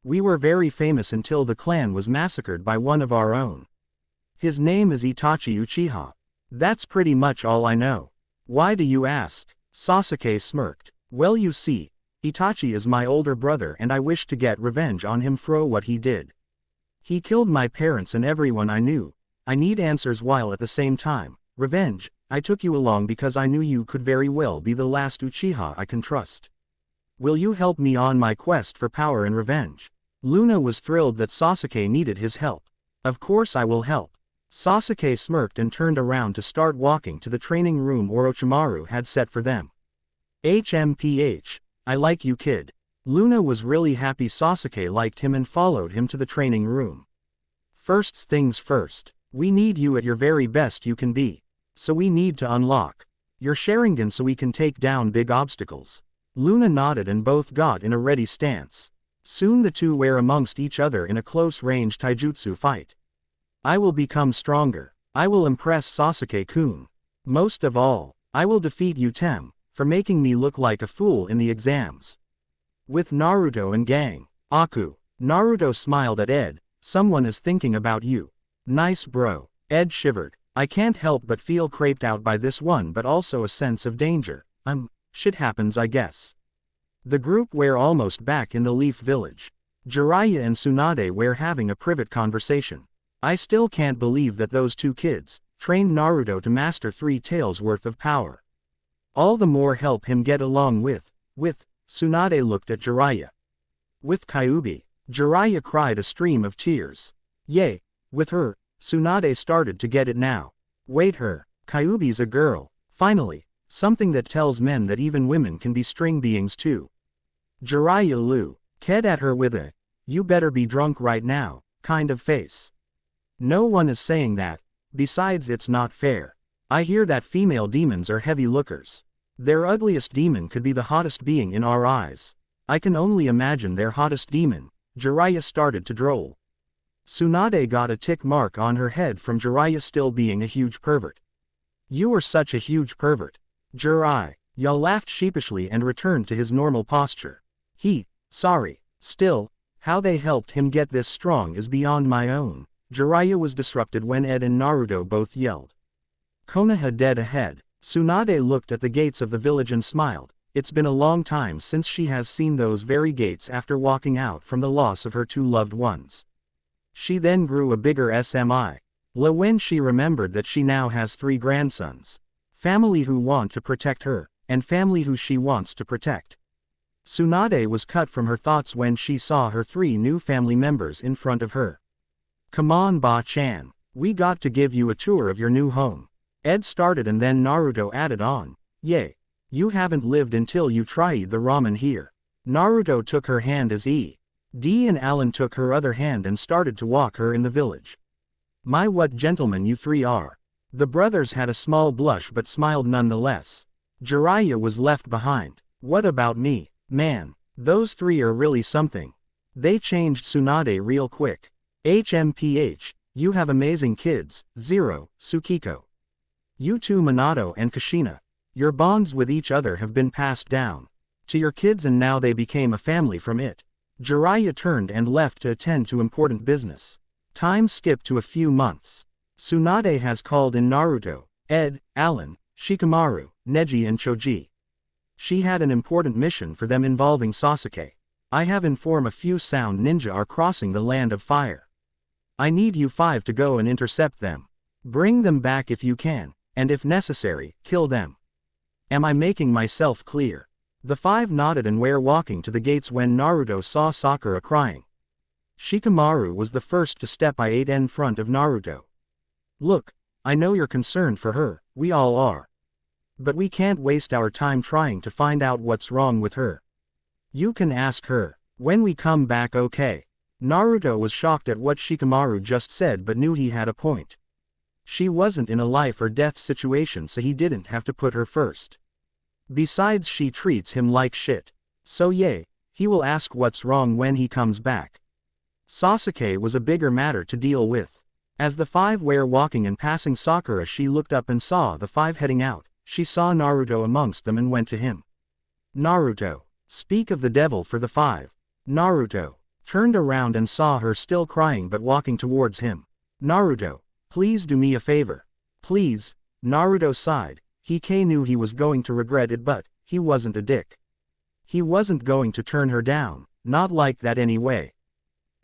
We were very famous until the clan was massacred by one of our own. His name is Itachi Uchiha. That's pretty much all I know. Why do you ask? Sasuke smirked. Well, you see, Itachi is my older brother and I wish to get revenge on him for what he did. He killed my parents and everyone I knew. I need answers while at the same time. Revenge. I took you along because I knew you could very well be the last Uchiha I can trust. Will you help me on my quest for power and revenge? Luna was thrilled that Sasuke needed his help. Of course I will help. Sasuke smirked and turned around to start walking to the training room Orochimaru had set for them. HMPH. I like you, kid. Luna was really happy Sasuke liked him and followed him to the training room. First things first. We need you at your very best you can be. So we need to unlock your Sharingan so we can take down big obstacles. Luna nodded and both got in a ready stance. Soon the two were amongst each other in a close-range taijutsu fight. I will become stronger. I will impress Sasuke-kun. Most of all, I will defeat you, Tem, for making me look like a fool in the exams. With Naruto and gang. Aku. Naruto smiled at Ed. Someone is thinking about you. Nice, bro. Ed shivered. I can't help but feel creeped out by this one, but also a sense of danger. Shit happens, I guess. The group were almost back in the Leaf Village. Jiraiya and Tsunade were having a private conversation. I still can't believe that those two kids trained Naruto to master 3 tails worth of power. All the more help him get along with. Tsunade looked at Jiraiya. With Kyuubi. Jiraiya cried a stream of tears. Yay. With her. Tsunade started to get it now. Wait, her. Kyuubi's a girl. Finally. Something that tells men that even women can be string beings too. Jiraiya looked at her with a, you better be drunk right now, kind of face. No one is saying that. Besides, it's not fair. I hear that female demons are heavy lookers. Their ugliest demon could be the hottest being in our eyes. I can only imagine their hottest demon. Jiraiya started to droll. Tsunade got a tick mark on her head from Jiraiya still being a huge pervert. You are such a huge pervert. Jiraiya laughed sheepishly and returned to his normal posture. Sorry. Still, how they helped him get this strong is beyond my own. Jiraiya was disrupted when Ed and Naruto both yelled. Konoha dead ahead. Tsunade looked at the gates of the village and smiled. It's been a long time since she has seen those very gates after walking out from the loss of her 2 loved ones. She then grew a bigger SMI. When she remembered that she now has 3 grandsons. Family who want to protect her, and family who she wants to protect. Tsunade was cut from her thoughts when she saw her 3 new family members in front of her. Come on, Ba-chan. We got to give you a tour of your new home. Ed started and then Naruto added on. Yay. You haven't lived until you tried the ramen here. Naruto took her hand as D and Alan took her other hand and started to walk her in the village. My, what gentlemen you 3 are. The brothers had a small blush but smiled nonetheless. Jiraiya was left behind. What about me? Man, those 3 are really something. They changed Tsunade real quick. HMPH, you have amazing kids. 0, Tsukiko. You 2 Minato and Kushina. Your bonds with each other have been passed down to your kids and now they became a family from it. Jiraiya turned and left to attend to important business. Time skipped to a few months. Tsunade has called in Naruto, Ed, Alan, Shikamaru, Neji and Choji. She had an important mission for them involving Sasuke. I have informed a few sound ninja are crossing the land of fire. I need you 5 to go and intercept them. Bring them back if you can, and if necessary, kill them. Am I making myself clear? The 5 nodded and were walking to the gates when Naruto saw Sakura crying. Shikamaru was the first to step in front of Naruto. Look, I know you're concerned for her, we all are. But we can't waste our time trying to find out what's wrong with her. You can ask her, when we come back, okay? Naruto was shocked at what Shikamaru just said but knew he had a point. She wasn't in a life or death situation, so he didn't have to put her first. Besides, she treats him like shit. So yeah, he will ask what's wrong when he comes back. Sasuke was a bigger matter to deal with. As the 5 were walking and passing Sakura, she looked up and saw the 5 heading out. She saw Naruto amongst them and went to him. Naruto, speak of the devil for the 5. Naruto turned around and saw her still crying but walking towards him. Naruto, please do me a favor. Please. Naruto sighed. He knew he was going to regret it, but he wasn't a dick. He wasn't going to turn her down, not like that anyway.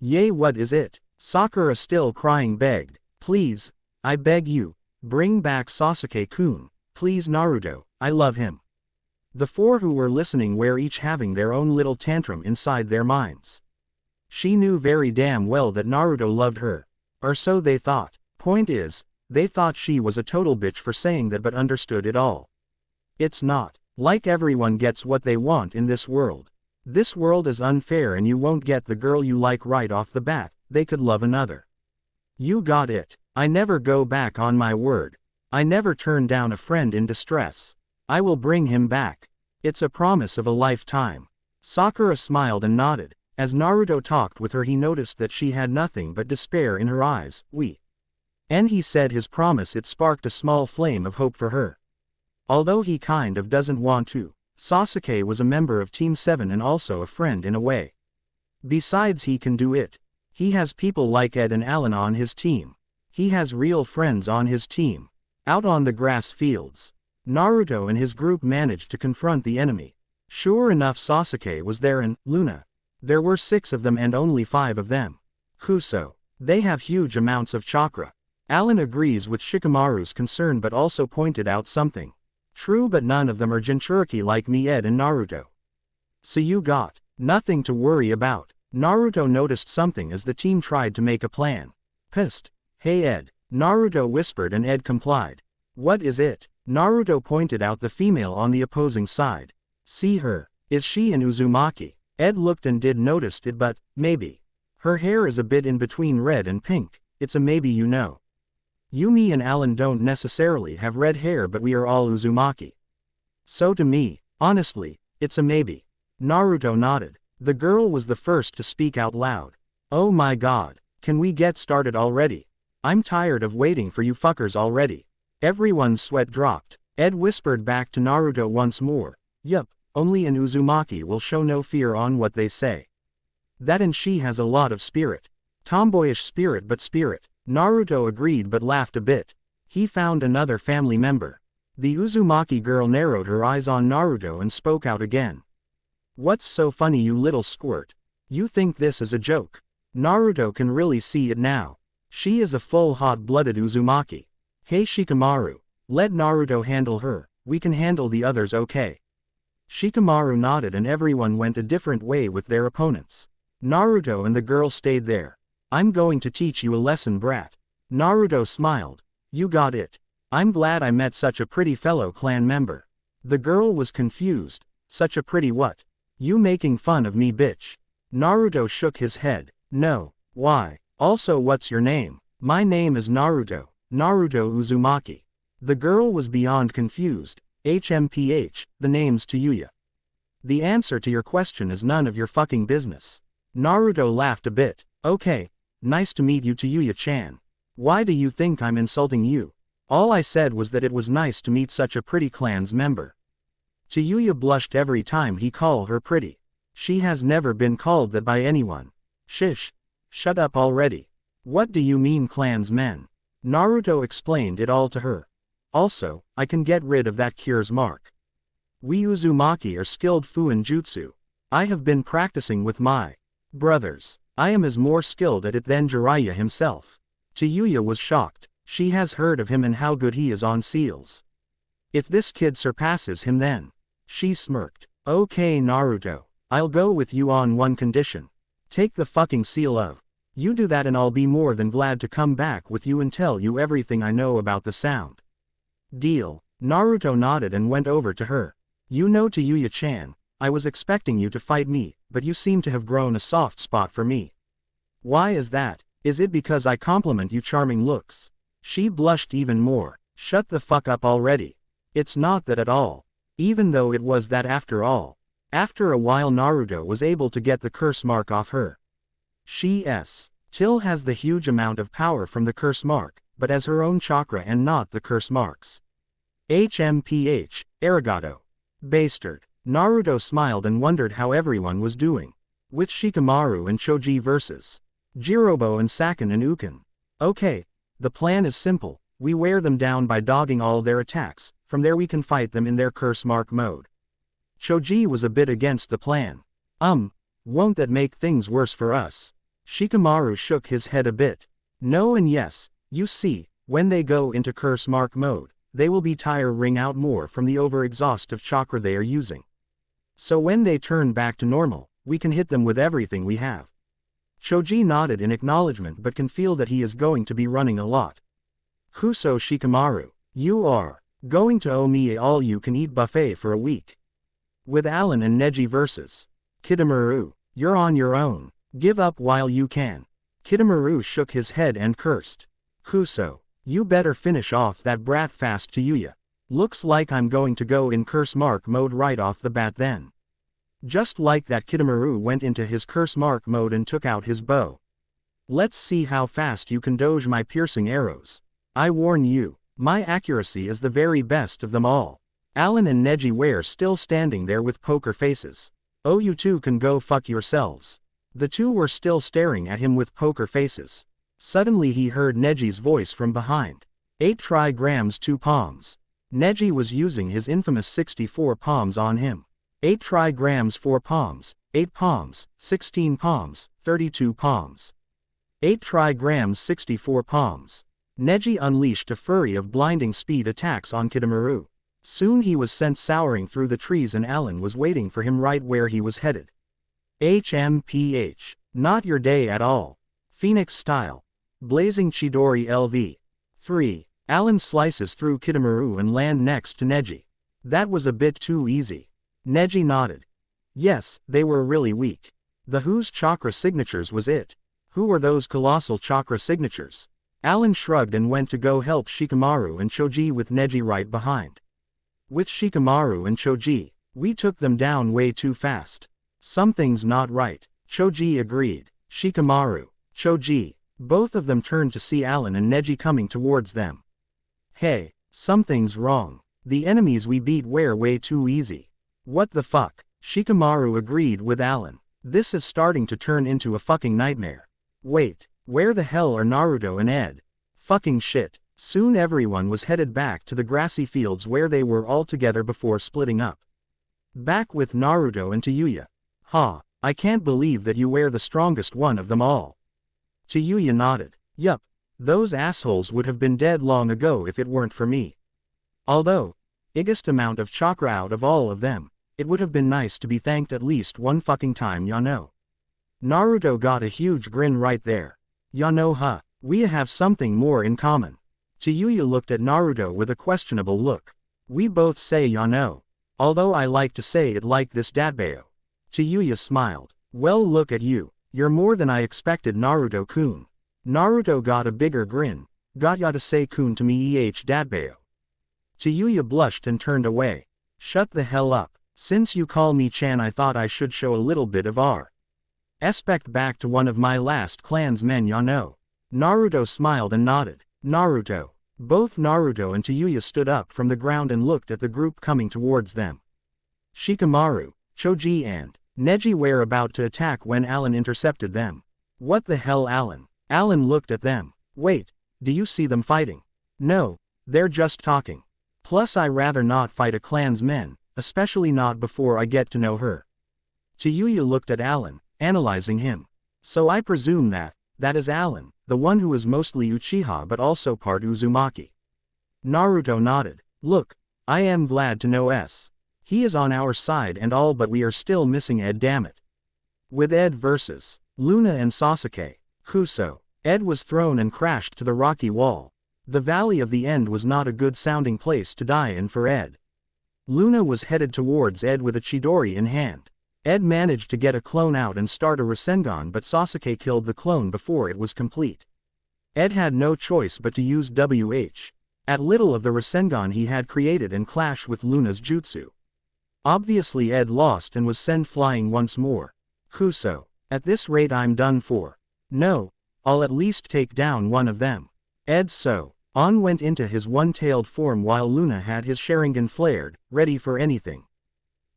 Yay, what is it? Sakura, still crying, begged. Please, I beg you, bring back Sasuke-kun. Please Naruto, I love him. The 4 who were listening were each having their own little tantrum inside their minds. She knew very damn well that Naruto loved her. Or so they thought. Point is, they thought she was a total bitch for saying that, but understood it all. It's not like everyone gets what they want in this world. This world is unfair and you won't get the girl you like right off the bat, they could love another. You got it. I never go back on my word. I never turn down a friend in distress. I will bring him back. It's a promise of a lifetime. Sakura smiled and nodded. As Naruto talked with her, he noticed that she had nothing but despair in her eyes. And he said his promise, it sparked a small flame of hope for her. Although he kind of doesn't want to, Sasuke was a member of Team 7 and also a friend in a way. Besides, he can do it. He has people like Ed and Alan on his team. He has real friends on his team. Out on the grass fields, Naruto and his group managed to confront the enemy. Sure enough, Sasuke was there and Luna. There were 6 of them and only 5 of them. Kuso. They have huge amounts of chakra. Alan agrees with Shikamaru's concern but also pointed out something. True, but none of them are Jinchuriki like me, Ed and Naruto. So you got nothing to worry about. Naruto noticed something as the team tried to make a plan. Pissed. Hey Ed, Naruto whispered and Ed complied. What is it? Naruto pointed out the female on the opposing side. See her. Is she an Uzumaki? Ed looked and did notice it, but maybe. Her hair is a bit in between red and pink. It's a maybe, you know. Yumi and Alan don't necessarily have red hair, but we are all Uzumaki. So to me, honestly, it's a maybe. Naruto nodded. The girl was the first to speak out loud. Oh my god, can we get started already? I'm tired of waiting for you fuckers already. Everyone's sweat dropped. Ed whispered back to Naruto once more. Yup, only an Uzumaki will show no fear on what they say. That, and she has a lot of spirit. Tomboyish spirit, but spirit. Naruto agreed but laughed a bit. He found another family member. The Uzumaki girl narrowed her eyes on Naruto and spoke out again. What's so funny, you little squirt? You think this is a joke? Naruto can really see it now. She is a full hot-blooded Uzumaki. Hey Shikamaru, let Naruto handle her, we can handle the others, okay? Shikamaru nodded and everyone went a different way with their opponents. Naruto and the girl stayed there. I'm going to teach you a lesson, brat. Naruto smiled. You got it. I'm glad I met such a pretty fellow clan member. The girl was confused. Such a pretty what? You making fun of me, bitch? Naruto shook his head. No. Why? Also, what's your name? My name is Naruto. Naruto Uzumaki. The girl was beyond confused. HMPH, the name's to Yuya. The answer to your question is none of your fucking business. Naruto laughed a bit. Okay. Nice to meet you, to Yuya-chan. Why do you think I'm insulting you? All I said was that it was nice to meet such a pretty clan's member. Chiyuya blushed every time he called her pretty. She has never been called that by anyone. Shish. Shut up already. What do you mean, clan's men? Naruto explained it all to her. Also, I can get rid of that cure's mark. We Uzumaki are skilled Fuin jutsu. I have been practicing with my brothers. I am as more skilled at it than Jiraiya himself. Chiyuya was shocked. She has heard of him and how good he is on seals. If this kid surpasses him then. She smirked. Okay Naruto. I'll go with you on one condition. Take the fucking seal of. You do that and I'll be more than glad to come back with you and tell you everything I know about the sound. Deal. Naruto nodded and went over to her. You know Chiyuya-chan, I was expecting you to fight me, but you seem to have grown a soft spot for me. Why is that? Is it because I compliment you charming looks? She blushed even more. Shut the fuck up already. It's not that at all. Even though it was that after all. After a while Naruto was able to get the curse mark off her. She still has the huge amount of power from the curse mark, but as her own chakra and not the curse marks. HMPH, arigato. Bastard. Naruto smiled and wondered how everyone was doing. With Shikamaru and Choji versus Jirobo and Sakin and Ukin. Okay, the plan is simple, we wear them down by dogging all their attacks, from there we can fight them in their curse mark mode. Choji was a bit against the plan. Won't that make things worse for us? Shikamaru shook his head a bit. No and yes, you see, when they go into curse mark mode, they will be tiring out more from the overexhaust of chakra they are using. So when they turn back to normal, we can hit them with everything we have. Choji nodded in acknowledgement but can feel that he is going to be running a lot. Kuso Shikamaru, you are going to owe me a all-you-can-eat buffet for a week. With Allen and Neji versus Kidamaru, you're on your own. Give up while you can. Kidamaru shook his head and cursed. Kuso, you better finish off that brat fast Chiyuya. Looks like I'm going to go in curse mark mode right off the bat then. Just like that Kidamaru went into his curse mark mode and took out his bow. Let's see how fast you can dodge my piercing arrows. I warn you, my accuracy is the very best of them all. Allen and Neji were still standing there with poker faces. Oh, you two can go fuck yourselves. The two were still staring at him with poker faces. Suddenly he heard Neji's voice from behind. 8 trigrams 2 palms. Neji was using his infamous 64 palms on him. 8 trigrams 4 palms, 8 palms, 16 palms, 32 palms. 8 trigrams 64 palms. Neji unleashed a flurry of blinding speed attacks on Kidamaru. Soon he was sent soaring through the trees and Allen was waiting for him right where he was headed. HMPH. Not your day at all. Phoenix style. Blazing Chidori LV. 3. Allen slices through Kidamaru and land next to Neji. That was a bit too easy. Neji nodded. Yes, they were really weak. The whose chakra signatures was it? Who were those colossal chakra signatures? Allen shrugged and went to go help Shikamaru and Choji with Neji right behind. With Shikamaru and Choji, we took them down way too fast. Something's not right. Choji agreed. Shikamaru, Choji, both of them turned to see Allen and Neji coming towards them. Hey, something's wrong. The enemies we beat were way too easy. What the fuck? Shikamaru agreed with Allen. This is starting to turn into a fucking nightmare. Wait, where the hell are Naruto and Ed? Fucking shit. Soon everyone was headed back to the grassy fields where they were all together before splitting up. Back with Naruto and Chiyuya. Ha, I can't believe that you were the strongest one of them all. Chiyuya nodded. Yup, those assholes would have been dead long ago if it weren't for me. Although, biggest amount of chakra out of all of them, it would have been nice to be thanked at least one fucking time, ya know. Naruto got a huge grin right there. Ya know, huh, we have something more in common. Chiyuya looked at Naruto with a questionable look. We both say ya know. Although I like to say it like this datbayo. Chiyuya smiled. Well, look at you. You're more than I expected, Naruto-kun. Naruto got a bigger grin. Got ya to say kun to me datbayo. Chiyuya blushed and turned away. Shut the hell up. Since you call me Chan, I thought I should show a little bit of respect back to one of my last clan's men, ya know. Naruto smiled and nodded. Naruto. Both Naruto and Chiyuya stood up from the ground and looked at the group coming towards them. Shikamaru, Choji and Neji were about to attack when Allen intercepted them. What the hell, Allen? Allen looked at them. Wait, do you see them fighting? No, they're just talking. Plus I rather not fight a clan's men, especially not before I get to know her. Chio looked at Alan, analyzing him. So I presume that is Alan, the one who is mostly Uchiha but also part Uzumaki. Naruto nodded. Look, I am glad to know he is on our side and all, but we are still missing Ed, dammit. With Ed versus Luna and Sasuke. Kuso. Ed was thrown and crashed to the rocky wall. The Valley of the End was not a good sounding place to die in for Ed. Luna was headed towards Ed with a Chidori in hand. Ed managed to get a clone out and start a Rasengan, but Sasuke killed the clone before it was complete. Ed had no choice but to use WH. At little of the Rasengan he had created and clash with Luna's jutsu. Obviously Ed lost and was sent flying once more. Kuso. At this rate I'm done for. No, I'll at least take down one of them. Ed on went into his one-tailed form while Luna had his Sharingan flared, ready for anything.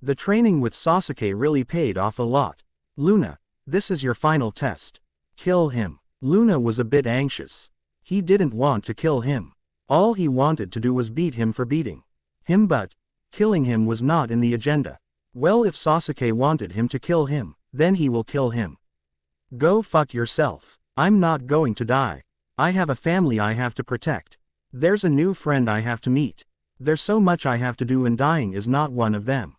The training with Sasuke really paid off a lot. Luna, this is your final test. Kill him. Luna was a bit anxious. He didn't want to kill him. All he wanted to do was beat him for beating him, but killing him was not in the agenda. Well, if Sasuke wanted him to kill him, then he will kill him. Go fuck yourself. I'm not going to die. I have a family I have to protect. There's a new friend I have to meet. There's so much I have to do and dying is not one of them.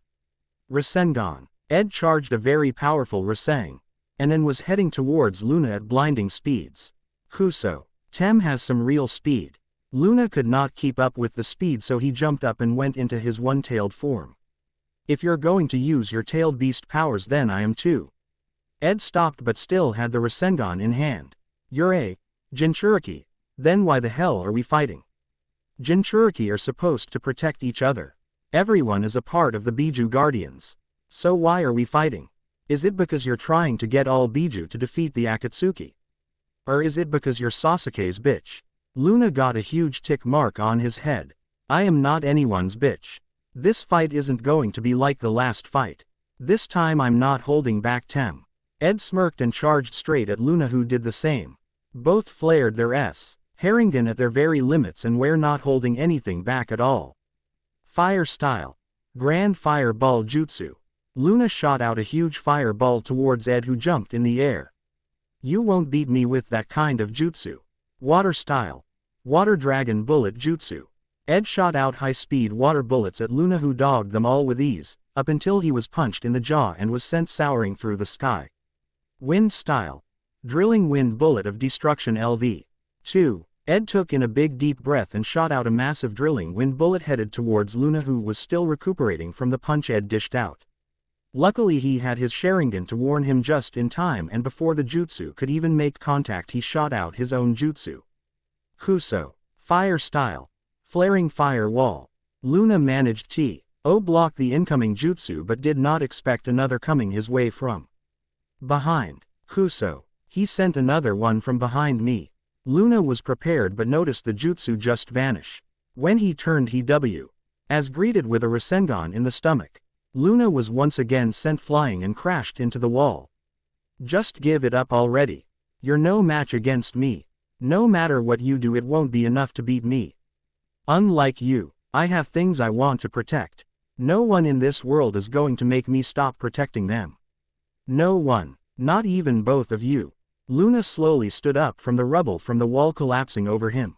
Rasengan. Ed charged a very powerful Raseng, and then was heading towards Luna at blinding speeds. Kuso. Tem has some real speed. Luna could not keep up with the speed, so he jumped up and went into his one-tailed form. If you're going to use your tailed beast powers, then I am too. Ed stopped but still had the Rasengan in hand. You're a Jinchuriki. Then why the hell are we fighting? Jinchuriki are supposed to protect each other. Everyone is a part of the Biju Guardians. So why are we fighting? Is it because you're trying to get all Biju to defeat the Akatsuki? Or is it because you're Sasuke's bitch? Luna got a huge tick mark on his head. I am not anyone's bitch. This fight isn't going to be like the last fight. This time I'm not holding back Tem. Ed smirked and charged straight at Luna, who did the same. Both flared their Sharingan at their very limits and were not holding anything back at all. Fire style. Grand Fireball Jutsu. Luna shot out a huge fireball towards Ed, who jumped in the air. You won't beat me with that kind of jutsu. Water style. Water Dragon Bullet Jutsu. Ed shot out high-speed water bullets at Luna, who dogged them all with ease, up until he was punched in the jaw and was sent soaring through the sky. Wind style. Drilling Wind Bullet of Destruction LV. 2. Ed took in a big deep breath and shot out a massive drilling wind bullet headed towards Luna, who was still recuperating from the punch Ed dished out. Luckily he had his Sharingan to warn him just in time, and before the jutsu could even make contact he shot out his own jutsu. Kuso. Fire style. Flaring Fire Wall. Luna managed to block the incoming jutsu but did not expect another coming his way from behind. Kuso. He sent another one from behind me. Luna was prepared but noticed the jutsu just vanish. When he turned, he as greeted with a Rasengan in the stomach. Luna was once again sent flying and crashed into the wall. Just give it up already. You're no match against me. No matter what you do, it won't be enough to beat me. Unlike you, I have things I want to protect. No one in this world is going to make me stop protecting them. No one, not even both of you. Luna slowly stood up from the rubble from the wall collapsing over him.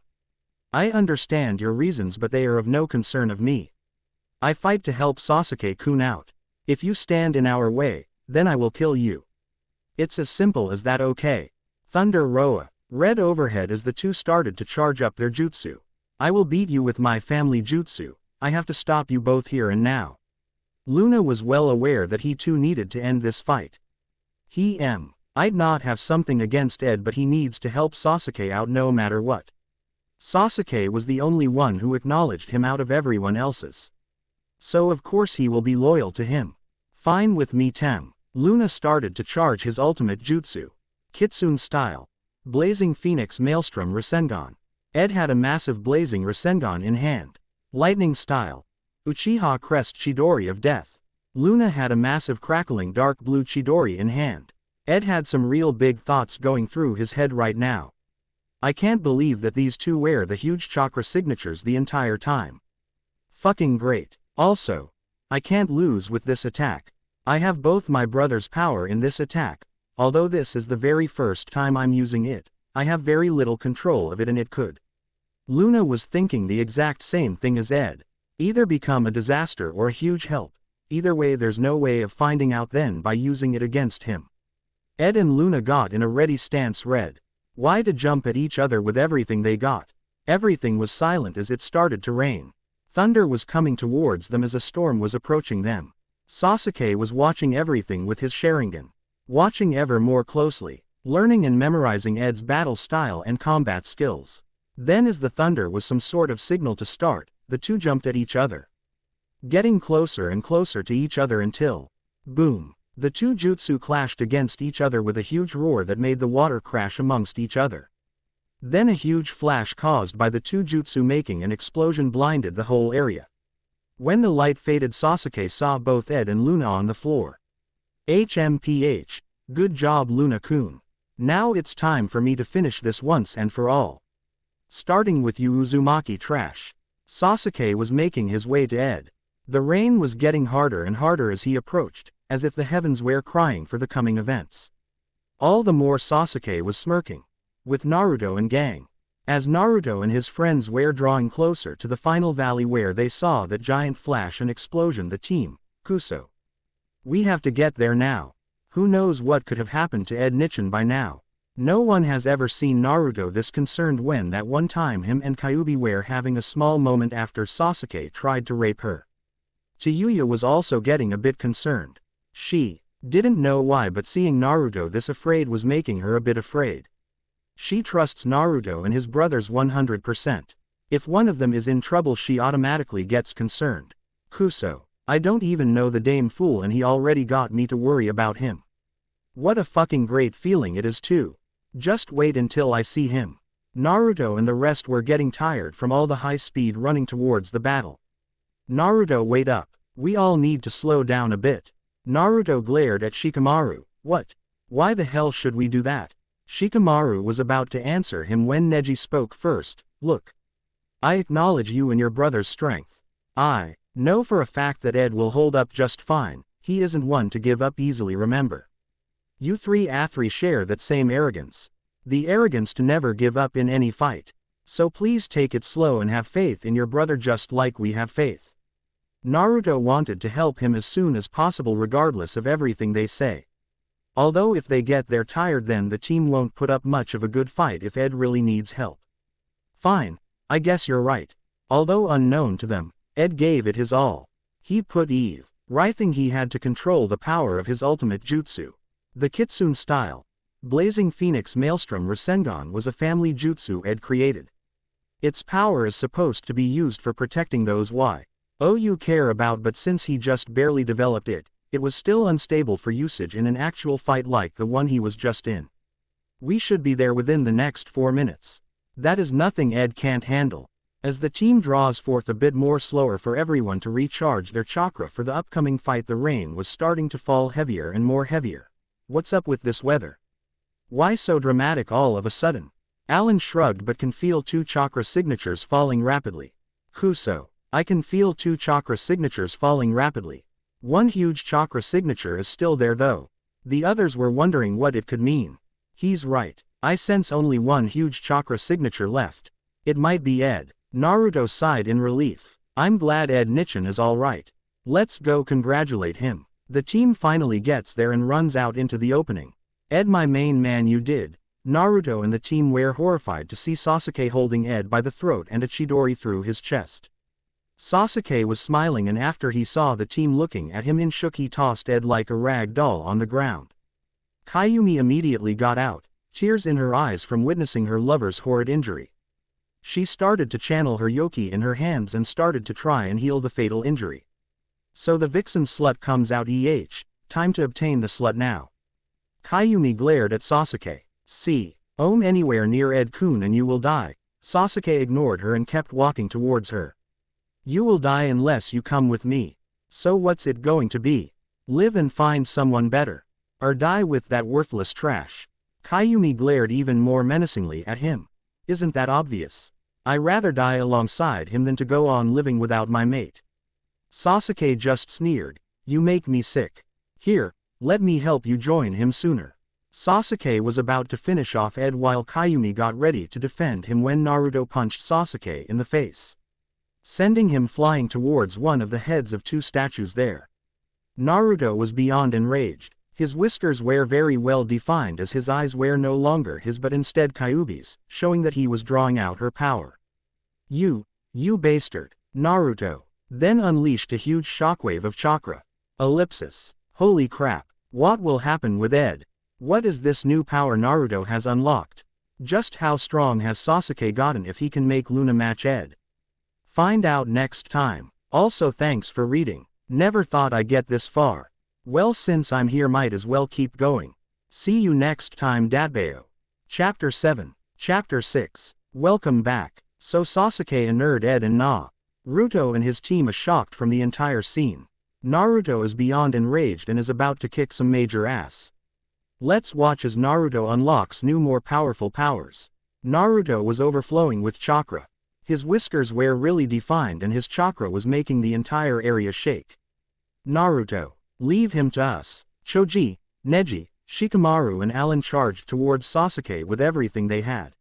I understand your reasons, but they are of no concern of me. I fight to help Sasuke-kun out. If you stand in our way, then I will kill you. It's as simple as that, okay? Thunder Roa. Red overhead as the two started to charge up their jutsu. I will beat you with my family jutsu. I have to stop you both here and now. Luna was well aware that he too needed to end this fight. I'd not have something against Ed, but he needs to help Sasuke out no matter what. Sasuke was the only one who acknowledged him out of everyone else's. So of course he will be loyal to him. Fine with me, Tem. Luna started to charge his ultimate jutsu. Kitsune style. Blazing Phoenix Maelstrom Rasengan. Ed had a massive blazing Rasengan in hand. Lightning style. Uchiha Crest Chidori of Death. Luna had a massive crackling dark blue Chidori in hand. Ed had some real big thoughts going through his head right now. I can't believe that these two wear the huge chakra signatures the entire time. Fucking great. Also, I can't lose with this attack. I have both my brother's power in this attack. Although this is the very first time I'm using it, I have very little control of it and it could. Luna was thinking the exact same thing as Ed. Either become a disaster or a huge help. Either way there's no way of finding out then by using it against him. Ed and Luna got in a ready stance read. Why to jump at each other with everything they got? Everything was silent as it started to rain. Thunder was coming towards them as a storm was approaching them. Sasuke was watching everything with his Sharingan. Watching ever more closely. Learning and memorizing Ed's battle style and combat skills. Then as the thunder was some sort of signal to start, the two jumped at each other. Getting closer and closer to each other until, boom, the two jutsu clashed against each other with a huge roar that made the water crash amongst each other. Then a huge flash caused by the two jutsu making an explosion blinded the whole area. When the light faded, Sasuke saw both Ed and Luna on the floor. HMPH, good job Luna-kun. Now it's time for me to finish this once and for all. Starting with you Uzumaki trash. Sasuke was making his way to Ed. The rain was getting harder and harder as he approached, as if the heavens were crying for the coming events. All the more Sasuke was smirking. With Naruto and gang. As Naruto and his friends were drawing closer to the final valley where they saw that giant flash and explosion, the team, Kuso. We have to get there now. Who knows what could have happened to Ed Nichin by now. No one has ever seen Naruto this concerned when that one time him and Kyuubi were having a small moment after Sasuke tried to rape her. Chiyuya was also getting a bit concerned. She didn't know why, but seeing Naruto this afraid was making her a bit afraid. She trusts Naruto and his brothers 100%. If one of them is in trouble she automatically gets concerned. Kuso, I don't even know the damn fool and he already got me to worry about him. What a fucking great feeling it is too. Just wait until I see him. Naruto and the rest were getting tired from all the high speed running towards the battle. Naruto, wait up. We all need to slow down a bit. Naruto glared at Shikamaru. What? Why the hell should we do that? Shikamaru was about to answer him when Neji spoke first. Look. I acknowledge you and your brother's strength. I know for a fact that Ed will hold up just fine. He isn't one to give up easily, remember. You three Athri share that same arrogance. The arrogance to never give up in any fight. So please take it slow and have faith in your brother just like we have faith. Naruto wanted to help him as soon as possible regardless of everything they say. Although if they get there tired then the team won't put up much of a good fight if Ed really needs help. Fine, I guess you're right. Although unknown to them, Ed gave it his all. He put Eve, writhing he had to control the power of his ultimate jutsu. The Kitsune style, Blazing Phoenix Maelstrom Rasengan was a family jutsu Ed created. Its power is supposed to be used for protecting those you care about, but since he just barely developed it, it was still unstable for usage in an actual fight like the one he was just in. We should be there within the next 4 minutes. That is nothing Ed can't handle. As the team draws forth a bit more slower for everyone to recharge their chakra for the upcoming fight, the rain was starting to fall heavier and more heavier. What's up with this weather? Why so dramatic all of a sudden? Alan shrugged but can feel 2 chakra signatures falling rapidly. Kuso, I can feel 2 chakra signatures falling rapidly. One huge chakra signature is still there though. The others were wondering what it could mean. He's right. I sense only one huge chakra signature left. It might be Ed. Naruto sighed in relief. I'm glad Ed Nichin is alright. Let's go congratulate him. The team finally gets there and runs out into the opening. Ed, my main man, you did. Naruto and the team were horrified to see Sasuke holding Ed by the throat and a chidori through his chest. Sasuke was smiling, and after he saw the team looking at him in shock he tossed Ed like a rag doll on the ground. Kyuubi immediately got out, tears in her eyes from witnessing her lover's horrid injury. She started to channel her yoki in her hands and started to try and heal the fatal injury. So the vixen slut comes out, time to obtain the slut now. Kyuubi glared at Sasuke. See, anywhere near Ed-kun and you will die. Sasuke ignored her and kept walking towards her. You will die unless you come with me. So what's it going to be? Live and find someone better. Or die with that worthless trash. Kyuubi glared even more menacingly at him. Isn't that obvious? I'd rather die alongside him than to go on living without my mate. Sasuke just sneered. You make me sick. Here, let me help you join him sooner. Sasuke was about to finish off Ed while Kayumi got ready to defend him when Naruto punched Sasuke in the face, sending him flying towards one of the heads of two statues there. Naruto was beyond enraged. His whiskers were very well defined as his eyes were no longer his but instead Kyuubi's, showing that he was drawing out her power. You bastard, Naruto, then unleashed a huge shockwave of chakra. Ellipsis. Holy crap, what will happen with Ed? What is this new power Naruto has unlocked? Just how strong has Sasuke gotten if he can make Luna match Ed? Find out next time. Also thanks for reading. Never thought I'd get this far. Well, since I'm here might as well keep going. See you next time Datbeo. Chapter 7. Chapter 6. Welcome back. So Sasuke unnerved Ed and Naruto and his team are shocked from the entire scene. Naruto is beyond enraged and is about to kick some major ass. Let's watch as Naruto unlocks new more powerful powers. Naruto was overflowing with chakra. His whiskers were really defined and his chakra was making the entire area shake. Naruto. Leave him to us. Choji, Neji, Shikamaru and Alan charged towards Sasuke with everything they had.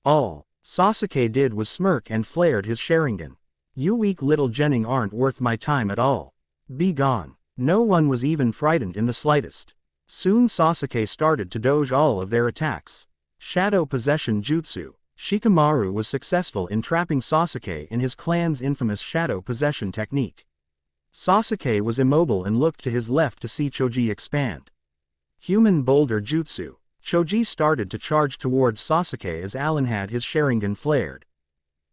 All Sasuke did was smirk and flared his Sharingan. You weak little Genin aren't worth my time at all. Be gone. No one was even frightened in the slightest. Soon Sasuke started to dodge all of their attacks. Shadow Possession Jutsu. Shikamaru was successful in trapping Sasuke in his clan's infamous Shadow Possession technique. Sasuke was immobile and looked to his left to see Choji expand. Human Boulder Jutsu. Choji started to charge towards Sasuke as Alan had his Sharingan flared.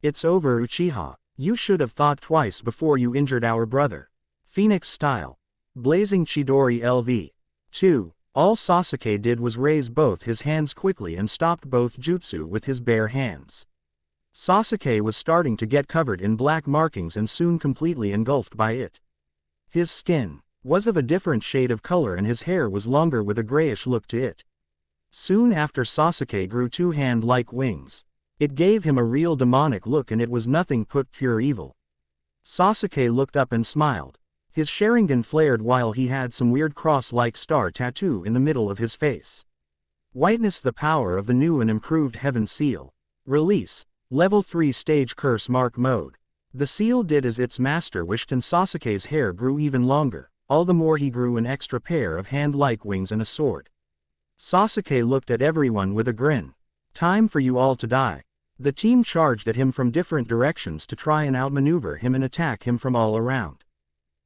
It's over Uchiha. You should have thought twice before you injured our brother. Phoenix Style. Blazing Chidori LV. 2. All Sasuke did was raise both his hands quickly and stopped both jutsu with his bare hands. Sasuke was starting to get covered in black markings and soon completely engulfed by it. His skin was of a different shade of color and his hair was longer with a grayish look to it. Soon after Sasuke grew two hand-like wings. It gave him a real demonic look and it was nothing but pure evil. Sasuke looked up and smiled. His Sharingan flared while he had some weird cross-like star tattoo in the middle of his face. Witness the power of the new and improved Heaven Seal. Release. Level 3 Stage Curse Mark Mode. The seal did as its master wished and Sasuke's hair grew even longer, all the more he grew an extra pair of hand-like wings and a sword. Sasuke looked at everyone with a grin. Time for you all to die. The team charged at him from different directions to try and outmaneuver him and attack him from all around.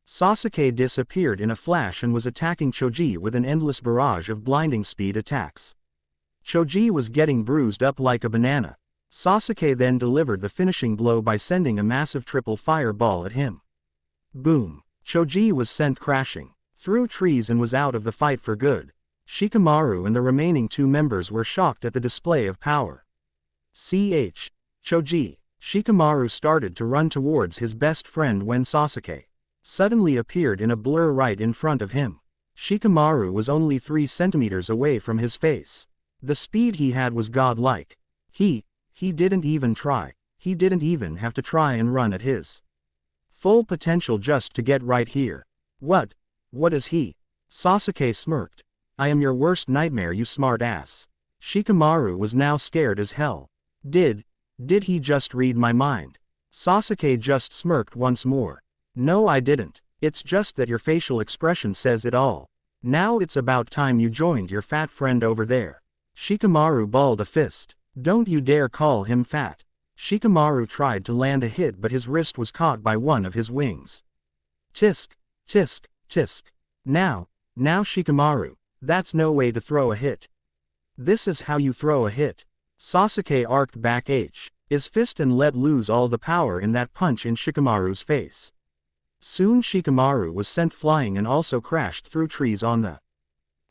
Sasuke disappeared in a flash and was attacking Choji with an endless barrage of blinding speed attacks. Choji was getting bruised up like a banana. Sasuke then delivered the finishing blow by sending a massive triple fireball at him. Boom! Choji was sent crashing through trees and was out of the fight for good. Shikamaru and the remaining two members were shocked at the display of power. Choji. Shikamaru started to run towards his best friend when Sasuke suddenly appeared in a blur right in front of him. Shikamaru was only 3 centimeters away from his face. The speed he had was godlike. He didn't even try. He didn't even have to try and run at his full potential just to get right here. What is he? Sasuke smirked. I am your worst nightmare, you smart ass. Shikamaru was now scared as hell. Did he just read my mind? Sasuke just smirked once more. No, I didn't. It's just that your facial expression says it all. Now it's about time you joined your fat friend over there. Shikamaru balled a fist. Don't you dare call him fat. Shikamaru tried to land a hit but his wrist was caught by one of his wings. Tisk, tisk, tisk. Now Shikamaru, that's no way to throw a hit. This is how you throw a hit. Sasuke arced back his fist and let loose all the power in that punch in Shikamaru's face. Soon Shikamaru was sent flying and also crashed through trees on the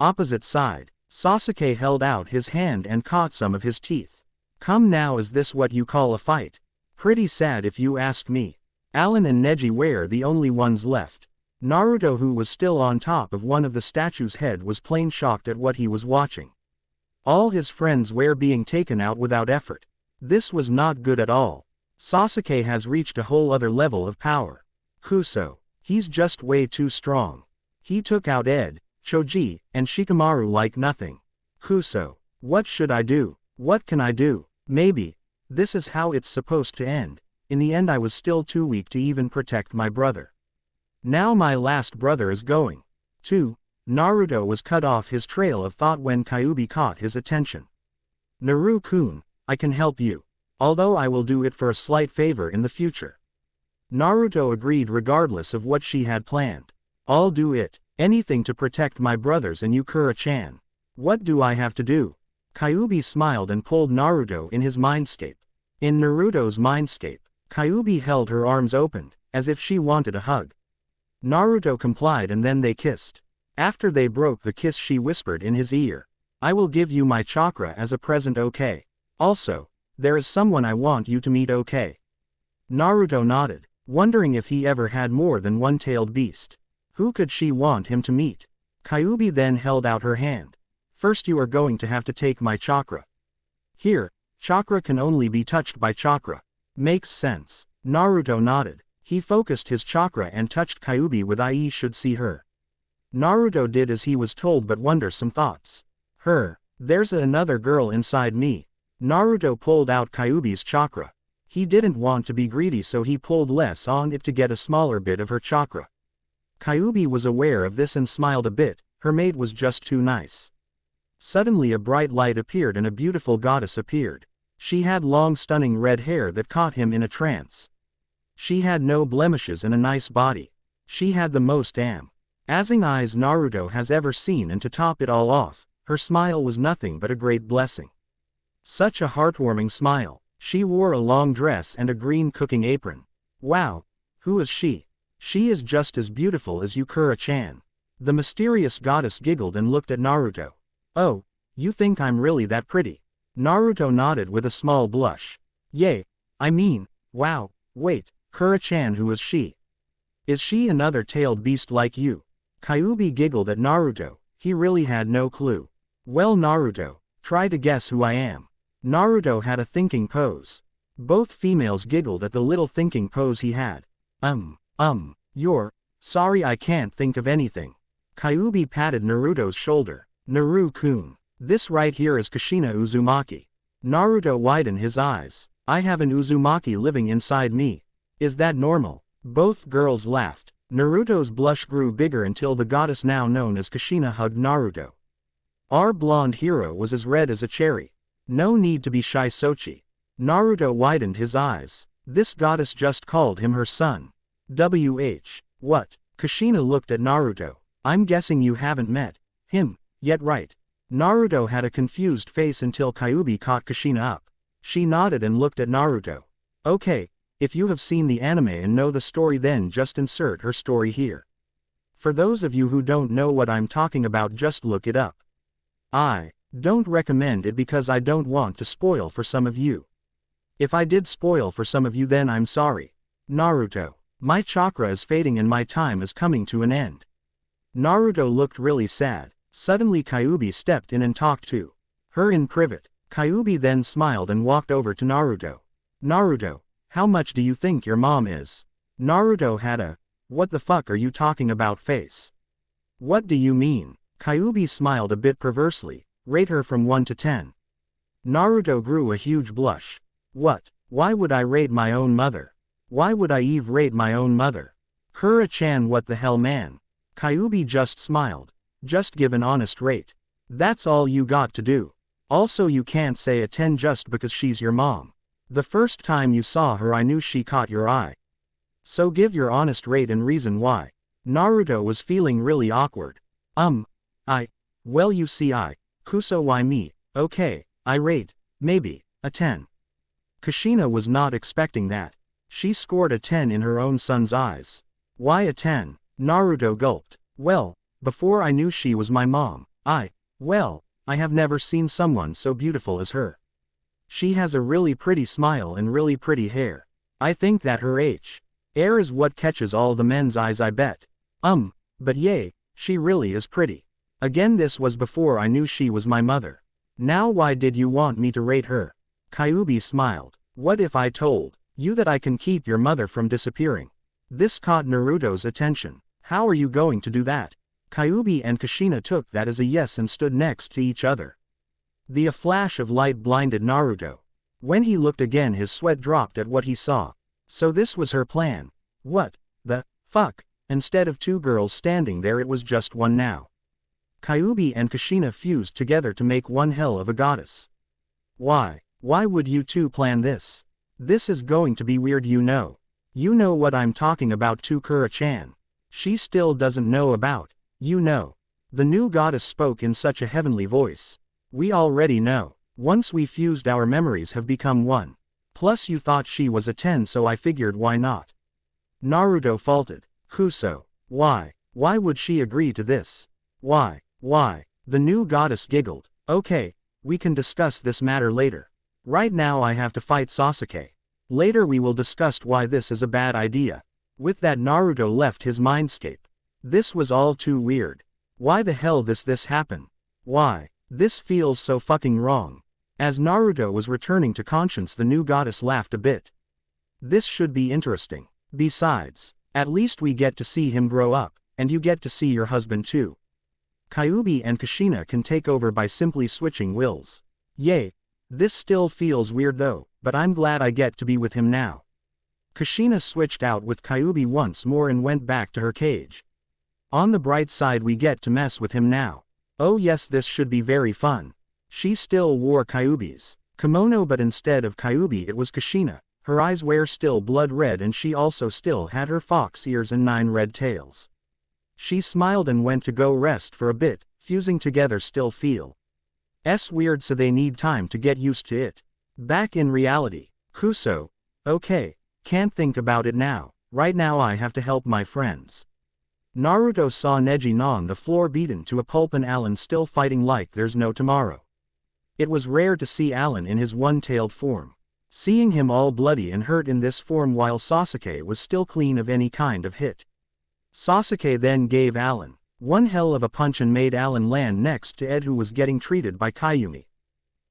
opposite side. Sasuke held out his hand and caught some of his teeth. Come now, is this what you call a fight? Pretty sad if you ask me. Alan and Neji were the only ones left. Naruto, who was still on top of one of the statue's head, was plain shocked at what he was watching. All his friends were being taken out without effort. This was not good at all. Sasuke has reached a whole other level of power. Kuso. He's just way too strong. He took out Ed, Choji, and Shikamaru like nothing. Kuso. What should I do? What can I do? Maybe. This is how it's supposed to end. In the end I was still too weak to even protect my brother. Now my last brother is going. 2. Naruto was cut off his trail of thought when Kyuubi caught his attention. Naru-kun, I can help you. Although I will do it for a slight favor in the future. Naruto agreed regardless of what she had planned. I'll do it. Anything to protect my brothers and Ukura-chan. What do I have to do? Kyuubi smiled and pulled Naruto in his Mindscape. In Naruto's Mindscape, Kyuubi held her arms opened, as if she wanted a hug. Naruto complied and then they kissed. After they broke the kiss she whispered in his ear. I will give you my chakra as a present, okay? Also, there is someone I want you to meet, okay? Naruto nodded, wondering if he ever had more than one tailed beast. Who could she want him to meet? Kyuubi then held out her hand. First you are going to have to take my chakra. Here, chakra can only be touched by chakra. Makes sense. Naruto nodded. He focused his chakra and touched Kyuubi with I should see her. Naruto did as he was told but wonder some thoughts. There's another girl inside me. Naruto pulled out Kyuubi's chakra. He didn't want to be greedy so he pulled less on it to get a smaller bit of her chakra. Kyuubi was aware of this and smiled a bit, her mate was just too nice. Suddenly a bright light appeared and a beautiful goddess appeared. She had long stunning red hair that caught him in a trance. She had no blemishes and a nice body. She had the most amazing eyes Naruto has ever seen, and to top it all off, her smile was nothing but a great blessing. Such a heartwarming smile. She wore a long dress and a green cooking apron. Wow. Who is she? She is just as beautiful as Ukura-chan. The mysterious goddess giggled and looked at Naruto. Oh, you think I'm really that pretty? Naruto nodded with a small blush. Yay. I mean, wow, wait, Kura-chan, who is she? Is she another tailed beast like you? Kyuubi giggled at Naruto, he really had no clue. Well Naruto, try to guess who I am. Naruto had a thinking pose. Both females giggled at the little thinking pose he had. You're, sorry I can't think of anything. Kyuubi patted Naruto's shoulder. Naru-kun. This right here is Kushina Uzumaki. Naruto widened his eyes. I have an Uzumaki living inside me. Is that normal? Both girls laughed. Naruto's blush grew bigger until the goddess now known as Kushina hugged Naruto. Our blonde hero was as red as a cherry. No need to be shy, Sochi. Naruto widened his eyes. This goddess just called him her son. What? Kushina looked at Naruto. I'm guessing you haven't met him yet, right? Naruto had a confused face until Kyuubi caught Kushina up. She nodded and looked at Naruto. Okay, if you have seen the anime and know the story then just insert her story here. For those of you who don't know what I'm talking about, just look it up. I don't recommend it because I don't want to spoil for some of you. If I did spoil for some of you then I'm sorry. Naruto, my chakra is fading and my time is coming to an end. Naruto looked really sad. Suddenly Kyuubi stepped in and talked to her in private. Kyuubi then smiled and walked over to Naruto. Naruto, how much do you think your mom is? Naruto had a, what the fuck are you talking about face. What do you mean? Kyuubi smiled a bit perversely. Rate her from 1 to 10. Naruto grew a huge blush. What? Why would I rate my own mother? Why would I rate my own mother? Kura-chan, what the hell, man? Kyuubi just smiled. Just give an honest rate. That's all you got to do. Also you can't say a 10 just because she's your mom. The first time you saw her I knew she caught your eye. So give your honest rate and reason why. Naruto was feeling really awkward. Well you see Kuso, why me? Okay, I rate, maybe, a 10. Kushina was not expecting that. She scored a 10 in her own son's eyes. Why a 10? Naruto gulped. Well, before I knew she was my mom, I have never seen someone so beautiful as her. She has a really pretty smile and really pretty hair. I think that her hair is what catches all the men's eyes, I bet. But yay, she really is pretty. Again, this was before I knew she was my mother. Now why did you want me to rate her? Kyuubi smiled. What if I told you that I can keep your mother from disappearing? This caught Naruto's attention. How are you going to do that? Kyuubi and Kushina took that as a yes and stood next to each other. A flash of light blinded Naruto. When he looked again his sweat dropped at what he saw. So this was her plan. What the fuck? Instead of two girls standing there it was just one now. Kyuubi and Kushina fused together to make one hell of a goddess. Why would you two plan this? This is going to be weird, you know. You know what I'm talking about too, Kura-chan. She still doesn't know about, you know. The new goddess spoke in such a heavenly voice. We already know. Once we fused our memories have become one. Plus you thought she was a 10 so I figured why not. Naruto faulted. Kuso. Why would she agree to this? Why? The new goddess giggled. Okay, we can discuss this matter later. Right now I have to fight Sasuke. Later we will discuss why this is a bad idea. With that Naruto left his mindscape. This was all too weird. Why the hell this happen? Why? This feels so fucking wrong. As Naruto was returning to conscience the new goddess laughed a bit. This should be interesting. Besides, at least we get to see him grow up, and you get to see your husband too. Kyuubi and Kushina can take over by simply switching wills. Yay. This still feels weird though, but I'm glad I get to be with him now. Kushina switched out with Kyuubi once more and went back to her cage. On the bright side we get to mess with him now. Oh yes, this should be very fun. She still wore Kyuubi's kimono but instead of Kyuubi it was Kushina. Her eyes were still blood red and she also still had her fox ears and 9 red tails. She smiled and went to go rest for a bit, fusing together still feels weird so they need time to get used to it. Back in reality. Kuso. Okay, can't think about it now. Right now I have to help my friends. Naruto saw Neji on the floor beaten to a pulp and Alan still fighting like there's no tomorrow. It was rare to see Alan in his one-tailed form. Seeing him all bloody and hurt in this form while Sasuke was still clean of any kind of hit. Sasuke then gave Alan one hell of a punch and made Alan land next to Ed who was getting treated by Kyuubi.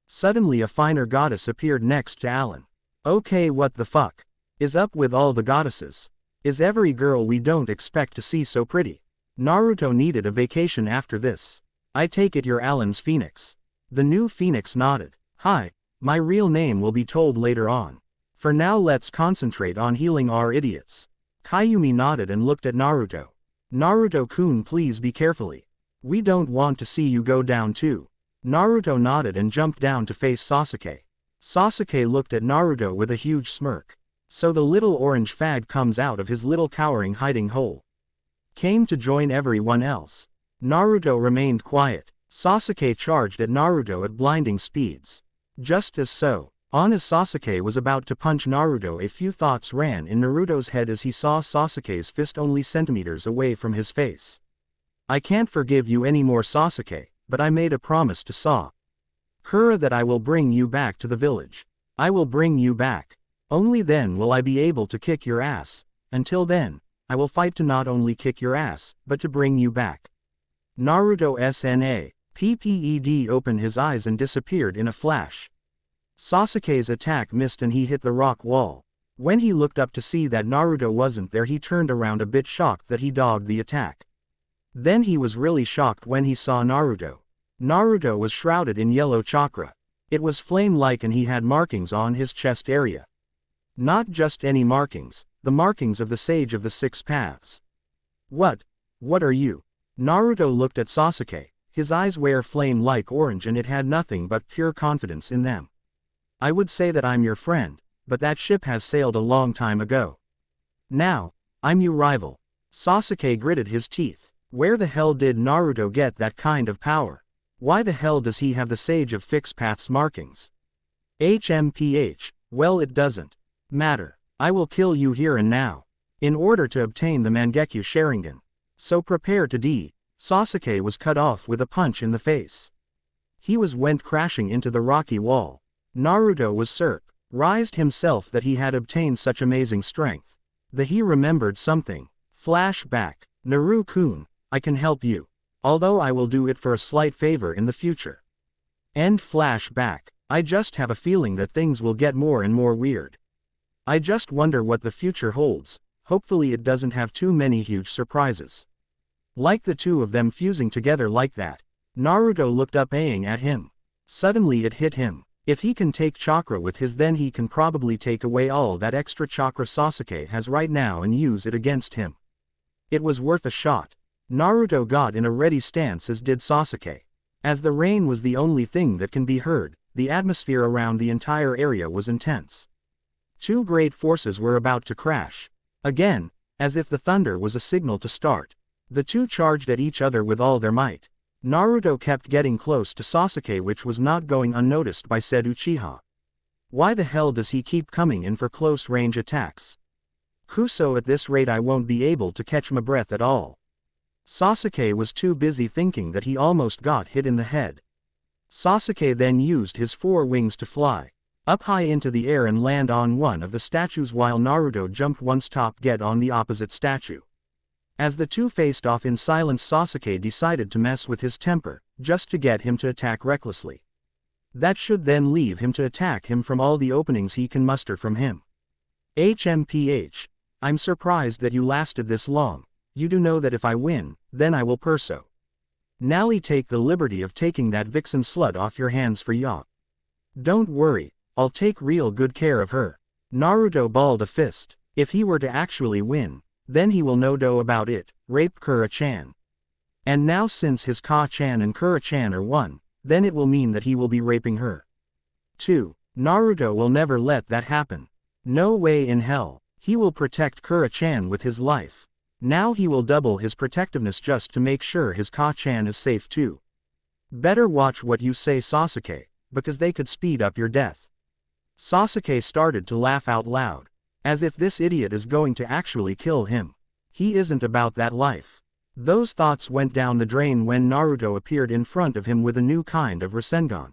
Suddenly a finer goddess appeared next to Alan. Okay, what the fuck is up with all the goddesses? Is every girl we don't expect to see so pretty? Naruto needed a vacation after this. I take it you're Alan's Phoenix. The new Phoenix nodded. Hi, my real name will be told later on. For now let's concentrate on healing our idiots. Kyuubi nodded and looked at Naruto. Naruto-kun, please be carefully. We don't want to see you go down too. Naruto nodded and jumped down to face Sasuke. Sasuke looked at Naruto with a huge smirk. So the little orange fag comes out of his little cowering hiding hole. Came to join everyone else. Naruto remained quiet. Sasuke charged at Naruto at blinding speeds. Just as so. On as Sasuke was about to punch Naruto, a few thoughts ran in Naruto's head as he saw Sasuke's fist only centimeters away from his face. I can't forgive you anymore, Sasuke, but I made a promise to Sakura that I will bring you back to the village. I will bring you back. Only then will I be able to kick your ass. Until then, I will fight to not only kick your ass, but to bring you back. Naruto SNA. PPED opened his eyes and disappeared in a flash. Sasuke's attack missed and he hit the rock wall. When he looked up to see that Naruto wasn't there he turned around a bit shocked that he dogged the attack. Then he was really shocked when he saw Naruto. Naruto was shrouded in yellow chakra. It was flame-like and he had markings on his chest area. Not just any markings, the markings of the Sage of the Six Paths. What are you? Naruto looked at Sasuke. His eyes were flame-like orange and it had nothing but pure confidence in them. I would say that I'm your friend, but that ship has sailed a long time ago. Now, I'm your rival. Sasuke gritted his teeth. Where the hell did Naruto get that kind of power? Why the hell does he have the Sage of Fixed Paths markings? HMPH, well it doesn't matter. I will kill you here and now. In order to obtain the Mangekyo Sharingan. So prepare to die. Sasuke was cut off with a punch in the face. He went crashing into the rocky wall. Naruto was surprised himself that he had obtained such amazing strength. He remembered something. Flashback. Naru-kun, I can help you. Although I will do it for a slight favor in the future. End flashback. I just have a feeling that things will get more and more weird. I just wonder what the future holds. Hopefully it doesn't have too many huge surprises. Like the two of them fusing together like that. Naruto looked up aiming at him. Suddenly it hit him. If he can take chakra with his, then he can probably take away all that extra chakra Sasuke has right now and use it against him. It was worth a shot. Naruto got in a ready stance, as did Sasuke. As the rain was the only thing that can be heard, the atmosphere around the entire area was intense. Two great forces were about to crash. Again, as if the thunder was a signal to start. The two charged at each other with all their might. Naruto kept getting close to Sasuke, which was not going unnoticed by said Uchiha. Why the hell does he keep coming in for close range attacks? Kuso, at this rate I won't be able to catch my breath at all. Sasuke was too busy thinking that he almost got hit in the head. Sasuke then used his four wings to fly up high into the air and land on one of the statues, while Naruto jumped once top get on the opposite statue. As the two faced off in silence, Sasuke decided to mess with his temper, just to get him to attack recklessly. That should then leave him to attack him from all the openings he can muster from him. HMPH. I'm surprised that you lasted this long. You do know that if I win, then I will perso. Nally take the liberty of taking that vixen slut off your hands for ya. Don't worry, I'll take real good care of her. Naruto balled a fist. If he were to actually win, then he will no do about it, rape Kura-chan. And now since his Ka-chan and Kura-chan are one, then it will mean that he will be raping her. 2. Naruto will never let that happen. No way in hell. He will protect Kura-chan with his life. Now he will double his protectiveness just to make sure his Ka-chan is safe too. Better watch what you say, Sasuke, because they could speed up your death. Sasuke started to laugh out loud. As if this idiot is going to actually kill him. He isn't about that life. Those thoughts went down the drain when Naruto appeared in front of him with a new kind of Rasengan.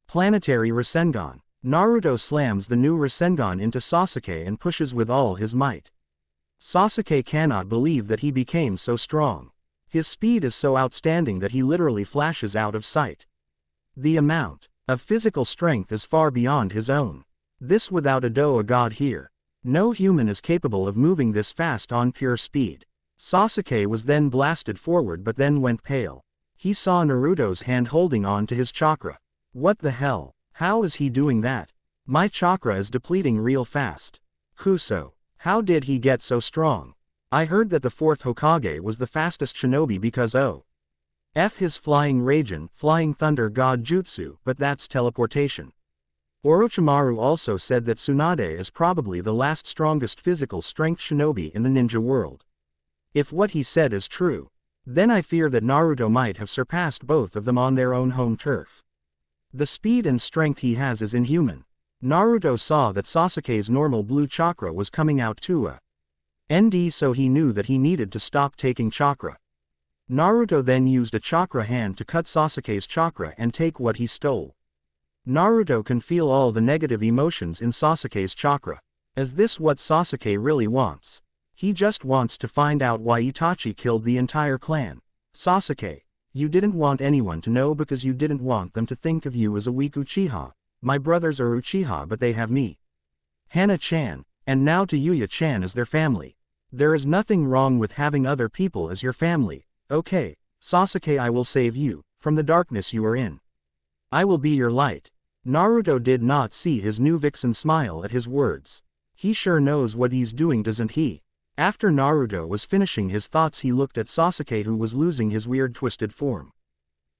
Planetary Rasengan. Naruto slams the new Rasengan into Sasuke and pushes with all his might. Sasuke cannot believe that he became so strong. His speed is so outstanding that he literally flashes out of sight. The amount of physical strength is far beyond his own. This without a god here. No human is capable of moving this fast on pure speed. Sasuke was then blasted forward but then went pale. He saw Naruto's hand holding on to his chakra. What the hell? How is he doing that? My chakra is depleting real fast. Kuso. How did he get so strong? I heard that the fourth Hokage was the fastest shinobi because his flying Raijin, flying thunder god jutsu, but that's teleportation. Orochimaru also said that Tsunade is probably the last strongest physical strength shinobi in the ninja world. If what he said is true, then I fear that Naruto might have surpassed both of them on their own home turf. The speed and strength he has is inhuman. Naruto saw that Sasuke's normal blue chakra was coming out too ND, so he knew that he needed to stop taking chakra. Naruto then used a chakra hand to cut Sasuke's chakra and take what he stole. Naruto can feel all the negative emotions in Sasuke's chakra. Is this what Sasuke really wants? He just wants to find out why Itachi killed the entire clan. Sasuke, you didn't want anyone to know because you didn't want them to think of you as a weak Uchiha. My brothers are Uchiha but they have me. Hana-chan, and now to Yuya-chan as their family. There is nothing wrong with having other people as your family. Okay, Sasuke, I will save you from the darkness you are in. I will be your light. Naruto did not see his new vixen smile at his words. He sure knows what he's doing, doesn't he? After Naruto was finishing his thoughts, he looked at Sasuke, who was losing his weird twisted form.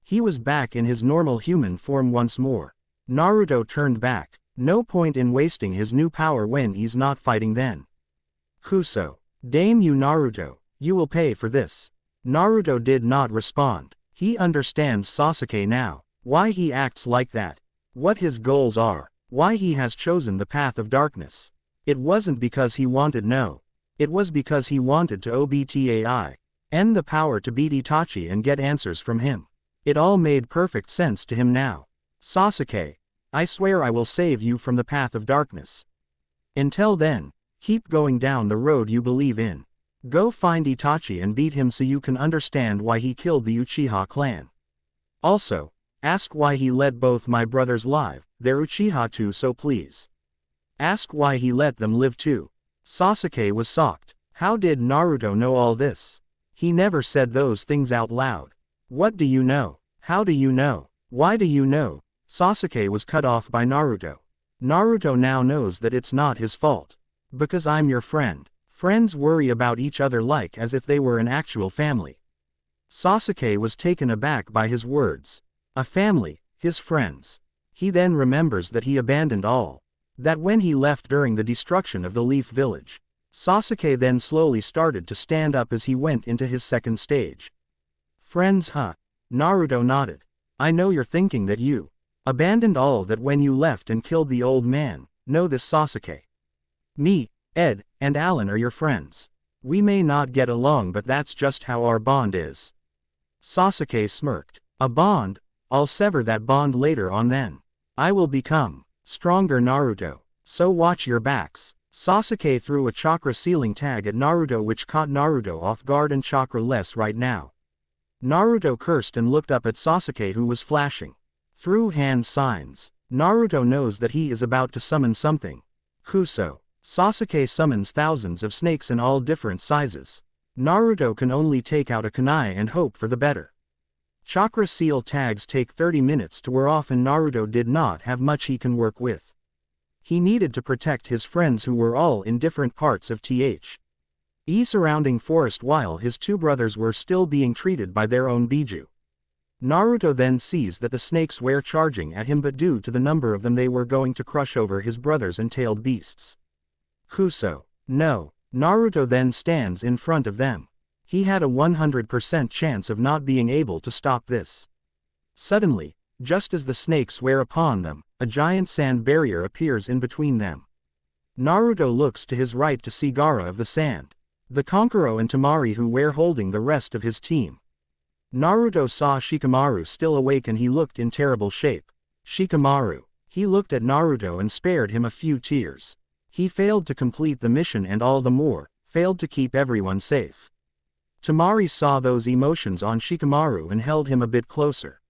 He was back in his normal human form once more. Naruto turned back. No point in wasting his new power when he's not fighting then. Kuso. Damn you, Naruto, you will pay for this. Naruto did not respond. He understands Sasuke now. Why he acts like that. What his goals are. Why he has chosen the path of darkness. It wasn't because he wanted no. It was because he wanted to obtai. And the power to beat Itachi and get answers from him. It all made perfect sense to him now. Sasuke, I swear I will save you from the path of darkness. Until then, keep going down the road you believe in. Go find Itachi and beat him so you can understand why he killed the Uchiha clan. Also, ask why he let both my brothers live, they're Uchiha too, so please. Ask why he let them live too. Sasuke was shocked. How did Naruto know all this? He never said those things out loud. What do you know? How do you know? Why do you know? Sasuke was cut off by Naruto. Naruto now knows that it's not his fault. Because I'm your friend. Friends worry about each other like as if they were an actual family. Sasuke was taken aback by his words. A family, his friends. He then remembers that he abandoned all. That when he left during the destruction of the Leaf Village. Sasuke then slowly started to stand up as he went into his second stage. Friends, huh? Naruto nodded. I know you're thinking that you abandoned all that when you left and killed the old man. Know this, Sasuke. Me, Ed, and Alan are your friends. We may not get along, but that's just how our bond is. Sasuke smirked. A bond? I'll sever that bond later on then. I will become stronger, Naruto. So watch your backs. Sasuke threw a chakra ceiling tag at Naruto, which caught Naruto off guard and chakra-less right now. Naruto cursed and looked up at Sasuke, who was flashing through hand signs. Naruto knows that he is about to summon something. Kuso. Sasuke summons thousands of snakes in all different sizes. Naruto can only take out a kunai and hope for the better. Chakra seal tags take 30 minutes to wear off, and Naruto did not have much he can work with. He needed to protect his friends who were all in different parts of the surrounding forest while his two brothers were still being treated by their own Biju. Naruto then sees that the snakes were charging at him, but due to the number of them they were going to crush over his brothers and tailed beasts. Kuso. No. Naruto then stands in front of them. He had a 100% chance of not being able to stop this. Suddenly, just as the snakes were upon them, a giant sand barrier appears in between them. Naruto looks to his right to see Gaara of the Sand, the Konkuro, and Temari, who were holding the rest of his team. Naruto saw Shikamaru still awake and he looked in terrible shape. Shikamaru. He looked at Naruto and spared him a few tears. He failed to complete the mission and all the more, failed to keep everyone safe. Temari saw those emotions on Shikamaru and held him a bit closer.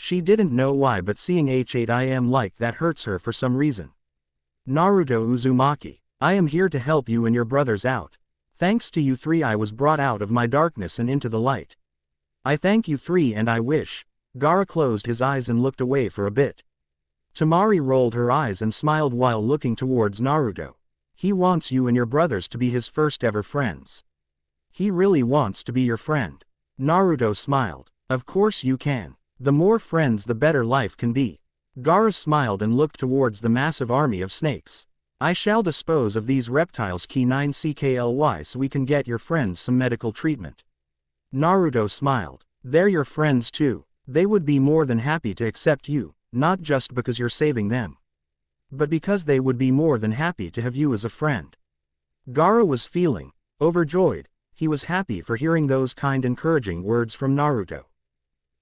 She didn't know why, but seeing him like that hurts her for some reason. Naruto Uzumaki. I am here to help you and your brothers out. Thanks to you three I was brought out of my darkness and into the light. I thank you three and I wish. Gaara closed his eyes and looked away for a bit. Temari rolled her eyes and smiled while looking towards Naruto. He wants you and your brothers to be his first ever friends. He really wants to be your friend. Naruto smiled. Of course you can. The more friends the better life can be. Gaara smiled and looked towards the massive army of snakes. I shall dispose of these reptiles K9CKLY so we can get your friends some medical treatment. Naruto smiled. They're your friends too. They would be more than happy to accept you, not just because you're saving them, but because they would be more than happy to have you as a friend. Gaara was feeling overjoyed. He was happy for hearing those kind encouraging words from Naruto.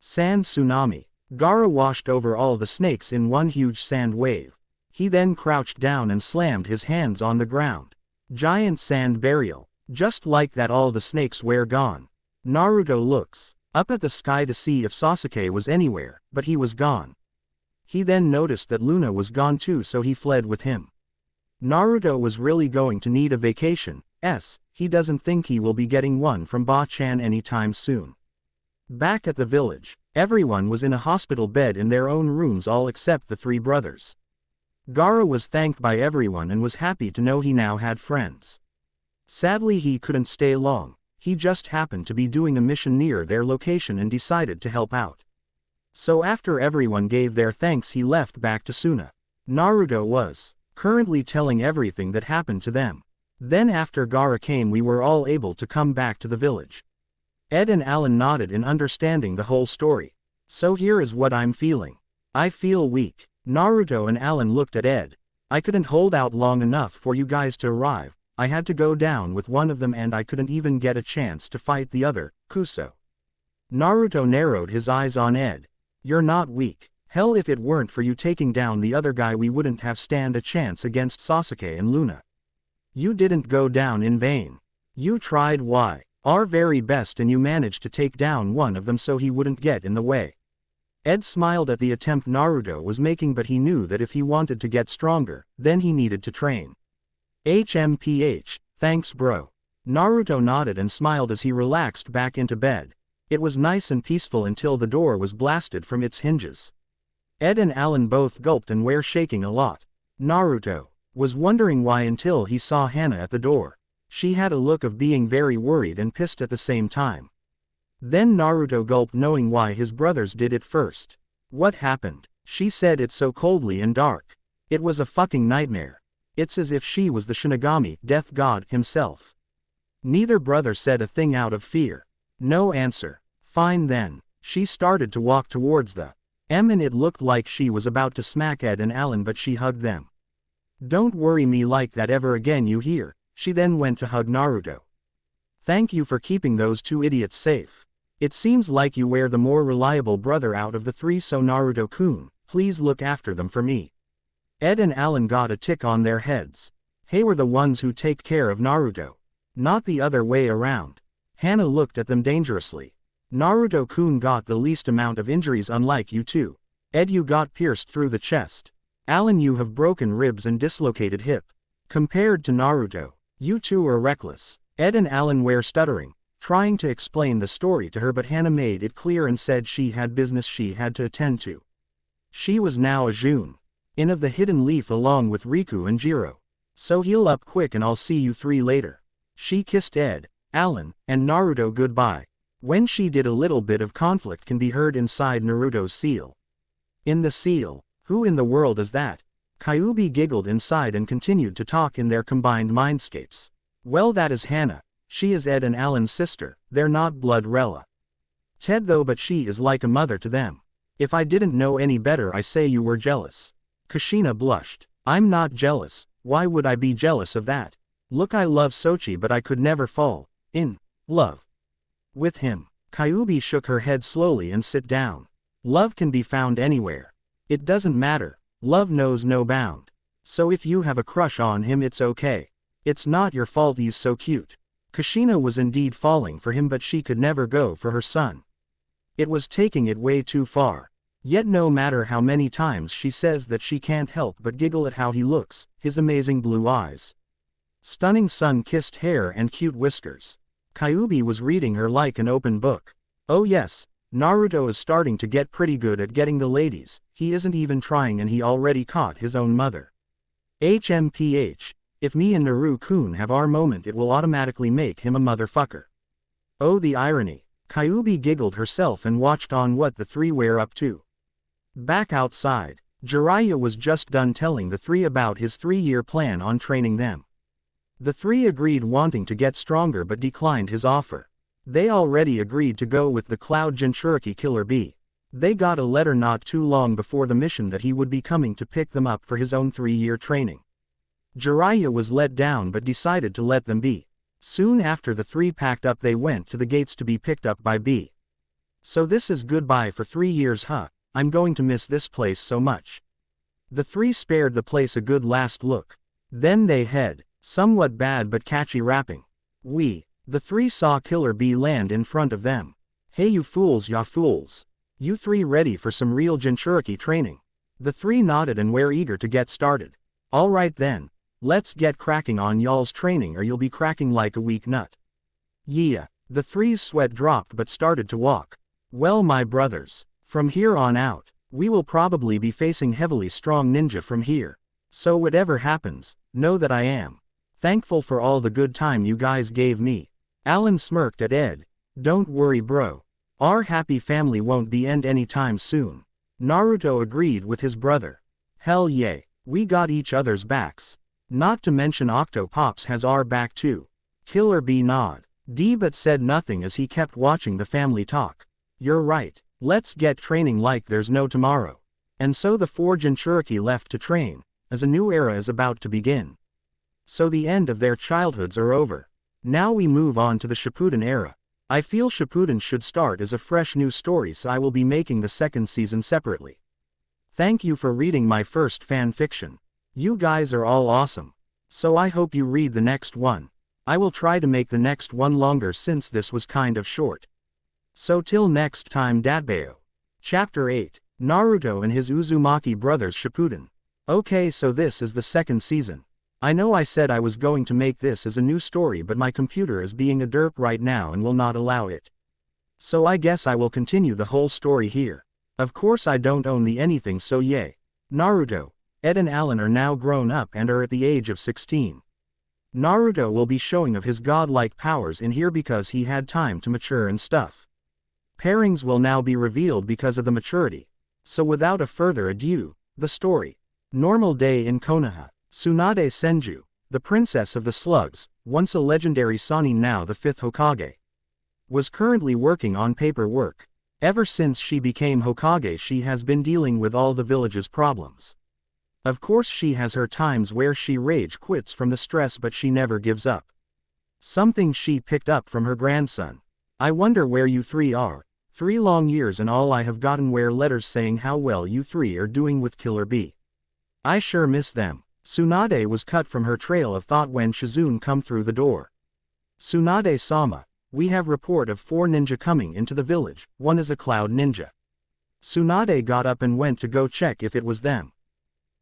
Sand tsunami. Gaara washed over all the snakes in one huge sand wave. He then crouched down and slammed his hands on the ground. Giant sand burial. Just like that all the snakes were gone. Naruto looks up at the sky to see if Sasuke was anywhere, but he was gone. He then noticed that Luna was gone too, so he fled with him. Naruto was really going to need a vacation. He doesn't think he will be getting one from Ba-chan anytime soon. Back at the village, everyone was in a hospital bed in their own rooms, all except the three brothers. Gaara was thanked by everyone and was happy to know he now had friends. Sadly he couldn't stay long. He just happened to be doing a mission near their location and decided to help out. So after everyone gave their thanks he left back to Suna. Naruto was currently telling everything that happened to them. Then after Gaara came we were all able to come back to the village. Ed and Alan nodded in understanding the whole story. So here is what I'm feeling. I feel weak. Naruto and Alan looked at Ed. I couldn't hold out long enough for you guys to arrive. I had to go down with one of them and I couldn't even get a chance to fight the other, Kuso. Naruto narrowed his eyes on Ed. You're not weak. Hell, if it weren't for you taking down the other guy we wouldn't have stand a chance against Sasuke and Luna. You didn't go down in vain. You tried our very best and you managed to take down one of them so he wouldn't get in the way. Ed smiled at the attempt Naruto was making, but he knew that if he wanted to get stronger, then he needed to train. HMPH, thanks bro. Naruto nodded and smiled as he relaxed back into bed. It was nice and peaceful until the door was blasted from its hinges. Ed and Alan both gulped and were shaking a lot. Naruto was wondering why until he saw Hana at the door. She had a look of being very worried and pissed at the same time. Then Naruto gulped, knowing why his brothers did it first. What happened? She said it so coldly and dark. It was a fucking nightmare. It's as if she was the Shinigami, death god, himself. Neither brother said a thing out of fear. No answer. Fine then. She started to walk towards the and it looked like she was about to smack Ed and Alan, but she hugged them. Don't worry me like that ever again, you hear? She then went to hug Naruto. Thank you for keeping those two idiots safe. It seems like you were the more reliable brother out of the three, so Naruto-kun, please look after them for me. Ed and Alan got a tick on their heads. They were the ones who take care of Naruto. Not the other way around. Hana looked at them dangerously. Naruto-kun got the least amount of injuries, unlike you two. Ed, you got pierced through the chest. Alan, you have broken ribs and dislocated hip. Compared to Naruto, you two are reckless. Ed and Alan were stuttering, trying to explain the story to her, but Hana made it clear and said she had business she had to attend to. She was now a Jun in of the Hidden Leaf along with Riku and Jiro. So heal up quick and I'll see you three later. She kissed Ed, Alan, and Naruto goodbye. When she did, a little bit of conflict can be heard inside Naruto's seal. In the seal? Who in the world is that? Kyuubi giggled inside and continued to talk in their combined mindscapes. Well, that is Hana. She is Ed and Alan's sister. They're not blood rela. Ted though, but she is like a mother to them. If I didn't know any better, I say you were jealous. Kushina blushed. I'm not jealous. Why would I be jealous of that? Look, I love Sochi, but I could never fall in love with him. Kyuubi shook her head slowly and sit down. Love can be found anywhere. It doesn't matter. Love knows no bound. So if you have a crush on him, it's okay. It's not your fault he's so cute. Kushina was indeed falling for him, but she could never go for her son. It was taking it way too far. Yet no matter how many times she says that, she can't help but giggle at how he looks, his amazing blue eyes, stunning sun-kissed hair and cute whiskers. Kyuubi was reading her like an open book. Oh yes, Naruto is starting to get pretty good at getting the ladies. He isn't even trying and he already caught his own mother. HMPH, if me and Naru-kun have our moment, it will automatically make him a motherfucker. Oh, the irony. Kyuubi giggled herself and watched on what the three were up to. Back outside, Jiraiya was just done telling the three about his 3-year plan on training them. The three agreed, wanting to get stronger, but declined his offer. They already agreed to go with the Cloud Jinchuriki Killer Bee. They got a letter not too long before the mission that he would be coming to pick them up for his own 3-year training. Jiraiya was let down but decided to let them be. Soon after the three packed up, they went to the gates to be picked up by B. So this is goodbye for 3 years, huh? I'm going to miss this place so much. The three spared the place a good last look. Then they head, somewhat bad but catchy rapping. The three saw Killer Bee land in front of them. Hey you fools, ya fools. You three ready for some real Jinchuriki training? The three nodded and were eager to get started. Alright then, let's get cracking on y'all's training or you'll be cracking like a weak nut. Yeah, the three's sweat dropped but started to walk. Well my brothers, from here on out, we will probably be facing heavily strong ninja from here. So whatever happens, know that I am thankful for all the good time you guys gave me. Alan smirked at Ed. Don't worry bro. Our happy family won't be end anytime soon. Naruto agreed with his brother. Hell yeah, we got each other's backs. Not to mention Octopops has our back too. Killer Bee nod. D but said nothing as he kept watching the family talk. You're right, let's get training like there's no tomorrow. And so the 4 Jinchuriki left to train, as a new era is about to begin. So the end of their childhoods are over. Now we move on to the Shippuden era. I feel Shippuden should start as a fresh new story, so I will be making the 2nd season separately. Thank you for reading my first fan fiction. You guys are all awesome. So I hope you read the next one. I will try to make the next one longer since this was kind of short. So till next time, Datbeo. Chapter 8, Naruto and his Uzumaki brothers Shippuden. Okay, so this is the 2nd season. I know I said I was going to make this as a new story, but my computer is being a derp right now and will not allow it. So I guess I will continue the whole story here. Of course I don't own the anything, so yay. Naruto, Ed and Alan are now grown up and are at the age of 16. Naruto will be showing of his godlike powers in here because he had time to mature and stuff. Pairings will now be revealed because of the maturity. So without a further ado, the story. Normal day in Konoha. Tsunade Senju, the princess of the slugs, once a legendary Sannin now the 5th Hokage, was currently working on paperwork. Ever since she became Hokage she has been dealing with all the village's problems. Of course she has her times where she rage quits from the stress, but she never gives up. Something she picked up from her grandson. I wonder where you three are. 3 long years and all I have gotten were letters saying how well you three are doing with Killer Bee. I sure miss them. Tsunade was cut from her trail of thought when Shizune come through the door. Tsunade-sama, we have report of 4 ninja coming into the village, one is a cloud ninja. Tsunade got up and went to go check if it was them.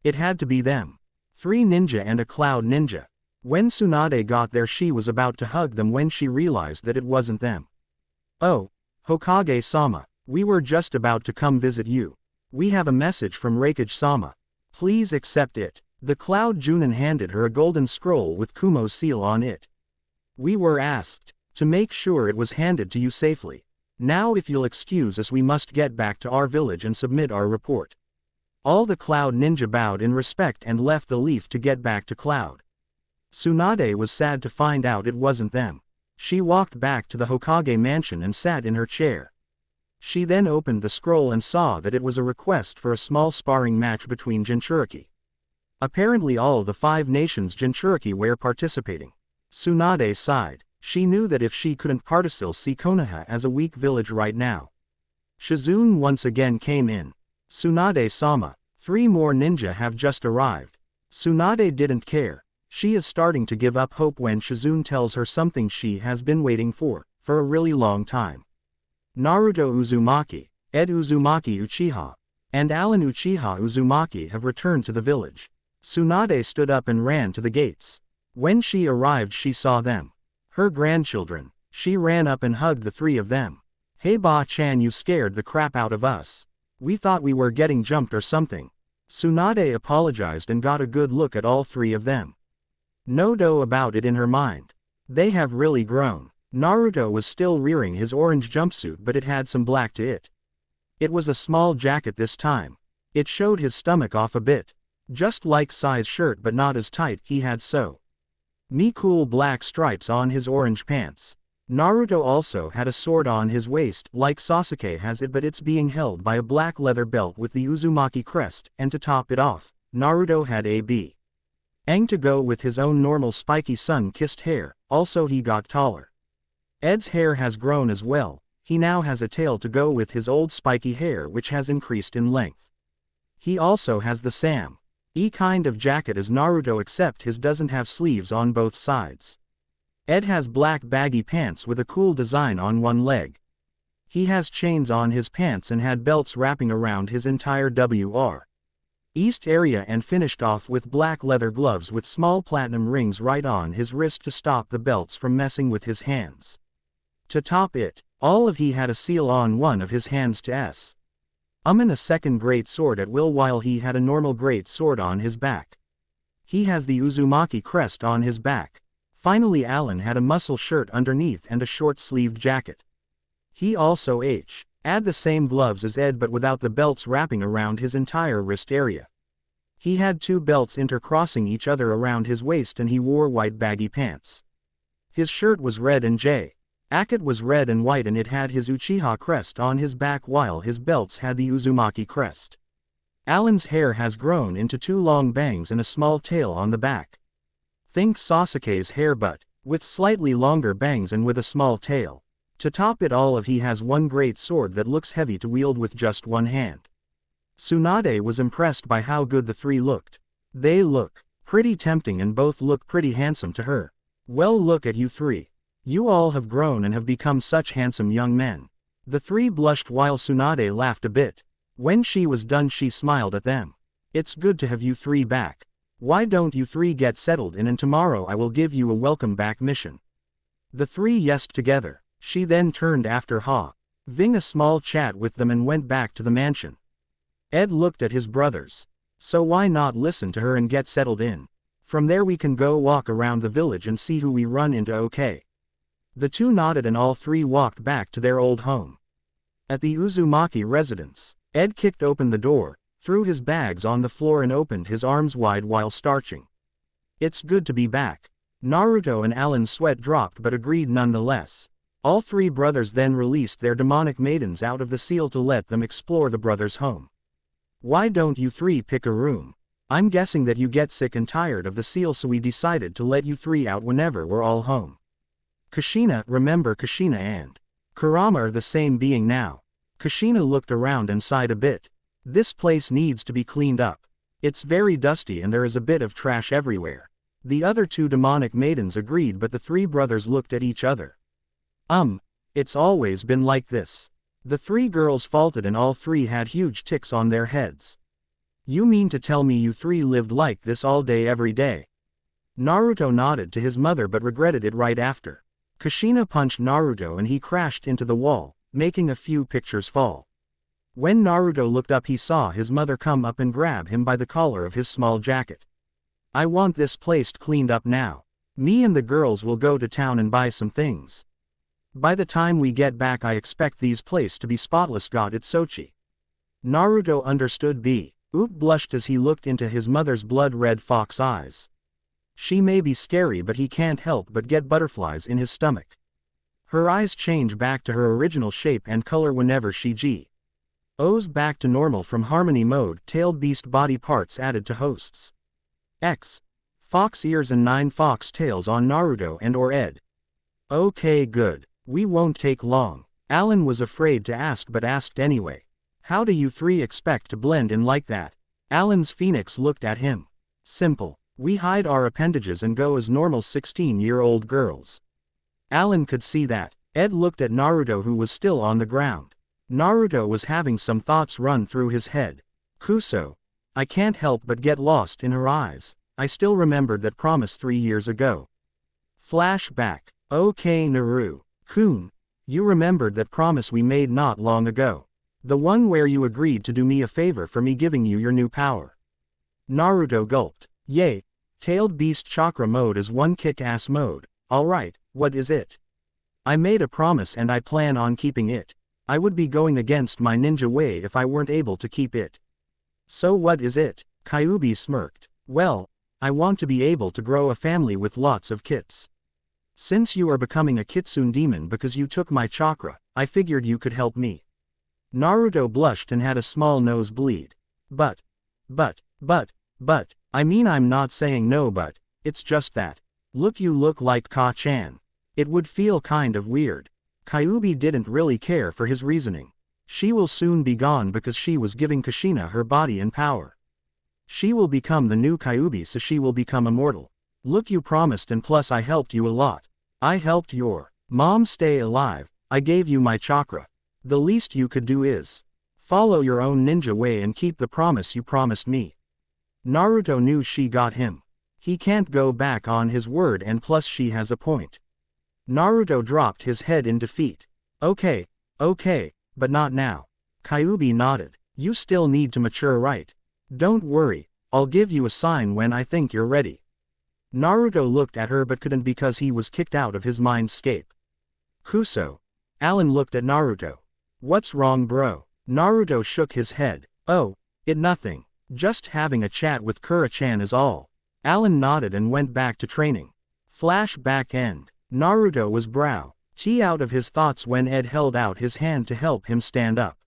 It had to be them. 3 ninja and a cloud ninja. When Tsunade got there she was about to hug them when she realized that it wasn't them. Oh, Hokage-sama, we were just about to come visit you. We have a message from Raikage-sama. Please accept it. The Cloud Junin handed her a golden scroll with Kumo's seal on it. We were asked to make sure it was handed to you safely. Now if you'll excuse us we must get back to our village and submit our report. All the Cloud Ninja bowed in respect and left the leaf to get back to Cloud. Tsunade was sad to find out it wasn't them. She walked back to the Hokage mansion and sat in her chair. She then opened the scroll and saw that it was a request for a small sparring match between Jinchuriki. Apparently all the 5 nations Jinchuriki were participating. Tsunade sighed. She knew that if she couldn't see Konoha as a weak village right now. Shizune once again came in. Tsunade-sama, 3 more ninja have just arrived. Tsunade didn't care. She is starting to give up hope when Shizune tells her something she has been waiting for a really long time. Naruto Uzumaki, Ed Uzumaki Uchiha, and Alan Uchiha Uzumaki have returned to the village. Tsunade stood up and ran to the gates. When she arrived she saw them. Her grandchildren. She ran up and hugged the 3 of them. Hey Ba-chan, you scared the crap out of us. We thought we were getting jumped or something. Tsunade apologized and got a good look at all 3 of them. No doubt about it in her mind. They have really grown. Naruto was still wearing his orange jumpsuit, but it had some black to it. It was a small jacket this time. It showed his stomach off a bit. Just like size shirt but not as tight. He had so cool black stripes on his orange pants. Naruto also had a sword on his waist like Sasuke has it, but it's being held by a black leather belt with the Uzumaki crest, and to top it off, Naruto had a bang to go with his own normal spiky sun-kissed hair. Also he got taller. Ed's hair has grown as well. He now has a tail to go with his old spiky hair which has increased in length. He also has the Sam kind of jacket as Naruto, except his doesn't have sleeves on both sides. Ed has black baggy pants with a cool design on one leg. He has chains on his pants and had belts wrapping around his entire East area and finished off with black leather gloves with small platinum rings right on his wrist to stop the belts from messing with his hands. To top it all he had a seal on one of his hands to in a second great sword at will while he had a normal great sword on his back. He has the Uzumaki crest on his back. Finally Alan had a muscle shirt underneath and a short-sleeved jacket. He also had the same gloves as Ed but without the belts wrapping around his entire wrist area. He had 2 belts intercrossing each other around his waist and he wore white baggy pants. His shirt was red and jacket was red and white and it had his Uchiha crest on his back while his belts had the Uzumaki crest. Alan's hair has grown into 2 long bangs and a small tail on the back. Think Sasuke's hair but with slightly longer bangs and with a small tail. To top it all he has one great sword that looks heavy to wield with just one hand. Tsunade was impressed by how good the 3 looked. They look pretty tempting and both look pretty handsome to her. Well, look at you 3. You all have grown and have become such handsome young men. The 3 blushed while Tsunade laughed a bit. When she was done she smiled at them. It's good to have you 3 back. Why don't you three get settled in and tomorrow I will give you a welcome back mission. The three yesed together. She then turned after having a small chat with them and went back to the mansion. Ed looked at his brothers. So why not listen to her and get settled in? From there we can go walk around the village and see who we run into. Okay. The two nodded and all three walked back to their old home. At the Uzumaki residence, Ed kicked open the door, threw his bags on the floor and opened his arms wide while starching. It's good to be back. Naruto and Alan's sweat dropped but agreed nonetheless. All three brothers then released their demonic maidens out of the seal to let them explore the brothers' home. Why don't you three pick a room? I'm guessing that you get sick and tired of the seal, so we decided to let you three out whenever we're all home. Kushina, remember Kushina and Kurama are the same being now. Kushina looked around and sighed a bit. This place needs to be cleaned up. It's very dusty and there is a bit of trash everywhere. The other two demonic maidens agreed, but the three brothers looked at each other. It's always been like this. The three girls faltered and all three had huge ticks on their heads. You mean to tell me you three lived like this all day every day? Naruto nodded to his mother but regretted it right after. Kushina punched Naruto and he crashed into the wall, making a few pictures fall. When Naruto looked up he saw his mother come up and grab him by the collar of his small jacket. I want this place cleaned up now. Me and the girls will go to town and buy some things. By the time we get back I expect these place to be spotless. Got it, Sochi? Naruto understood. Oop blushed as he looked into his mother's blood-red fox eyes. She may be scary but he can't help but get butterflies in his stomach. Her eyes change back to her original shape and color whenever she goes back to normal from harmony mode. Tailed beast body parts added to hosts. X. Fox ears and 9 fox tails on Naruto and or Ed. Okay, good. We won't take long. Alan was afraid to ask but asked anyway. How do you three expect to blend in like that? Alan's phoenix looked at him. Simple. We hide our appendages and go as normal 16-year-old girls. Alan could see that. Ed looked at Naruto who was still on the ground. Naruto was having some thoughts run through his head. Kuso. I can't help but get lost in her eyes. I still remembered that promise 3 years ago. Flashback. Okay, Naru-kun. You remembered that promise we made not long ago. The one where you agreed to do me a favor for me giving you your new power. Naruto gulped. Yay. Tailed beast chakra mode is one kick-ass mode. Alright, what is it? I made a promise and I plan on keeping it. I would be going against my ninja way if I weren't able to keep it. So what is it? Kyuubi smirked. Well, I want to be able to grow a family with lots of kits. Since you are becoming a kitsune demon because you took my chakra, I figured you could help me. Naruto blushed and had a small nosebleed. But, I mean I'm not saying no but, it's just that. Look, you look like Ka-chan. It would feel kind of weird. Kyuubi didn't really care for his reasoning. She will soon be gone because she was giving Kushina her body and power. She will become the new Kyuubi, so she will become immortal. Look, you promised and plus I helped you a lot. I helped your mom stay alive. I gave you my chakra. The least you could do is follow your own ninja way and keep the promise you promised me. Naruto knew she got him. He can't go back on his word and plus she has a point. Naruto dropped his head in defeat. Okay, but not now. Kyuubi nodded. You still need to mature, right? Don't worry, I'll give you a sign when I think you're ready. Naruto looked at her but couldn't because he was kicked out of his mindscape. Kuso. Alan looked at Naruto. What's wrong, bro? Naruto shook his head. Oh, it nothing. Just having a chat with Kura-chan is all. Alan nodded and went back to training. Flashback end. Naruto was out of his thoughts when Ed held out his hand to help him stand up.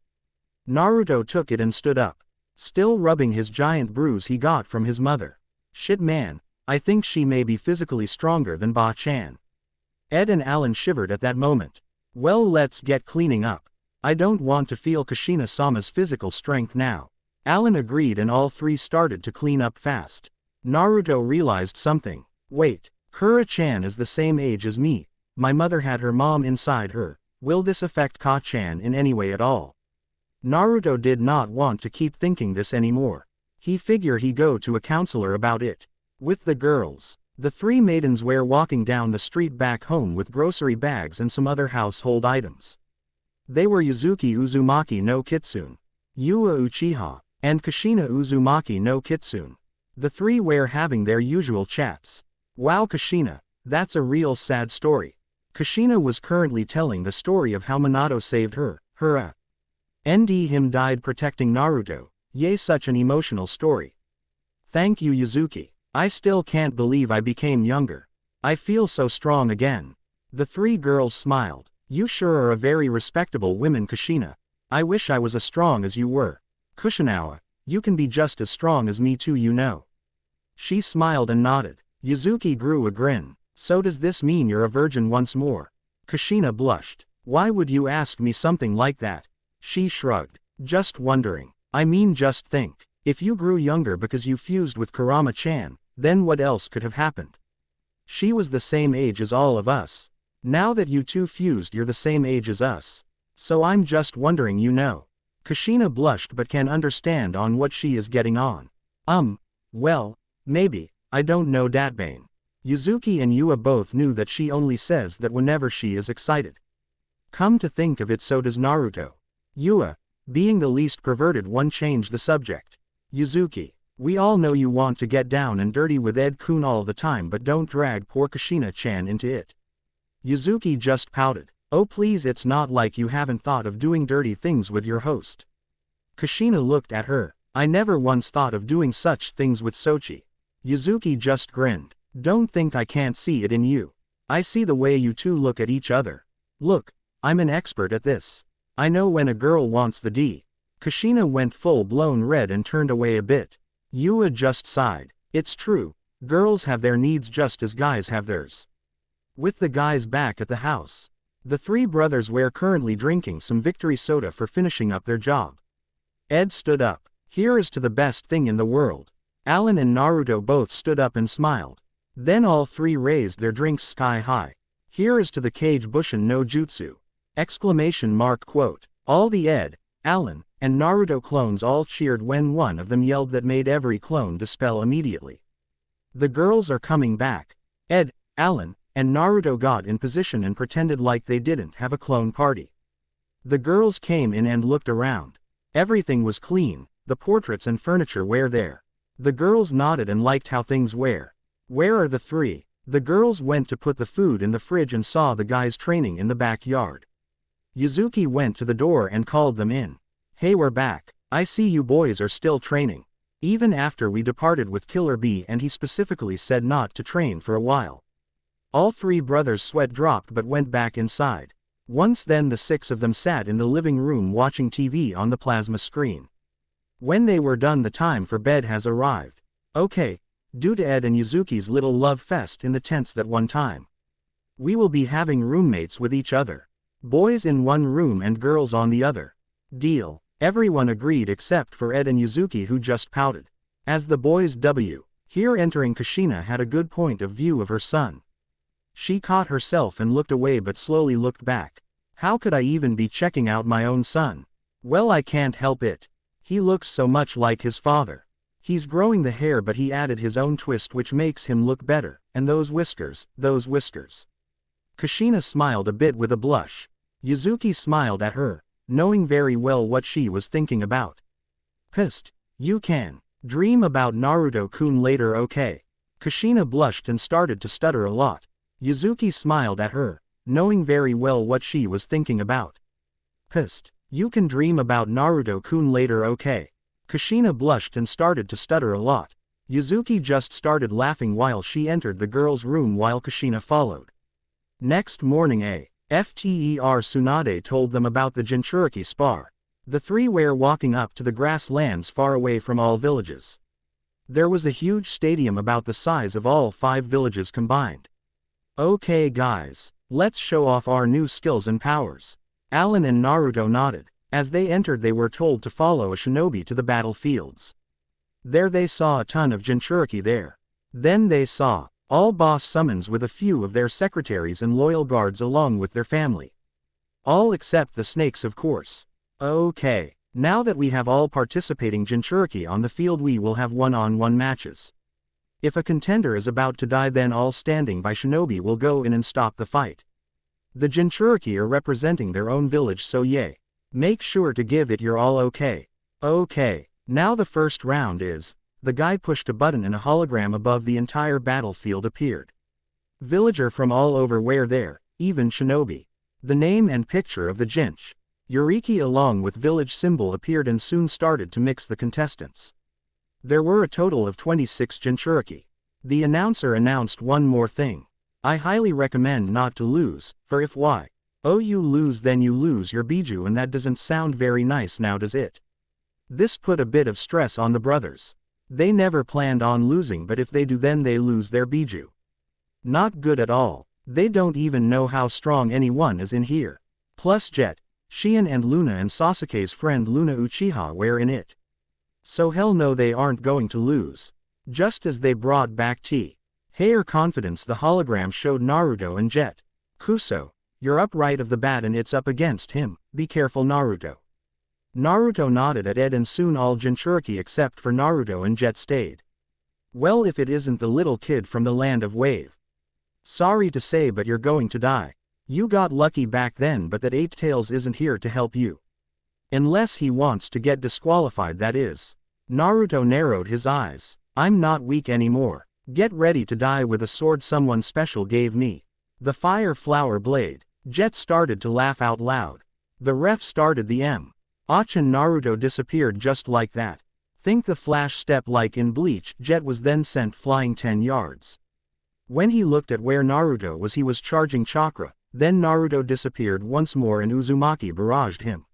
Naruto took it and stood up, still rubbing his giant bruise he got from his mother. Shit man, I think she may be physically stronger than Ba-chan. Ed and Alan shivered at that moment. Well, let's get cleaning up. I don't want to feel Kushina-sama's physical strength now. Alan agreed and all three started to clean up fast. Naruto realized something. Wait, Kura-chan is the same age as me. My mother had her mom inside her. Will this affect Ka-chan in any way at all? Naruto did not want to keep thinking this anymore. He figure he go to a counselor about it. With the girls. The three maidens were walking down the street back home with grocery bags and some other household items. They were Yuzuki Uzumaki no Kitsune, Yua Uchiha, and Kushina Uzumaki no Kitsune. The three were having their usual chats. Wow, Kushina, that's a real sad story. Kushina was currently telling the story of how Minato saved her and him died protecting Naruto. Yay, such an emotional story. Thank you, Yuzuki. I still can't believe I became younger. I feel so strong again. The three girls smiled. You sure are a very respectable woman, Kushina. I wish I was as strong as you were. Kushinawa, you can be just as strong as me too, you know. She smiled and nodded. Yuzuki grew a grin. So does this mean you're a virgin once more? Kushina blushed. Why would you ask me something like that? She shrugged. Just wondering. I mean, just think. If you grew younger because you fused with Kurama-chan, then what else could have happened? She was the same age as all of us. Now that you two fused, you're the same age as us. So I'm just wondering, you know. Kushina blushed but can understand on what she is getting on. Well, maybe, I don't know, Datbane. Yuzuki and Yua both knew that she only says that whenever she is excited. Come to think of it, so does Naruto. Yua, being the least perverted one, changed the subject. Yuzuki, we all know you want to get down and dirty with Ed-kun all the time, but don't drag poor Kushina-chan into it. Yuzuki just pouted. Oh please, it's not like you haven't thought of doing dirty things with your host. Kushina looked at her. I never once thought of doing such things with Sochi. Yuzuki just grinned. Don't think I can't see it in you. I see the way you two look at each other. Look, I'm an expert at this. I know when a girl wants the D. Kushina went full-blown red and turned away a bit. Yua just sighed. It's true, girls have their needs just as guys have theirs. With the guys back at the house, the three brothers were currently drinking some victory soda for finishing up their job. Ed stood up. Here is to the best thing in the world. Alan and Naruto both stood up and smiled. Then all three raised their drinks sky high. Here is to the Kage Bushin no Jutsu! Quote. All the Ed, Alan, and Naruto clones all cheered when one of them yelled that made every clone dispel immediately. The girls are coming back. Ed, Alan, and Naruto got in position and pretended like they didn't have a clone party. The girls came in and looked around. Everything was clean, the portraits and furniture were there. The girls nodded and liked how things were. Where are the three? The girls went to put the food in the fridge and saw the guys training in the backyard. Yuzuki went to the door and called them in. Hey, we're back. I see you boys are still training. Even after we departed with Killer Bee and he specifically said not to train for a while. All three brothers' sweat dropped but went back inside. Once then the six of them sat in the living room watching TV on the plasma screen. When they were done, the time for bed has arrived. Okay, due to Ed and Yuzuki's little love fest in the tents that one time, we will be having roommates with each other. Boys in one room and girls on the other. Deal. Everyone agreed except for Ed and Yuzuki, who just pouted. As the boys here entering, Kushina had a good point of view of her son. She caught herself and looked away but slowly looked back. How could I even be checking out my own son? Well, I can't help it. He looks so much like his father. He's growing the hair but he added his own twist which makes him look better, and those whiskers. Kushina smiled a bit with a blush. Yuzuki smiled at her, knowing very well what she was thinking about. Psst, you can dream about Naruto-kun later, okay? Kushina blushed and started to stutter a lot. Yuzuki smiled at her, knowing very well what she was thinking about. Psst, you can dream about Naruto-kun later, okay? Kushina blushed and started to stutter a lot. Yuzuki just started laughing while she entered the girls' room while Kushina followed. Next morning FTER Tsunade told them about the Jinchuriki spar. The three were walking up to the grasslands far away from all villages. There was a huge stadium about the size of all 5 villages combined. Okay guys, let's show off our new skills and powers. Alan and Naruto nodded. As they entered they were told to follow a shinobi to the battlefields. There they saw a ton of Jinchuriki there. Then they saw all boss summons with a few of their secretaries and loyal guards along with their family. All except the snakes, of course. Okay, Now that we have all participating Jinchuriki on the field, we will have one-on-one matches. If a contender is about to die, then all standing by shinobi will go in and stop the fight. The Jinchuriki are representing their own village, so make sure to give it your all. Okay. Okay. Now the first round is, the guy pushed a button and a hologram above the entire battlefield appeared. Villager from all over were there, even shinobi. The name and picture of the Jinch Yuriki along with village symbol appeared and soon started to mix the contestants. There were a total of 26 Jinchuriki. The announcer announced one more thing. I highly recommend not to lose, for if you lose, then you lose your biju, and that doesn't sound very nice now, does it? This put a bit of stress on the brothers. They never planned on losing, but if they do, then they lose their biju. Not good at all. They don't even know how strong anyone is in here. Plus Jet, Shion and Luna and Sasuke's friend Luna Uchiha were in it. So hell no, they aren't going to lose. Just as they brought back Hair confidence, the hologram showed Naruto and Jet. Kuso, you're up right of the bat and it's up against him, be careful Naruto. Naruto nodded at Ed and soon all Jinchuriki except for Naruto and Jet stayed. Well, if it isn't the little kid from the land of Wave. Sorry to say, but you're going to die. You got lucky back then, but that Eight Tails isn't here to help you. Unless he wants to get disqualified, that is. Naruto narrowed his eyes. I'm not weak anymore. Get ready to die with a sword someone special gave me. The fire flower blade. Jet started to laugh out loud. The ref started the Och and Naruto disappeared just like that. Think the flash step like in Bleach. Jet was then sent flying 10 yards. When he looked at where Naruto was, he was charging chakra. Then Naruto disappeared once more and Uzumaki barraged him.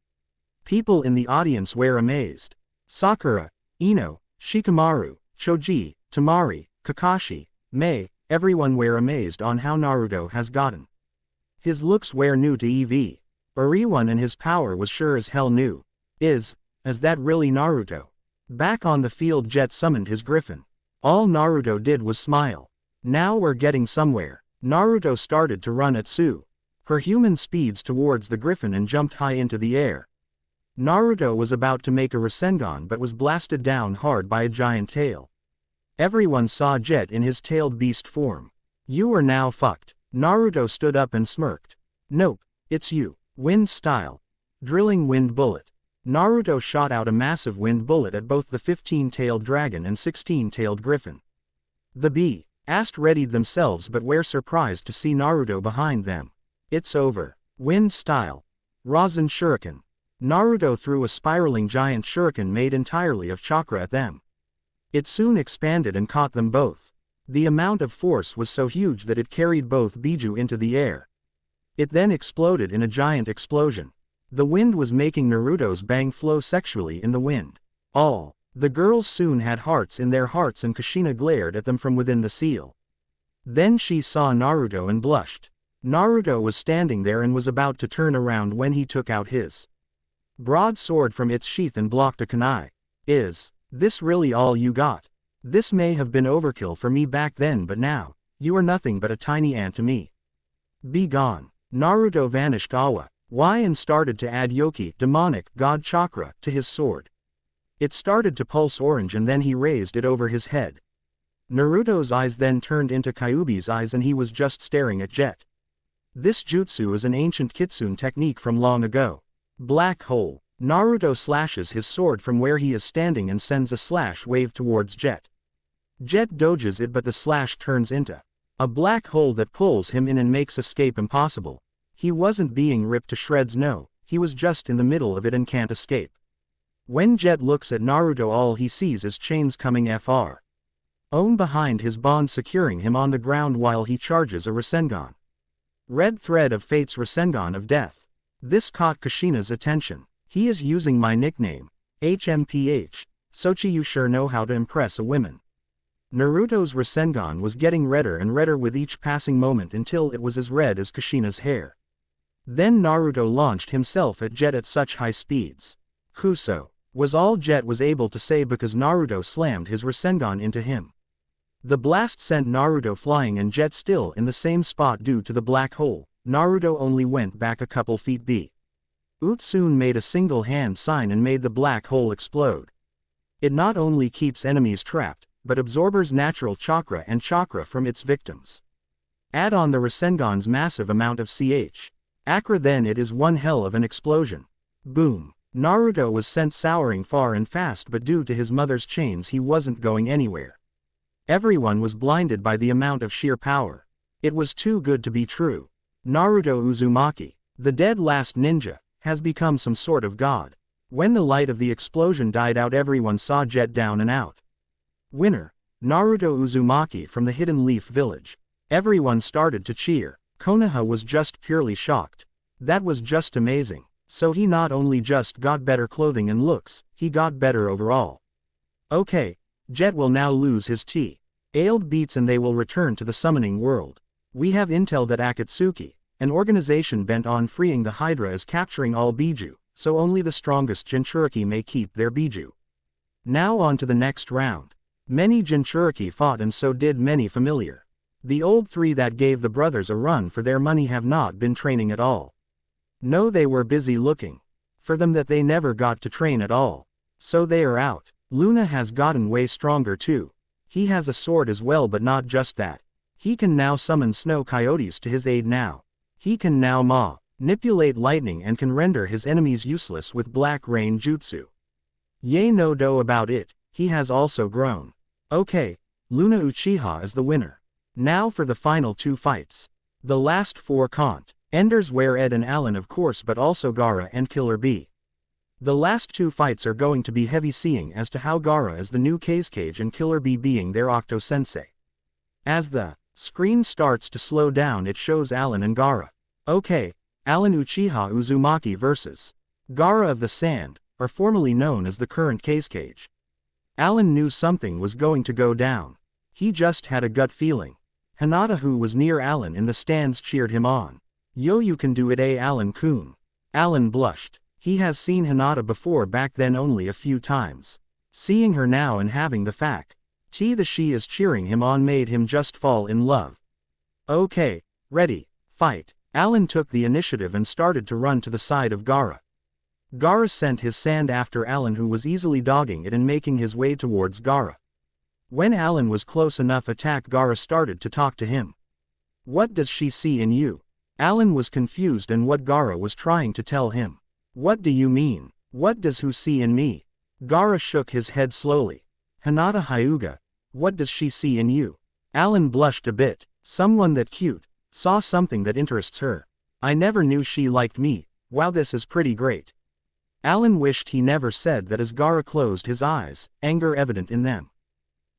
People in the audience were amazed. Sakura, Ino, Shikamaru, Choji, Tamari, Kakashi, Mei, everyone were amazed on how Naruto has gotten. His looks were new to EV. Everyone and his power was sure as hell new. Is that really Naruto? Back on the field, Jet summoned his griffin. All Naruto did was smile. Now we're getting somewhere. Naruto started to run at her human speeds towards the griffin and jumped high into the air. Naruto was about to make a Rasengan but was blasted down hard by a giant tail. Everyone saw Jet in his tailed beast form. You are now fucked. Naruto stood up and smirked. Nope, it's you. Wind style. Drilling wind bullet. Naruto shot out a massive wind bullet at both the 15-tailed dragon and 16-tailed griffin. The Beast readied themselves but were surprised to see Naruto behind them. It's over. Wind style. Rasen shuriken. Naruto threw a spiraling giant shuriken made entirely of chakra at them. It soon expanded and caught them both. The amount of force was so huge that it carried both biju into the air. It then exploded in a giant explosion. The wind was making Naruto's bang flow sexually in the wind. All the girls soon had hearts in their hearts and Kushina glared at them from within the seal. Then she saw Naruto and blushed. Naruto was standing there and was about to turn around when he took out his broadsword from its sheath and blocked a kunai. Is this really all you got? This may have been overkill for me back then, but now, you are nothing but a tiny ant to me. Be gone. Naruto vanished and started to add Yoki, demonic, god chakra, to his sword. It started to pulse orange and then he raised it over his head. Naruto's eyes then turned into Kyuubi's eyes and he was just staring at Jet. This jutsu is an ancient kitsune technique from long ago. Black hole. Naruto slashes his sword from where he is standing and sends a slash wave towards Jet. Jet dodges it but the slash turns into a black hole that pulls him in and makes escape impossible. He wasn't being ripped to shreds, no, he was just in the middle of it and can't escape. When Jet looks at Naruto, all he sees is chains coming behind his bond, securing him on the ground while he charges a Rasengan. Red thread of fate's Rasengan of death. This caught Kushina's attention. He is using my nickname, HMPH, Sochi. You sure know how to impress a woman. Naruto's Rasengan was getting redder and redder with each passing moment until it was as red as Kushina's hair. Then Naruto launched himself at Jet at such high speeds. Kuso was all Jet was able to say because Naruto slammed his Rasengan into him. The blast sent Naruto flying and Jet still in the same spot due to the black hole. Naruto only went back a couple feet. Utsun made a single hand sign and made the black hole explode. It not only keeps enemies trapped, but absorbs natural chakra and chakra from its victims. Add on the Rasengan's massive amount of Chakra, then it is one hell of an explosion. Boom. Naruto was sent souring far and fast, but due to his mother's chains he wasn't going anywhere. Everyone was blinded by the amount of sheer power. It was too good to be true. Naruto Uzumaki, the dead last ninja, has become some sort of god. When the light of the explosion died out, everyone saw jet down and out. Winner, Naruto Uzumaki from the Hidden Leaf Village. Everyone started to cheer. Konoha was just purely shocked. That was just amazing. So he not only just got better clothing and looks, he got better overall. Okay, Jet will now lose his ailed beats and they will return to the summoning world. We have intel that Akatsuki, an organization bent on freeing the Hydra, is capturing all Biju, so only the strongest Jinchuriki may keep their Biju. Now on to the next round. Many Jinchuriki fought and so did many familiar. The old three that gave the brothers a run for their money have not been training at all. No, they were busy looking for them that they never got to train at all. So they are out. Luna has gotten way stronger too. He has a sword as well, but not just that. He can now summon snow coyotes to his aid now. He can now manipulate lightning and can render his enemies useless with black rain jutsu. Yay, no do about it, he has also grown. Okay, Luna Uchiha is the winner. Now for the final two fights. The last four contenders were Ed and Alan, of course, but also Gaara and Killer Bee. The last two fights are going to be heavy, seeing as to how Gaara is the new Kage and Killer Bee being their Octo-sensei. As the screen starts to slow down, it shows Alan and Gaara. Okay, Alan Uchiha Uzumaki versus Gaara of the Sand, or formerly known as the current Kage. Alan knew something was going to go down. He just had a gut feeling. Hinata, who was near Alan in the stands, cheered him on. Yo, you can do it, Alan-kun. Alan blushed. He has seen Hinata before, back then only a few times. Seeing her now and having the fact that she is cheering him on made him just fall in love. Okay, ready, fight. Alan took the initiative and started to run to the side of Gaara. Gaara sent his sand after Alan, who was easily dogging it and making his way towards Gaara. When Alan was close enough, Gaara started to talk to him. What does she see in you? Alan was confused and what Gaara was trying to tell him. What do you mean? What does who see in me? Gaara shook his head slowly. Hinata Hyuga, what does she see in you? Alan blushed a bit. Someone that cute, saw something that interests her. I never knew she liked me. Wow, this is pretty great. Alan wished he never said that as Gaara closed his eyes, anger evident in them.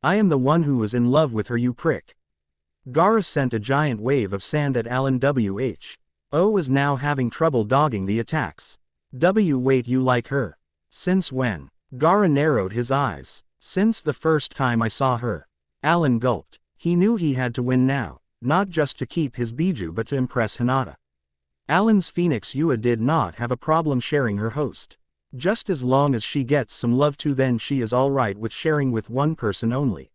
I am the one who is in love with her, you prick. Gaara sent a giant wave of sand at Alan. Who is now having trouble dogging the attacks. Wait, you like her? Since when? Gaara narrowed his eyes. Since the first time I saw her. Alan gulped. He knew he had to win now, not just to keep his Biju but to impress Hinata. Alan's Phoenix Yua did not have a problem sharing her host. Just as long as she gets some love too, then she is alright with sharing with one person only.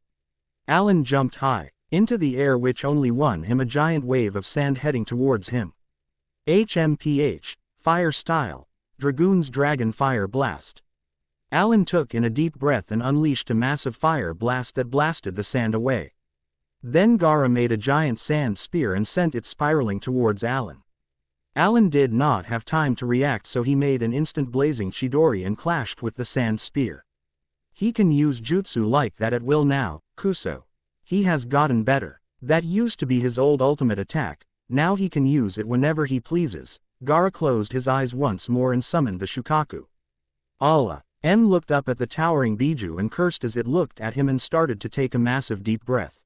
Alan jumped high into the air, which only won him a giant wave of sand heading towards him. HMPH, Fire Style, Dragoon's Dragon Fire Blast. Alan took in a deep breath and unleashed a massive fire blast that blasted the sand away. Then Gaara made a giant sand spear and sent it spiraling towards Alan. Alan did not have time to react, so he made an instant blazing Chidori and clashed with the sand spear. He can use jutsu like that at will now, Kuso. He has gotten better. That used to be his old ultimate attack, now he can use it whenever he pleases. Gaara closed his eyes once more and summoned the Shukaku. Allah. En looked up at the towering Biju and cursed as it looked at him and started to take a massive deep breath.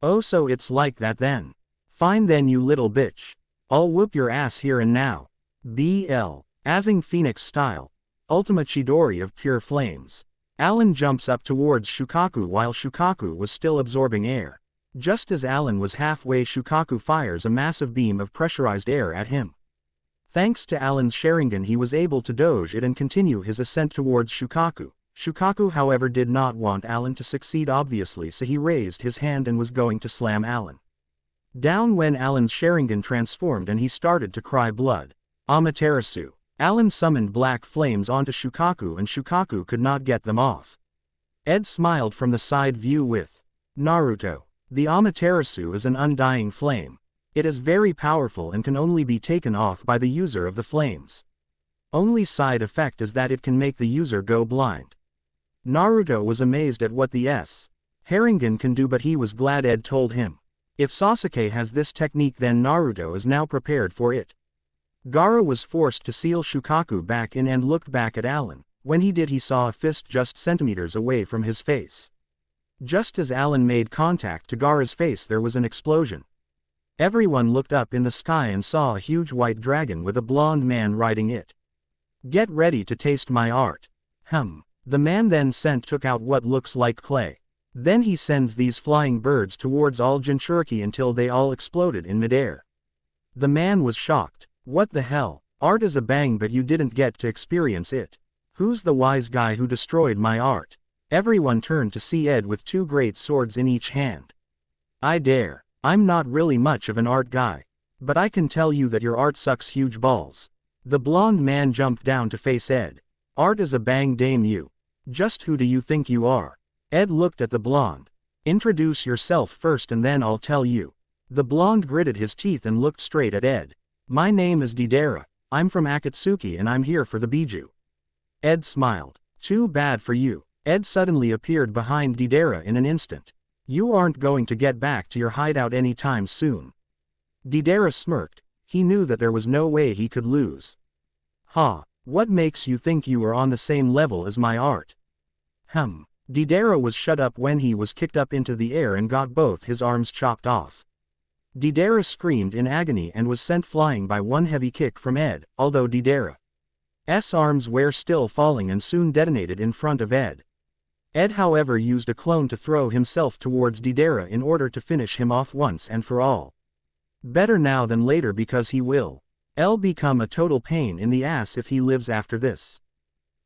Oh, so it's like that then. Fine then, you little bitch. I'll whoop your ass here and now. BL. Azing Phoenix style. Ultima Chidori of pure flames. Alan jumps up towards Shukaku while Shukaku was still absorbing air. Just as Alan was halfway, Shukaku fires a massive beam of pressurized air at him. Thanks to Alan's Sharingan, he was able to dodge it and continue his ascent towards Shukaku. Shukaku, however, did not want Alan to succeed obviously, so he raised his hand and was going to slam Alan down when Alan's Sharingan transformed and he started to cry blood. Amaterasu. Alan summoned black flames onto Shukaku and Shukaku could not get them off. Ed smiled from the side view with Naruto. The Amaterasu is an undying flame. It is very powerful and can only be taken off by the user of the flames. Only side effect is that it can make the user go blind. Naruto was amazed at what the Sharingan can do, but he was glad Ed told him. If Sasuke has this technique, then Naruto is now prepared for it. Gaara was forced to seal Shukaku back in and looked back at Alan. When he did, he saw a fist just centimeters away from his face. Just as Alan made contact to Gaara's face, there was an explosion. Everyone looked up in the sky and saw a huge white dragon with a blonde man riding it. "Get ready to taste my art." The man then took out what looks like clay. Then he sends these flying birds towards all Jinchuriki until they all exploded in midair. The man was shocked. "What the hell? Art is a bang, but you didn't get to experience it. Who's the wise guy who destroyed my art?" Everyone turned to see Ed with two great swords in each hand. "I dare. I'm not really much of an art guy. But I can tell you that your art sucks huge balls." The blonde man jumped down to face Ed. "Art is a bang, damn you. Just who do you think you are?" Ed looked at the blonde. "Introduce yourself first and then I'll tell you." The blonde gritted his teeth and looked straight at Ed. "My name is Deidara. I'm from Akatsuki and I'm here for the Biju." Ed smiled. "Too bad for you." Ed suddenly appeared behind Deidara in an instant. "You aren't going to get back to your hideout anytime soon." Deidara smirked. He knew that there was no way he could lose. "Ha, what makes you think you are on the same level as my art?" Deidara was shut up when he was kicked up into the air and got both his arms chopped off. Deidara screamed in agony and was sent flying by one heavy kick from Ed, although Deidara's arms were still falling and soon detonated in front of Ed. Ed, however, used a clone to throw himself towards Deidara in order to finish him off once and for all. Better now than later, because he will become a total pain in the ass if he lives after this.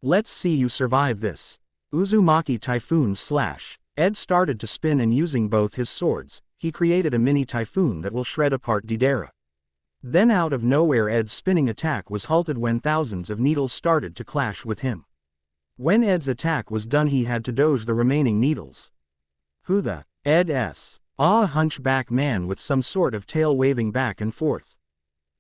Let's see you survive this. Uzumaki Typhoon slash. Ed started to spin and using both his swords, he created a mini typhoon that will shred apart Deidara. Then out of nowhere Ed's spinning attack was halted when thousands of needles started to clash with him. When Ed's attack was done, he had to dodge the remaining needles. "Who the Ed's?" A hunchback man with some sort of tail waving back and forth.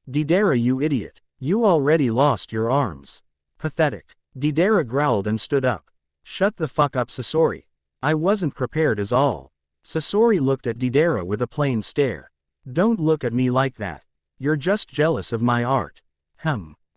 "Deidara, you idiot. You already lost your arms." "Pathetic." Deidara growled and stood up. "Shut the fuck up, Sasori. I wasn't prepared as all." Sasori looked at Deidara with a plain stare. "Don't look at me like that. You're just jealous of my art."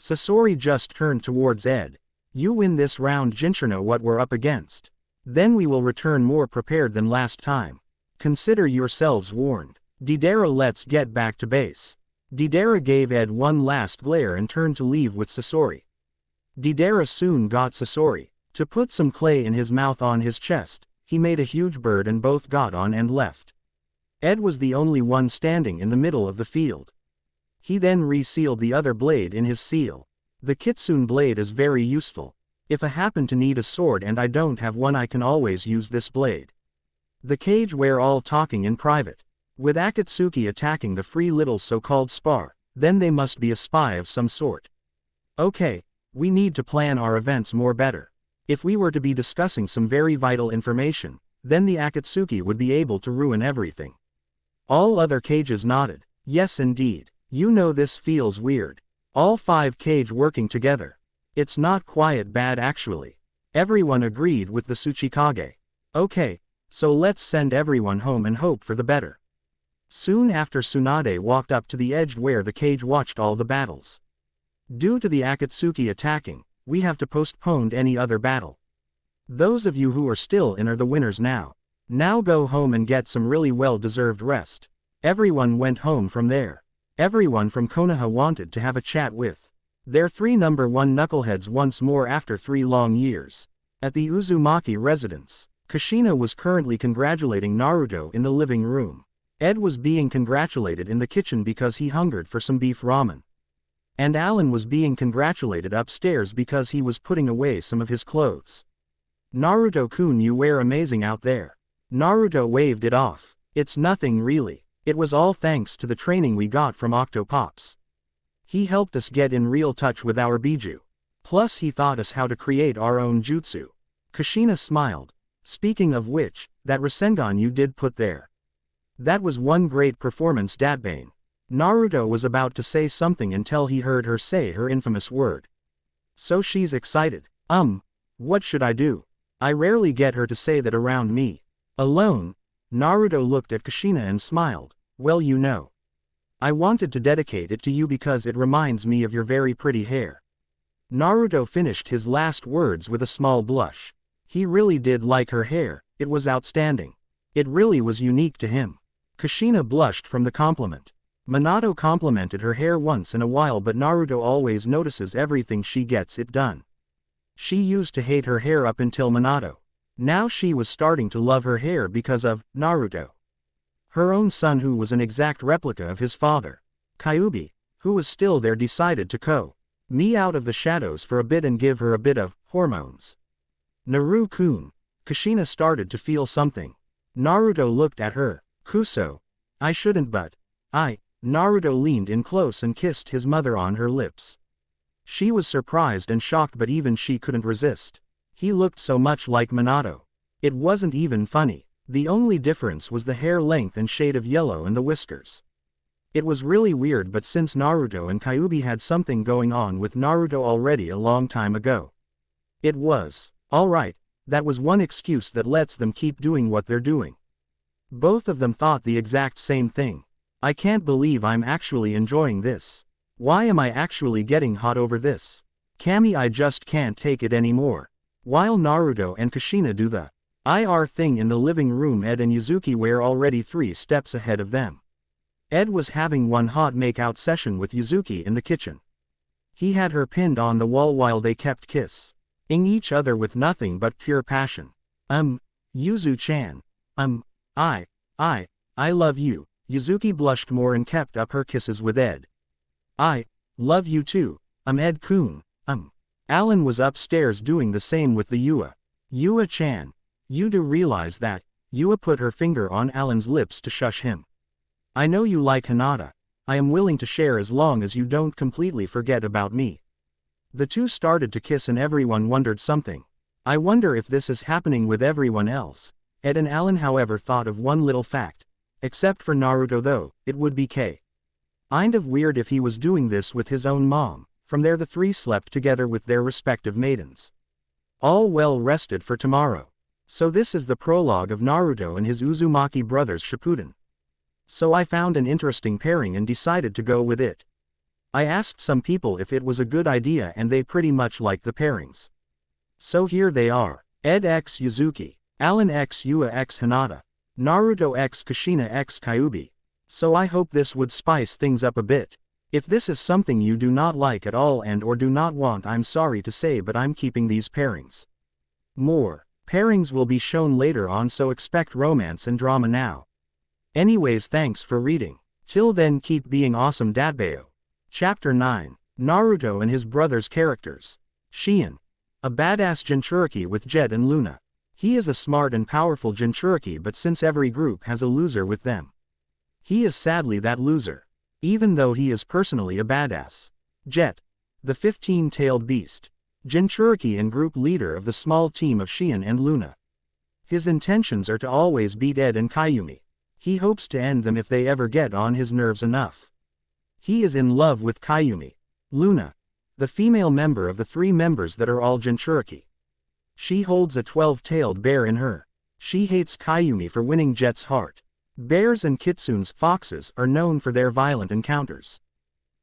Sasori just turned towards Ed. "You win this round, Jinchur, know what we're up against. Then we will return more prepared than last time. Consider yourselves warned." "Deidara, let's get back to base." Deidara gave Ed one last glare and turned to leave with Sasori. Deidara soon got Sasori to put some clay in his mouth on his chest. He made a huge bird and both got on and left. Ed was the only one standing in the middle of the field. He then resealed the other blade in his seal. The Kitsune blade is very useful. If I happen to need a sword and I don't have one, I can always use this blade. The cage were all talking in private. With Akatsuki attacking the free little so-called spar, then they must be a spy of some sort. "Okay, we need to plan our events more better. If we were to be discussing some very vital information, then the Akatsuki would be able to ruin everything." All other cages nodded. "Yes indeed. You know, this feels weird. All 5 cage working together. It's not quiet bad actually." Everyone agreed with the Tsuchikage. "Okay, so let's send everyone home and hope for the better." Soon after, Tsunade walked up to the edge where the cage watched all the battles. "Due to the Akatsuki attacking, we have to postpone any other battle. Those of you who are still in are the winners now. Now go home and get some really well-deserved rest." Everyone went home from there. Everyone from Konoha wanted to have a chat with their 3 number 1 knuckleheads once more after 3 long years. At the Uzumaki residence, Kushina was currently congratulating Naruto in the living room. Ed was being congratulated in the kitchen because he hungered for some beef ramen. And Alan was being congratulated upstairs because he was putting away some of his clothes. "Naruto-kun, you were amazing out there." Naruto waved it off. "It's nothing really. It was all thanks to the training we got from Octopops." He helped us get in real touch with our Biju. Plus he taught us how to create our own jutsu. Kushina smiled. Speaking of which, that Rasengan you did put there. That was one great performance, Datbane. Naruto was about to say something until he heard her say her infamous word. So she's excited. What should I do? I rarely get her to say that around me. Alone? Naruto looked at Kushina and smiled. Well, you know. I wanted to dedicate it to you because it reminds me of your very pretty hair. Naruto finished his last words with a small blush. He really did like her hair, it was outstanding. It really was unique to him. Kushina blushed from the compliment. Minato complimented her hair once in a while, but Naruto always notices everything she gets it done. She used to hate her hair up until Minato. Now she was starting to love her hair because of Naruto. Her own son, who was an exact replica of his father. Kyuubi, who was still there, decided to me out of the shadows for a bit and give her a bit of hormones. Naru-kun. Kushina started to feel something. Naruto looked at her. Kuso. I shouldn't, but Naruto leaned in close and kissed his mother on her lips. She was surprised and shocked, but even she couldn't resist. He looked so much like Minato. It wasn't even funny. The only difference was the hair length and shade of yellow and the whiskers. It was really weird, but since Naruto and Kyuubi had something going on with Naruto already a long time ago. It was, alright, that was one excuse that lets them keep doing what they're doing. Both of them thought the exact same thing. I can't believe I'm actually enjoying this. Why am I actually getting hot over this? Kami, I just can't take it anymore. While Naruto and Kushina do the IR thing in the living room, Ed and Yuzuki were already 3 steps ahead of them. Ed was having one hot make-out session with Yuzuki in the kitchen. He had her pinned on the wall while they kept kissing each other with nothing but pure passion. Yuzu-chan. I love you. Yuzuki blushed more and kept up her kisses with Ed. I love you too, Ed-kun. Alan was upstairs doing the same with the Yua. Yua-chan. You do realize that? Yua put her finger on Alan's lips to shush him. I know you like Hinata. I am willing to share as long as you don't completely forget about me. The two started to kiss and everyone wondered something. I wonder if this is happening with everyone else. Ed and Alan, however, thought of one little fact. Except for Naruto though, it would be kind of weird if he was doing this with his own mom. From there the 3 slept together with their respective maidens. All well rested for tomorrow. So this is the prologue of Naruto and his Uzumaki brothers Shippuden. So I found an interesting pairing and decided to go with it. I asked some people if it was a good idea and they pretty much liked the pairings. So here they are. Ed x Yuzuki, Alan x Yua x Hinata, Naruto x Kushina x Kyuubi. So I hope this would spice things up a bit. If this is something you do not like at all and or do not want, I'm sorry to say, but I'm keeping these pairings. More pairings will be shown later on, so expect romance and drama now. Anyways, thanks for reading. Till then, keep being awesome, Datbeo. Chapter 9. Naruto and his brothers' characters. Shion. A badass Jinchuriki with Jet and Luna. He is a smart and powerful Jinchuriki, but since every group has a loser with them, he is sadly that loser. Even though he is personally a badass. Jet. The 15-tailed beast. Jinchuriki and group leader of the small team of Shion and Luna. His intentions are to always beat Ed and Kyuubi. He hopes to end them if they ever get on his nerves enough. He is in love with Kyuubi. Luna. The female member of the 3 members that are all Jinchuriki. She holds a 12-tailed bear in her. She hates Kyuubi for winning Jet's heart. Bears and kitsunes, foxes, are known for their violent encounters.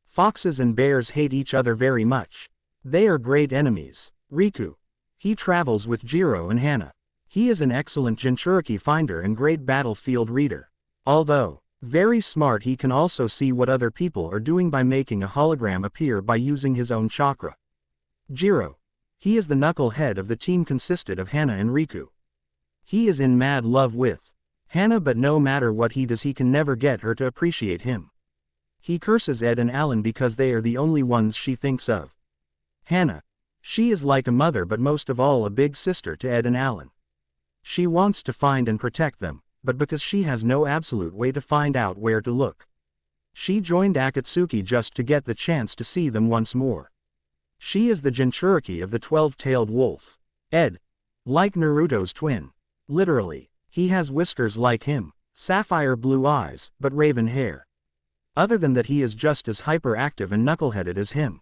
Foxes and bears hate each other very much. They are great enemies. Riku. He travels with Jiro and Hana. He is an excellent Jinchuriki finder and great battlefield reader. Although very smart, he can also see what other people are doing by making a hologram appear by using his own chakra. Jiro. He is the knucklehead of the team, consisted of Hana and Riku. He is in mad love with Hana, but no matter what he does, he can never get her to appreciate him. He curses Ed and Alan because they are the only ones she thinks of. Hana. She is like a mother, but most of all a big sister to Ed and Alan. She wants to find and protect them, but because she has no absolute way to find out where to look. She joined Akatsuki just to get the chance to see them once more. She is the Jinchuriki of the 12-tailed wolf. Ed. Like Naruto's twin. Literally. He has whiskers like him, sapphire blue eyes, but raven hair. Other than that, he is just as hyperactive and knuckleheaded as him.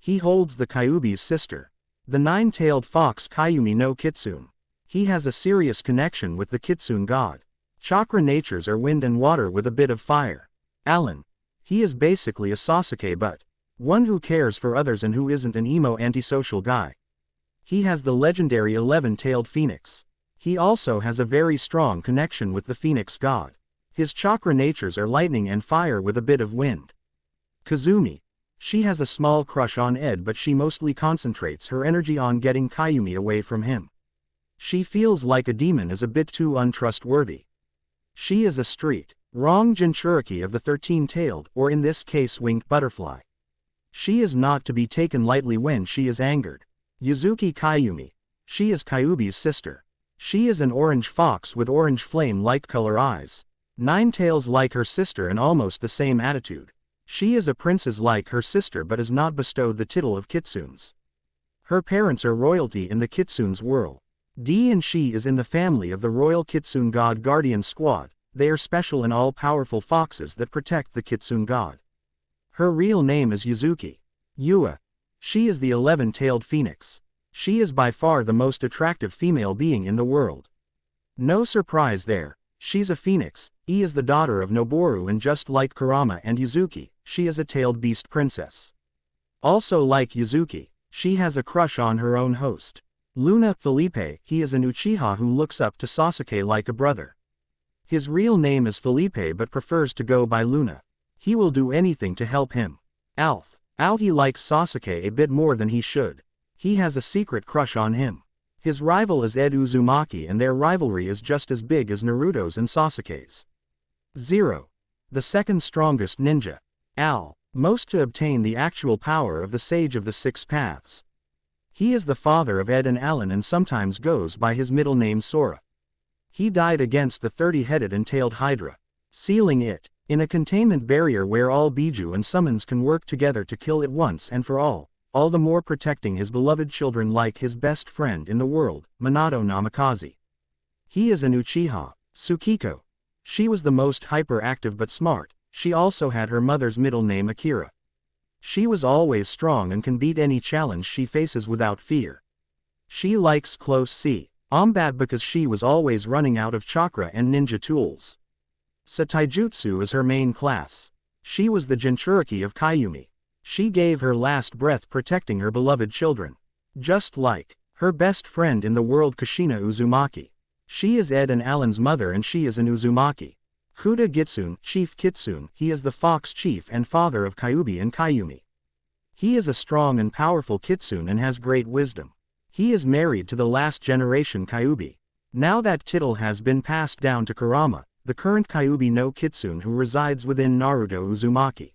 He holds the Kyuubi's sister, the 9-tailed fox Kyumi no Kitsune. He has a serious connection with the Kitsune god. Chakra natures are wind and water with a bit of fire. Alan. He is basically a Sasuke, but one who cares for others and who isn't an emo antisocial guy. He has the legendary 11-tailed phoenix. He also has a very strong connection with the phoenix god. His chakra natures are lightning and fire with a bit of wind. Kazumi. She has a small crush on Ed, but she mostly concentrates her energy on getting Kyumi away from him. She feels like a demon is a bit too untrustworthy. She is a street, wrong Jinchuriki of the 13-tailed, or in this case winged butterfly. She is not to be taken lightly when she is angered. Yuzuki Kyumi. She is Kyuubi's sister. She is an orange fox with orange flame-like color eyes. 9 tails like her sister and almost the same attitude. She is a princess like her sister but is not bestowed the title of Kitsunes. Her parents are royalty in the Kitsune's world. D and she is in the family of the Royal Kitsune God Guardian Squad. They are special and all-powerful foxes that protect the Kitsune God. Her real name is Yuzuki. Yua. She is the 11-tailed phoenix. She is by far the most attractive female being in the world. No surprise there, she's a phoenix. E is the daughter of Noboru, and just like Kurama and Yuzuki, she is a tailed beast princess. Also like Yuzuki, she has a crush on her own host. Luna Felipe. He is an Uchiha who looks up to Sasuke like a brother. His real name is Felipe but prefers to go by Luna. He will do anything to help him. Alf. He likes Sasuke a bit more than he should. He has a secret crush on him. His rival is Ed Uzumaki, and their rivalry is just as big as Naruto's and Sasuke's. 0. The second strongest ninja. Al. Most to obtain the actual power of the Sage of the Six Paths. He is the father of Ed and Alan and sometimes goes by his middle name Sora. He died against the 30-headed and tailed Hydra, sealing it in a containment barrier where all Biju and summons can work together to kill it once and for all the more protecting his beloved children like his best friend in the world, Minato Namikaze. He is an Uchiha. Tsukiko. She was the most hyperactive but smart. She also had her mother's middle name Akira. She was always strong and can beat any challenge she faces without fear. She likes close combat because she was always running out of chakra and ninja tools. Sataijutsu is her main class. She was the Jinchuriki of Kyumi. She gave her last breath protecting her beloved children. Just like her best friend in the world Kushina Uzumaki. She is Ed and Alan's mother and she is an Uzumaki. Kuda Gitsune, Chief Kitsune. He is the fox chief and father of Kyuubi and Kyumi. He is a strong and powerful Kitsune and has great wisdom. He is married to the last generation Kyuubi. Now that title has been passed down to Kurama, the current Kyuubi no Kitsune who resides within Naruto Uzumaki.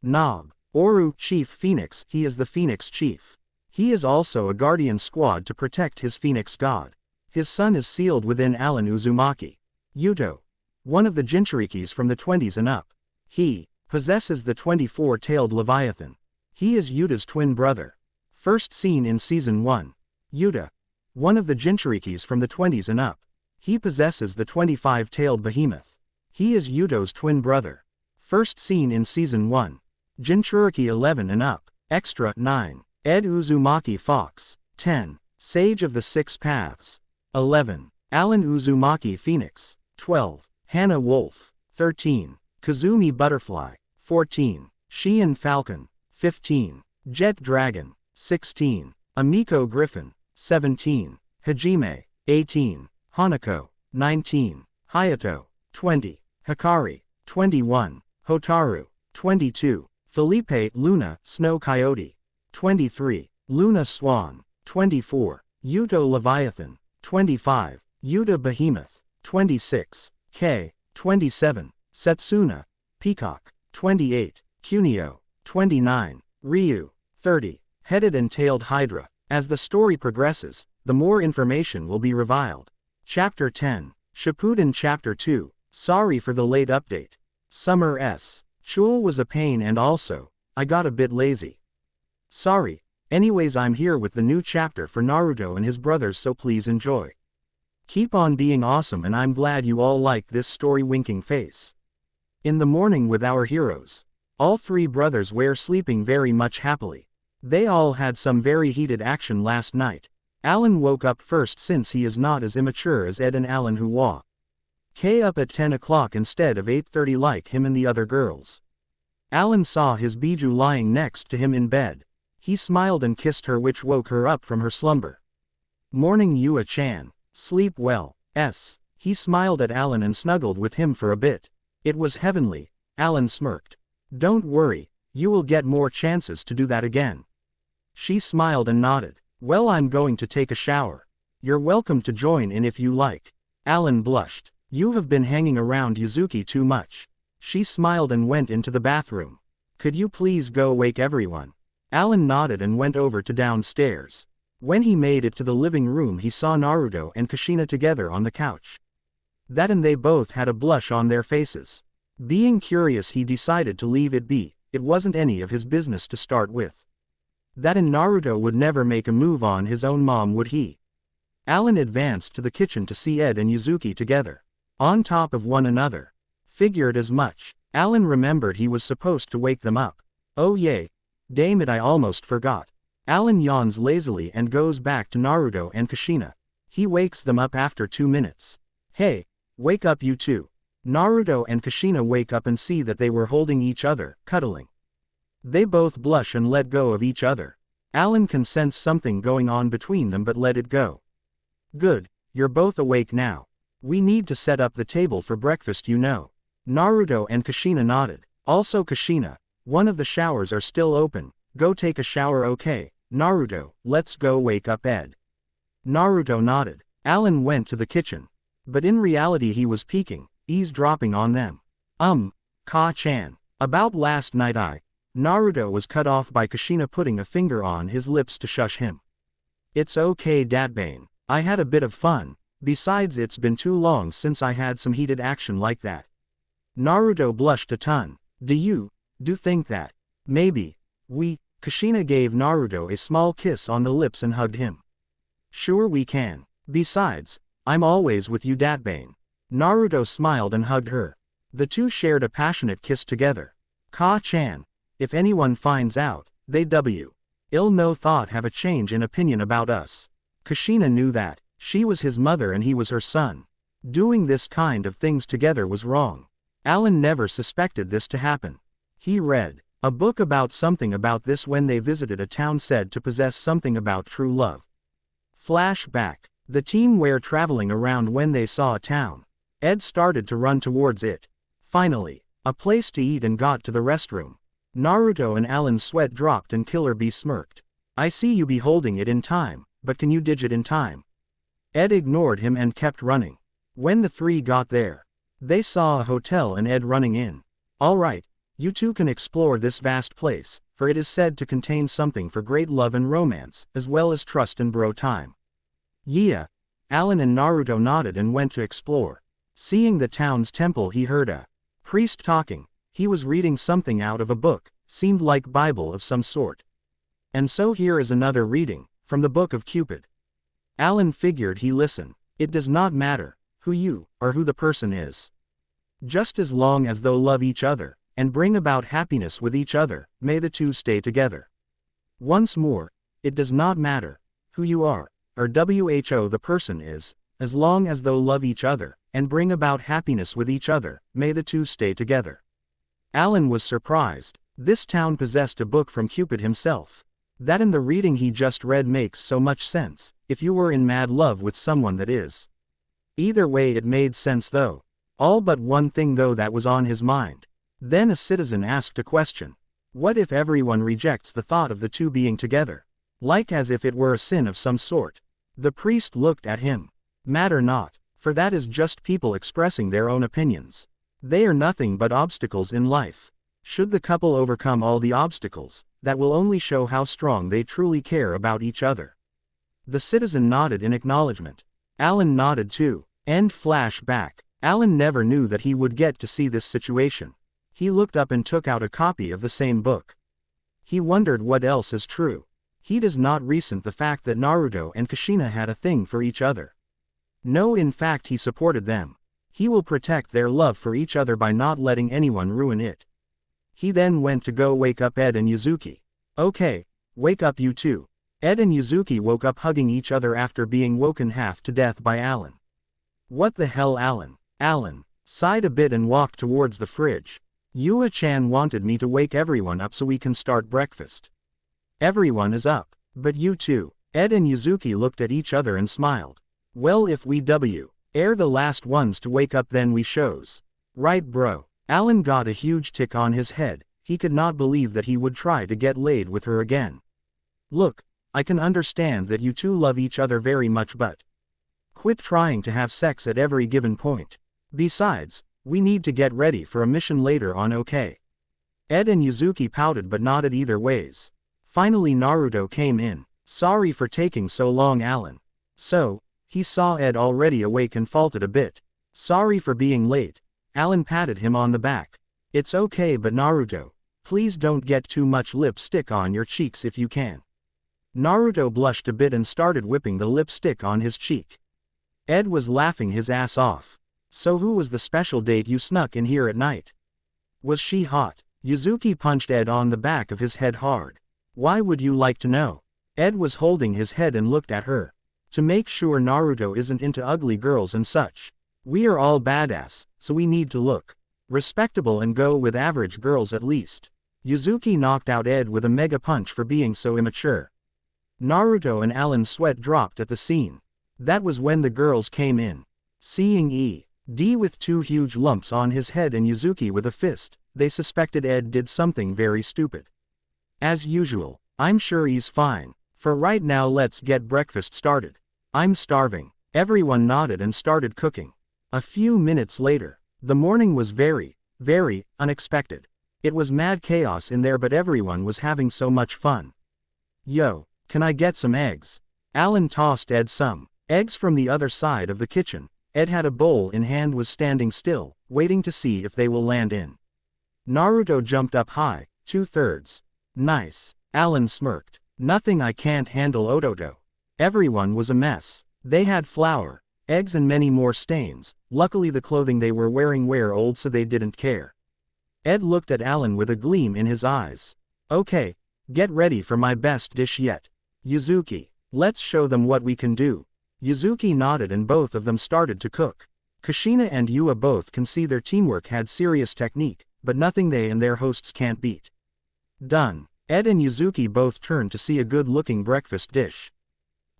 Nob. Oru, Chief Phoenix. He is the Phoenix Chief. He is also a guardian squad to protect his Phoenix god. His son is sealed within Alan Uzumaki. Yuto. One of the Jinchurikis from the 20s and up. He possesses the 24-tailed Leviathan. He is Yuta's twin brother. First seen in Season 1. Yuta. One of the Jinchurikis from the 20s and up. He possesses the 25-tailed Behemoth. He is Yuto's twin brother. First seen in Season 1. Jinchuriki 11 and up. Extra 9. Ed Uzumaki Fox. 10. Sage of the Six Paths. 11. Alan Uzumaki Phoenix. 12. Hana Wolf. 13. Kazumi Butterfly. 14. Shion Falcon. 15. Jet Dragon. 16. Amiko Griffin. 17. Hajime. 18. Hanako. 19. Hayato. 20. Hikari. 21. Hotaru. 22. Felipe Luna Snow Coyote. 23. Luna Swan. 24. Yuto Leviathan. 25. Yuta Behemoth. 26. K. 27. Setsuna. Peacock. 28. Kunio. 29. Ryu. 30. Headed and Tailed Hydra. As the story progresses, the more information will be revealed. Chapter 10. Shippuden Chapter 2. Sorry for the late update. Summer S. Chio was a pain and also, I got a bit lazy. Sorry, anyways I'm here with the new chapter for Naruto and his brothers so please enjoy. Keep on being awesome and I'm glad you all like this story winking face. In the morning with our heroes. All three brothers were sleeping very much happily. They all had some very heated action last night. Alan woke up first since he is not as immature as Ed and Alan who wa. K up at 10 o'clock instead of 8:30 like him and the other girls. Alan saw his Biju lying next to him in bed. He smiled and kissed her which woke her up from her slumber. Morning Yua-chan. Sleep well. He smiled at Alan and snuggled with him for a bit. It was heavenly. Alan smirked. Don't worry, you will get more chances to do that again. She smiled and nodded. Well I'm going to take a shower. You're welcome to join in if you like. Alan blushed. You have been hanging around Yuzuki too much. She smiled and went into the bathroom. Could you please go wake everyone? Alan nodded and went over to downstairs. When he made it to the living room he saw Naruto and Kushina together on the couch. That and they both had a blush on their faces. Being curious he decided to leave it be, it wasn't any of his business to start with. That and Naruto would never make a move on his own mom would he? Alan advanced to the kitchen to see Ed and Yuzuki together. On top of one another. Figured as much. Alan remembered he was supposed to wake them up. Oh yay. Damn it I almost forgot. Alan yawns lazily and goes back to Naruto and Kushina. He wakes them up after 2 minutes. Hey, wake up you two. Naruto and Kushina wake up and see that they were holding each other, cuddling. They both blush and let go of each other. Alan can sense something going on between them but let it go. Good, you're both awake now. We need to set up the table for breakfast you know. Naruto and Kushina nodded. Also Kushina, one of the showers are still open, go take a shower okay. Naruto, let's go wake up Ed. Naruto nodded. Alan went to the kitchen. But in reality he was peeking, eavesdropping on them. Ka-chan. About last night Naruto was cut off by Kushina putting a finger on his lips to shush him. It's okay Datbane, I had a bit of fun, besides it's been too long since I had some heated action like that. Naruto blushed a ton. Do you think that? Maybe. Kushina gave Naruto a small kiss on the lips and hugged him. Sure we can. Besides, I'm always with you Datbane. Naruto smiled and hugged her. The two shared a passionate kiss together. Ka-chan. If anyone finds out, they ill no thought have a change in opinion about us. Kushina knew that. She was his mother and he was her son. Doing this kind of things together was wrong. Alan never suspected this to happen. He read a book about something about this when they visited a town said to possess something about true love. Flashback. The team were traveling around when they saw a town. Ed started to run towards it. Finally, a place to eat and got to the restroom. Naruto and Alan's sweat dropped and Killer Bee smirked. I see you be holding it in time, but can you digit in time? Ed ignored him and kept running. When the three got there, they saw a hotel and Ed running in. Alright, you two can explore this vast place, for it is said to contain something for great love and romance, as well as trust and bro time. Yeah. Alan and Naruto nodded and went to explore. Seeing the town's temple he heard a priest talking. He was reading something out of a book, seemed like Bible of some sort. And so here is another reading, from the Book of Cupid. Alan figured he listen. It does not matter, who you, or who the person is. Just as long as they'll love each other, and bring about happiness with each other, may the two stay together. Once more, it does not matter, who you are, or who the person is, as long as they'll love each other, and bring about happiness with each other, may the two stay together. Alan was surprised. This town possessed a book from Cupid himself. That in the reading he just read makes so much sense, if you were in mad love with someone that is. Either way it made sense though. All but one thing though that was on his mind. Then a citizen asked a question. What if everyone rejects the thought of the two being together? Like as if it were a sin of some sort. The priest looked at him. Matter not, for that is just people expressing their own opinions. They are nothing but obstacles in life. Should the couple overcome all the obstacles, that will only show how strong they truly care about each other. The citizen nodded in acknowledgement. Alan nodded too. End flashback. Alan never knew that he would get to see this situation. He looked up and took out a copy of the same book. He wondered what else is true. He does not resent the fact that Naruto and Kushina had a thing for each other. No, in fact he supported them. He will protect their love for each other by not letting anyone ruin it. He then went to go wake up Ed and Yuzuki. Okay, wake up you two. Ed and Yuzuki woke up hugging each other after being woken half to death by Alan. What the hell, Alan? Alan sighed a bit and walked towards the fridge. Yua-chan wanted me to wake everyone up so we can start breakfast. Everyone is up, but you two. Ed and Yuzuki looked at each other and smiled. Well, if we are the last ones to wake up then we shows. Right bro. Alan got a huge tick on his head. He could not believe that he would try to get laid with her again. Look, I can understand that you two love each other very much, but quit trying to have sex at every given point. Besides, we need to get ready for a mission later on, okay? Ed and Yuzuki pouted but nodded either ways. Finally Naruto came in. Sorry for taking so long, Alan. So, he saw Ed already awake and faltered a bit. Sorry for being late. Alan patted him on the back. It's okay, but Naruto, please don't get too much lipstick on your cheeks if you can. Naruto blushed a bit and started whipping the lipstick on his cheek. Ed was laughing his ass off. So who was the special date you snuck in here at night? Was she hot? Yuzuki punched Ed on the back of his head hard. Why would you like to know? Ed was holding his head and looked at her. To make sure Naruto isn't into ugly girls and such. We are all badass, so we need to look respectable and go with average girls at least. Yuzuki knocked out Ed with a mega punch for being so immature. Naruto and Alan's sweat dropped at the scene. That was when the girls came in. Seeing E.D. with two huge lumps on his head and Yuzuki with a fist, they suspected Ed did something very stupid. As usual, I'm sure he's fine. For right now let's get breakfast started. I'm starving. Everyone nodded and started cooking. A few minutes later, the morning was very unexpected. It was mad chaos in there, but everyone was having so much fun. Yo, can I get some eggs? Alan tossed Ed some eggs from the other side of the kitchen. Ed had a bowl in hand, was standing still, waiting to see if they will land in. Naruto jumped up high, 2/3. Nice. Alan smirked. Nothing I can't handle, Ododo. Everyone was a mess. They had flour, eggs and many more stains. Luckily the clothing they were wearing were old, so they didn't care. Ed looked at Alan with a gleam in his eyes. Okay, get ready for my best dish yet. Yuzuki, let's show them what we can do. Yuzuki nodded and both of them started to cook. Kushina and Yua both can see their teamwork had serious technique, but nothing they and their hosts can't beat. Done. Ed and Yuzuki both turned to see a good-looking breakfast dish.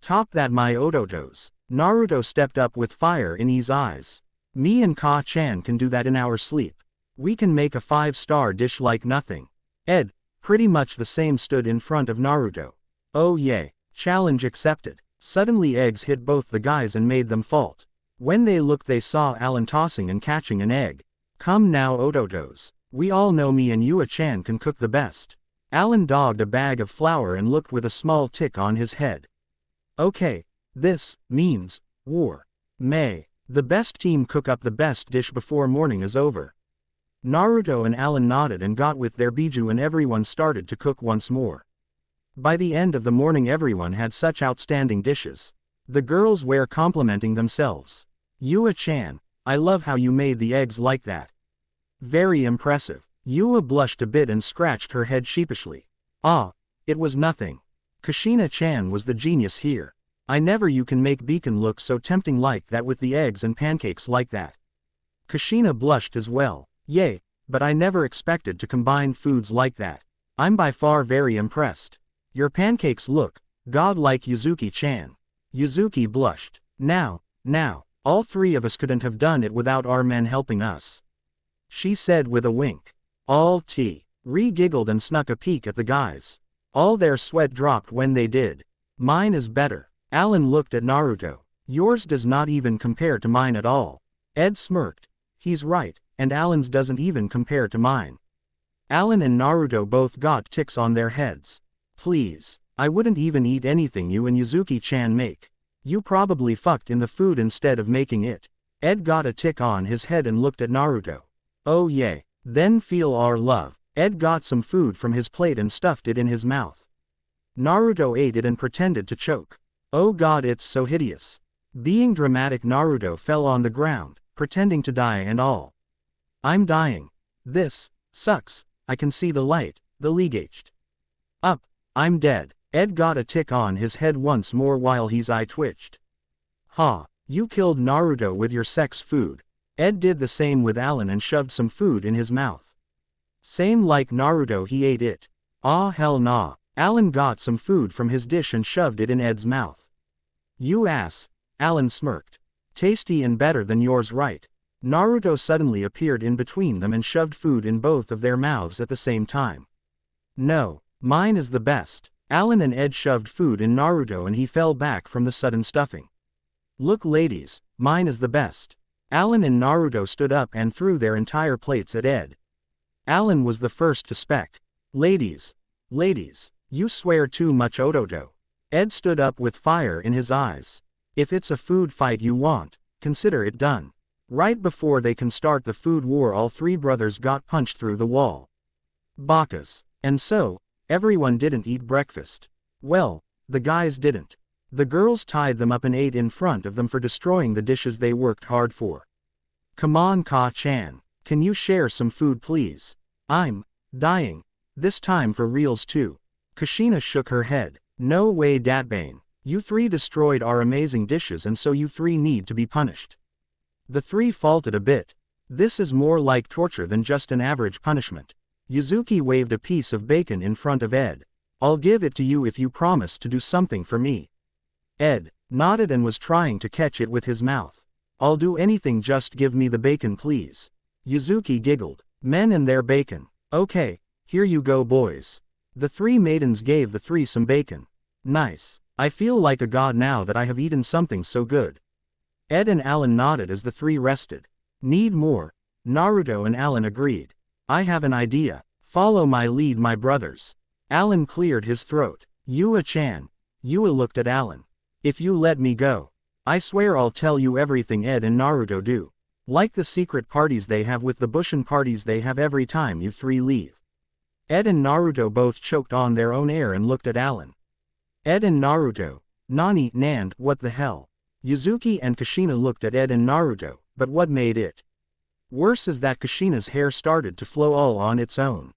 Top that, my Ododos. Naruto stepped up with fire in his eyes. Me and Ka-chan can do that in our sleep. We can make a 5-star dish like nothing. Ed, pretty much the same, stood in front of Naruto. Oh yay. Challenge accepted. Suddenly eggs hit both the guys and made them fault. When they looked they saw Alan tossing and catching an egg. Come now, Ododos. We all know me and Yua-chan can cook the best. Alan dogged a bag of flour and looked with a small tick on his head. Okay, this means war. May the best team cook up the best dish before morning is over. Naruto and Alan nodded and got with their biju, and everyone started to cook once more. By the end of the morning everyone had such outstanding dishes. The girls were complimenting themselves. Yua-chan, I love how you made the eggs like that. Very impressive. Yua blushed a bit and scratched her head sheepishly. Ah, it was nothing. Kushina-chan was the genius here. I never you can make Beacon look so tempting like that with the eggs and pancakes like that. Kushina blushed as well. Yay, but I never expected to combine foods like that. I'm by far very impressed. Your pancakes look godlike, Yuzuki-chan. Yuzuki blushed. Now, all three of us couldn't have done it without our men helping us, she said with a wink. All giggled and snuck a peek at the guys. All their sweat dropped when they did. Mine is better. Alan looked at Naruto. Yours does not even compare to mine at all. Ed smirked. He's right, and Alan's doesn't even compare to mine. Alan and Naruto both got ticks on their heads. Please, I wouldn't even eat anything you and Yuzuki-chan make. You probably fucked in the food instead of making it. Ed got a tick on his head and looked at Naruto. Oh yay. Then feel our love. Ed got some food from his plate and stuffed it in his mouth. Naruto ate it and pretended to choke. Oh god, it's so hideous. Being dramatic, Naruto fell on the ground, pretending to die and all. I'm dying. This sucks. I can see the light, the leagaged. Up. I'm dead. Ed got a tick on his head once more while his eye twitched. Ha, you killed Naruto with your sex food. Ed did the same with Alan and shoved some food in his mouth. Same like Naruto, he ate it. Ah hell nah. Alan got some food from his dish and shoved it in Ed's mouth. You ass. Alan smirked. Tasty and better than yours, right? Naruto suddenly appeared in between them and shoved food in both of their mouths at the same time. No, mine is the best. Alan and Ed shoved food in Naruto and he fell back from the sudden stuffing. Look ladies, mine is the best. Alan and Naruto stood up and threw their entire plates at Ed. Alan was the first to spec. Ladies, you swear too much, Ododo. Ed stood up with fire in his eyes. If it's a food fight you want, consider it done. Right before they can start the food war, all three brothers got punched through the wall. Bakas. And so, everyone didn't eat breakfast. Well, the guys didn't. The girls tied them up and ate in front of them for destroying the dishes they worked hard for. Come on, Ka-chan. Can you share some food please? I'm dying. This time for reals too. Kushina shook her head. No way, Datbane. You three destroyed our amazing dishes and so you three need to be punished. The three faltered a bit. This is more like torture than just an average punishment. Yuzuki waved a piece of bacon in front of Ed. I'll give it to you if you promise to do something for me. Ed nodded and was trying to catch it with his mouth. I'll do anything, just give me the bacon please. Yuzuki giggled. Men and their bacon. Okay, here you go boys. The three maidens gave the three some bacon. Nice. I feel like a god now that I have eaten something so good. Ed and Alan nodded as the three rested. Need more? Naruto and Alan agreed. I have an idea. Follow my lead, my brothers. Alan cleared his throat. Yua-chan. Yua looked at Alan. If you let me go, I swear I'll tell you everything Ed and Naruto do. Like the secret parties they have with the Bushin parties they have every time you three leave. Ed and Naruto both choked on their own air and looked at Alan. Ed and Naruto. Nani, Nand, what the hell? Yuzuki and Kushina looked at Ed and Naruto, but what made it worse is that Kushina's hair started to flow all on its own.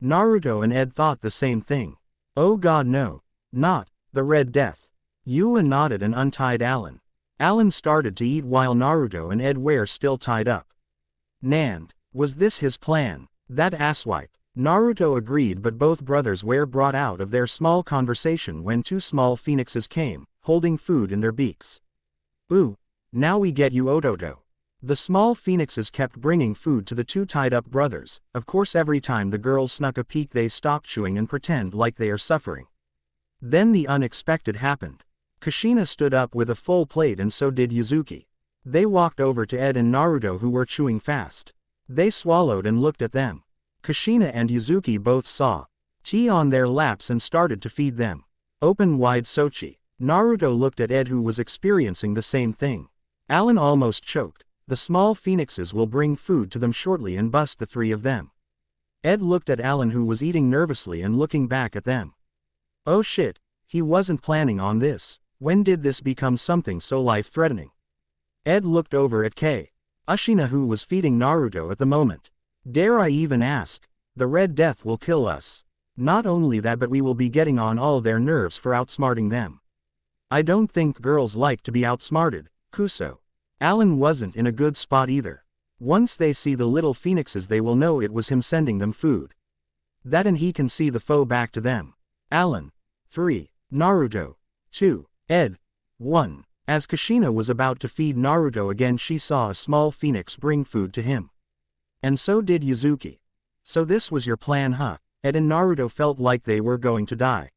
Naruto and Ed thought the same thing. Oh god no. Not the Red Death. Yua nodded and untied Alan. Alan started to eat while Naruto and Ed were still tied up. Nand. Was this his plan? That asswipe. Naruto agreed, but both brothers were brought out of their small conversation when two small phoenixes came, holding food in their beaks. Ooh. Now we get you, Ododo. The small phoenixes kept bringing food to the two tied-up brothers. Of course, every time the girls snuck a peek they stopped chewing and pretend like they are suffering. Then the unexpected happened. Kushina stood up with a full plate and so did Yuzuki. They walked over to Ed and Naruto who were chewing fast. They swallowed and looked at them. Kushina and Yuzuki both saw tea on their laps and started to feed them. Open wide Sochi. Naruto looked at Ed who was experiencing the same thing. Alan almost choked. The small phoenixes will bring food to them shortly and bust the three of them. Ed looked at Alan who was eating nervously and looking back at them. Oh shit, he wasn't planning on this. When did this become something so life-threatening? Ed looked over at Kushina who was feeding Naruto at the moment. Dare I even ask? The Red Death will kill us. Not only that, but we will be getting on all their nerves for outsmarting them. I don't think girls like to be outsmarted, Kuso. Alan wasn't in a good spot either. Once they see the little phoenixes they will know it was him sending them food. That and he can see the foe back to them. Alan. 3. Naruto. 2. Ed. 1. As Kushina was about to feed Naruto again, she saw a small phoenix bring food to him. And so did Yuzuki. So this was your plan, huh? Ed and Naruto felt like they were going to die.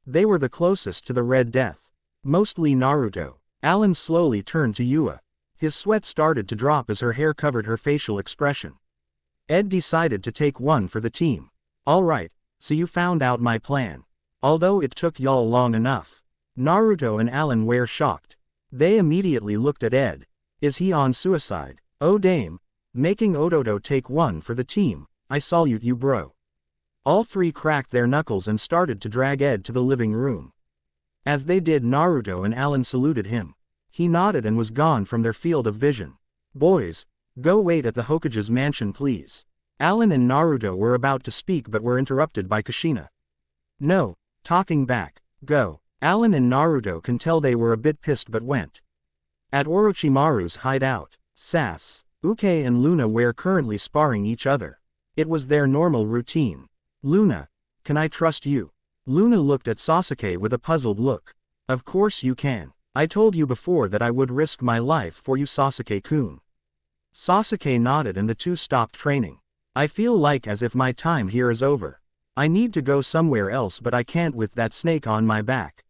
They were the closest to the Red Death. Mostly Naruto. Alan slowly turned to Yua. His sweat started to drop as her hair covered her facial expression. Ed decided to take one for the team. Alright, so you found out my plan. Although it took y'all long enough. Naruto and Alan were shocked. They immediately looked at Ed. Is he on suicide? Oh damn. Making Ododo take one for the team. I salute you, bro. All three cracked their knuckles and started to drag Ed to the living room. As they did, Naruto and Alan saluted him. He nodded and was gone from their field of vision. Boys, go wait at the Hokage's mansion, please. Alan and Naruto were about to speak but were interrupted by Kushina. No, talking back, go. Alan and Naruto can tell they were a bit pissed but went. At Orochimaru's hideout, Sasuke and Luna were currently sparring each other. It was their normal routine. Luna, can I trust you? Luna looked at Sasuke with a puzzled look. Of course you can. I told you before that I would risk my life for you, Sasuke-kun. Sasuke nodded and the two stopped training. I feel like as if my time here is over. I need to go somewhere else but I can't with that snake on my back.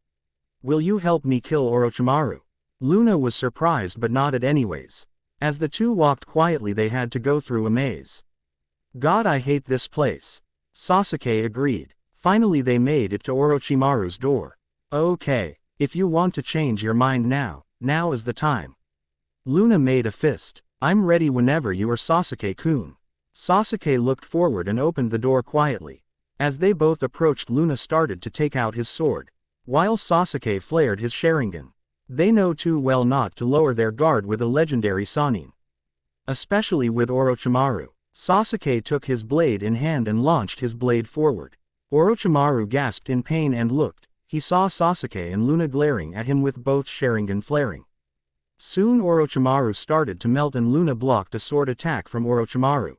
Will you help me kill Orochimaru? Luna was surprised but nodded anyways. As the two walked quietly they had to go through a maze. God, I hate this place. Sasuke agreed. Finally they made it to Orochimaru's door. Okay, if you want to change your mind now is the time. Luna made a fist. I'm ready whenever you are, Sasuke-kun. Sasuke looked forward and opened the door quietly. As they both approached, Luna started to take out his sword, while Sasuke flared his Sharingan. They know too well not to lower their guard with a legendary Sannin. Especially with Orochimaru. Sasuke took his blade in hand and launched his blade forward. Orochimaru gasped in pain and looked. He saw Sasuke and Luna glaring at him with both Sharingan flaring. Soon Orochimaru started to melt and Luna blocked a sword attack from Orochimaru.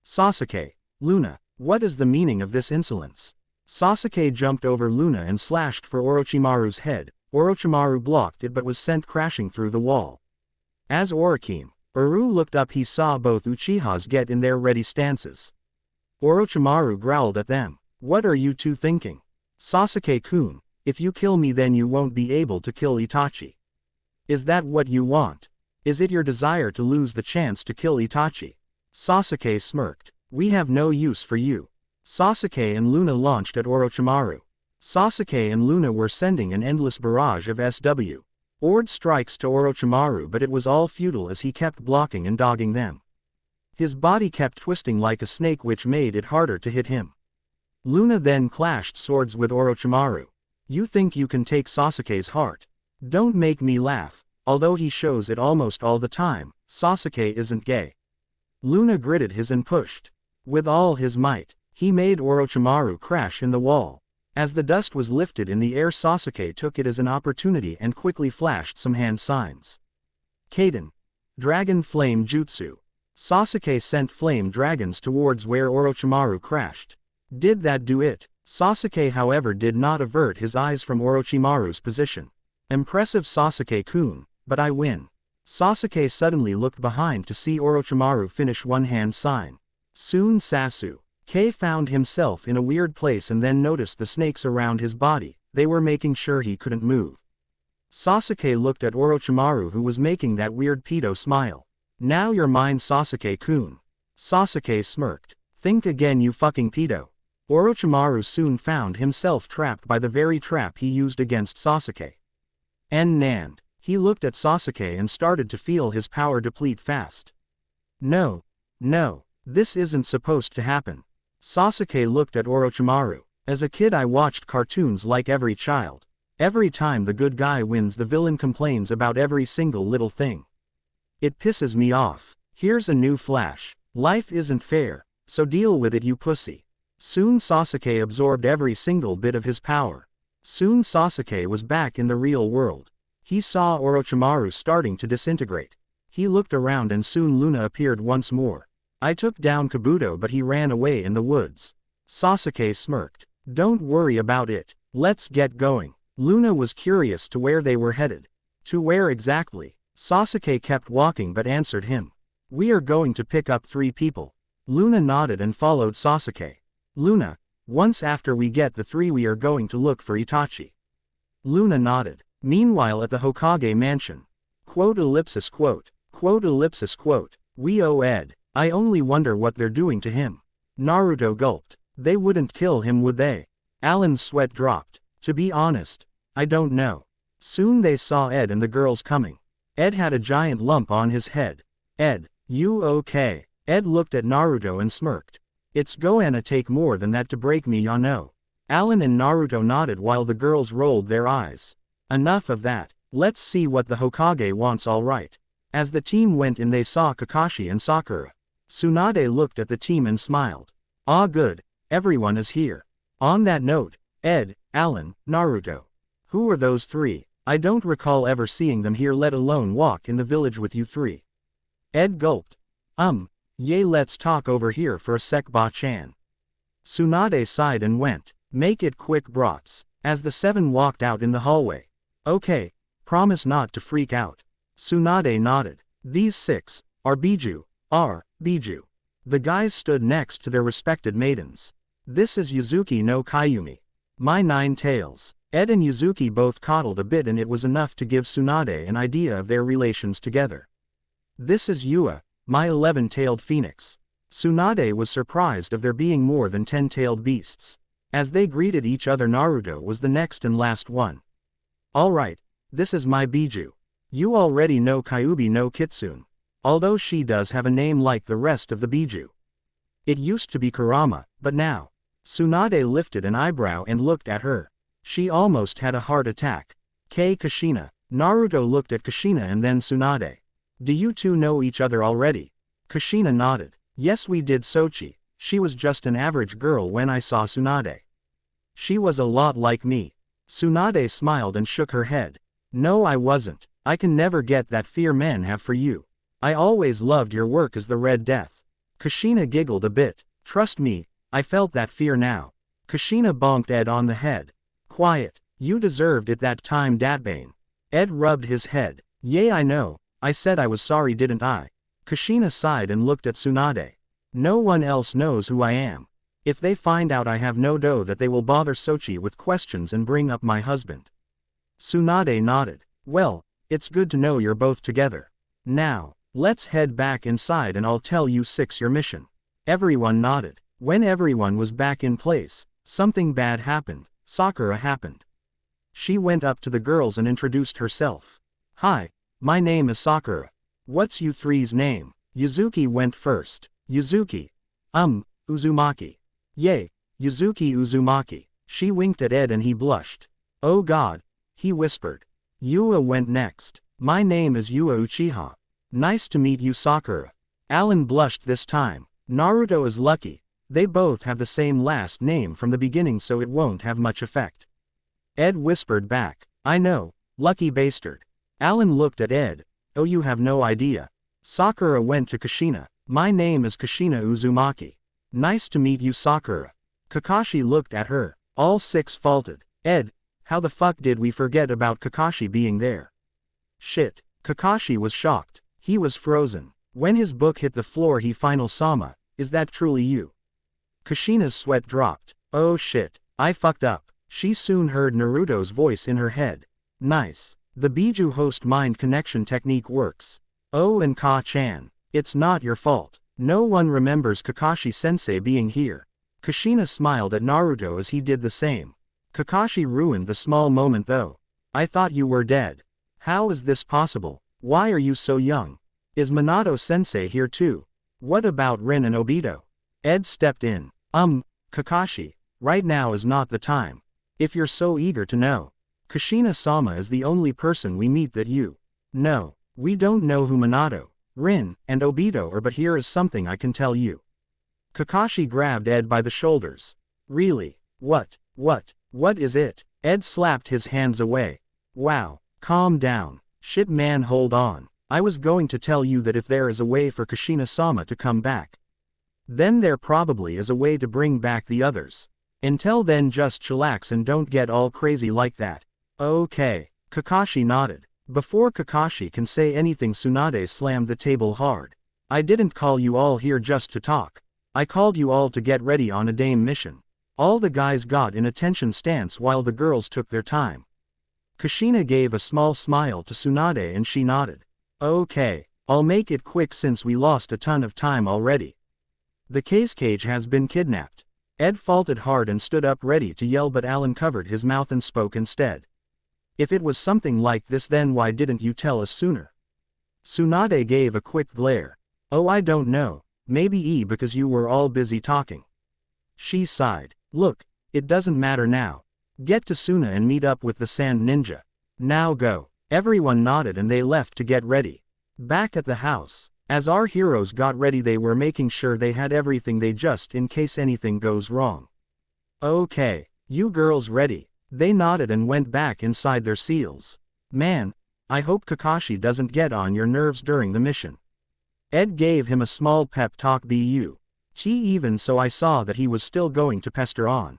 Sasuke, Luna, what is the meaning of this insolence? Sasuke jumped over Luna and slashed for Orochimaru's head. Orochimaru blocked it but was sent crashing through the wall. As Orochimaru looked up, he saw both Uchihas get in their ready stances. Orochimaru growled at them. What are you two thinking? Sasuke-kun, if you kill me then you won't be able to kill Itachi. Is that what you want? Is it your desire to lose the chance to kill Itachi? Sasuke smirked. We have no use for you. Sasuke and Luna launched at Orochimaru. Sasuke and Luna were sending an endless barrage of SW-ord strikes to Orochimaru, but it was all futile as he kept blocking and dogging them. His body kept twisting like a snake, which made it harder to hit him. Luna then clashed swords with Orochimaru. You think you can take Sasuke's heart? Don't make me laugh. Although he shows it almost all the time, Sasuke isn't gay. Luna gritted his and pushed. With all his might, he made Orochimaru crash in the wall. As the dust was lifted in the air, Sasuke took it as an opportunity and quickly flashed some hand signs. Kaden. Dragon Flame Jutsu. Sasuke sent flame dragons towards where Orochimaru crashed. Did that do it? Sasuke however did not avert his eyes from Orochimaru's position. Impressive, Sasuke-kun, but I win. Sasuke suddenly looked behind to see Orochimaru finish one hand sign. Soon Sasuke found himself in a weird place and then noticed the snakes around his body. They were making sure he couldn't move. Sasuke looked at Orochimaru, who was making that weird pedo smile. Now you're mine, Sasuke-kun. Sasuke smirked. Think again, you fucking pedo. Orochimaru soon found himself trapped by the very trap he used against Sasuke. Nand. He looked at Sasuke and started to feel his power deplete fast. No. This isn't supposed to happen. Sasuke looked at Orochimaru. As a kid I watched cartoons like every child. Every time the good guy wins, the villain complains about every single little thing. It pisses me off. Here's a new flash. Life isn't fair, so deal with it, you pussy. Soon Sasuke absorbed every single bit of his power. Soon Sasuke was back in the real world. He saw Orochimaru starting to disintegrate. He looked around and soon Luna appeared once more. I took down Kabuto but he ran away in the woods. Sasuke smirked. Don't worry about it. Let's get going. Luna was curious to where they were headed. To where exactly? Sasuke kept walking but answered him. We are going to pick up 3 people. Luna nodded and followed Sasuke. Luna, once after we get the 3 we are going to look for Itachi. Luna nodded. Meanwhile at the Hokage mansion. Quote. We owe Ed. I only wonder what they're doing to him. Naruto gulped. They wouldn't kill him, would they? Alan's sweat dropped. To be honest, I don't know. Soon they saw Ed and the girls coming. Ed had a giant lump on his head. Ed, You okay? Ed looked at Naruto and smirked. It's gonna take more than that to break me, ya know. Alan and Naruto nodded while the girls rolled their eyes. Enough of that. Let's see what the Hokage wants, alright. As the team went in they saw Kakashi and Sakura. Tsunade looked at the team and smiled. Ah good, everyone is here. On that note, Ed, Alan, Naruto. Who are those three? I don't recall ever seeing them here, let alone walk in the village with you three. Ed gulped. Yay, let's talk over here for a sec, Ba-chan. Tsunade sighed and went. Make it quick, brats. As the seven walked out in the hallway. Okay, promise not to freak out. Tsunade nodded. These six are Biju. Biju. The guys stood next to their respected maidens. This is Yuzuki no Kayumi. My 9 tails. Ed and Yuzuki both coddled a bit and it was enough to give Tsunade an idea of their relations together. This is Yua, my 11-tailed phoenix. Tsunade was surprised of there being more than 10-tailed beasts. As they greeted each other, Naruto was the next and last one. Alright, this is my Biju. You already know Kyuubi no Kitsune. Although she does have a name like the rest of the Biju. It used to be Kurama, but now. Tsunade lifted an eyebrow and looked at her. She almost had a heart attack. Kushina. Naruto looked at Kushina and then Tsunade. Do you two know each other already? Kushina nodded. Yes, we did, Sochi. She was just an average girl when I saw Tsunade. She was a lot like me. Tsunade smiled and shook her head. No, I wasn't. I can never get that fear men have for you. I always loved your work as the Red Death. Kushina giggled a bit. Trust me, I felt that fear now. Kushina bonked Ed on the head. Quiet, you deserved it that time, Datbane. Ed rubbed his head. Yay, I know, I said I was sorry, didn't I? Kushina sighed and looked at Tsunade. No one else knows who I am. If they find out, I have no dough that they will bother Sochi with questions and bring up my husband. Tsunade nodded. Well, it's good to know you're both together. Now, let's head back inside and I'll tell you six your mission. Everyone nodded. When everyone was back in place, something bad happened. Sakura happened. She went up to the girls and introduced herself. Hi, my name is Sakura. What's you three's name? Yuzuki went first. Yuzuki. Uzumaki. Yay, Yuzuki Uzumaki. She winked at Ed and he blushed. Oh God, he whispered. Yua went next. My name is Yua Uchiha. Nice to meet you, Sakura. Alan blushed this time. Naruto is lucky. They both have the same last name from the beginning, so it won't have much effect. Ed whispered back. I know, lucky bastard. Alan looked at Ed. Oh, you have no idea. Sakura went to Kushina. My name is Kushina Uzumaki. Nice to meet you, Sakura. Kakashi looked at her. All six faltered. Ed, how the fuck did we forget about Kakashi being there? Shit. Kakashi was shocked. He was frozen. When his book hit the floor, he final Sama, is that truly you? Kushina's sweat dropped. Oh shit, I fucked up. She soon heard Naruto's voice in her head. Nice. The Biju host mind connection technique works. Oh, and Ka-chan. It's not your fault. No one remembers Kakashi-sensei being here. Kushina smiled at Naruto as he did the same. Kakashi ruined the small moment though. I thought you were dead. How is this possible? Why are you so young? Is Minato-sensei here too? What about Rin and Obito? Ed stepped in. Kakashi, right now is not the time. If you're so eager to know. Kushina-sama is the only person we meet that you know. We don't know who Minato, Rin, and Obito are, but here is something I can tell you. Kakashi grabbed Ed by the shoulders. Really? What is it? Ed slapped his hands away. Wow, calm down. Shit man, hold on. I was going to tell you that if there is a way for Kushina-sama to come back, then there probably is a way to bring back the others. Until then, just chillax and don't get all crazy like that. Okay. Kakashi nodded. Before Kakashi can say anything, Tsunade slammed the table hard. I didn't call you all here just to talk. I called you all to get ready on a dame mission. All the guys got in attention stance while the girls took their time. Kushina gave a small smile to Tsunade and she nodded. Okay, I'll make it quick since we lost a ton of time already. The Kage has been kidnapped. Ed faltered hard and stood up ready to yell, but Alan covered his mouth and spoke instead. If it was something like this, then why didn't you tell us sooner? Tsunade gave a quick glare. Oh, I don't know, maybe because you were all busy talking. She sighed. Look, it doesn't matter now. Get to Suna and meet up with the Sand Ninja. Now go. Everyone nodded and they left to get ready. Back at the house, as our heroes got ready, they were making sure they had everything they just in case anything goes wrong. Okay, you girls ready? They nodded and went back inside their seals. Man, I hope Kakashi doesn't get on your nerves during the mission. Ed gave him a small pep talk. Even so I saw that he was still going to pester on.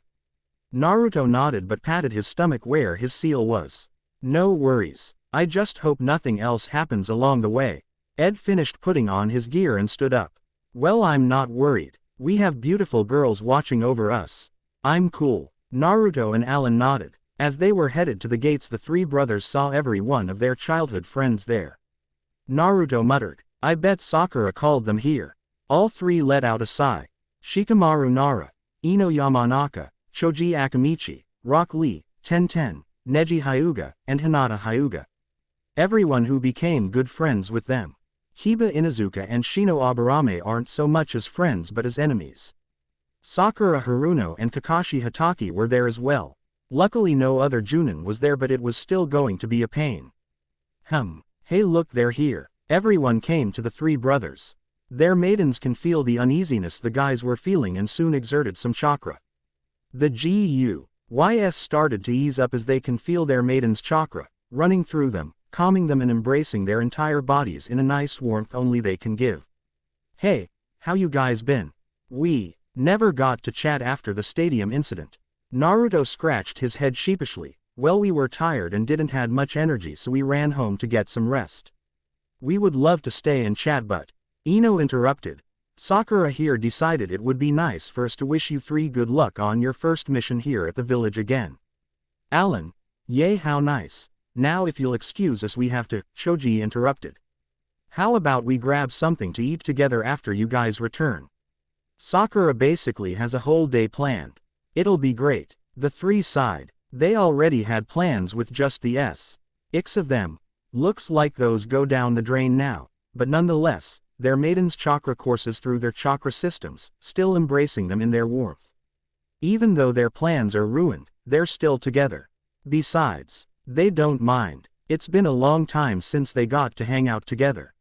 Naruto nodded but patted his stomach where his seal was. No worries, I just hope nothing else happens along the way. Ed finished putting on his gear and stood up. Well, I'm not worried. We have beautiful girls watching over us. I'm cool. Naruto and Alan nodded. As they were headed to the gates, the three brothers saw every one of their childhood friends there. Naruto muttered, I bet Sakura called them here. All three let out a sigh. Shikamaru Nara, Ino Yamanaka, Choji Akamichi, Rock Lee, Tenten, Neji Hyuga, and Hinata Hyuga. Everyone who became good friends with them. Hiba Inuzuka and Shino Aburame aren't so much as friends but as enemies. Sakura Haruno and Kakashi Hatake were there as well. Luckily no other Chunin was there, but it was still going to be a pain. Hey look, they're here. Everyone came to the three brothers. Their maidens can feel the uneasiness the guys were feeling and soon exerted some chakra. The GUYS started to ease up as they can feel their maidens' chakra running through them, calming them and embracing their entire bodies in a nice warmth only they can give. Hey, how you guys been? We never got to chat after the stadium incident. Naruto scratched his head sheepishly. Well, we were tired and didn't have much energy, so we ran home to get some rest. We would love to stay and chat, but Ino interrupted. Sakura here decided it would be nice for us to wish you three good luck on your first mission here at the village again. Alan, yay, how nice. Now if you'll excuse us, we have to, Choji interrupted. How about we grab something to eat together after you guys return? Sakura basically has a whole day planned. It'll be great. The three sighed. They already had plans with just the X of them. Looks like those go down the drain now, but nonetheless, their maidens' chakra courses through their chakra systems, still embracing them in their warmth. Even though their plans are ruined, they're still together. Besides, they don't mind. It's been a long time since they got to hang out together.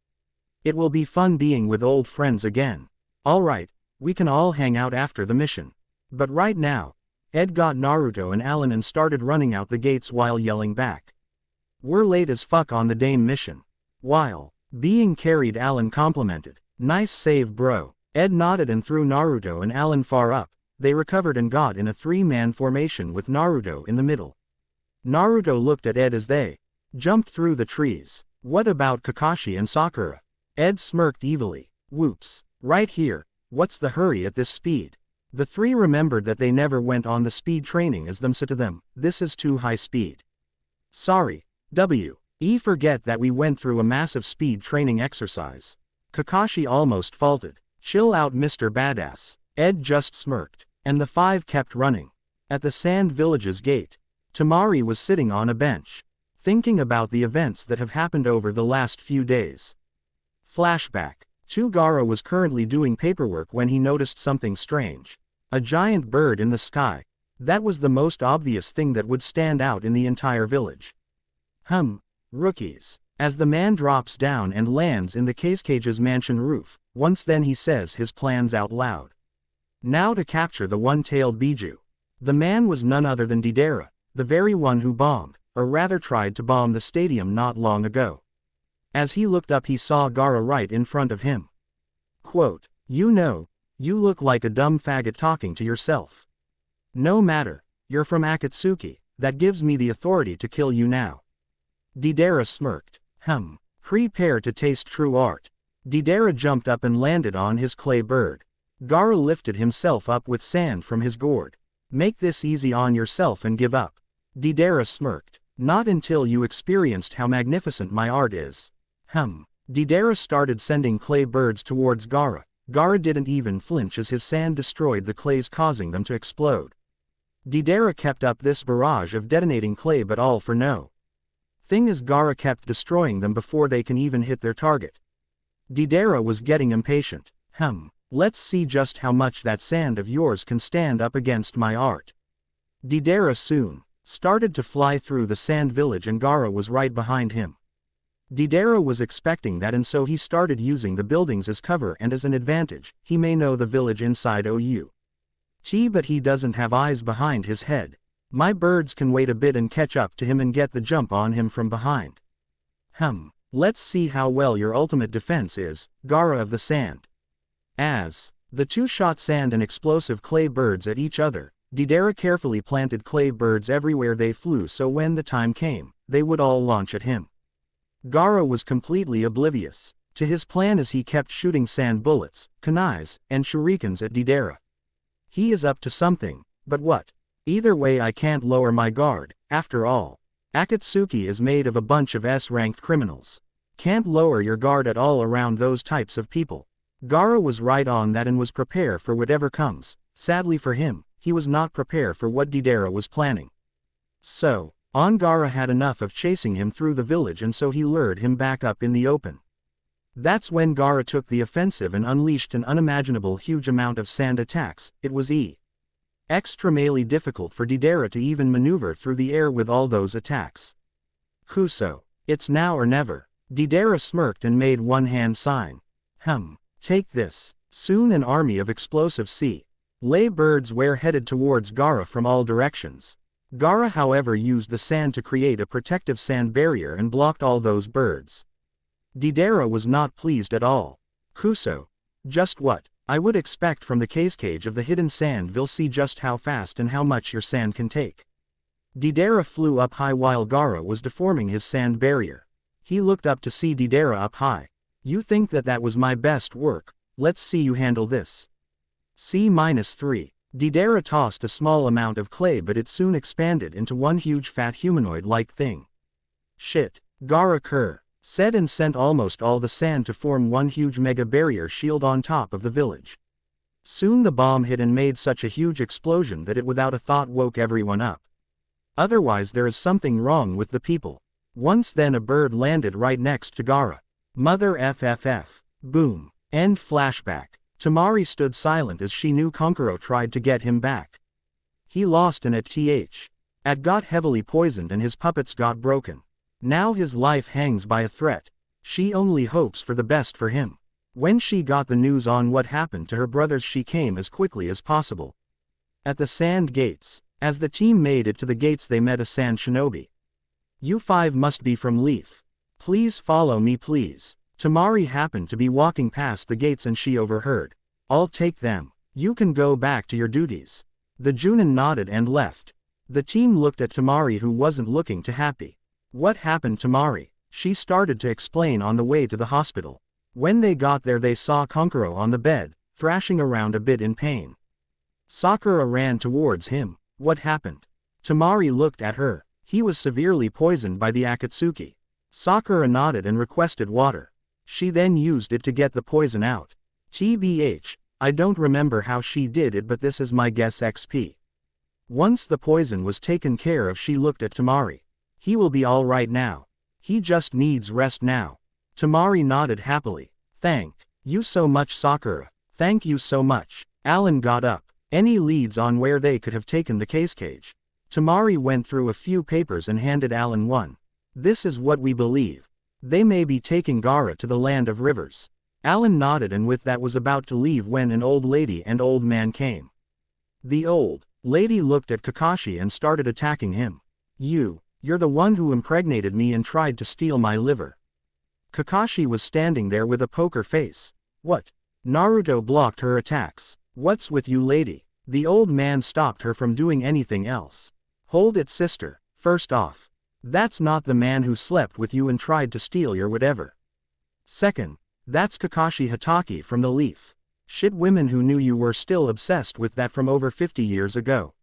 It will be fun being with old friends again. Alright, we can all hang out after the mission. But right now, Ed got Naruto and Alan and started running out the gates while yelling back. We're late as fuck on the Dame mission. While being carried, Alan complimented. Nice save, bro. Ed nodded and threw Naruto and Alan far up. They recovered and got in a three-man formation with Naruto in the middle. Naruto looked at Ed as they jumped through the trees. What about Kakashi and Sakura? Ed smirked evilly. Whoops. Right here. What's the hurry at this speed? The three remembered that they never went on the speed training as them said to them, this is too high speed. Sorry, forget that we went through a massive speed training exercise. Kakashi almost faltered. Chill out, Mr. Badass. Ed just smirked. And the five kept running. At the Sand Village's gate, Tamari was sitting on a bench, thinking about the events that have happened over the last few days. Flashback. Gaara was currently doing paperwork when he noticed something strange. A giant bird in the sky. That was the most obvious thing that would stand out in the entire village. Rookies. As the man drops down and lands in the Kage's mansion roof, once then he says his plans out loud. Now to capture the one-tailed Biju. The man was none other than Deidara, the very one who bombed, or rather tried to bomb the stadium not long ago. As he looked up, he saw Gaara right in front of him. Quote, you look like a dumb faggot talking to yourself. No matter, you're from Akatsuki, that gives me the authority to kill you now. Deidara smirked. Prepare to taste true art. Deidara jumped up and landed on his clay bird. Gaara lifted himself up with sand from his gourd. Make this easy on yourself and give up. Deidara smirked. Not until you experienced how magnificent my art is. Deidara started sending clay birds towards Gaara. Gaara didn't even flinch as his sand destroyed the clays, causing them to explode. Deidara kept up this barrage of detonating clay, but all for no thing as Gaara kept destroying them before they can even hit their target. Deidara was getting impatient. Let's see just how much that sand of yours can stand up against my art. Deidara soon started to fly through the sand village and Gaara was right behind him. Deidara was expecting that and so he started using the buildings as cover and as an advantage. He may know the village inside but he doesn't have eyes behind his head. My birds can wait a bit and catch up to him and get the jump on him from behind. Let's see how well your ultimate defense is, Gaara of the Sand. As the two shot sand and explosive clay birds at each other, Deidara carefully planted clay birds everywhere they flew so when the time came, they would all launch at him. Gaara was completely oblivious to his plan as he kept shooting sand bullets, kunais, and shurikens at Deidara. He is up to something, but what? Either way I can't lower my guard, after all. Akatsuki is made of a bunch of S-ranked criminals. Can't lower your guard at all around those types of people. Gaara was right on that and was prepared for whatever comes. Sadly for him, he was not prepared for what Deidara was planning. So, Gaara had enough of chasing him through the village and so he lured him back up in the open. That's when Gaara took the offensive and unleashed an unimaginable huge amount of sand attacks. It was extremely difficult for Deidara to even maneuver through the air with all those attacks. Kuso. It's now or never. Deidara smirked and made one hand sign. Take this. Soon an army of explosive lay birds were headed towards Gaara from all directions. Gaara however used the sand to create a protective sand barrier and blocked all those birds. Deidara was not pleased at all. Kuso. Just what I would expect from the cage of the hidden sand. We'll see just how fast and how much your sand can take. Deidara flew up high while Gaara was deforming his sand barrier. He looked up to see Deidara up high. You think that was my best work? Let's see you handle this. C-3. Deidara tossed a small amount of clay but it soon expanded into one huge fat humanoid-like thing. Shit. Gaara said and sent almost all the sand to form one huge mega barrier shield on top of the village. Soon the bomb hit and made such a huge explosion that it without a thought woke everyone up. Otherwise there is something wrong with the people. Once then a bird landed right next to Gaara. Mother FFF. Boom. End flashback. Tamari stood silent as she knew Konkuro tried to get him back. He lost and got heavily poisoned and his puppets got broken. Now his life hangs by a thread. She only hopes for the best for him. When she got the news on what happened to her brothers she came as quickly as possible. At the sand gates. As the team made it to the gates they met a sand shinobi. You 5 must be from Leaf. Please follow me please. Tamari happened to be walking past the gates and she overheard. I'll take them. You can go back to your duties. The Chunin nodded and left. The team looked at Tamari who wasn't looking too happy. What happened Tamari? She started to explain on the way to the hospital. When they got there they saw Konkuro on the bed, thrashing around a bit in pain. Sakura ran towards him. What happened? Tamari looked at her. He was severely poisoned by the Akatsuki. Sakura nodded and requested water. She then used it to get the poison out. TBH, I don't remember how she did it but this is my guess XP. Once the poison was taken care of she looked at Tamari. He will be alright now. He just needs rest now. Tamari nodded happily. Thank you so much Sakura. Thank you so much. Alan got up. Any leads on where they could have taken the cage? Tamari went through a few papers and handed Alan one. This is what we believe. They may be taking Gaara to the land of rivers. Alan nodded and with that was about to leave when an old lady and old man came. The old lady looked at Kakashi and started attacking him. You're the one who impregnated me and tried to steal my liver. Kakashi was standing there with a poker face. What? Naruto blocked her attacks. What's with you lady? The old man stopped her from doing anything else. Hold it sister, first off. That's not the man who slept with you and tried to steal your whatever. Second, that's Kakashi Hatake from the Leaf. Shit women who knew you were still obsessed with that from over 50 years ago.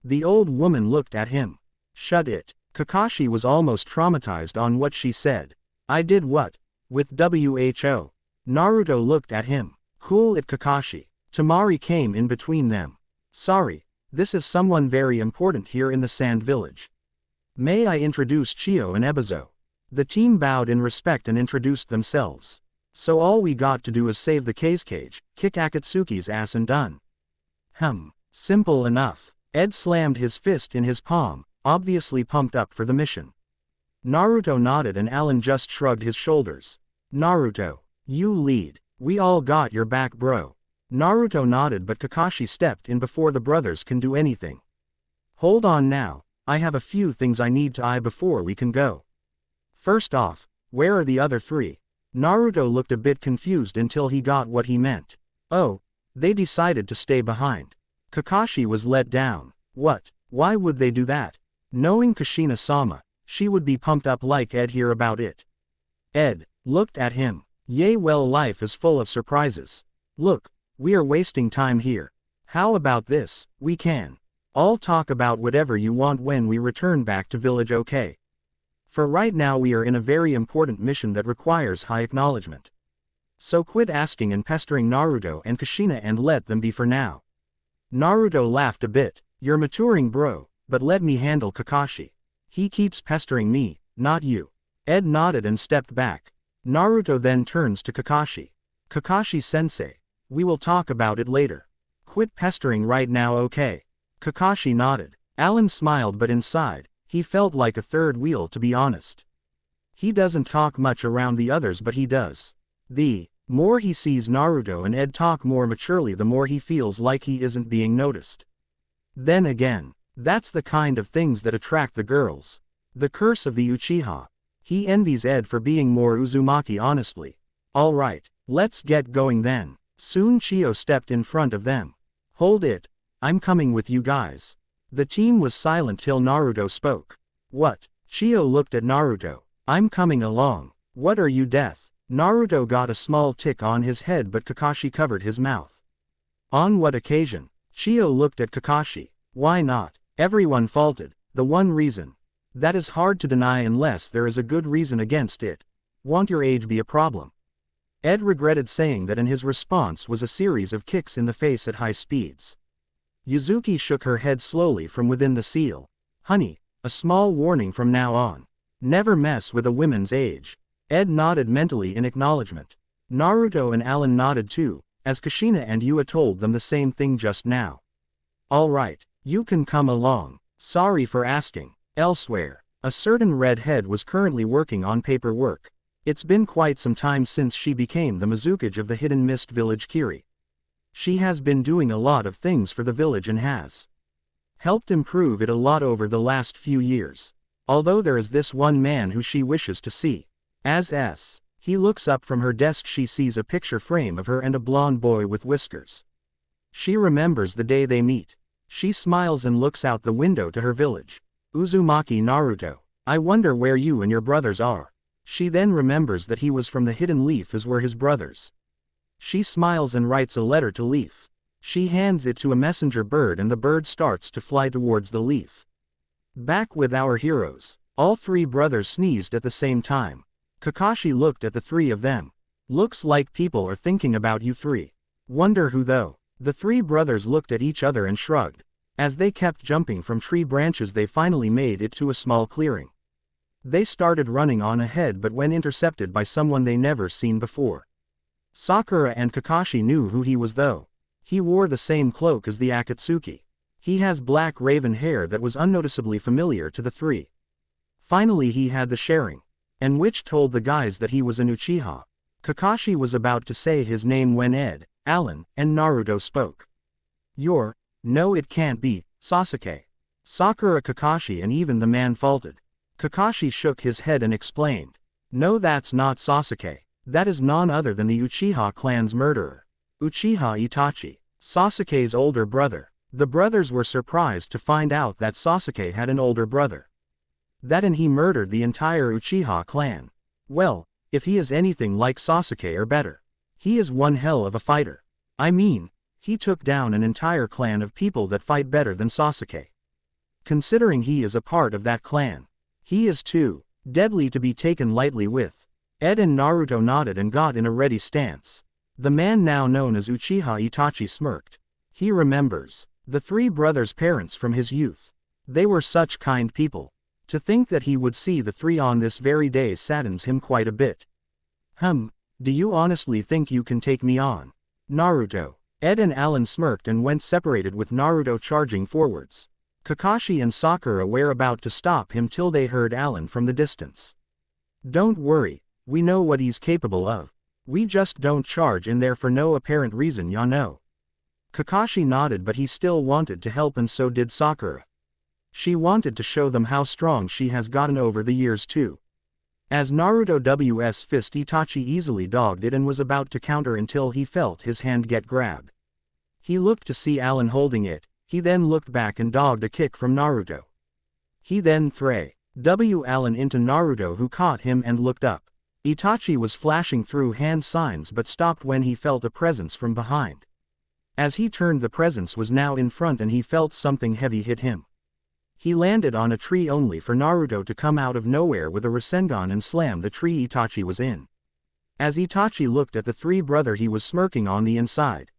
The old woman looked at him. Shut it. Kakashi was almost traumatized on what she said. I did what? With WHO. Naruto looked at him. Cool it Kakashi. Tamari came in between them. Sorry, this is someone very important here in the Sand Village. May I introduce Chio and Ebizo? The team bowed in respect and introduced themselves. So all we got to do is save the Kage, kick Akatsuki's ass and done. Simple enough. Ed slammed his fist in his palm, obviously pumped up for the mission. Naruto nodded and Alan just shrugged his shoulders. Naruto, you lead. We all got your back, bro. Naruto nodded, but Kakashi stepped in before the brothers can do anything. Hold on now, I have a few things I need to eye before we can go. First off, where are the other three? Naruto looked a bit confused until he got what he meant. Oh, they decided to stay behind. Kakashi was let down. What? Why would they do that? Knowing Kushina-sama, she would be pumped up like Ed here about it. Ed looked at him. Yay, well, life is full of surprises. Look, we are wasting time here. How about this? We can all talk about whatever you want when we return back to village, okay? For right now we are in a very important mission that requires high acknowledgement. So quit asking and pestering Naruto and Kushina and let them be for now. Naruto laughed a bit. You're maturing, bro, but let me handle Kakashi. He keeps pestering me, not you. Ed nodded and stepped back. Naruto then turns to Kakashi. Kakashi-sensei, we will talk about it later. Quit pestering right now, okay? Kakashi nodded. Alan smiled, but inside, he felt like a third wheel, to be honest. He doesn't talk much around the others, but he does. The more he sees Naruto and Ed talk more maturely, the more he feels like he isn't being noticed. Then again, that's the kind of things that attract the girls. The curse of the Uchiha. He envies Ed for being more Uzumaki, honestly. Alright, let's get going then. Soon Chio stepped in front of them. Hold it, I'm coming with you guys. The team was silent till Naruto spoke. What? Chio looked at Naruto. I'm coming along. What are you, deaf? Naruto got a small tick on his head, but Kakashi covered his mouth. On what occasion? Chio looked at Kakashi. Why not? Everyone faulted. The one reason. That is hard to deny unless there is a good reason against it. Won't your age be a problem? Ed regretted saying that, and his response was a series of kicks in the face at high speeds. Yuzuki shook her head slowly from within the seal. Honey, a small warning from now on. Never mess with a woman's age. Ed nodded mentally in acknowledgement. Naruto and Alan nodded too, as Kushina and Yua told them the same thing just now. Alright, you can come along. Sorry for asking. Elsewhere, a certain redhead was currently working on paperwork. It's been quite some time since she became the Mizukage of the Hidden Mist Village Kiri. She has been doing a lot of things for the village and has helped improve it a lot over the last few years. Although there is this one man who she wishes to see. As he looks up from her desk, she sees a picture frame of her and a blonde boy with whiskers. She remembers the day they meet. She smiles and looks out the window to her village. Uzumaki, Naruto, I wonder where you and your brothers are. She then remembers that he was from the Hidden Leaf, as were his brothers. She smiles and writes a letter to Leaf. She hands it to a messenger bird and the bird starts to fly towards the leaf. Back with our heroes. All three brothers sneezed at the same time. Kakashi looked at the three of them. Looks like people are thinking about you three. Wonder who though? The three brothers looked at each other and shrugged. As they kept jumping from tree branches, they finally made it to a small clearing. They started running on ahead, but when intercepted by someone they never seen before. Sakura and Kakashi knew who he was though. He wore the same cloak as the Akatsuki. He has black raven hair that was unnoticeably familiar to the three. Finally he had the sharing, and which told the guys that he was an Uchiha. Kakashi was about to say his name when Ed, Alan, and Naruto spoke. No, it can't be, Sasuke. Sakura, Kakashi, and even the man faulted. Kakashi shook his head and explained. No, that's not Sasuke. That is none other than the Uchiha clan's murderer. Uchiha Itachi, Sasuke's older brother. The brothers were surprised to find out that Sasuke had an older brother. That, and he murdered the entire Uchiha clan. Well, if he is anything like Sasuke or better. He is one hell of a fighter. I mean, he took down an entire clan of people that fight better than Sasuke. Considering he is a part of that clan, he is too deadly to be taken lightly with. Ed and Naruto nodded and got in a ready stance. The man now known as Uchiha Itachi smirked. He remembers the three brothers' parents from his youth. They were such kind people. To think that he would see the three on this very day saddens him quite a bit. Do you honestly think you can take me on? Naruto. Ed and Alan smirked and went separated with Naruto charging forwards. Kakashi and Sakura were about to stop him till they heard Alan from the distance. Don't worry, we know what he's capable of. We just don't charge in there for no apparent reason, ya know. Kakashi nodded, but he still wanted to help, and so did Sakura. She wanted to show them how strong she has gotten over the years too. As Naruto W's fist Itachi easily dogged it and was about to counter until he felt his hand get grabbed. He looked to see Alan holding it, he then looked back and dogged a kick from Naruto. He then threw Alan into Naruto, who caught him and looked up. Itachi was flashing through hand signs but stopped when he felt a presence from behind. As he turned, the presence was now in front and he felt something heavy hit him. He landed on a tree only for Naruto to come out of nowhere with a Rasengan and slam the tree Itachi was in. As Itachi looked at the three brother, he was smirking on the inside.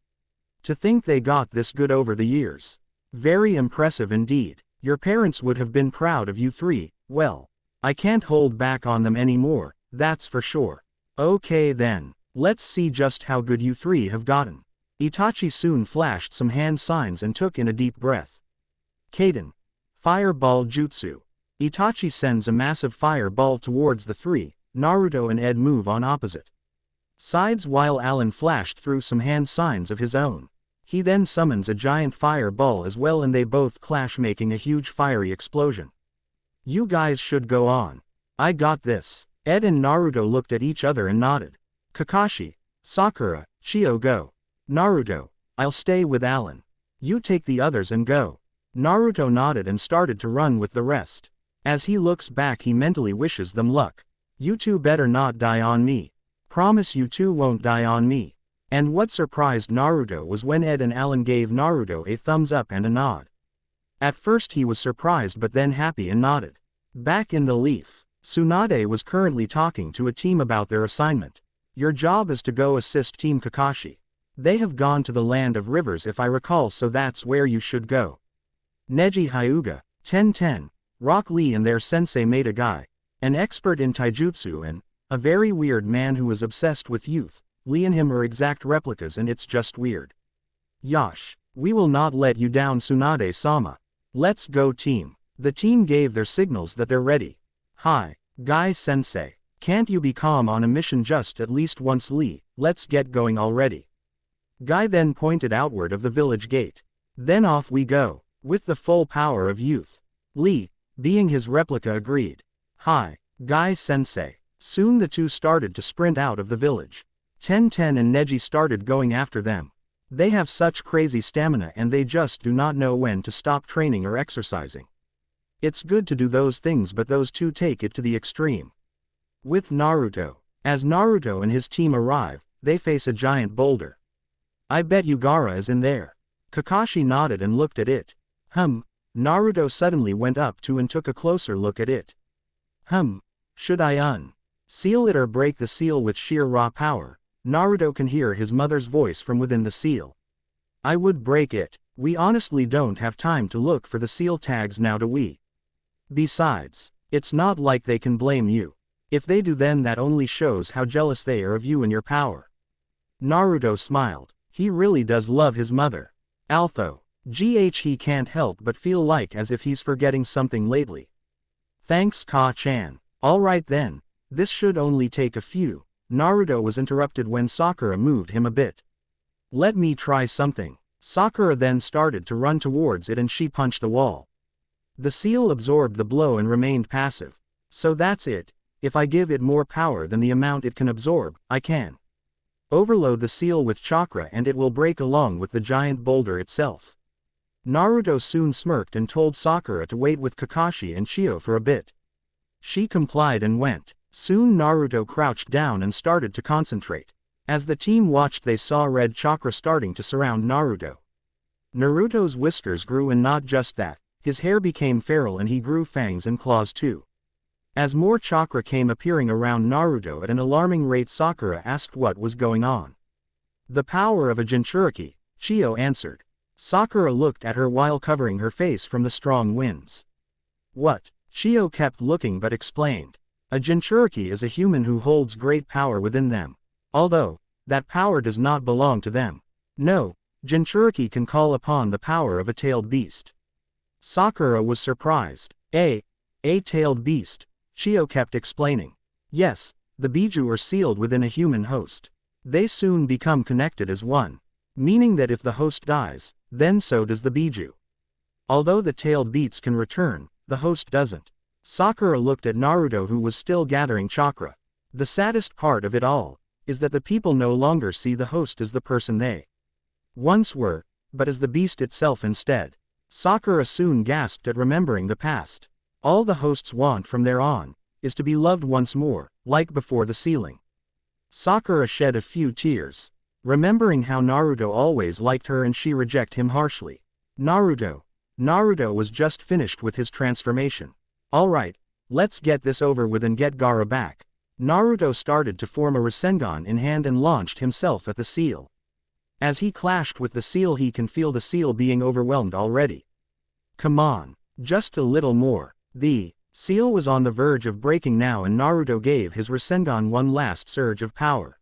To think they got this good over the years. Very impressive indeed. Your parents would have been proud of you three. Well, I can't hold back on them anymore, that's for sure. Okay then, let's see just how good you three have gotten. Itachi soon flashed some hand signs and took in a deep breath. Kaden. Fireball Jutsu. Itachi sends a massive fireball towards the three. Naruto and Ed move on opposite sides while Alan flashed through some hand signs of his own. He then summons a giant fireball as well and they both clash, making a huge fiery explosion. You guys should go on. I got this. Ed and Naruto looked at each other and nodded. Kakashi, Sakura, Chio go. Naruto, I'll stay with Alan. You take the others and go. Naruto nodded and started to run with the rest. As he looks back, he mentally wishes them luck. You two better not die on me. Promise you two won't die on me. And what surprised Naruto was when Ed and Alan gave Naruto a thumbs up and a nod. At first he was surprised but then happy and nodded. Back in the Leaf, Tsunade was currently talking to a team about their assignment. Your job is to go assist Team Kakashi. They have gone to the Land of Rivers if I recall, so that's where you should go. Neji Hyuga, 1010, Rock Lee and their sensei made a guy, an expert in taijutsu and a very weird man who is obsessed with youth. Lee and him are exact replicas and it's just weird. Yash, we will not let you down, Tsunade-sama. Let's go team. The team gave their signals that they're ready. Hi, guys sensei, can't you be calm on a mission just at least once, Lee? Let's get going already. Guy then pointed outward of the village gate. Then off we go. With the full power of youth. Lee, being his replica, agreed. Hi, guys sensei. Soon the two started to sprint out of the village. 1010 and Neji started going after them. They have such crazy stamina and they just do not know when to stop training or exercising. It's good to do those things, but those two take it to the extreme. With Naruto. As Naruto and his team arrive, they face a giant boulder. I bet Yugara is in there. Kakashi nodded and looked at it. Naruto suddenly went up to and took a closer look at it. Should I seal it or break the seal with sheer raw power? Naruto can hear his mother's voice from within the seal. I would break it. We honestly don't have time to look for the seal tags now, do we? Besides, it's not like they can blame you. If they do, then that only shows how jealous they are of you and your power. Naruto smiled. He really does love his mother. Although, he can't help but feel like as if he's forgetting something lately. Thanks, Ka-chan. Alright then, this should only take a few. Naruto was interrupted when Sakura moved him a bit. Let me try something. Sakura then started to run towards it and she punched the wall. The seal absorbed the blow and remained passive. So that's it. If I give it more power than the amount it can absorb, I can overload the seal with chakra and it will break along with the giant boulder itself. Naruto soon smirked and told Sakura to wait with Kakashi and Chio for a bit. She complied and went. Soon Naruto crouched down and started to concentrate. As the team watched, they saw red chakra starting to surround Naruto. Naruto's whiskers grew, and not just that, his hair became feral and he grew fangs and claws too. As more chakra came appearing around Naruto at an alarming rate, Sakura asked what was going on. The power of a Jinchuriki, Chio answered. Sakura looked at her while covering her face from the strong winds. What? Chio kept looking but explained. A Jinchuriki is a human who holds great power within them. Although, that power does not belong to them. No, Jinchuriki can call upon the power of a tailed beast. Sakura was surprised. A tailed beast, Chio kept explaining. Yes, the Biju are sealed within a human host. They soon become connected as one. Meaning that if the host dies, then so does the Biju. Although the tailed beasts can return, the host doesn't. Sakura looked at Naruto, who was still gathering chakra. The saddest part of it all is that the people no longer see the host as the person they once were, but as the beast itself instead. Sakura soon gasped at remembering the past. All the hosts want from there on is to be loved once more, like before the sealing. Sakura shed a few tears, remembering how Naruto always liked her and she rejected him harshly. Naruto was just finished with his transformation. Alright, let's get this over with and get Gaara back. Naruto started to form a Rasengan in hand and launched himself at the seal. As he clashed with the seal, he can feel the seal being overwhelmed already. Come on, just a little more. The seal was on the verge of breaking now, and Naruto gave his Rasengan one last surge of power.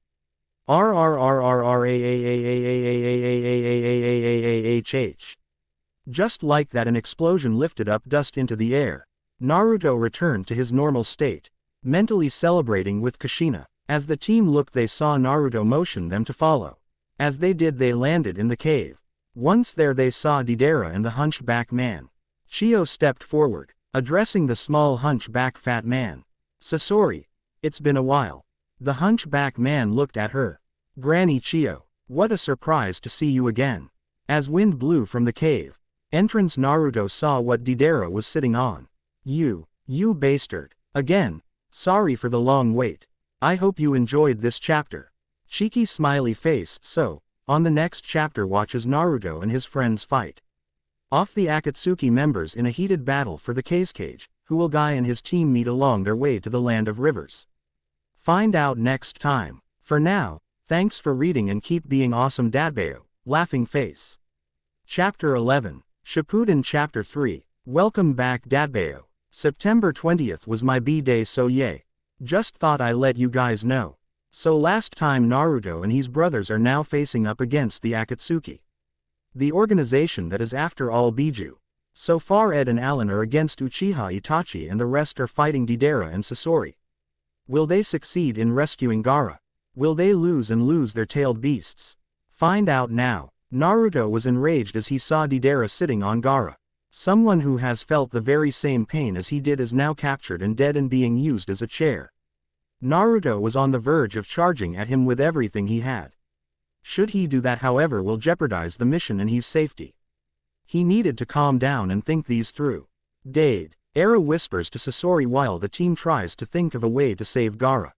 Just like that, an explosion lifted up dust into the air. Naruto returned to his normal state, mentally celebrating with Kushina. As the team looked, they saw Naruto motion them to follow. As they did, they landed in the cave. Once there, they saw Deidara and the hunchback man. Chio stepped forward, addressing the small hunchback fat man. Sasori, it's been a while. The hunchback man looked at her. Granny Chio, what a surprise to see you again. As wind blew from the cave entrance, Naruto saw what Deidara was sitting on. You bastard. Again, sorry for the long wait. I hope you enjoyed this chapter. Cheeky smiley face. So, on the next chapter, watch as Naruto and his friends fight off the Akatsuki members in a heated battle for the Kage, who will Guy and his team meet along their way to the land of rivers. Find out next time. For now, thanks for reading and keep being awesome, Dadbeo, laughing face. Chapter 11, Shippuden Chapter 3, Welcome back, Dadbeo. September 20th was my B-day, so yay. Just thought I let you guys know. So last time, Naruto and his brothers are now facing up against the Akatsuki, the organization that is after all Biju. So far, Ed and Alan are against Uchiha, Itachi, and the rest are fighting Deidara and Sasori. Will they succeed in rescuing Gaara? Will they lose and lose their tailed beasts? Find out now. Naruto was enraged as he saw Deidara sitting on Gaara. Someone who has felt the very same pain as he did is now captured and dead and being used as a chair. Naruto was on the verge of charging at him with everything he had. Should he do that, however, will jeopardize the mission and his safety. He needed to calm down and think these through. Era whispers to Sasori while the team tries to think of a way to save Gaara.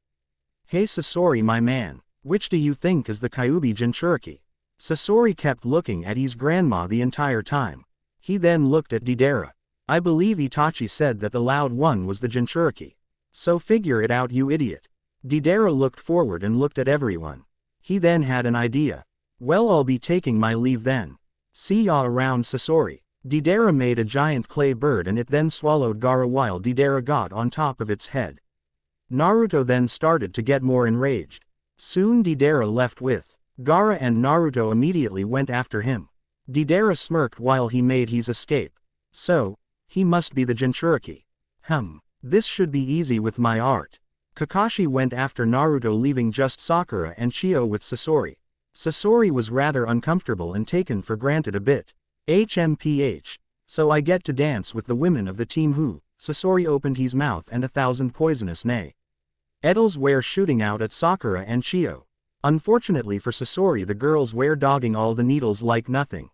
Hey Sasori, my man, which do you think is the Kyuubi Jinchuriki? Sasori kept looking at his grandma the entire time. He then looked at Deidara. I believe Itachi said that the loud one was the Jinchuriki. So figure it out, you idiot. Deidara looked forward and looked at everyone. He then had an idea. Well, I'll be taking my leave then. See ya around, Sasori. Deidara made a giant clay bird and it then swallowed Gaara while Deidara got on top of its head. Naruto then started to get more enraged. Soon Deidara left with Gaara and Naruto immediately went after him. Deidara smirked while he made his escape. So, he must be the Jinchuriki. This should be easy with my art. Kakashi went after Naruto, leaving just Sakura and Chio with Sasori. Sasori was rather uncomfortable and taken for granted a bit. HMPH. So I get to dance with the women of the team who? Sasori opened his mouth and 1,000 poisonous nay. Edels were shooting out at Sakura and Chio. Unfortunately for Sasori, the girls were dogging all the needles like nothing.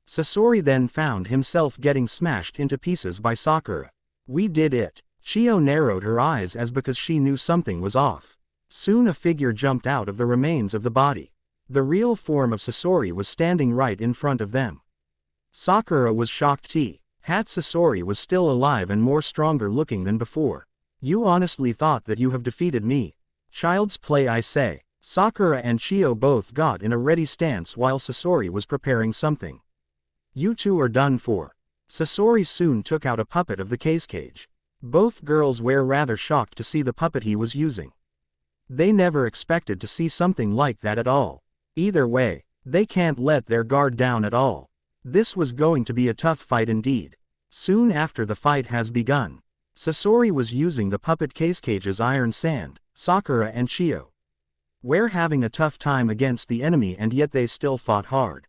Sasori then found himself getting smashed into pieces by Sakura. We did it. Chio narrowed her eyes as because she knew something was off. Soon a figure jumped out of the remains of the body. The real form of Sasori was standing right in front of them. Sakura was shocked. Sasori was still alive and more stronger looking than before. You honestly thought that you have defeated me? Child's play, I say. Sakura and Chio both got in a ready stance while Sasori was preparing something. You two are done for. Sasori soon took out a puppet of the Kage. Both girls were rather shocked to see the puppet he was using. They never expected to see something like that at all. Either way, they can't let their guard down at all. This was going to be a tough fight indeed. Soon after the fight has begun, Sasori was using the puppet Kage's iron sand. Sakura and Chio were having a tough time against the enemy, and yet they still fought hard.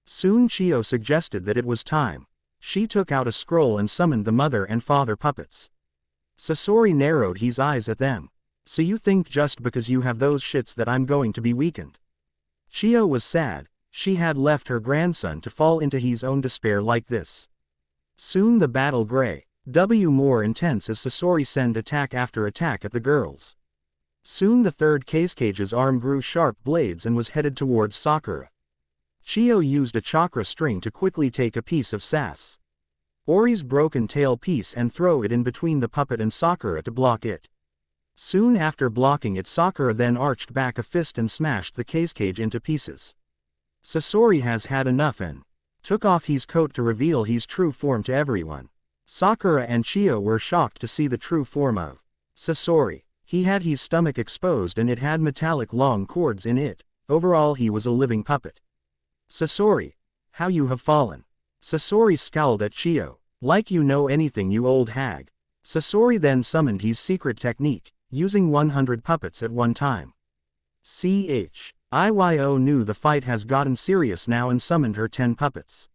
Soon Chio suggested that it was time. She took out a scroll and summoned the mother and father puppets. Sasori narrowed his eyes at them. So you think just because you have those shits that I'm going to be weakened? Chio was sad. She had left her grandson to fall into his own despair like this. Soon the battle grew more intense as Sasori sent attack after attack at the girls. Soon the third Kage's arm grew sharp blades and was headed towards Sakura. Chio used a chakra string to quickly take a piece of Sasori's broken tail piece and throw it in between the puppet and Sakura to block it. Soon after blocking it, Sakura then arched back a fist and smashed the Kage into pieces. Sasori has had enough and took off his coat to reveal his true form to everyone. Sakura and Chio were shocked to see the true form of Sasori. He had his stomach exposed and it had metallic long cords in it. Overall he was a living puppet. Sasori, how you have fallen. Sasori scowled at Chio. Like you know anything, you old hag. Sasori then summoned his secret technique, using 100 puppets at one time. Chio knew the fight has gotten serious now and summoned her 10 puppets.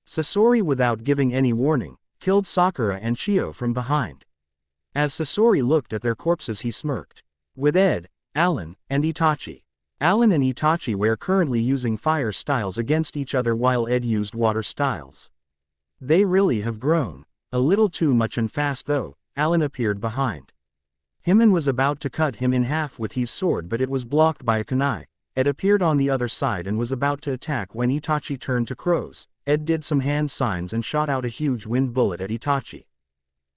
Sasori, without giving any warning, killed Sakura and Chio from behind. As Sasori looked at their corpses, he smirked. With Ed, Alan, and Itachi. Alan and Itachi were currently using fire styles against each other while Ed used water styles. They really have grown a little too much and fast though. Alan appeared behind him and was about to cut him in half with his sword, but it was blocked by a kunai. Ed appeared on the other side and was about to attack when Itachi turned to crows. Ed did some hand signs and shot out a huge wind bullet at Itachi.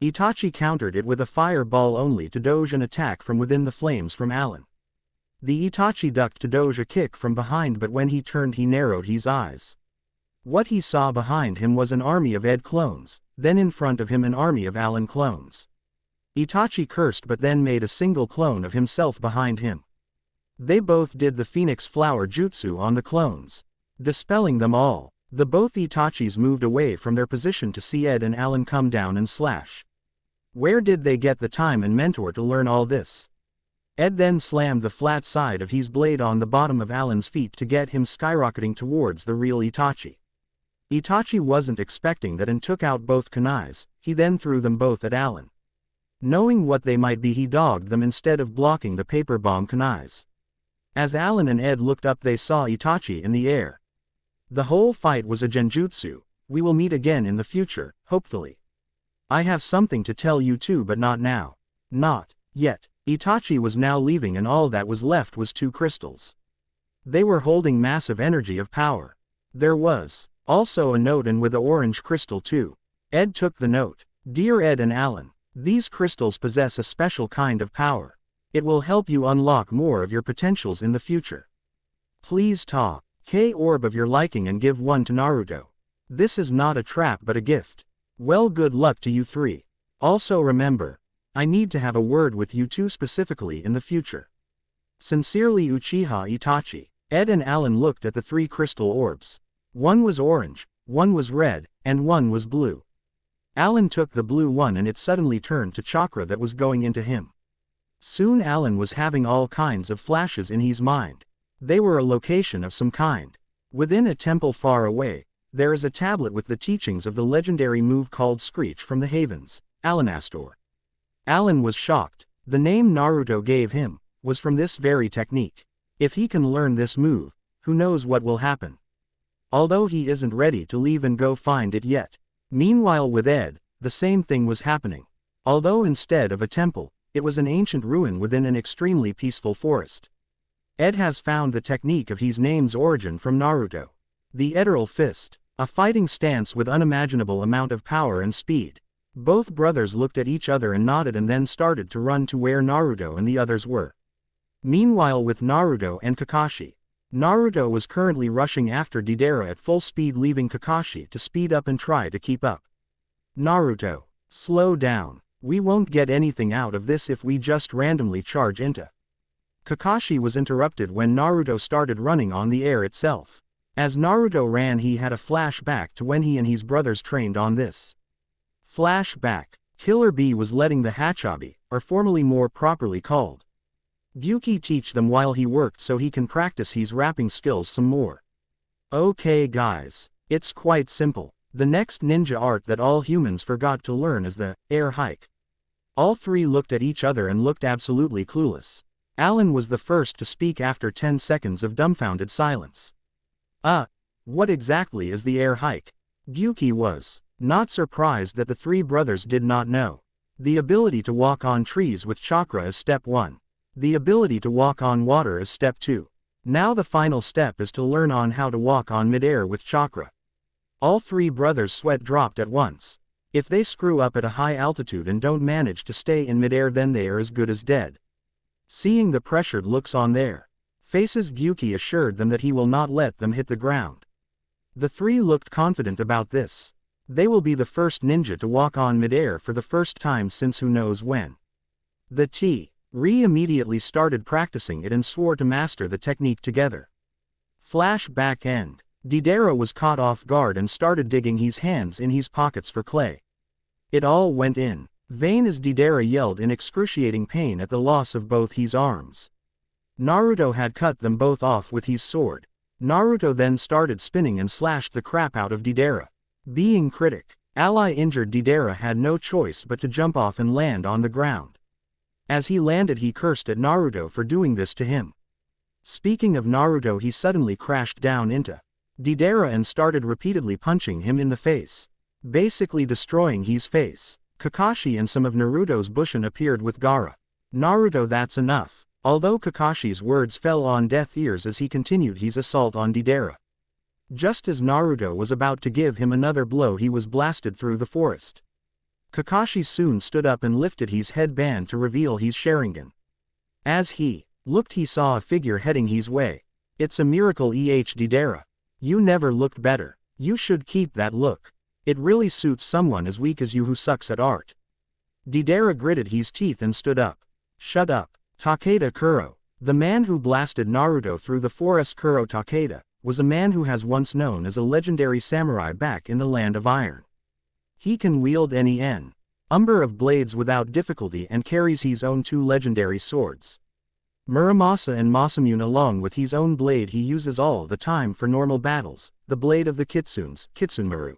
Itachi countered it with a fireball only to dodge an attack from within the flames from Alan. The Itachi ducked to dodge a kick from behind, but when he turned he narrowed his eyes. What he saw behind him was an army of Ed clones, then in front of him an army of Alan clones. Itachi cursed but then made a single clone of himself behind him. They both did the Phoenix Flower Jutsu on the clones, dispelling them all. The both Itachis moved away from their position to see Ed and Alan come down and slash. Where did they get the time and mentor to learn all this? Ed then slammed the flat side of his blade on the bottom of Alan's feet to get him skyrocketing towards the real Itachi. Itachi wasn't expecting that and took out both kunais. He then threw them both at Alan. Knowing what they might be, he dogged them instead of blocking the paper bomb kunais. As Alan and Ed looked up, they saw Itachi in the air. The whole fight was a genjutsu. We will meet again in the future, hopefully. I have something to tell you too, but not now. Not yet. Itachi was now leaving and all that was left was 2 crystals. They were holding massive energy of power. There was also a note and with the orange crystal too. Ed took the note. Dear Ed and Alan, these crystals possess a special kind of power. It will help you unlock more of your potentials in the future. Please talk orb of your liking and give one to Naruto. This is not a trap but a gift. Well, good luck to you 3. Also remember, I need to have a word with you 2 specifically in the future. Sincerely, Uchiha Itachi. Ed and Alan looked at the 3 crystal orbs. One was orange, one was red, and one was blue. Alan took the blue one and it suddenly turned to chakra that was going into him. Soon Alan was having all kinds of flashes in his mind. They were a location of some kind. Within a temple far away, there is a tablet with the teachings of the legendary move called Screech from the Havens, Alanastor. Alan was shocked. The name Naruto gave him was from this very technique. If he can learn this move, who knows what will happen. Although he isn't ready to leave and go find it yet. Meanwhile with Ed, the same thing was happening. Although instead of a temple, it was an ancient ruin within an extremely peaceful forest. Ed has found the technique of his name's origin from Naruto. The Eteral Fist, a fighting stance with unimaginable amount of power and speed. Both brothers looked at each other and nodded and then started to run to where Naruto and the others were. Meanwhile with Naruto and Kakashi. Naruto was currently rushing after Deidara at full speed, leaving Kakashi to speed up and try to keep up. Naruto, slow down. We won't get anything out of this if we just randomly charge into Kakashi was interrupted when Naruto started running on the air itself. As Naruto ran, he had a flashback to when he and his brothers trained on this. Flashback. Killer Bee was letting the Hachabi, or formerly more properly called Gyuki, teach them while he worked so he can practice his rapping skills some more. Okay guys, it's quite simple. The next ninja art that all humans forgot to learn is the air hike. All three looked at each other and looked absolutely clueless. Alan was the first to speak after 10 seconds of dumbfounded silence. What exactly is the air hike? Gyuki was not surprised that the three brothers did not know. The ability to walk on trees with chakra is step 1. The ability to walk on water is step 2. Now the final step is to learn on how to walk on midair with chakra. All three brothers' sweat dropped at once. If they screw up at a high altitude and don't manage to stay in midair, then they are as good as dead. Seeing the pressured looks on their faces, Gyuki assured them that he will not let them hit the ground. The three looked confident about this. They will be the first ninja to walk on midair for the first time since who knows when. The T.Re immediately started practicing it and swore to master the technique together. Flashback end. Deidara was caught off guard and started digging his hands in his pockets for clay. It all went in vain as Deidara yelled in excruciating pain at the loss of both his arms. Naruto had cut them both off with his sword. Naruto then started spinning and slashed the crap out of Deidara. Being critic, ally injured Deidara had no choice but to jump off and land on the ground. As he landed, he cursed at Naruto for doing this to him. Speaking of Naruto, he suddenly crashed down into Deidara and started repeatedly punching him in the face, basically destroying his face. Kakashi and some of Naruto's Bushin appeared with Gaara. Naruto, that's enough. Although Kakashi's words fell on deaf ears as he continued his assault on Deidara. Just as Naruto was about to give him another blow, he was blasted through the forest. Kakashi soon stood up and lifted his headband to reveal his Sharingan. As he looked, he saw a figure heading his way. It's a miracle, Deidara. You never looked better. You should keep that look. It really suits someone as weak as you who sucks at art. Deidara gritted his teeth and stood up. Shut up. Takeda Kuro, the man who blasted Naruto through the forest. Kuro Takeda was a man who has once known as a legendary samurai back in the land of iron. He can wield any number of blades without difficulty and carries his own 2 legendary swords. Muramasa and Masamune, along with his own blade he uses all the time for normal battles, the blade of the Kitsunes, Kitsunmaru.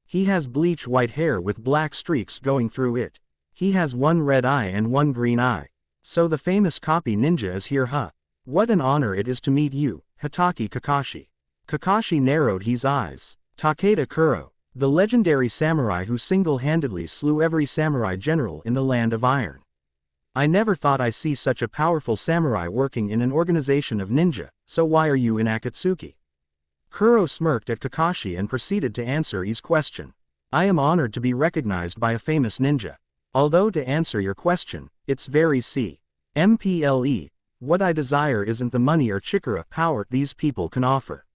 He has bleach white hair with black streaks going through it. He has 1 red eye and 1 green eye. So the famous copy ninja is here, huh? What an honor it is to meet you, Hitaki Kakashi. Kakashi narrowed his eyes. Takeda Kuro, the legendary samurai who single-handedly slew every samurai general in the land of iron. I never thought I'd see such a powerful samurai working in an organization of ninja, so why are you in Akatsuki? Kuro smirked at Kakashi and proceeded to answer his question. I am honored to be recognized by a famous ninja. Although to answer your question, it's very simple. What I desire isn't the money or chikara power these people can offer.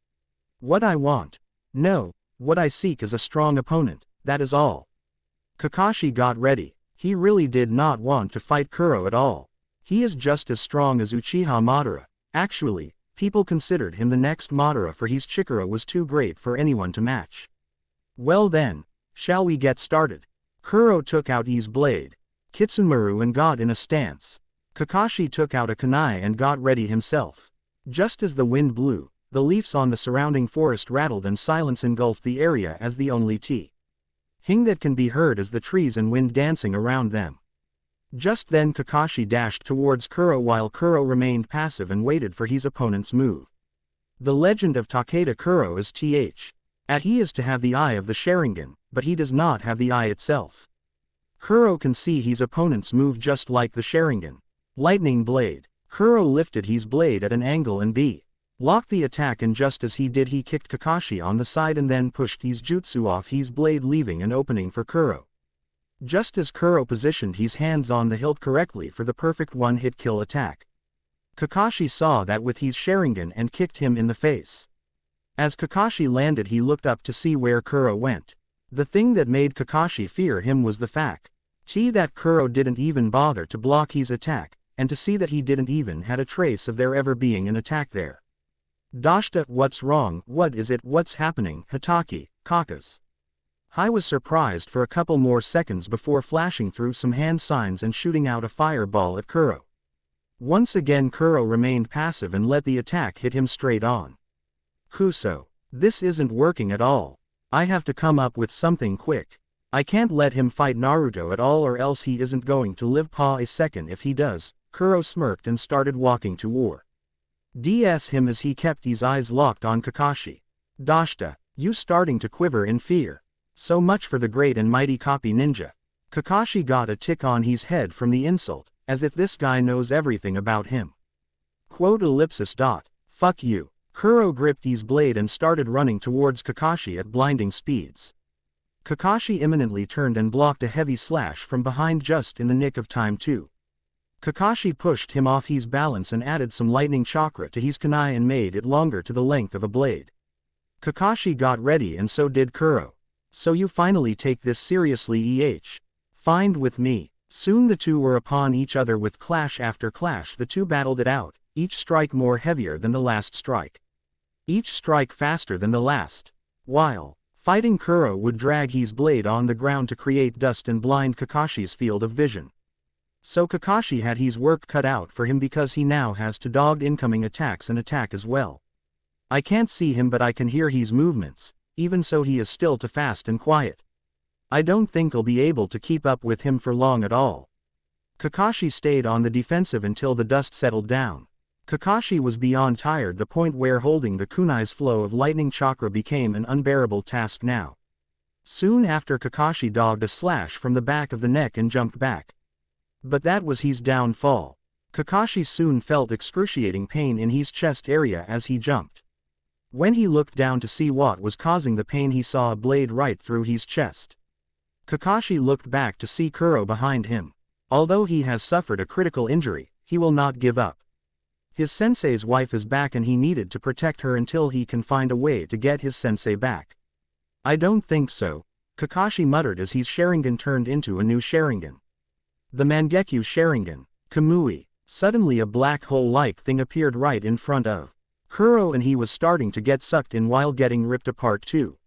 What I want? No, what I seek is a strong opponent, that is all. Kakashi got ready. He really did not want to fight Kuro at all. He is just as strong as Uchiha Madara. Actually, people considered him the next Madara, for his chikara was too great for anyone to match. Well then, shall we get started? Kuro took out his blade, Kitsunmaru, and got in a stance. Kakashi took out a kunai and got ready himself. Just as the wind blew, the leaves on the surrounding forest rattled and silence engulfed the area as the only thing that can be heard is the trees and wind dancing around them. Just then Kakashi dashed towards Kuro while Kuro remained passive and waited for his opponent's move. The legend of Takeda Kuro is he is to have the eye of the Sharingan, but he does not have the eye itself. Kuro can see his opponent's move just like the Sharingan. Lightning blade. Kuro lifted his blade at an angle and locked the attack, and just as he did, he kicked Kakashi on the side and then pushed his jutsu off his blade, leaving an opening for Kuro. Just as Kuro positioned his hands on the hilt correctly for the perfect one-hit kill attack, Kakashi saw that with his Sharingan and kicked him in the face. As Kakashi landed, he looked up to see where Kuro went. The thing that made Kakashi fear him was the fact that Kuro didn't even bother to block his attack. and to see that he didn't even had a trace of there ever being an attack there. Dashta, what's wrong, what is it, what's happening, Hitaki, Kakas? I was surprised for a couple more seconds before flashing through some hand signs and shooting out a fireball at Kuro. Once again Kuro remained passive and let the attack hit him straight on. Kuso. This isn't working at all. I have to come up with something quick. I can't let him fight Naruto at all or else he isn't going to live a second if he does. Kuro smirked and started walking to war. Him as he kept his eyes locked on Kakashi. Dashta, you starting to quiver in fear. So much for the great and mighty copy ninja. Kakashi got a tick on his head from the insult, as if this guy knows everything about him. Quote ellipsis dot. Fuck you. Kuro gripped his blade and started running towards Kakashi at blinding speeds. Kakashi imminently turned and blocked a heavy slash from behind just in the nick of time too. Kakashi pushed him off his balance and added some lightning chakra to his kunai and made it longer to the length of a blade. Kakashi got ready and so did Kuro. So you finally take this seriously, Fine with me. Soon the two were upon each other with clash after clash. The two battled it out, each strike more heavier than the last strike. Each strike faster than the last. While fighting, Kuro would drag his blade on the ground to create dust and blind Kakashi's field of vision. So Kakashi had his work cut out for him because he now has to dodge incoming attacks and attack as well. I can't see him but I can hear his movements, even so he is still too fast and quiet. I don't think I'll be able to keep up with him for long at all. Kakashi stayed on the defensive until the dust settled down. Kakashi was beyond tired, the point where holding the kunai's flow of lightning chakra became an unbearable task now. Soon after Kakashi dogged a slash from the back of the neck and jumped back. But that was his downfall. Kakashi soon felt excruciating pain in his chest area as he jumped. When he looked down to see what was causing the pain, he saw a blade right through his chest. Kakashi looked back to see Kuro behind him. Although he has suffered a critical injury, he will not give up. His sensei's wife is back and he needed to protect her until he can find a way to get his sensei back. I don't think so, Kakashi muttered as his Sharingan turned into a new Sharingan. The Mangekyo Sharingan, Kamui. Suddenly a black hole-like thing appeared right in front of Kuro and he was starting to get sucked in while getting ripped apart too.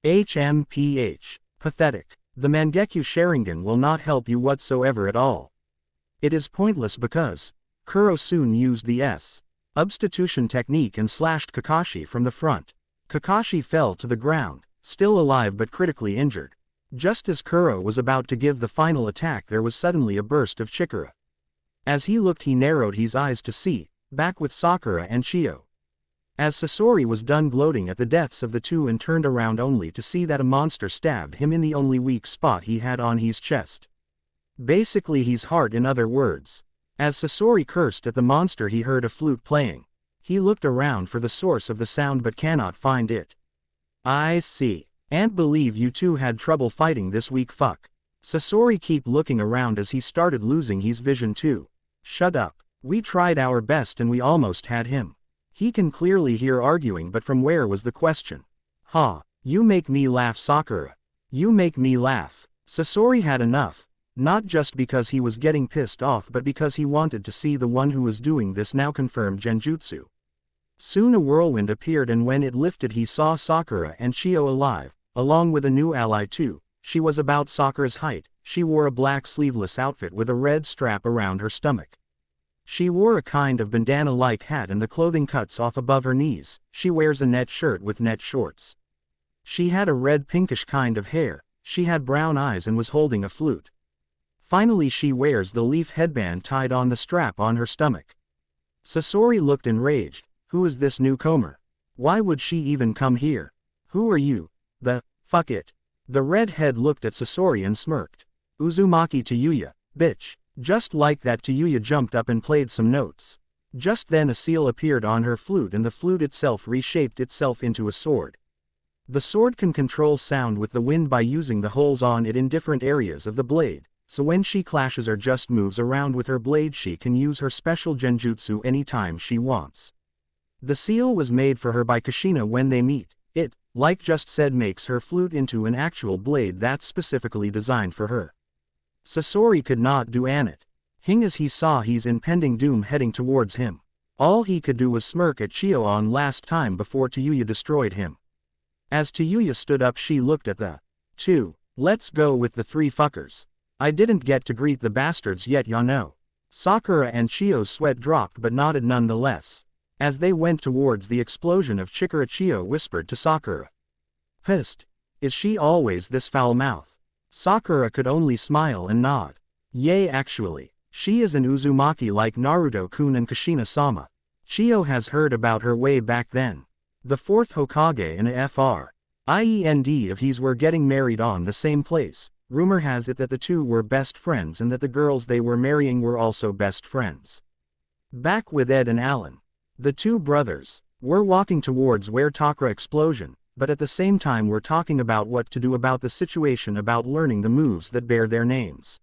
HMPH. Pathetic. The Mangekyo Sharingan will not help you whatsoever at all. It is pointless because Kuro soon used the substitution technique and slashed Kakashi from the front. Kakashi fell to the ground, still alive but critically injured. Just as Kuro was about to give the final attack, there was suddenly a burst of chakra. As he looked, he narrowed his eyes to see, back with Sakura and Chio. As Sasori was done gloating at the deaths of the two and turned around only to see that a monster stabbed him in the only weak spot he had on his chest. Basically his heart, in other words. As Sasori cursed at the monster, he heard a flute playing. He looked around for the source of the sound but cannot find it. I see. Can't believe you two had trouble fighting this week, fuck. Sasori kept looking around as he started losing his vision too. Shut up. We tried our best and we almost had him. He can clearly hear arguing, but from where was the question? Ha, you make me laugh, Sakura. You make me laugh. Sasori had enough. Not just because he was getting pissed off but because he wanted to see the one who was doing this now confirmed genjutsu. Soon a whirlwind appeared and when it lifted he saw Sakura and Chio alive, along with a new ally too. She was about Sakura's height. She wore a black sleeveless outfit with a red strap around her stomach. She wore a kind of bandana-like hat and the clothing cuts off above her knees. She wears a net shirt with net shorts. She had a red pinkish kind of hair. She had brown eyes and was holding a flute. Finally she wears the leaf headband tied on the strap on her stomach. Sasori looked enraged. Who is this newcomer? Why would she even come here? Who are you? Fuck it. The redhead looked at Sasori and smirked. Uzumaki Tayuya, bitch. Just like that, Tayuya jumped up and played some notes. Just then a seal appeared on her flute and the flute itself reshaped itself into a sword. The sword can control sound with the wind by using the holes on it in different areas of the blade, so when she clashes or just moves around with her blade she can use her special genjutsu anytime she wants. The seal was made for her by Kushina when they meet. It, like just said, makes her flute into an actual blade that's specifically designed for her. Sasori could not do it. Hing as he saw his impending doom heading towards him. All he could do was smirk at Chio on last time before Tayuya destroyed him. As Tayuya stood up, she looked at the two. Let's go with the three fuckers. I didn't get to greet the bastards yet, ya know. Sakura and Chio's sweat dropped but nodded nonetheless. As they went towards the explosion of Chikara, Chio whispered to Sakura. Pissed. Is she always this foul-mouthed? Sakura could only smile and nod. Yay, actually. She is an Uzumaki like Naruto-kun and Kushina-sama. Chio has heard about her way back then. The fourth Hokage in a FR. IEND if he's were getting married on the same place. Rumor has it that the two were best friends and that the girls they were marrying were also best friends. Back with Ed and Alan. The two brothers were walking towards where Takara explosion, but at the same time were talking about what to do about the situation, about learning the moves that bear their names.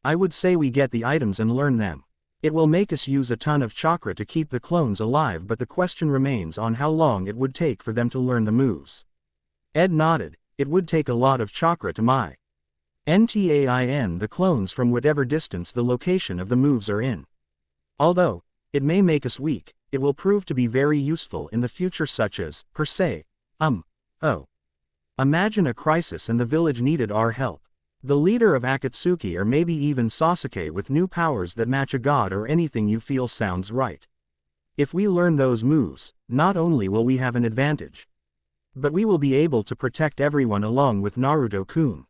I would say we get the items and learn them. It will make us use a ton of chakra to keep the clones alive, but the question remains on how long it would take for them to learn the moves. Ed nodded. It would take a lot of chakra to NTAIN the clones from whatever distance the location of the moves are in. Although it may make us weak, it will prove to be very useful in the future, such as, per se, imagine a crisis and the village needed our help. The leader of Akatsuki or maybe even Sasuke with new powers that match a god or anything you feel sounds right. If we learn those moves, not only will we have an advantage, but we will be able to protect everyone along with Naruto-kun.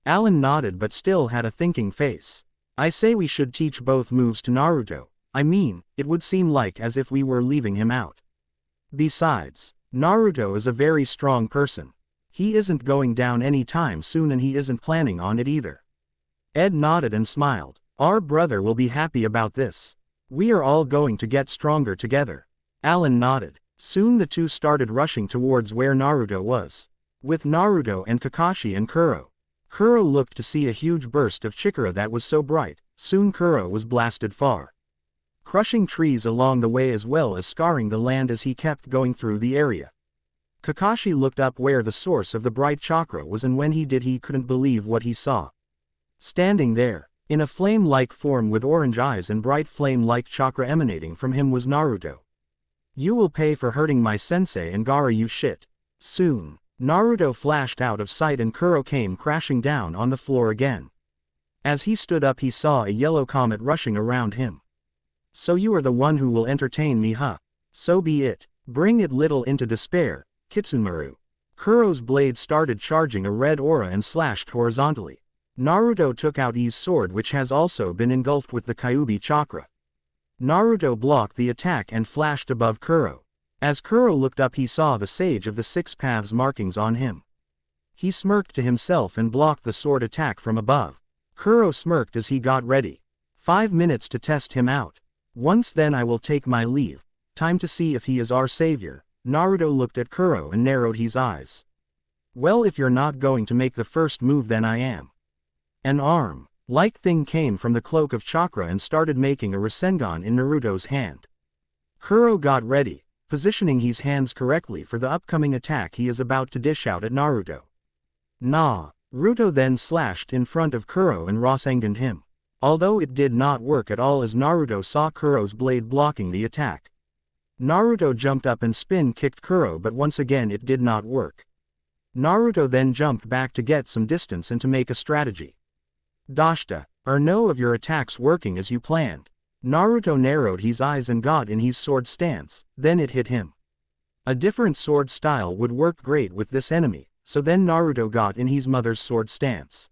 Alan nodded but still had a thinking face. I say we should teach both moves to Naruto. I mean, it would seem like as if we were leaving him out. Besides, Naruto is a very strong person. He isn't going down anytime soon and he isn't planning on it either. Ed nodded and smiled. Our brother will be happy about this. We are all going to get stronger together. Alan nodded. Soon the two started rushing towards where Naruto was. With Naruto and Kakashi and Kuro. Kuro looked to see a huge burst of chakra that was so bright. Soon Kuro was blasted far, crushing trees along the way as well as scarring the land as he kept going through the area. Kakashi looked up where the source of the bright chakra was, and when he did he couldn't believe what he saw. Standing there, in a flame-like form with orange eyes and bright flame-like chakra emanating from him was Naruto. You will pay for hurting my sensei and Gara, you shit. Soon, Naruto flashed out of sight and Kuro came crashing down on the floor again. As he stood up he saw a yellow comet rushing around him. So you are the one who will entertain me, huh? So be it. Bring it little into despair, Kitsumaru. Kuro's blade started charging a red aura and slashed horizontally. Naruto took out I's sword, which has also been engulfed with the Kyuubi chakra. Naruto blocked the attack and flashed above Kuro. As Kuro looked up he saw the Sage of the Six Paths markings on him. He smirked to himself and blocked the sword attack from above. Kuro smirked as he got ready. 5 minutes to test him out. Once then I will take my leave. Time to see if he is our savior. Naruto looked at Kuro and narrowed his eyes. Well, if you're not going to make the first move then I am. An arm-like thing came from the cloak of chakra and started making a Rasengan in Naruto's hand. Kuro got ready, positioning his hands correctly for the upcoming attack he is about to dish out at Naruto. Naruto then slashed in front of Kuro and Rasenganed him. Although it did not work at all as Naruto saw Kuro's blade blocking the attack. Naruto jumped up and spin-kicked Kuro, but once again it did not work. Naruto then jumped back to get some distance and to make a strategy. Dashta, are no of your attacks working as you planned? Naruto narrowed his eyes and got in his sword stance, then it hit him. A different sword style would work great with this enemy, so then Naruto got in his mother's sword stance.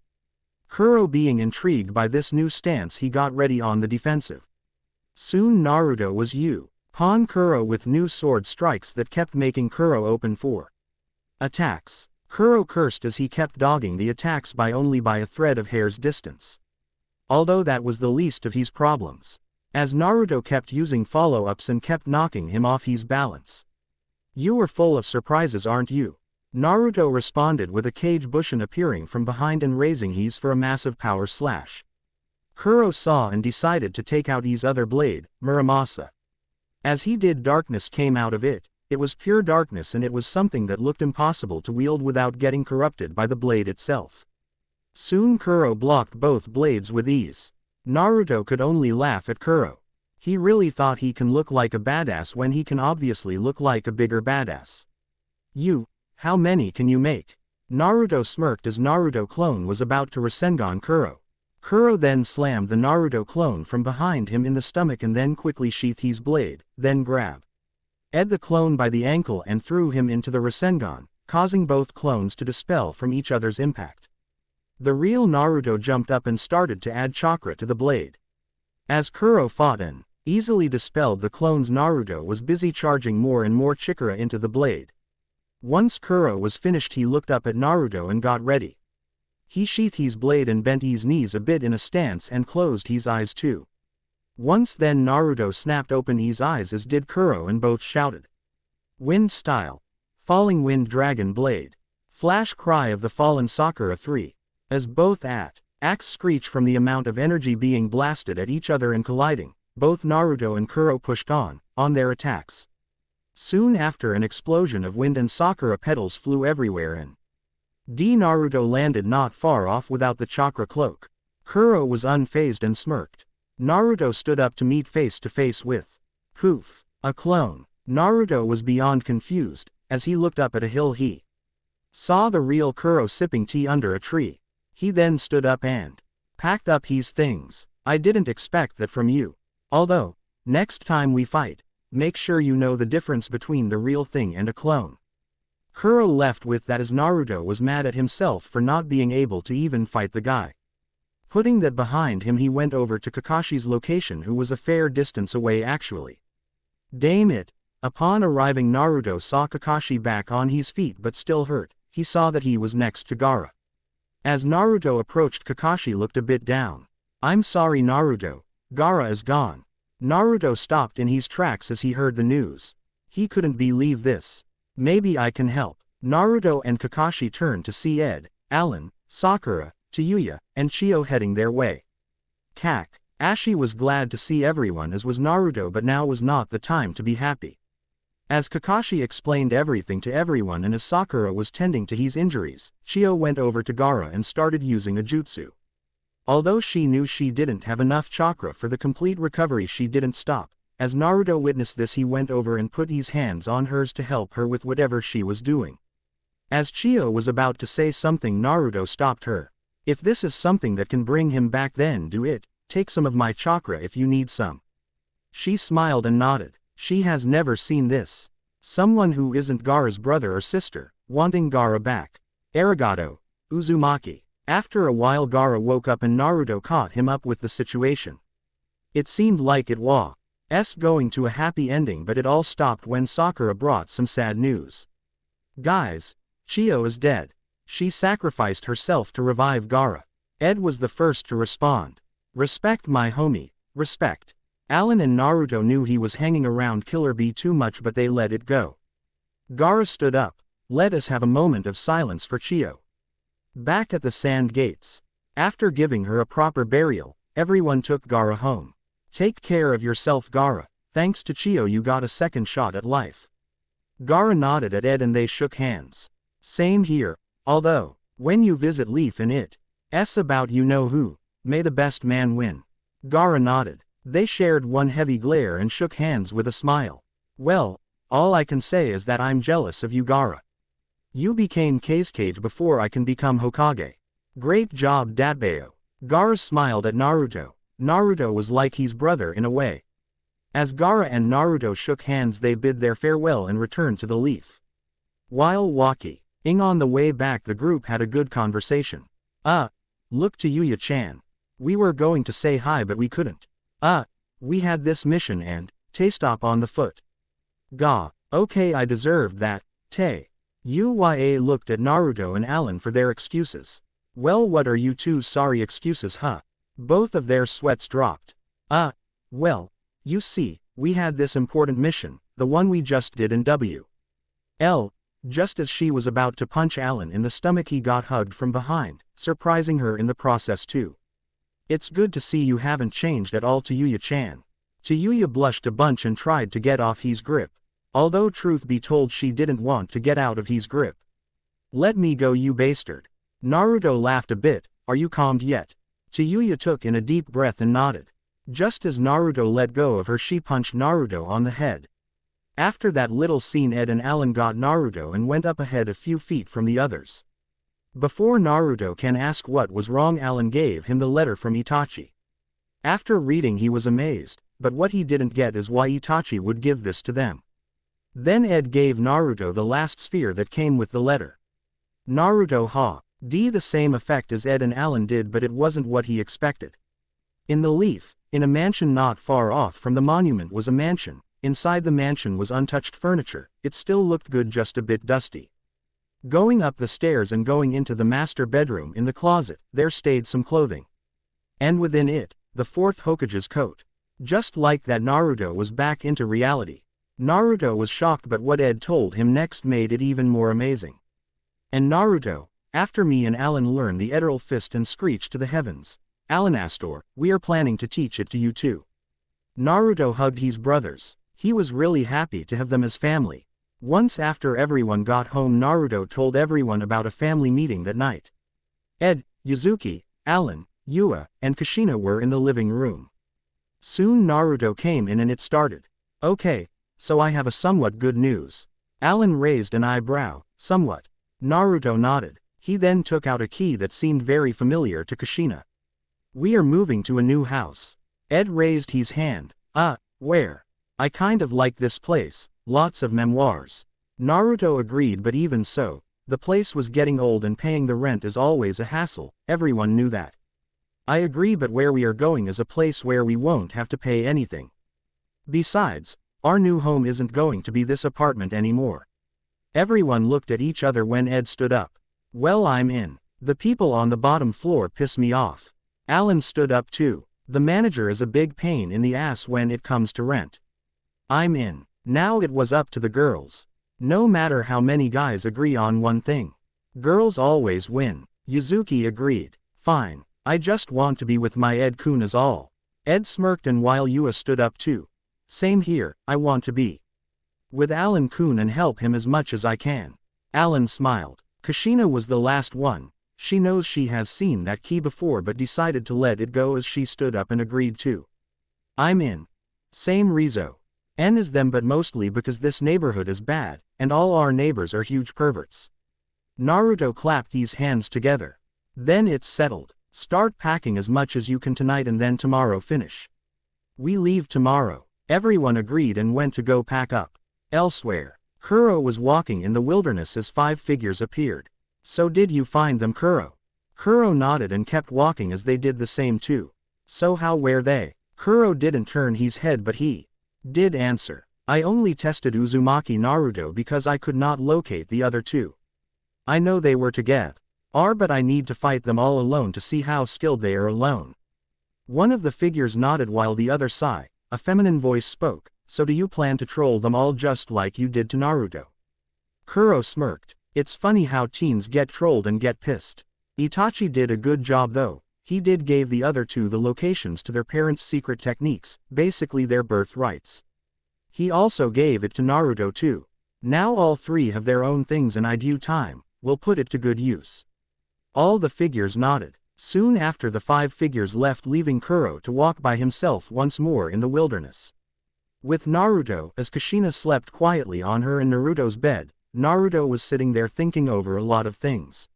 Kuro being intrigued by this new stance he got ready on the defensive. Soon Naruto was upon Kuro with new sword strikes that kept making Kuro open for attacks. Kuro cursed as he kept dogging the attacks by only a thread of hair's distance. Although that was the least of his problems, as Naruto kept using follow-ups and kept knocking him off his balance. You are full of surprises, aren't you? Naruto responded with a Kage Bushin appearing from behind and raising his for a massive power slash. Kuro saw and decided to take out his other blade, Muramasa. As he did, darkness came out of it. It was pure darkness and it was something that looked impossible to wield without getting corrupted by the blade itself. Soon Kuro blocked both blades with ease. Naruto could only laugh at Kuro. He really thought he can look like a badass when he can obviously look like a bigger badass. How many can you make? Naruto smirked as Naruto clone was about to Rasengan Kuro. Kuro then slammed the Naruto clone from behind him in the stomach and then quickly sheathed his blade, then grabbed the clone by the ankle and threw him into the Rasengan, causing both clones to dispel from each other's impact. The real Naruto jumped up and started to add chakra to the blade. As Kuro fought and easily dispelled the clones, Naruto was busy charging more and more chakra into the blade. Once Kuro was finished, he looked up at Naruto and got ready. He sheathed his blade and bent his knees a bit in a stance and closed his eyes too. Once then Naruto snapped open his eyes as did Kuro and both shouted. Wind style. Falling wind dragon blade. Flash cry of the fallen Sakura 3. As both axe screech from the amount of energy being blasted at each other and colliding, both Naruto and Kuro pushed on their attacks. Soon after, an explosion of wind and Sakura petals flew everywhere and Naruto landed not far off without the chakra cloak. Kuro was unfazed and smirked. Naruto stood up to meet face to face with Poof, a clone. Naruto was beyond confused. As he looked up at a hill, he saw the real Kuro sipping tea under a tree. He then stood up and packed up his things. I didn't expect that from you. Although, next time we fight, make sure you know the difference between the real thing and a clone. Kuro left with that as Naruto was mad at himself for not being able to even fight the guy. Putting that behind him, he went over to Kakashi's location, who was a fair distance away actually. Damn it. Upon arriving, Naruto saw Kakashi back on his feet but still hurt. He saw that he was next to Gaara. As Naruto approached, Kakashi looked a bit down. I'm sorry Naruto, Gaara is gone. Naruto stopped in his tracks as he heard the news. He couldn't believe this. Maybe I can help. Naruto and Kakashi turned to see Ed, Alan, Sakura, Tayuya, and Chio heading their way. Ashi was glad to see everyone, as was Naruto, but now was not the time to be happy. As Kakashi explained everything to everyone and as Sakura was tending to his injuries, Chio went over to Gaara and started using a jutsu. Although she knew she didn't have enough chakra for the complete recovery, she didn't stop. As Naruto witnessed this, he went over and put his hands on hers to help her with whatever she was doing. As Chio was about to say something, Naruto stopped her. If this is something that can bring him back, then do it. Take some of my chakra if you need some. She smiled and nodded. She has never seen this. Someone who isn't Gaara's brother or sister, wanting Gaara back. Arigato, Uzumaki. After a while, Gaara woke up and Naruto caught him up with the situation. It seemed like it was going to a happy ending, but it all stopped when Sakura brought some sad news. Guys, Chio is dead. She sacrificed herself to revive Gaara. Ed was the first to respond. Respect my homie, respect. Alan and Naruto knew he was hanging around Killer Bee too much, but they let it go. Gaara stood up. Let us have a moment of silence for Chio. Back at the Sand Gates. After giving her a proper burial, everyone took Gaara home. Take care of yourself, Gaara. Thanks to Chio you got a second shot at life. Gaara nodded at Ed and they shook hands. Same here. Although, when you visit Leaf and it's about you know who, may the best man win. Gaara nodded. They shared one heavy glare and shook hands with a smile. Well, all I can say is that I'm jealous of you, Gaara. You became Kage before I can become Hokage. Great job, Datbeo. Gaara smiled at Naruto. Naruto was like his brother in a way. As Gaara and Naruto shook hands, they bid their farewell and returned to the Leaf. While walking on the way back, the group had a good conversation. Look to Yuya-chan. We were going to say hi but we couldn't. We had this mission and stop on the foot. Okay, I deserved that. Uya looked at Naruto and Alan for their excuses. Well, what are you two's sorry excuses, huh? Both of their sweats dropped. Well, you see, we had this important mission, the one we just did in WL. Just as she was about to punch Alan in the stomach, he got hugged from behind, surprising her in the process too. It's good to see you haven't changed at all, Tayuya-chan. Tayuya blushed a bunch and tried to get off his grip. Although truth be told, she didn't want to get out of his grip. Let me go, you bastard. Naruto laughed a bit. Are you calmed yet? Chiyuya took in a deep breath and nodded. Just as Naruto let go of her, she punched Naruto on the head. After that little scene, Ed and Alan got Naruto and went up ahead a few feet from the others. Before Naruto can ask what was wrong, Alan gave him the letter from Itachi. After reading, he was amazed, but what he didn't get is why Itachi would give this to them. Then Ed gave Naruto the last sphere that came with the letter. Naruto had the same effect as Ed and Alan did, but it wasn't what he expected. In the leaf, in a mansion not far off from the monument, was a mansion. Inside the mansion was untouched furniture. It still looked good, just a bit dusty. Going up the stairs and going into the master bedroom, in the closet, there stayed some clothing. And within it, the fourth Hokage's coat. Just like that, Naruto was back into reality. Naruto was shocked, but what Ed told him next made it even more amazing. And Naruto, after me and Alan learn the Eteral Fist and Screech to the heavens, Alan Astor, we are planning to teach it to you too. Naruto hugged his brothers. He was really happy to have them as family. Once after everyone got home, Naruto told everyone about a family meeting that night. Ed, Yuzuki, Alan, Yua, and Kushina were in the living room. Soon Naruto came in and it started. Okay, so I have a somewhat good news. Alan raised an eyebrow. Somewhat. Naruto nodded. He then took out a key that seemed very familiar to Kushina. We are moving to a new house. Ed raised his hand. Where? I kind of like this place, lots of memoirs. Naruto agreed, but even so, the place was getting old and paying the rent is always a hassle, everyone knew that. I agree, but where we are going is a place where we won't have to pay anything. Besides, our new home isn't going to be this apartment anymore. Everyone looked at each other when Ed stood up. Well, I'm in. The people on the bottom floor piss me off. Alan stood up too. The manager is a big pain in the ass when it comes to rent. I'm in. Now it was up to the girls. No matter how many guys agree on one thing, girls always win. Yuzuki agreed. Fine, I just want to be with my Ed-kun is all. Ed smirked, and while Yua stood up too. Same here, I want to be with Alan-kun and help him as much as I can. Alan smiled. Kushina was the last one. She knows she has seen that key before but decided to let it go as she stood up and agreed too. I'm in. Same Rizzo. N is them, but mostly because this neighborhood is bad, and all our neighbors are huge perverts. Naruto clapped his hands together. Then it's settled. Start packing as much as you can tonight and then tomorrow finish. We leave tomorrow. Everyone agreed and went to go pack up. Elsewhere, Kuro was walking in the wilderness as 5 figures appeared. So did you find them, Kuro? Kuro nodded and kept walking as they did the same too. So how were they? Kuro didn't turn his head, but he did answer. I only tested Uzumaki Naruto because I could not locate the other two. I know they were together, but I need to fight them all alone to see how skilled they are alone. One of the figures nodded while the other sighed. A feminine voice spoke. So do you plan to troll them all just like you did to Naruto? Kuro smirked. It's funny how teens get trolled and get pissed. Itachi did a good job though. He gave the other two the locations to their parents' secret techniques, basically their birthrights. He also gave it to Naruto too. Now all 3 have their own things and in due time, we'll put it to good use. All the figures nodded. Soon after, the 5 figures left, leaving Kuro to walk by himself once more in the wilderness. With Naruto, as Kushina slept quietly on her and Naruto's bed, Naruto was sitting there thinking over a lot of things.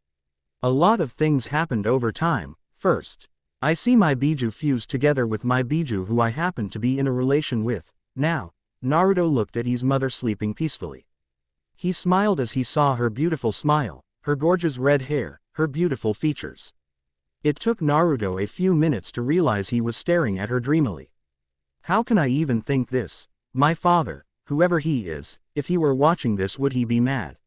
A lot of things happened over time. First, I see my Biju fused together with my Biju who I happen to be in a relation with. Now, Naruto looked at his mother sleeping peacefully. He smiled as he saw her beautiful smile, her gorgeous red hair, her beautiful features. It took Naruto a few minutes to realize he was staring at her dreamily. How can I even think this? My father, whoever he is, if he were watching this, would he be mad?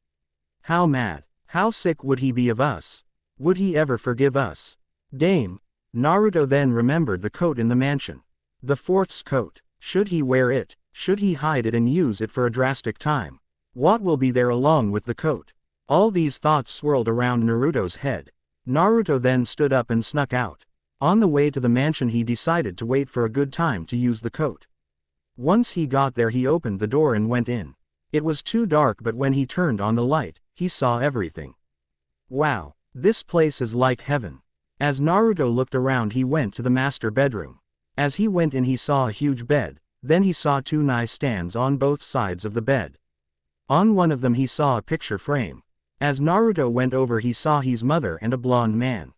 How mad? How sick would he be of us? Would he ever forgive us? Dame. Naruto then remembered the coat in the mansion. The fourth's coat. Should he wear it? Should he hide it and use it for a drastic time? What will be there along with the coat? All these thoughts swirled around Naruto's head. Naruto then stood up and snuck out. On the way to the mansion, he decided to wait for a good time to use the coat. Once he got there, he opened the door and went in. It was too dark, but when he turned on the light, he saw everything. Wow, this place is like heaven. As Naruto looked around, he went to the master bedroom. As he went in, he saw a huge bed, then he saw two nightstands on both sides of the bed. On one of them he saw a picture frame. As Naruto went over, he saw his mother and a blonde man.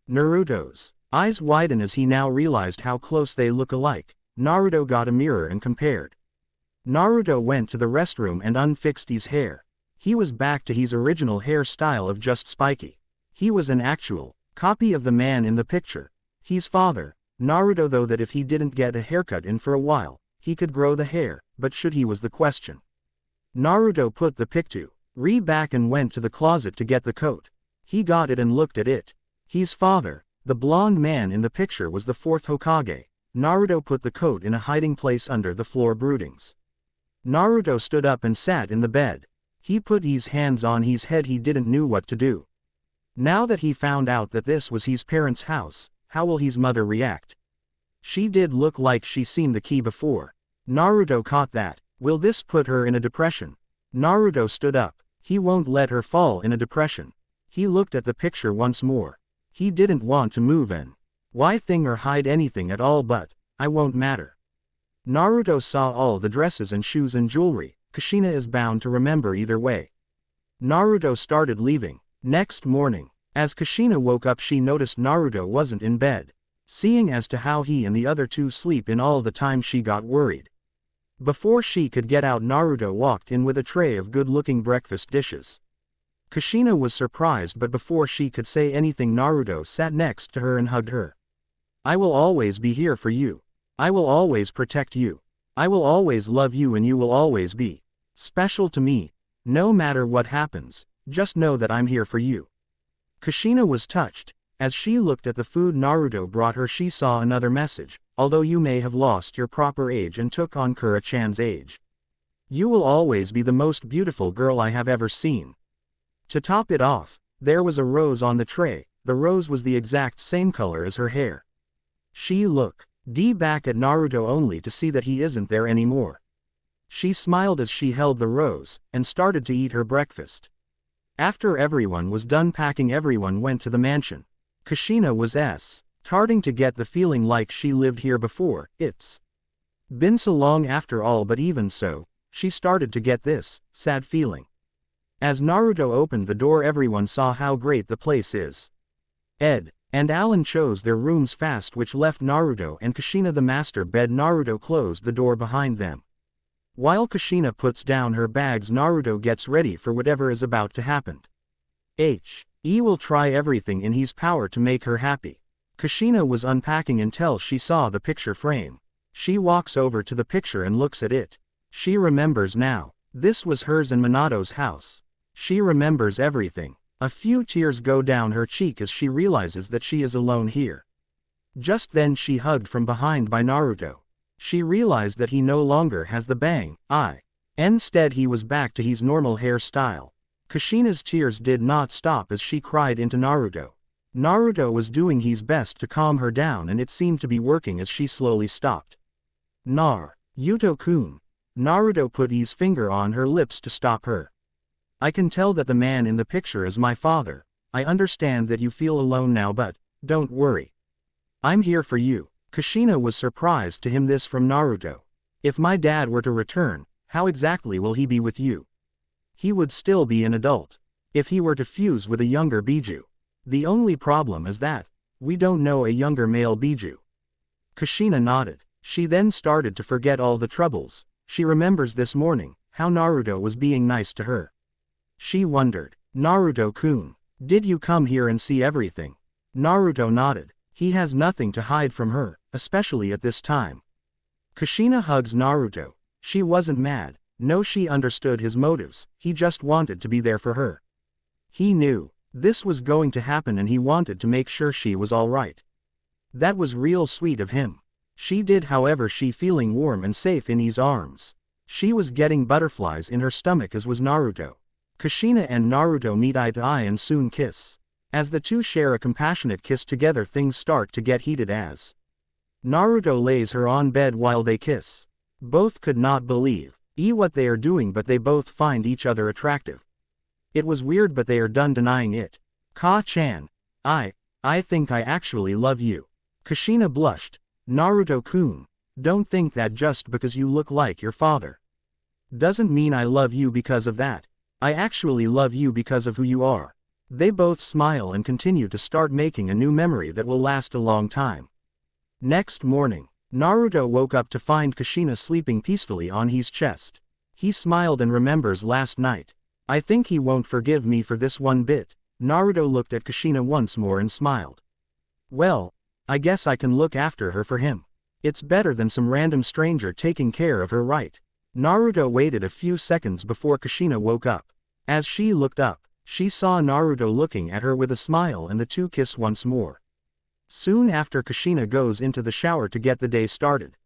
Naruto's eyes widened as he now realized how close they look alike. Naruto got a mirror and compared. Naruto went to the restroom and unfixed his hair. He was back to his original hairstyle of just spiky. He was an actual copy of the man in the picture. His father, Naruto, though, that if he didn't get a haircut in for a while, he could grow the hair, but should he was the question. Naruto put the picture back and went to the closet to get the coat. He got it and looked at it. His father, the blonde man in the picture, was the fourth Hokage. Naruto put the coat in a hiding place under the floor broodings. Naruto stood up and sat in the bed. He put his hands on his head. He didn't know what to do. Now that he found out that this was his parents' house, how will his mother react? She did look like she seen the key before. Naruto caught that. Will this put her in a depression? Naruto stood up. He won't let her fall in a depression. He looked at the picture once more. He didn't want to move in. Why thing or hide anything at all, but I won't matter. Naruto saw all the dresses and shoes and jewelry. Kushina is bound to remember either way. Naruto started leaving. Next morning, as Kushina woke up, she noticed Naruto wasn't in bed. Seeing as to how he and the other two sleep in all the time, she got worried. Before she could get out, Naruto walked in with a tray of good-looking breakfast dishes. Kushina was surprised, but before she could say anything, Naruto sat next to her and hugged her. I will always be here for you. I will always protect you. I will always love you, and you will always be special to me. No matter what happens, just know that I'm here for you. Kushina was touched. As she looked at the food Naruto brought her, she saw another message. Although you may have lost your proper age and took on Kura-chan's age, you will always be the most beautiful girl I have ever seen. To top it off, there was a rose on the tray. The rose was the exact same color as her hair. She looked back at Naruto only to see that he isn't there anymore. She smiled as she held the rose, and started to eat her breakfast. After everyone was done packing, everyone went to the mansion. Kushina was starting to get the feeling like she lived here before. It's been so long after all, but even so, she started to get this sad feeling. As Naruto opened the door, everyone saw how great the place is. Ed and Alan chose their rooms fast, which left Naruto and Kushina the master bed. Naruto closed the door behind them. While Kushina puts down her bags, Naruto gets ready for whatever is about to happen. He will try everything in his power to make her happy. Kushina was unpacking until she saw the picture frame. She walks over to the picture and looks at it. She remembers now. This was hers and Minato's house. She remembers everything. A few tears go down her cheek as she realizes that she is alone here. Just then she hugged from behind by Naruto. She realized that he no longer has the bang. Instead he was back to his normal hairstyle. Kushina's tears did not stop as she cried into Naruto. Naruto was doing his best to calm her down, and it seemed to be working as she slowly stopped. Naruto-kun. Naruto put his finger on her lips to stop her. I can tell that the man in the picture is my father. I understand that you feel alone now, but don't worry. I'm here for you. Kushina was surprised to hear this from Naruto. If my dad were to return, how exactly will he be with you? He would still be an adult. If he were to fuse with a younger Biju. The only problem is that we don't know a younger male Biju. Kushina nodded. She then started to forget all the troubles. She remembers this morning, how Naruto was being nice to her. She wondered, Naruto-kun, did you come here and see everything? Naruto nodded. He has nothing to hide from her, especially at this time. Kushina hugs Naruto. She wasn't mad. No, she understood his motives. He just wanted to be there for her. He knew this was going to happen, and he wanted to make sure she was alright. That was real sweet of him. She did, however, she feeling warm and safe in his arms. She was getting butterflies in her stomach, as was Naruto. Kushina and Naruto meet eye to eye and soon kiss. As the two share a compassionate kiss together, things start to get heated as Naruto lays her on bed while they kiss. Both could not believe what they are doing, but they both find each other attractive. It was weird, but they are done denying it. Ka-chan, I think I actually love you. Kushina blushed. Naruto-kun, don't think that just because you look like your father doesn't mean I love you because of that. I actually love you because of who you are. They both smile and continue to start making a new memory that will last a long time. Next morning, Naruto woke up to find Kushina sleeping peacefully on his chest. He smiled and remembers last night. I think he won't forgive me for this one bit. Naruto looked at Kushina once more and smiled. Well, I guess I can look after her for him. It's better than some random stranger taking care of her, right? Naruto waited a few seconds before Kushina woke up. As she looked up, she saw Naruto looking at her with a smile and the two kiss once more. Soon after, Kushina goes into the shower to get the day started.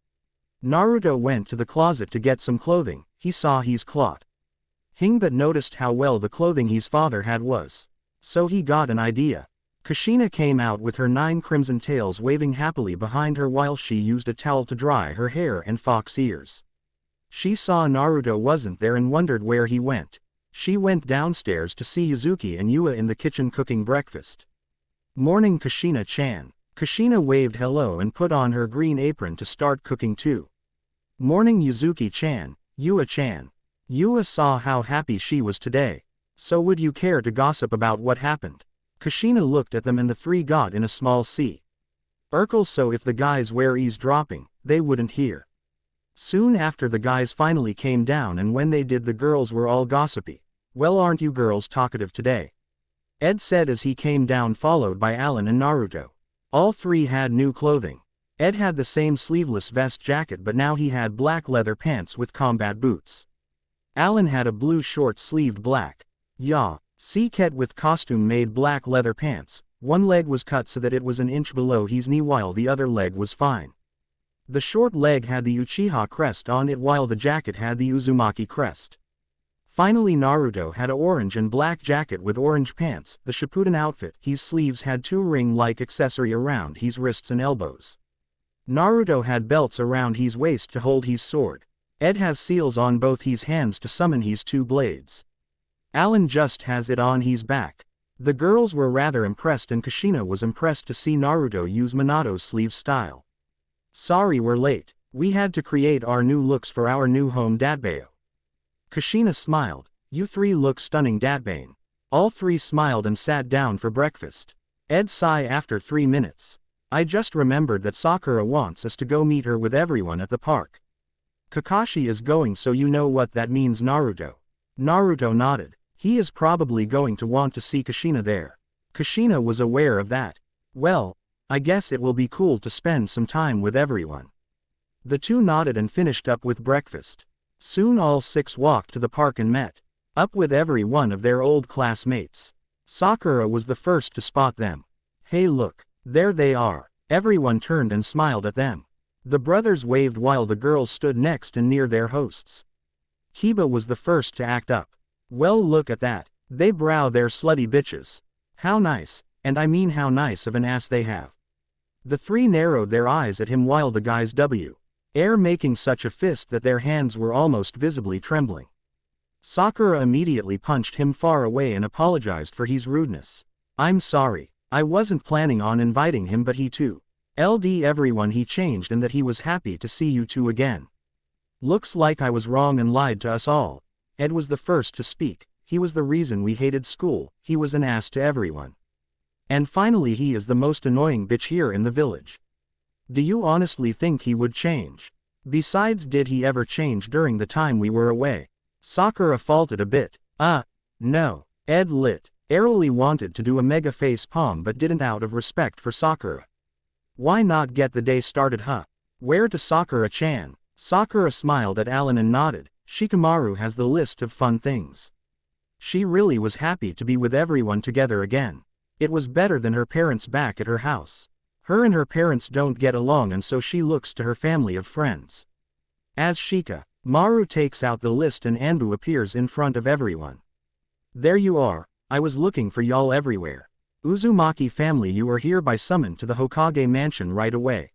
Naruto went to the closet to get some clothing. He saw his cloth hing but noticed how well the clothing his father had was. So he got an idea. Kushina came out with her 9 crimson tails waving happily behind her while she used a towel to dry her hair and fox ears. She saw Naruto wasn't there and wondered where he went. She went downstairs to see Yuzuki and Yua in the kitchen cooking breakfast. Morning, Kushina-chan. Kushina waved hello and put on her green apron to start cooking too. Morning, Yuzuki-chan, Yua-chan. Yua saw how happy she was today. So would you care to gossip about what happened? Kushina looked at them and the three got in a small circle so if the guys were eavesdropping, they wouldn't hear. Soon after, the guys finally came down, and when they did, the girls were all gossipy. Well, aren't you girls talkative today? Ed said as he came down, followed by Alan and Naruto. All three had new clothing. Ed had the same sleeveless vest jacket, but now he had black leather pants with combat boots. Alan had a blue short-sleeved black jacket with costume-made black leather pants. One leg was cut so that it was an inch below his knee while the other leg was fine. The short leg had the Uchiha crest on it while the jacket had the Uzumaki crest. Finally, Naruto had a orange and black jacket with orange pants, the Shippuden outfit. His sleeves had 2 ring-like accessory around his wrists and elbows. Naruto had belts around his waist to hold his sword. Ed has seals on both his hands to summon his 2 blades. Alan just has it on his back. The girls were rather impressed, and Kushina was impressed to see Naruto use Minato's sleeve style. Sorry we're late. We had to create our new looks for our new home Datbayo. Kushina smiled. You 3 look stunning, Datbane. All 3 smiled and sat down for breakfast. Ed sighed after 3 minutes. I just remembered that Sakura wants us to go meet her with everyone at the park. Kakashi is going, so you know what that means, Naruto. Naruto nodded. He is probably going to want to see Kushina there. Kushina was aware of that. Well, I guess it will be cool to spend some time with everyone. The two nodded and finished up with breakfast. Soon all 6 walked to the park and met up with every one of their old classmates. Sakura was the first to spot them. Hey, look, there they are. Everyone turned and smiled at them. The brothers waved while the girls stood next and near their hosts. Kiba was the first to act up. Well, look at that. They brow their slutty bitches. How nice, and I mean how nice of an ass they have. The 3 narrowed their eyes at him while the guys were making such a fist that their hands were almost visibly trembling. Sakura immediately punched him far away and apologized for his rudeness. I'm sorry. I wasn't planning on inviting him, but he too LD everyone he changed, and that he was happy to see you two again. Looks like I was wrong and lied to us all. Ed was the first to speak. He was the reason we hated school. He was an ass to everyone. And finally, he is the most annoying bitch here in the village. Do you honestly think he would change? Besides, did he ever change during the time we were away? Sakura faltered a bit. No. Ed airily wanted to do a mega face palm but didn't, out of respect for Sakura. Why not get the day started, huh? Where to, Sakura-chan? Sakura smiled at Alan and nodded. Shikamaru has the list of fun things. She really was happy to be with everyone together again. It was better than her parents back at her house. Her and her parents don't get along, and so she looks to her family of friends. As Shikamaru takes out the list and Anbu appears in front of everyone. There you are. I was looking for y'all everywhere. Uzumaki family, you are hereby summoned to the Hokage mansion right away.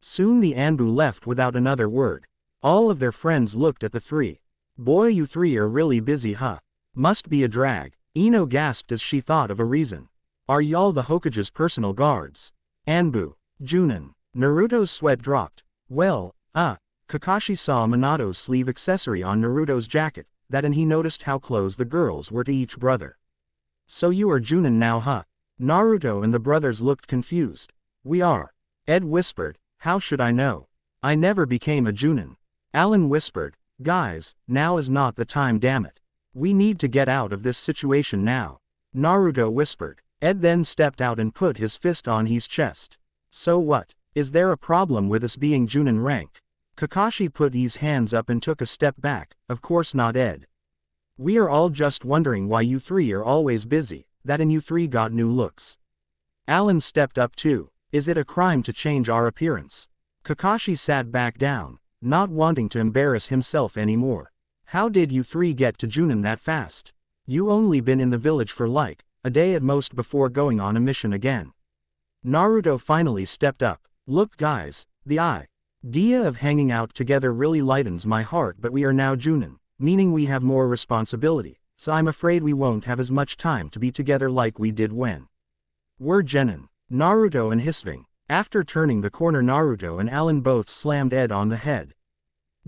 Soon the Anbu left without another word. All of their friends looked at the 3. Boy, you 3 are really busy, huh? Must be a drag. Ino gasped as she thought of a reason. Are y'all the Hokage's personal guards? Anbu. Junin. Naruto's sweat dropped. Well, Kakashi saw Minato's sleeve accessory on Naruto's jacket, and he noticed how close the girls were to each brother. So you are Junin now, huh? Naruto and the brothers looked confused. We are. Ed whispered, how should I know? I never became a Junin. Alan whispered, guys, now is not the time, damn it. We need to get out of this situation now. Naruto whispered. Ed then stepped out and put his fist on his chest. So what? Is there a problem with us being Junin rank? Kakashi put his hands up and took a step back. Of course not, Ed. We are all just wondering why you three are always busy, and you three got new looks. Alan stepped up too. Is it a crime to change our appearance? Kakashi sat back down, not wanting to embarrass himself anymore. How did you three get to Junin that fast? You only been in the village for like a day at most before going on a mission again. Naruto finally stepped up. Look guys, the idea of hanging out together really lightens my heart, but we are now Junin, meaning we have more responsibility, so I'm afraid we won't have as much time to be together like we did when we're Genin. Naruto and Hisving. After turning the corner, Naruto and Alan both slammed Ed on the head.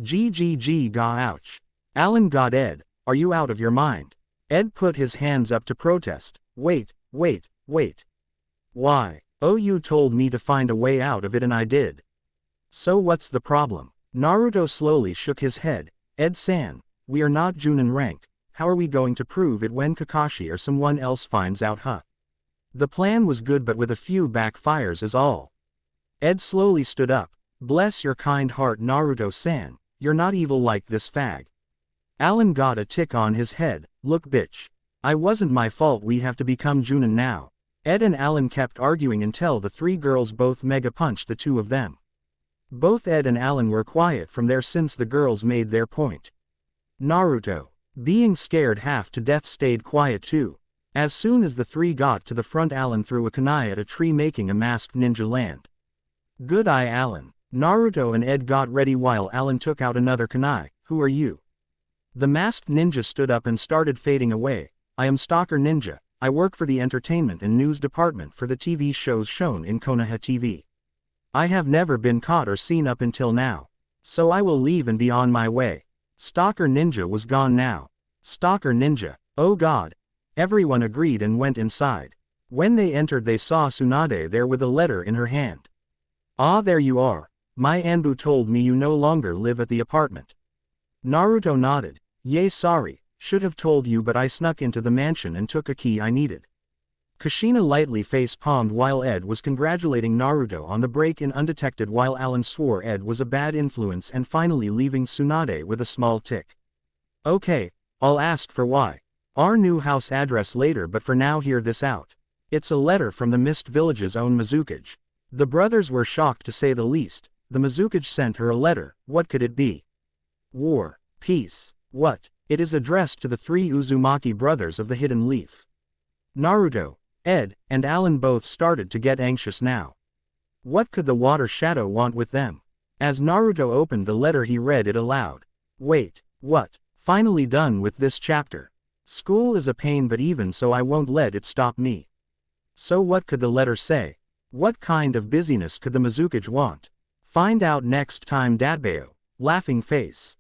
Ga ouch. Alan got Ed, are you out of your mind? Ed put his hands up to protest. Wait. Why? Oh, you told me to find a way out of it and I did. So what's the problem? Naruto slowly shook his head. Ed-san, we are not Junin rank. How are we going to prove it when Kakashi or someone else finds out, huh? The plan was good but with a few backfires is all. Ed slowly stood up. Bless your kind heart, Naruto-san, you're not evil like this fag. Alan got a tick on his head. Look bitch. I wasn't my fault we have to become Junin now. Ed and Alan kept arguing until the three girls both mega punched the two of them. Both Ed and Alan were quiet from there since the girls made their point. Naruto, being scared half to death, stayed quiet too. As soon as the three got to the front, Alan threw a kunai at a tree, making a masked ninja land. Good eye, Alan. Naruto and Ed got ready while Alan took out another kunai. Who are you? The masked ninja stood up and started fading away. I am Stalker Ninja. I work for the entertainment and news department for the TV shows shown in Konoha TV. I have never been caught or seen up until now. So I will leave and be on my way. Stalker Ninja was gone now. Stalker Ninja, oh god. Everyone agreed and went inside. When they entered they saw Tsunade there with a letter in her hand. Ah, there you are. My Anbu told me you no longer live at the apartment. Naruto nodded. Yay, sorry, should have told you, but I snuck into the mansion and took a key I needed. Kushina lightly face-palmed while Ed was congratulating Naruto on the break-in undetected, while Alan swore Ed was a bad influence and finally leaving Tsunade with a small tick. Okay, I'll ask for our new house address later, but for now hear this out. It's a letter from the Mist Village's own Mizukage. The brothers were shocked to say the least. The Mizukage sent her a letter. What could it be? War. Peace. What? It is addressed to the three Uzumaki brothers of the Hidden Leaf. Naruto, Ed, and Alan both started to get anxious now. What could the Water Shadow want with them? As Naruto opened the letter he read it aloud. Wait, what? Finally done with this chapter. School is a pain, but even so I won't let it stop me. So what could the letter say? What kind of busyness could the Mizukage want? Find out next time, Dadbeo. Laughing face.